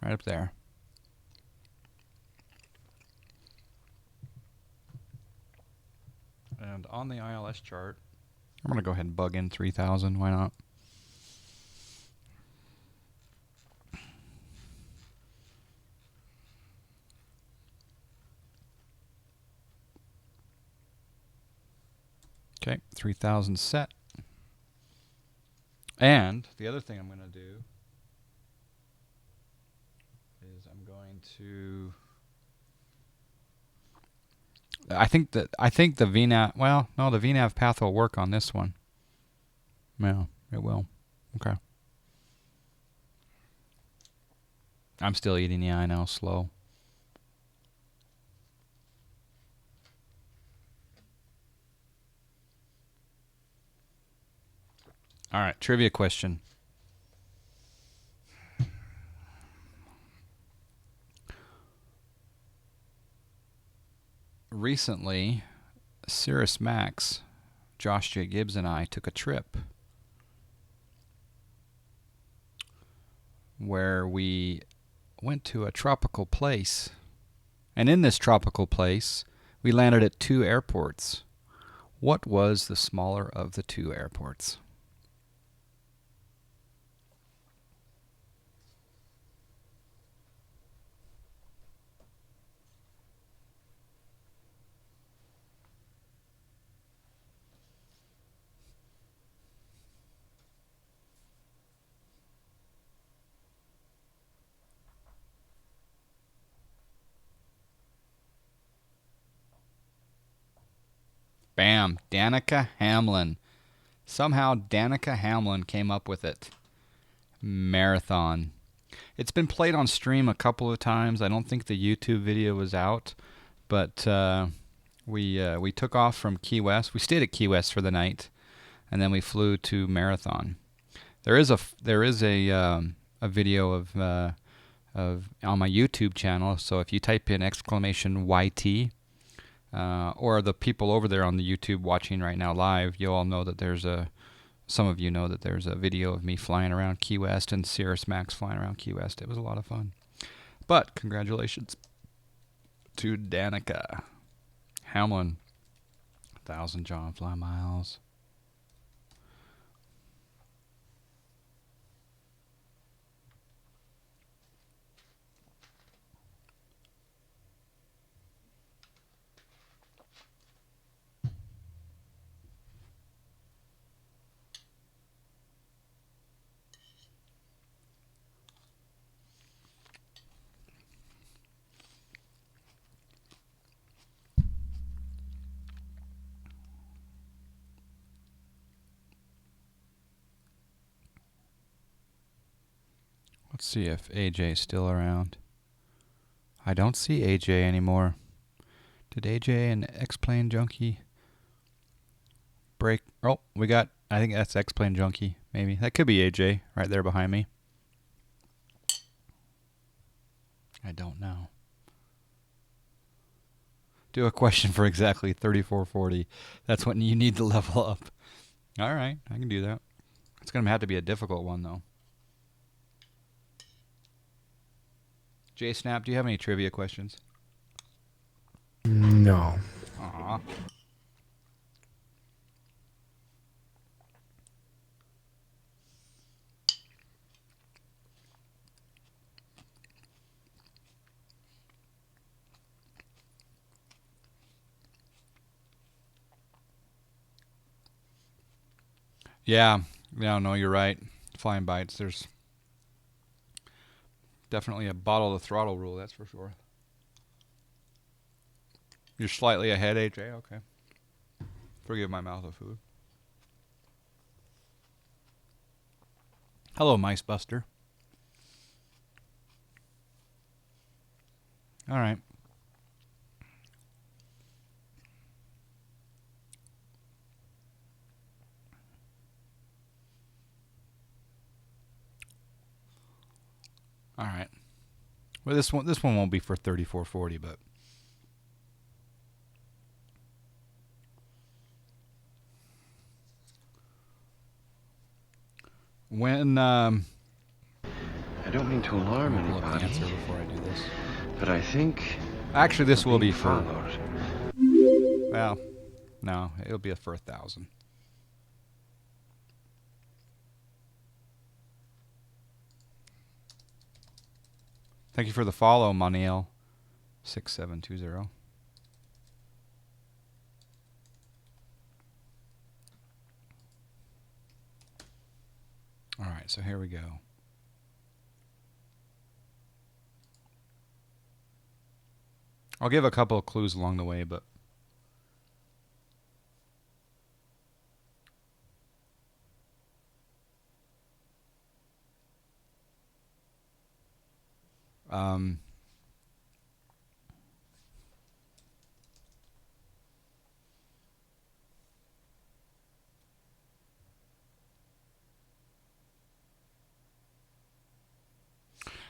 right up there. And on the ILS chart, I'm going to go ahead and bug in 3000. Why not? Okay, 3000 set. And the other thing I'm going to do is I'm going to... I think the VNAV, well, no, the VNAV path will work on this one. Yeah, it will. Okay. I'm still eating, yeah, I know, slow. All right, trivia question. Recently, Cirrus Max, Josh J. Gibbs and I took a trip where we went to a tropical place. And in this tropical place, we landed at 2 airports. What was the smaller of the 2 airports? Bam, Danica Hamlin. Somehow Danica Hamlin came up with it. Marathon. It's been played on stream a couple of times. I don't think the YouTube video was out, but we took off from Key West. We stayed at Key West for the night, and then we flew to Marathon. There is a video of on my YouTube channel. So if you type in !YT. Or the people over there on the YouTube watching right now live, you'll all know that some of you know that there's a video of me flying around Key West and Cirrus Max flying around Key West. It was a lot of fun. But congratulations to Danica Hamlin. 1,000 John Fly Miles. Let's see if AJ's still around. I don't see AJ anymore. Did AJ and X-Plane Junkie break? Oh, we got, I think that's X-Plane Junkie, maybe. That could be AJ right there behind me. I don't know. Do a question for exactly 3440. That's when you need to level up. All right, I can do that. It's going to have to be a difficult one, though. J-Snap, do you have any trivia questions? No. Aw. Yeah, no, you're right. Flying bites, there's definitely a bottle of the throttle rule, that's for sure. You're slightly ahead, AJ? Okay. Forgive my mouth of food. Hello, Mice Buster. All right. All right. Well, this one won't be for 3440, but when I don't mean to alarm anybody. Answer before I do this. But I think actually this will be for followed. Well, no, it'll be for 1,000. Thank you for the follow, Moniel 6720. All right, so here we go. I'll give a couple of clues along the way, but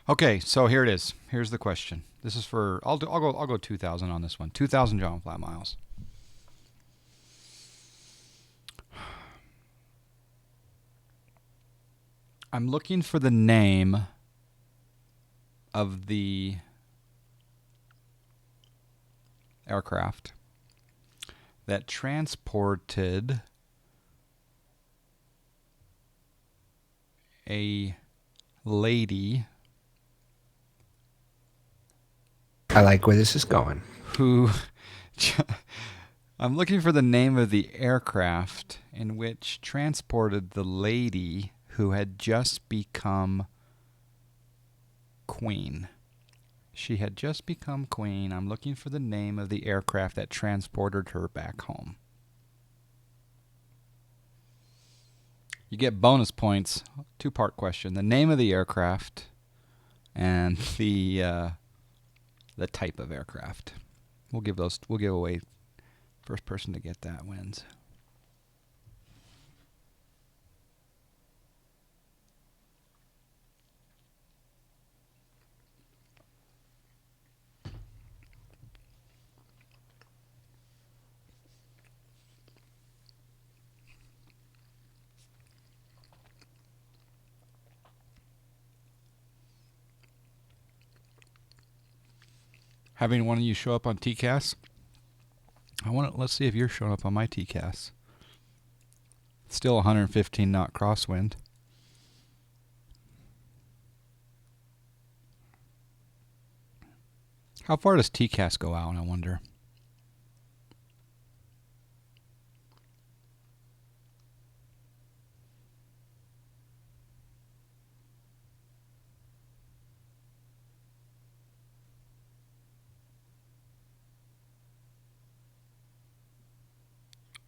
okay, so here it is. Here's the question. This is for I'll go 2,000 on this one. 2,000 John flat miles. I'm looking for the name of the aircraft that transported a lady. I like where this is going. Who I'm looking for the name of the aircraft in which transported the lady who had just become queen. She had just become queen. I'm looking for the name of the aircraft that transported her back home. You get bonus points. Two-part question. The name of the aircraft and the type of aircraft. We'll give away first person to get that wins. Having one of you show up on TCAS. Let's see if you're showing up on my TCAS. Still 115 knot crosswind. How far does TCAS go out, I wonder?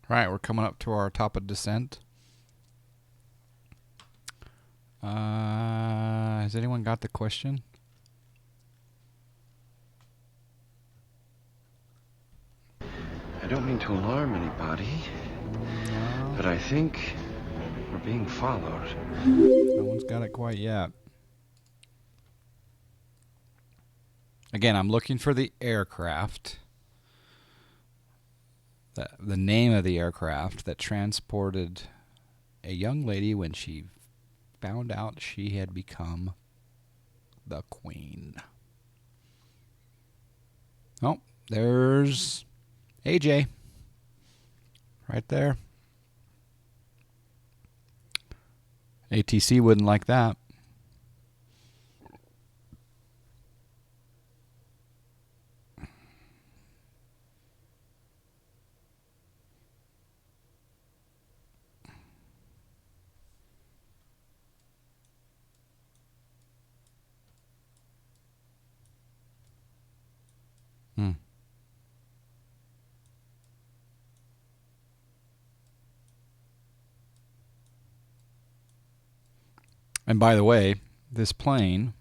Right, we're coming up to our top of descent. Has anyone got the question? I don't mean to alarm anybody, but I think we're being followed. No one's got it quite yet. Again, I'm looking for the aircraft. The name of the aircraft that transported a young lady when she found out she had become the queen. Oh, there's AJ. Right there. ATC wouldn't like that. And by the way, this plane,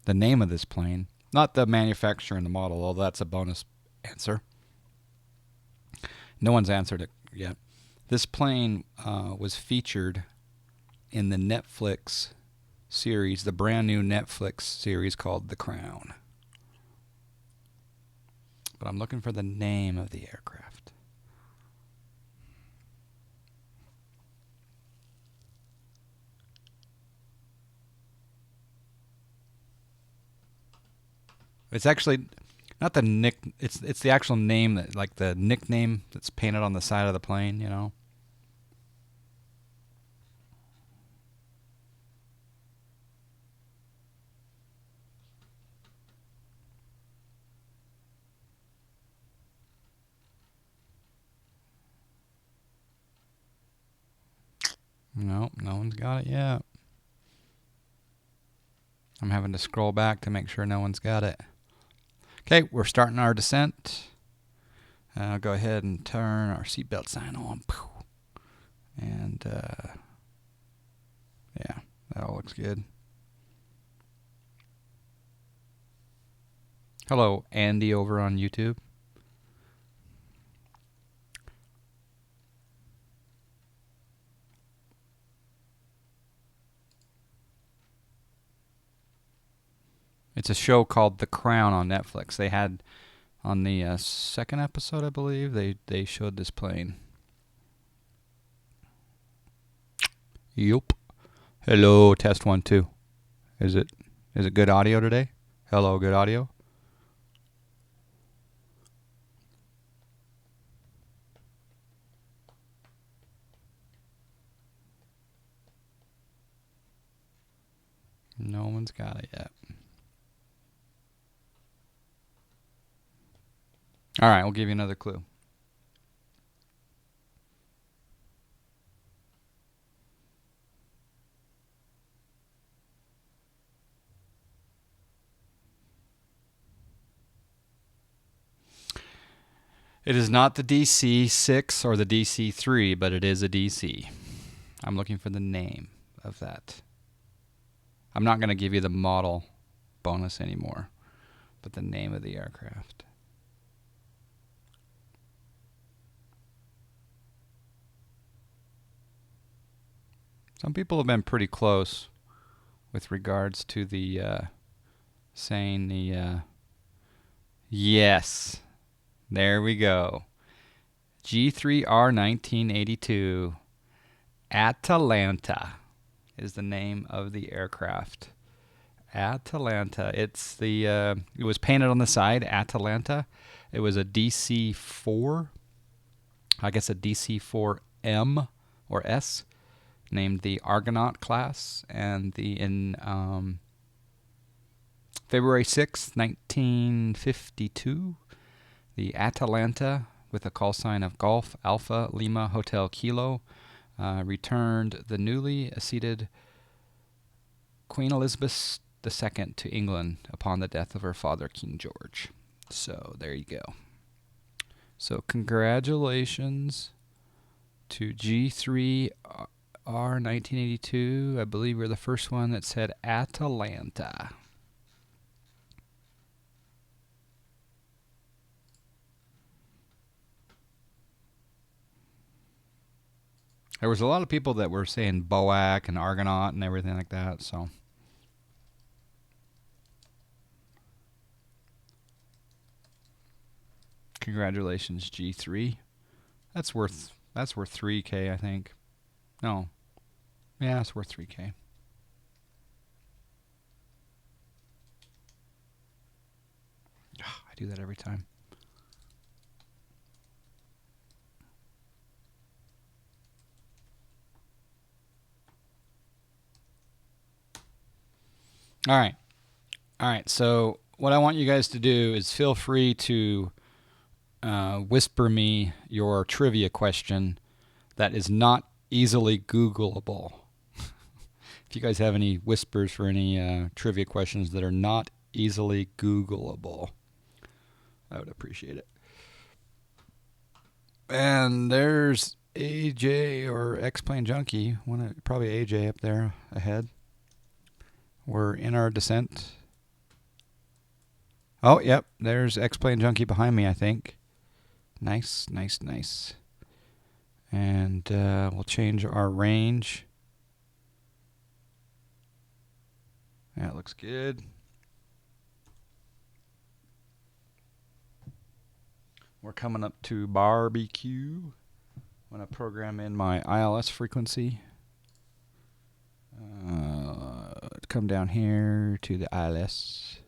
the name of this plane, not the manufacturer and the model, although that's a bonus answer. No one's answered it yet. This plane was featured in the Netflix series, the brand new Netflix series called The Crown. But I'm looking for the name of the aircraft. It's actually not the it's the actual name, that, like the nickname that's painted on the side of the plane, you know. No, no one's got it yet. I'm having to scroll back to make sure no one's got it. Okay, we're starting our descent. I'll go ahead and turn our seatbelt sign on. And, yeah, that all looks good. Hello, Andy over on YouTube. It's a show called The Crown on Netflix. They had, on the second episode, I believe, they showed this plane. Yup. Hello, test 1 2. Is it good audio today? Hello, good audio? No one's got it yet. All right, we'll give you another clue. It is not the DC-6 or the DC-3, but it is a DC. I'm looking for the name of that. I'm not going to give you the model bonus anymore, but the name of the aircraft. Some people have been pretty close with regards to the saying the yes. There we go. G3R 1982 Atalanta is the name of the aircraft. Atalanta. It's the it was painted on the side, Atalanta. It was a DC-4. I guess a DC-4M or S, named the Argonaut class, and in February 6th, 1952, the Atalanta, with a call sign of Golf Alpha Lima Hotel Kilo, returned the newly acceded Queen Elizabeth II to England upon the death of her father, King George. So there you go. So congratulations to G3 R1982. I believe we're the first one that said Atalanta. There was a lot of people that were saying Boac and Argonaut and everything like that, so. Congratulations, G3. That's worth 3K, I think. No. Yeah, it's worth 3K. I do that every time. All right. All right. So what I want you guys to do is feel free to whisper me your trivia question that is not easily Googleable. If you guys have any whispers for any trivia questions that are not easily Googleable, I would appreciate it. And there's AJ or X-Plane Junkie. Probably AJ up there ahead. We're in our descent. Oh, yep. There's X-Plane Junkie behind me, I think. Nice, nice, nice. And we'll change our range. That looks good. We're coming up to barbecue. I'm going to program in my ILS frequency. Come down here to the ILS.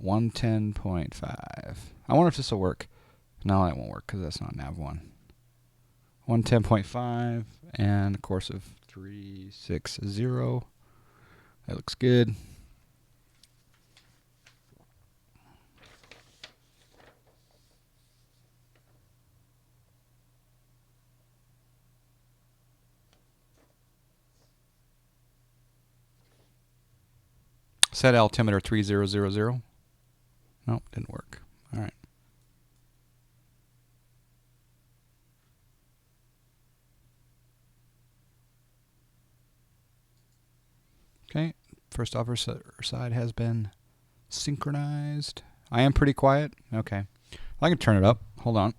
$110.5. I wonder if this will work. No, it won't work because that's not nav1. 110.5 and a course of 360. That looks good. Set altimeter 3000. Nope, didn't work. All right. Okay, first officer side has been synchronized. I am pretty quiet. Okay, I can turn it up. Hold on.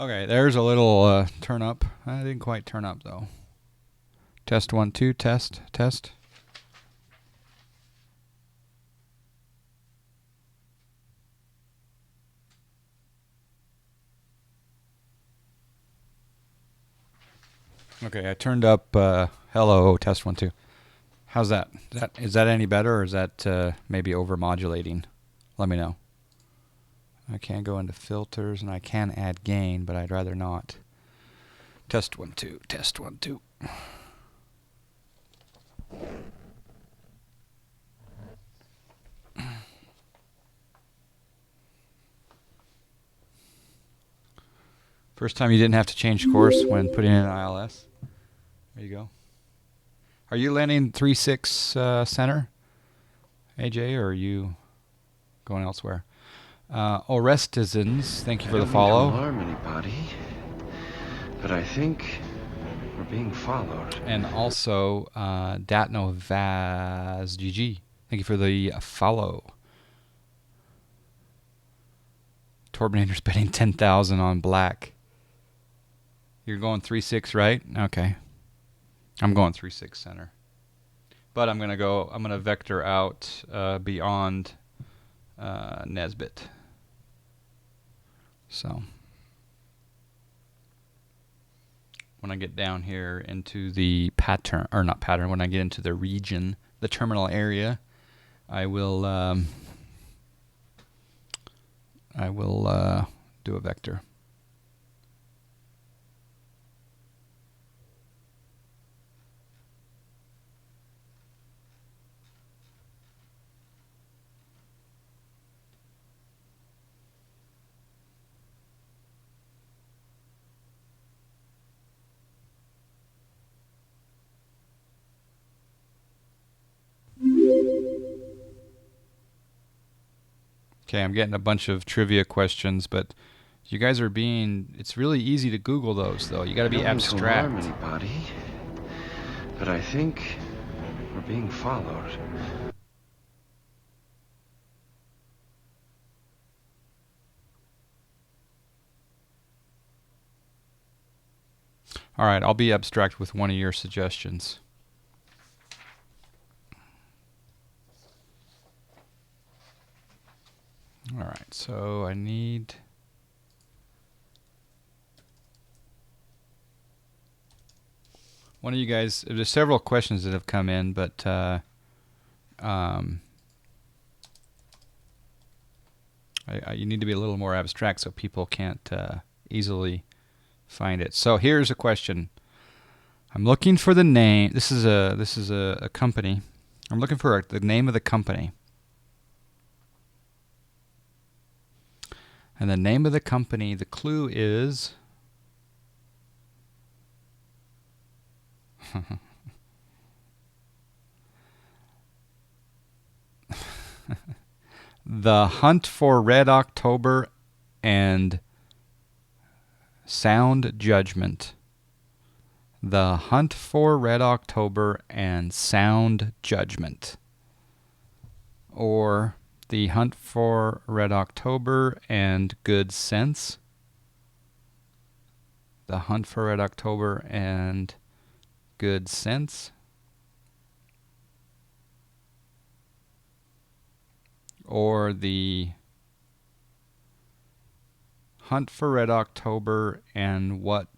Okay, there's a little turn up. I didn't quite turn up though. Test 1 2 test. Okay, I turned up hello test 1 2. How's that? Is that any better, or is that maybe over modulating? Let me know. I can go into filters and I can add gain, but I'd rather not. Test 1 2 test 1 2. First time you didn't have to change course when putting in an ILS. There you go. Are you landing 3-6 center, AJ, or are you going elsewhere? Orestizens, thank you for the follow. I don't mean to alarm anybody, but I think we're being followed. And also, Datno Vaz GG, thank you for the follow. Torbinator's betting 10,000 on black. You're going 3-6, right? Okay. I'm going 3-6 center. But I'm gonna vector out beyond Nesbit. So when I get down here into the pattern, or not pattern, when I get into the region, the terminal area, I will do a vector. Okay, I'm getting a bunch of trivia questions, but you guys are being... It's really easy to Google those, though. You got to be abstract. I don't mean to alarm anybody, but I think we're being followed. All right, I'll be abstract with one of your suggestions. All right, so I need... One of you guys... There's several questions that have come in, but... you need to be a little more abstract so people can't easily find it. So here's a question. I'm looking for the name. This is a company. I'm looking for the name of the company. And the name of the company, the clue is The Hunt for Red October and Sound Judgment. The Hunt for Red October and Sound Judgment. Or The Hunt for Red October and Good Sense. The Hunt for Red October and Good Sense. Or The Hunt for Red October and what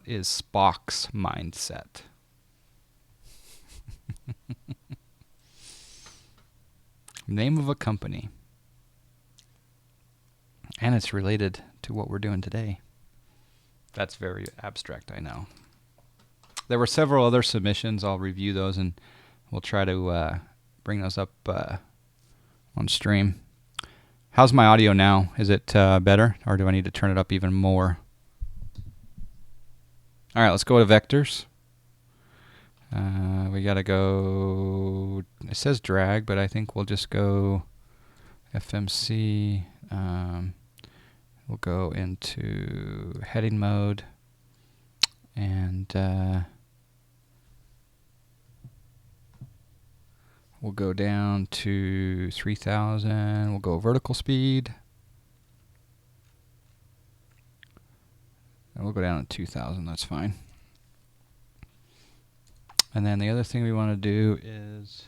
is Spock's mindset? Name of a company. And it's related to what we're doing today. That's very abstract, I know. There were several other submissions. I'll review those and we'll try to bring those up on stream. How's my audio now? Is it better, or do I need to turn it up even more? All right, let's go to vectors. We got to go... It says drag, but I think we'll just go FMC. We'll go into heading mode. And we'll go down to 3000. We'll go vertical speed. And we'll go down to 2000. That's fine. And then the other thing we want to do is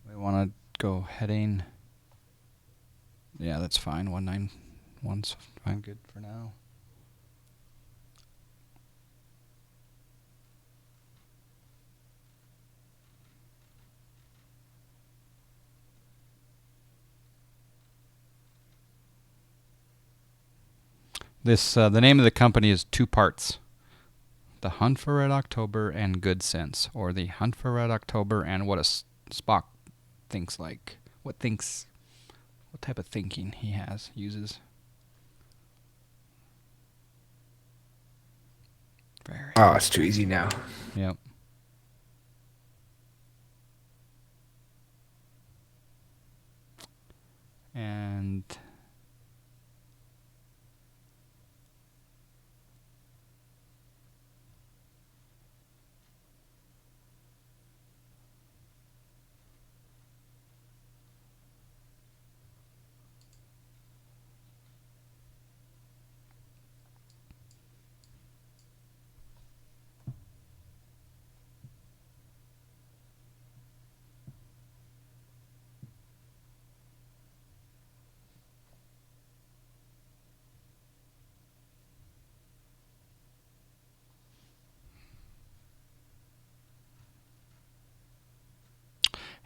we want to go heading. Yeah, that's fine. 191's fine, good for now. This the name of the company is two parts. The Hunt for Red October and Good Sense, or The Hunt for Red October and what a Spock thinks like. What type of thinking he uses. Oh, it's too easy now. Yep. And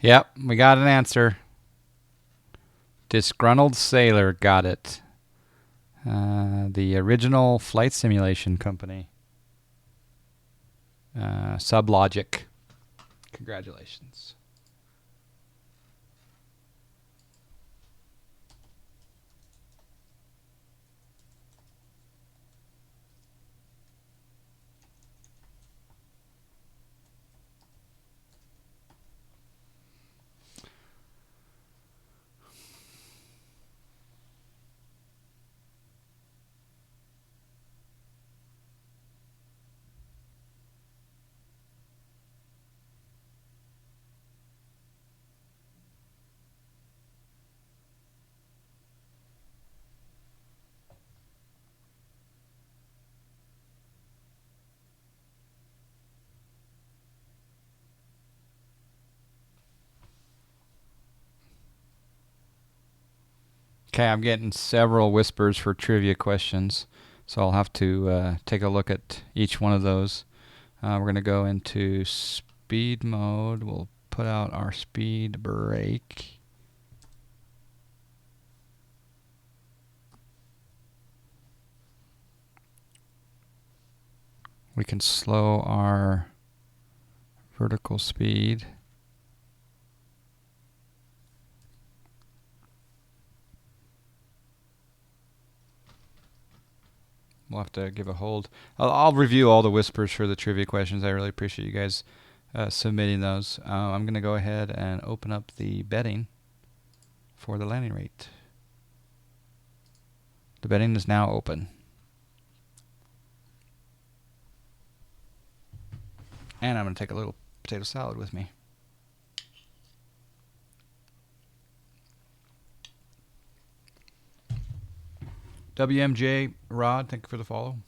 yep, we got an answer. Disgruntled Sailor got it. The original flight simulation company. Sublogic. Congratulations. Okay, I'm getting several whispers for trivia questions, so I'll have to take a look at each one of those. We're going to go into speed mode. We'll put out our speed brake. We can slow our vertical speed. We'll have to give a hold. I'll review all the whispers for the trivia questions. I really appreciate you guys submitting those. I'm going to go ahead and open up the betting for the landing rate. The betting is now open. And I'm going to take a little potato salad with me. WMJ Rod, thank you for the follow.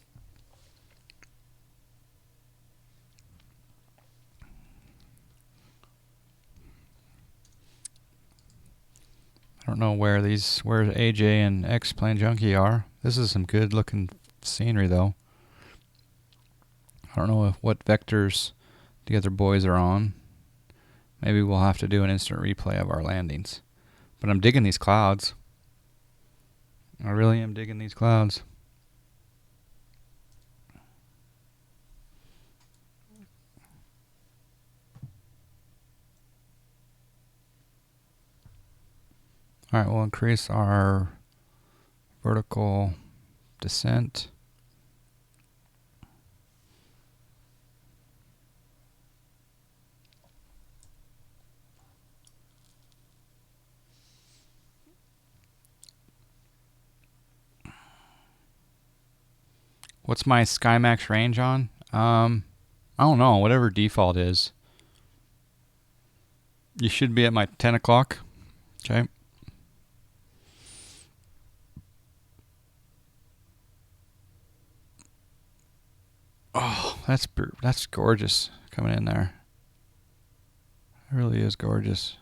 I don't know where AJ and X Plane Junkie are. This is some good looking scenery though. I don't know what vectors the other boys are on. Maybe we'll have to do an instant replay of our landings. But I'm digging these clouds. I really am digging these clouds. Alright, we'll increase our vertical descent. What's my SkyMax range on? I don't know, whatever default is. You should be at my 10 o'clock. Okay. Oh, that's gorgeous coming in there. It really is gorgeous.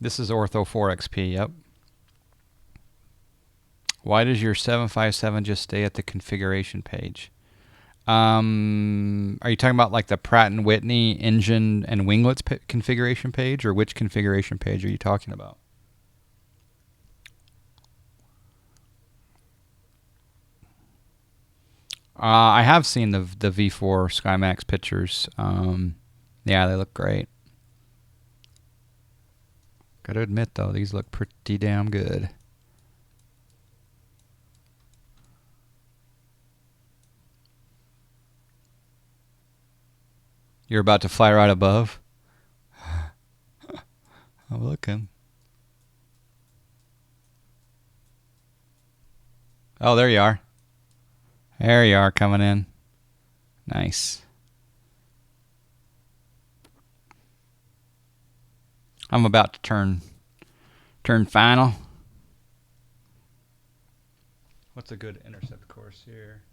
This is Ortho 4XP, yep. Why does your 757 just stay at the configuration page? Are you talking about like the Pratt & Whitney engine and winglets configuration page, or which configuration page are you talking about? I have seen the V4 SkyMax pictures. Yeah, they look great. Gotta admit though, these look pretty damn good. You're about to fly right above? I'm looking. Oh, there you are. There you are coming in. Nice. I'm about to turn final. What's a good intercept course here?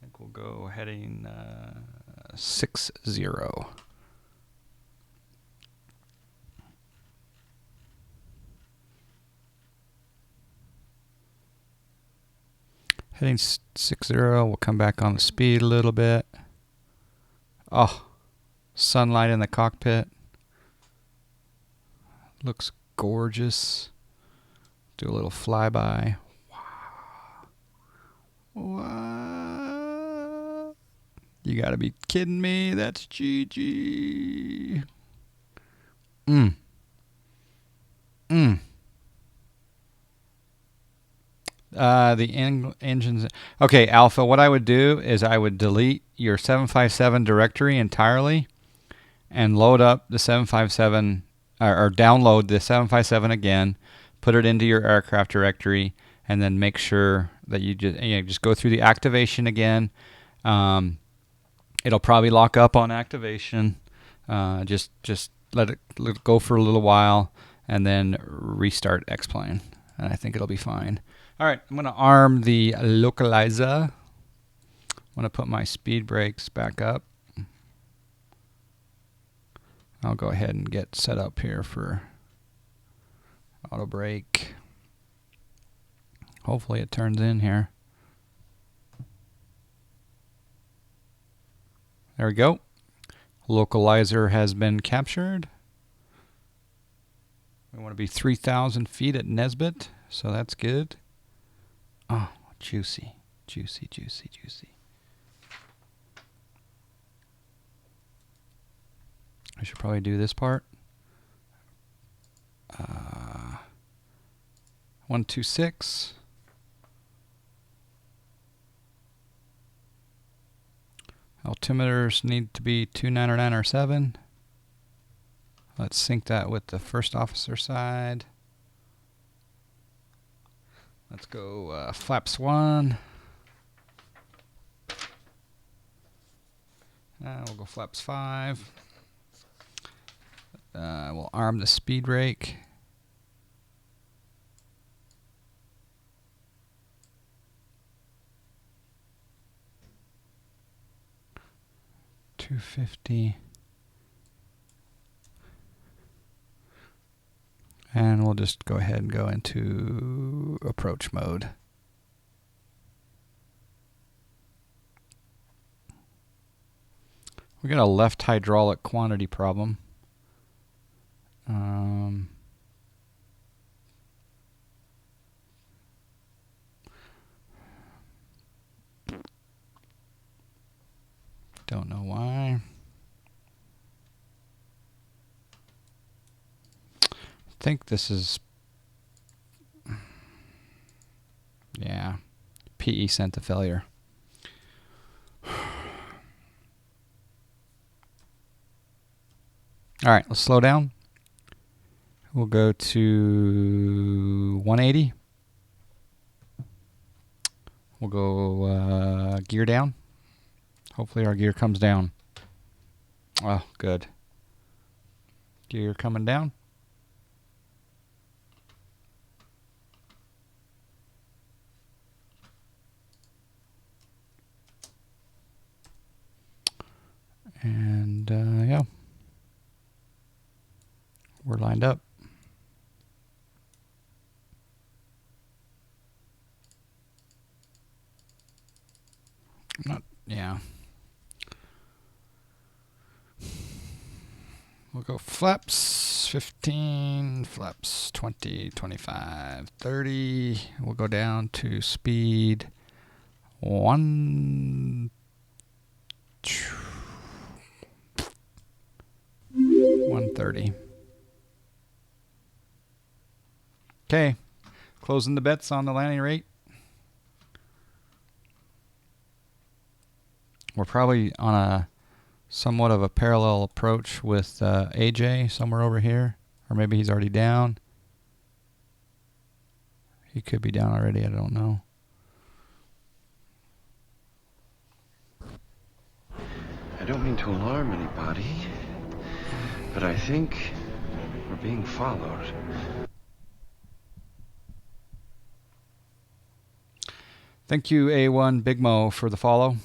I think we'll go heading 60. Heading 60. We'll come back on the speed a little bit. Oh, sunlight in the cockpit. Looks gorgeous. Do a little flyby. Wow. What? You gotta be kidding me. That's GG. The engines. Okay, Alpha, what I would do is I would delete your 757 directory entirely and load up the 757, or download the 757 again, put it into your aircraft directory, and then make sure that you just go through the activation again. It'll probably lock up on activation. Just let it go for a little while, and then restart X-Plane. and I think it'll be fine. All right, I'm going to arm the localizer. I'm going to put my speed brakes back up. I'll go ahead and get set up here for auto brake. Hopefully it turns in here. There we go. Localizer has been captured. We want to be 3,000 feet at Nesbit, so that's good. Oh, juicy, juicy, juicy, juicy. I should probably do this part. 126. Altimeters need to be 299 or 7. Let's sync that with the first officer side. Let's go flaps 1. We'll go flaps 5. We'll arm the speed brake. $250. And we'll just go ahead and go into approach mode. We got a left hydraulic quantity problem. Don't know why. I think this is, yeah, PE sent to failure. All right, let's slow down. We'll go to 180. We'll go gear down. Hopefully our gear comes down. Oh, good. Gear coming down. And yeah, we're lined up. Yeah. We'll go flaps 15, flaps 20, 25, 30. We'll go down to speed 130. Okay, closing the bets on the landing rate. We're probably on a somewhat of a parallel approach with AJ somewhere over here, or maybe he's already down. He could be down already, I don't know. I don't mean to alarm anybody, but I think we're being followed. Thank you, A1 Big Mo, for the follow.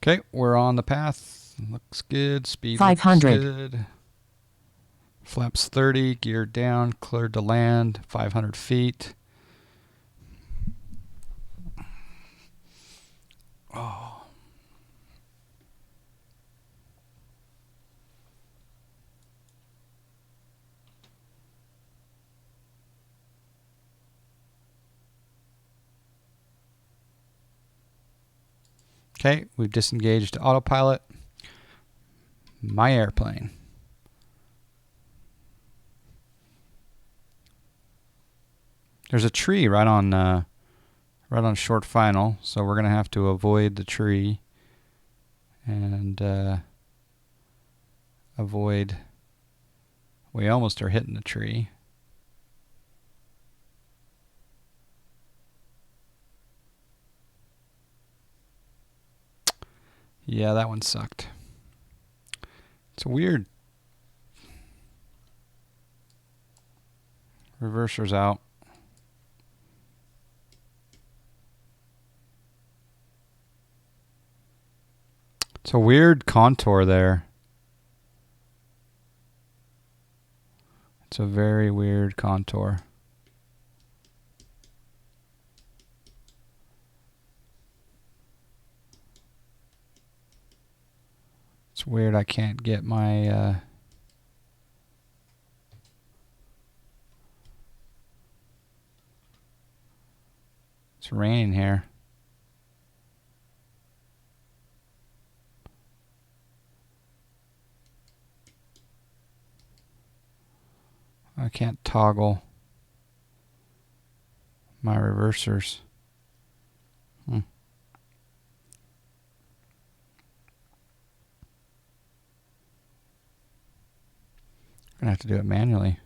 Okay, we're on the path. Looks good. Speed 500. Looks good. Flaps 30, geared down, cleared to land, 500 feet. Oh. Okay, we've disengaged autopilot. My airplane. There's a tree right on short final, so we're gonna have to avoid the tree and avoid. We almost are hitting the tree. Yeah, that one sucked. It's a weird. Reverser's out. It's a weird contour there. It's a very weird contour. It's weird I can't get my it's raining here. I can't toggle my reversers. Gonna have to do it manually.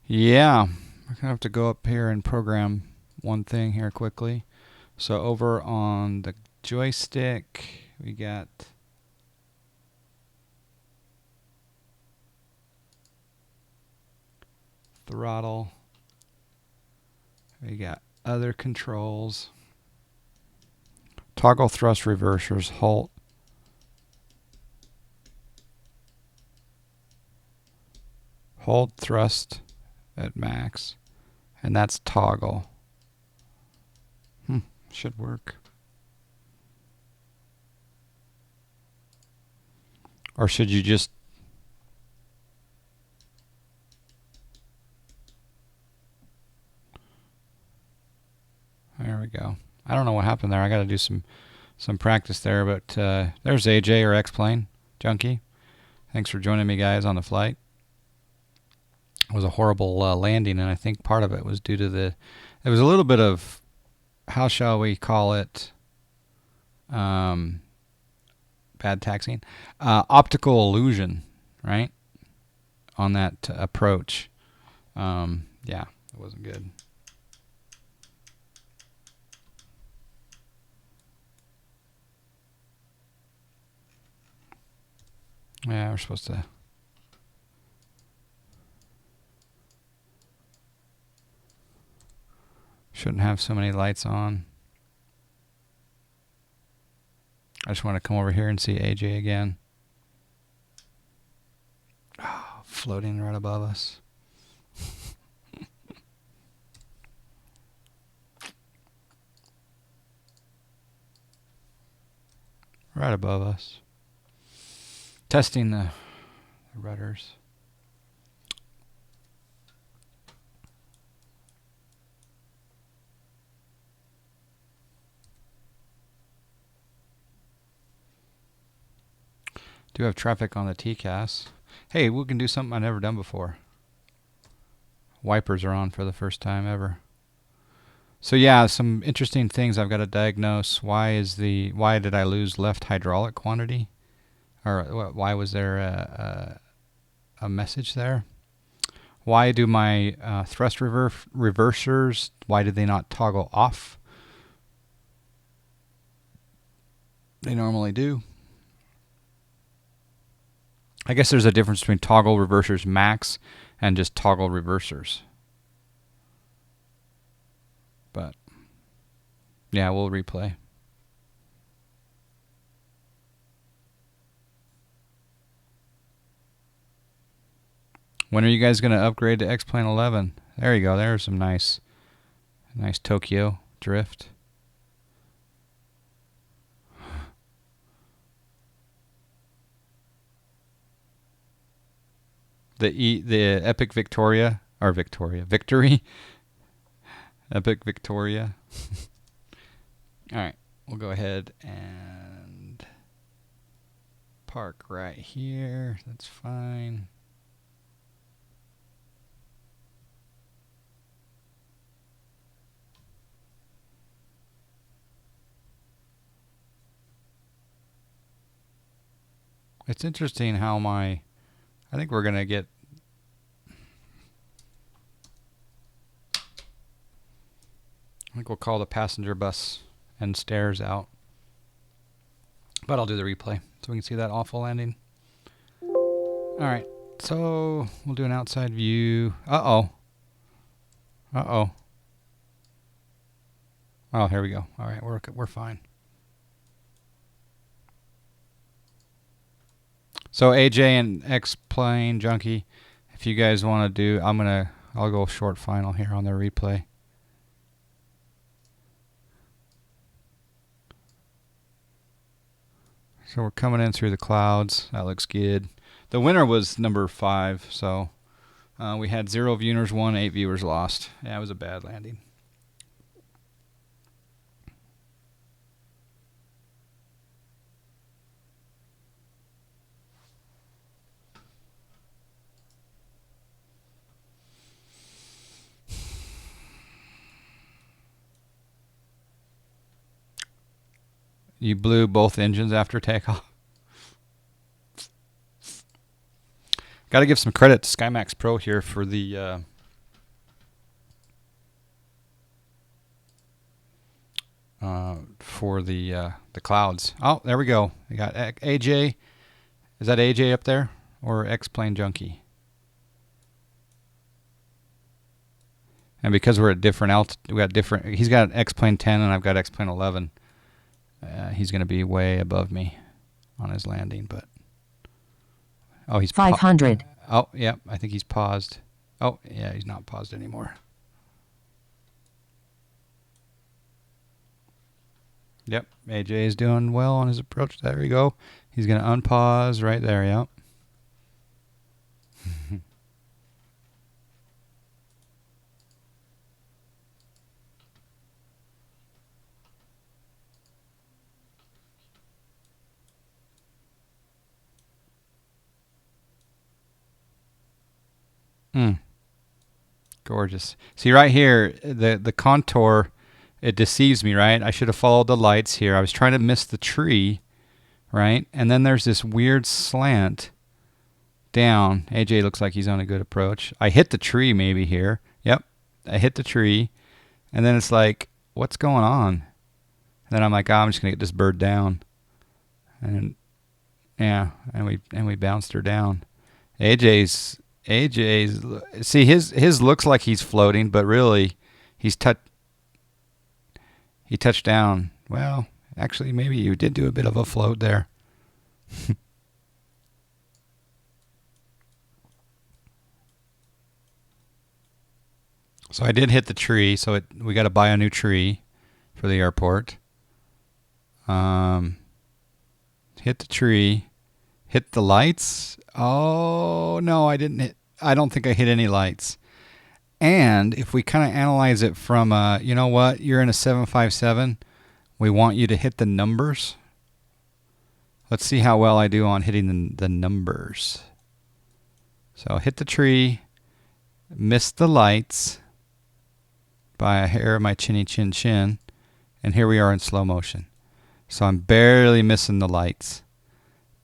Yeah, we're gonna have to go up here and program one thing here quickly. So over on the joystick, we got throttle. We got other controls. Toggle thrust reversers, halt. Hold thrust at max. And that's toggle. Should work. Or should you just... There we go. I don't know what happened there. I got to do some practice there, but there's AJ or X-Plane Junkie. Thanks for joining me, guys, on the flight. It was a horrible landing, and I think part of it was due to there was a little bit of, how shall we call it, bad taxiing, optical illusion, right, on that approach. Yeah, it wasn't good. Yeah, we're supposed to... Shouldn't have so many lights on. I just want to come over here and see AJ again. Oh, floating right above us. Right above us. Testing the rudders. Do have traffic on the TCAS. Hey, we can do something I've never done before. Wipers are on for the first time ever. So yeah, some interesting things I've got to diagnose. Why did I lose left hydraulic quantity? Or why was there a message there? Why do my thrust reversers, why did they not toggle off? They normally do. I guess there's a difference between toggle reversers max and just toggle reversers. But yeah, we'll replay. When are you guys going to upgrade to X-Plane 11? There you go. There's some nice Tokyo drift. The Epic Victoria, or Victory. Epic Victoria. All right, we'll go ahead and park right here. That's fine. It's interesting how I think we're going to get... think we'll call the passenger bus and stairs out. But I'll do the replay so we can see that awful landing. Alright, so we'll do an outside view. Uh-oh. Uh-oh. Oh, here we go. Alright, we're fine. So AJ and X-Plane Junkie, if you guys want to do, I'll go short final here on the replay. So we're coming in through the clouds. That looks good. The winner was number 5, so we had 0 viewers won, 8 viewers lost. Yeah, it was a bad landing. You blew both engines after takeoff. Got to give some credit to SkyMax Pro here for the clouds. Oh, there we go. We got AJ. Is that AJ up there or X-Plane Junkie? And because we're at different altitude, we got different. He's got X-Plane 10 and I've got X-Plane 11. He's going to be way above me on his landing, but oh, he's 500. Oh, yeah, I think he's paused. Oh, yeah, he's not paused anymore. Yep, AJ is doing well on his approach. There we go. He's going to unpause right there, yep. Gorgeous. See right here, the contour, it deceives me, right? I should have followed the lights here. I was trying to miss the tree, right? And then there's this weird slant down. AJ looks like he's on a good approach. I hit the tree maybe here. Yep, I hit the tree. And then it's like, what's going on? And then I'm like, I'm just going to get this bird down. And yeah, and we bounced her down. AJ's see his looks like he's floating, but really he touched down. Well, actually maybe you did do a bit of a float there. So I did hit the tree, so we got to buy a new tree for the airport. Hit the tree. Hit the lights. Oh, no, I didn't hit. I don't think I hit any lights. And if we kind of analyze it from, you know what, you're in a 757. We want you to hit the numbers. Let's see how well I do on hitting the numbers. So hit the tree. Missed the lights by a hair of my chinny chin chin. And here we are in slow motion. So I'm barely missing the lights.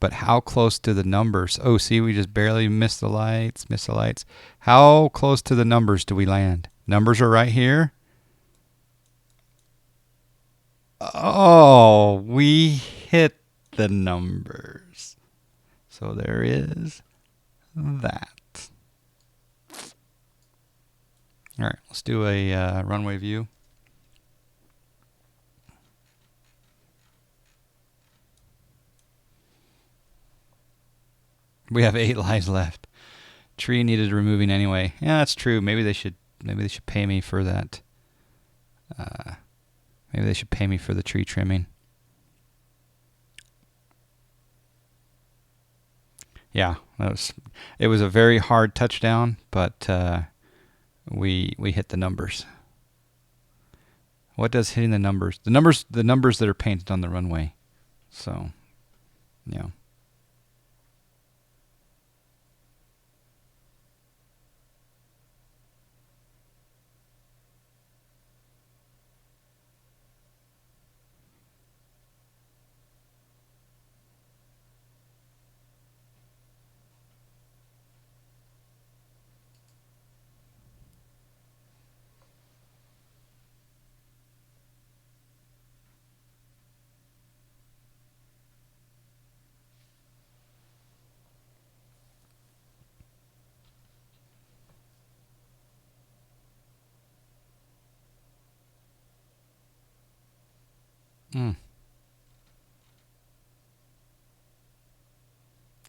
But how close to the numbers? Oh, see, we just barely missed the lights, How close to the numbers do we land? Numbers are right here. Oh, we hit the numbers. So there is that. All right, let's do a runway view. We have 8 lives left. Tree needed removing anyway. Yeah, that's true. Maybe they should pay me for that. Maybe they should pay me for the tree trimming. Yeah, it was a very hard touchdown, but we hit the numbers. What does hitting the numbers? The numbers that are painted on the runway. So, yeah.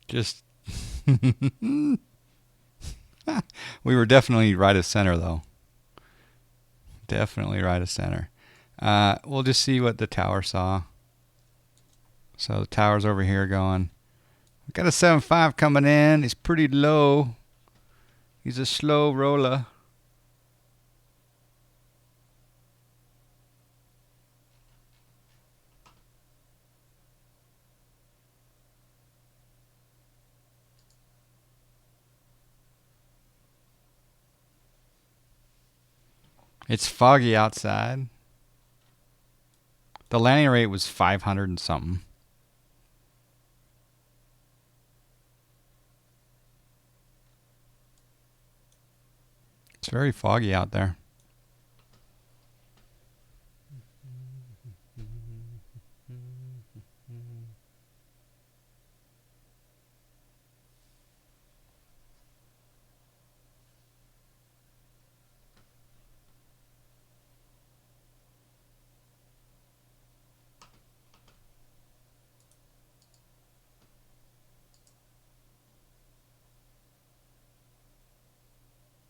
Just we were definitely right of center, though. Definitely right of center. We'll just see what the tower saw. So the tower's over here going. We got a 7.5 coming in. He's pretty low. He's a slow roller. It's foggy outside. The landing rate was 500 and something. It's very foggy out there.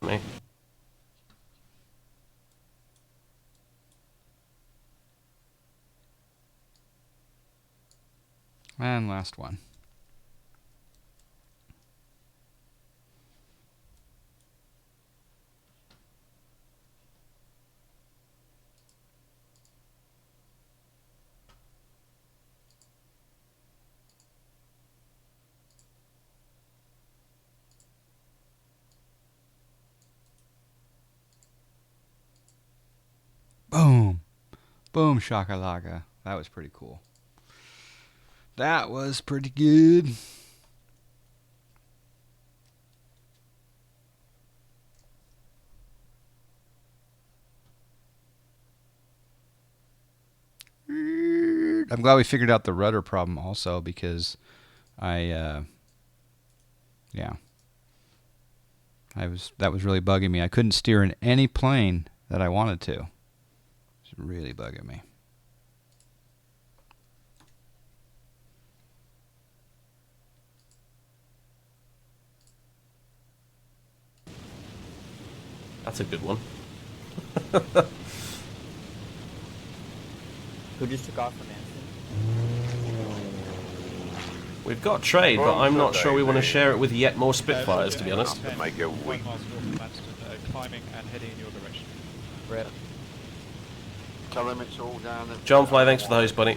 Me. And last one. Boom. Boom shakalaka. That was pretty cool. That was pretty good. I'm glad we figured out the rudder problem also, because that was really bugging me. I couldn't steer in any plane that I wanted to. It's really bugging me. That's a good one. Who just took off from Manson? We've got trade, but I'm not sure we want to share it with yet more Spitfires, to be honest. Make it weak. Climbing and heading in your direction. Rip. Tell them it's all down. John Fly, thanks for the host, buddy.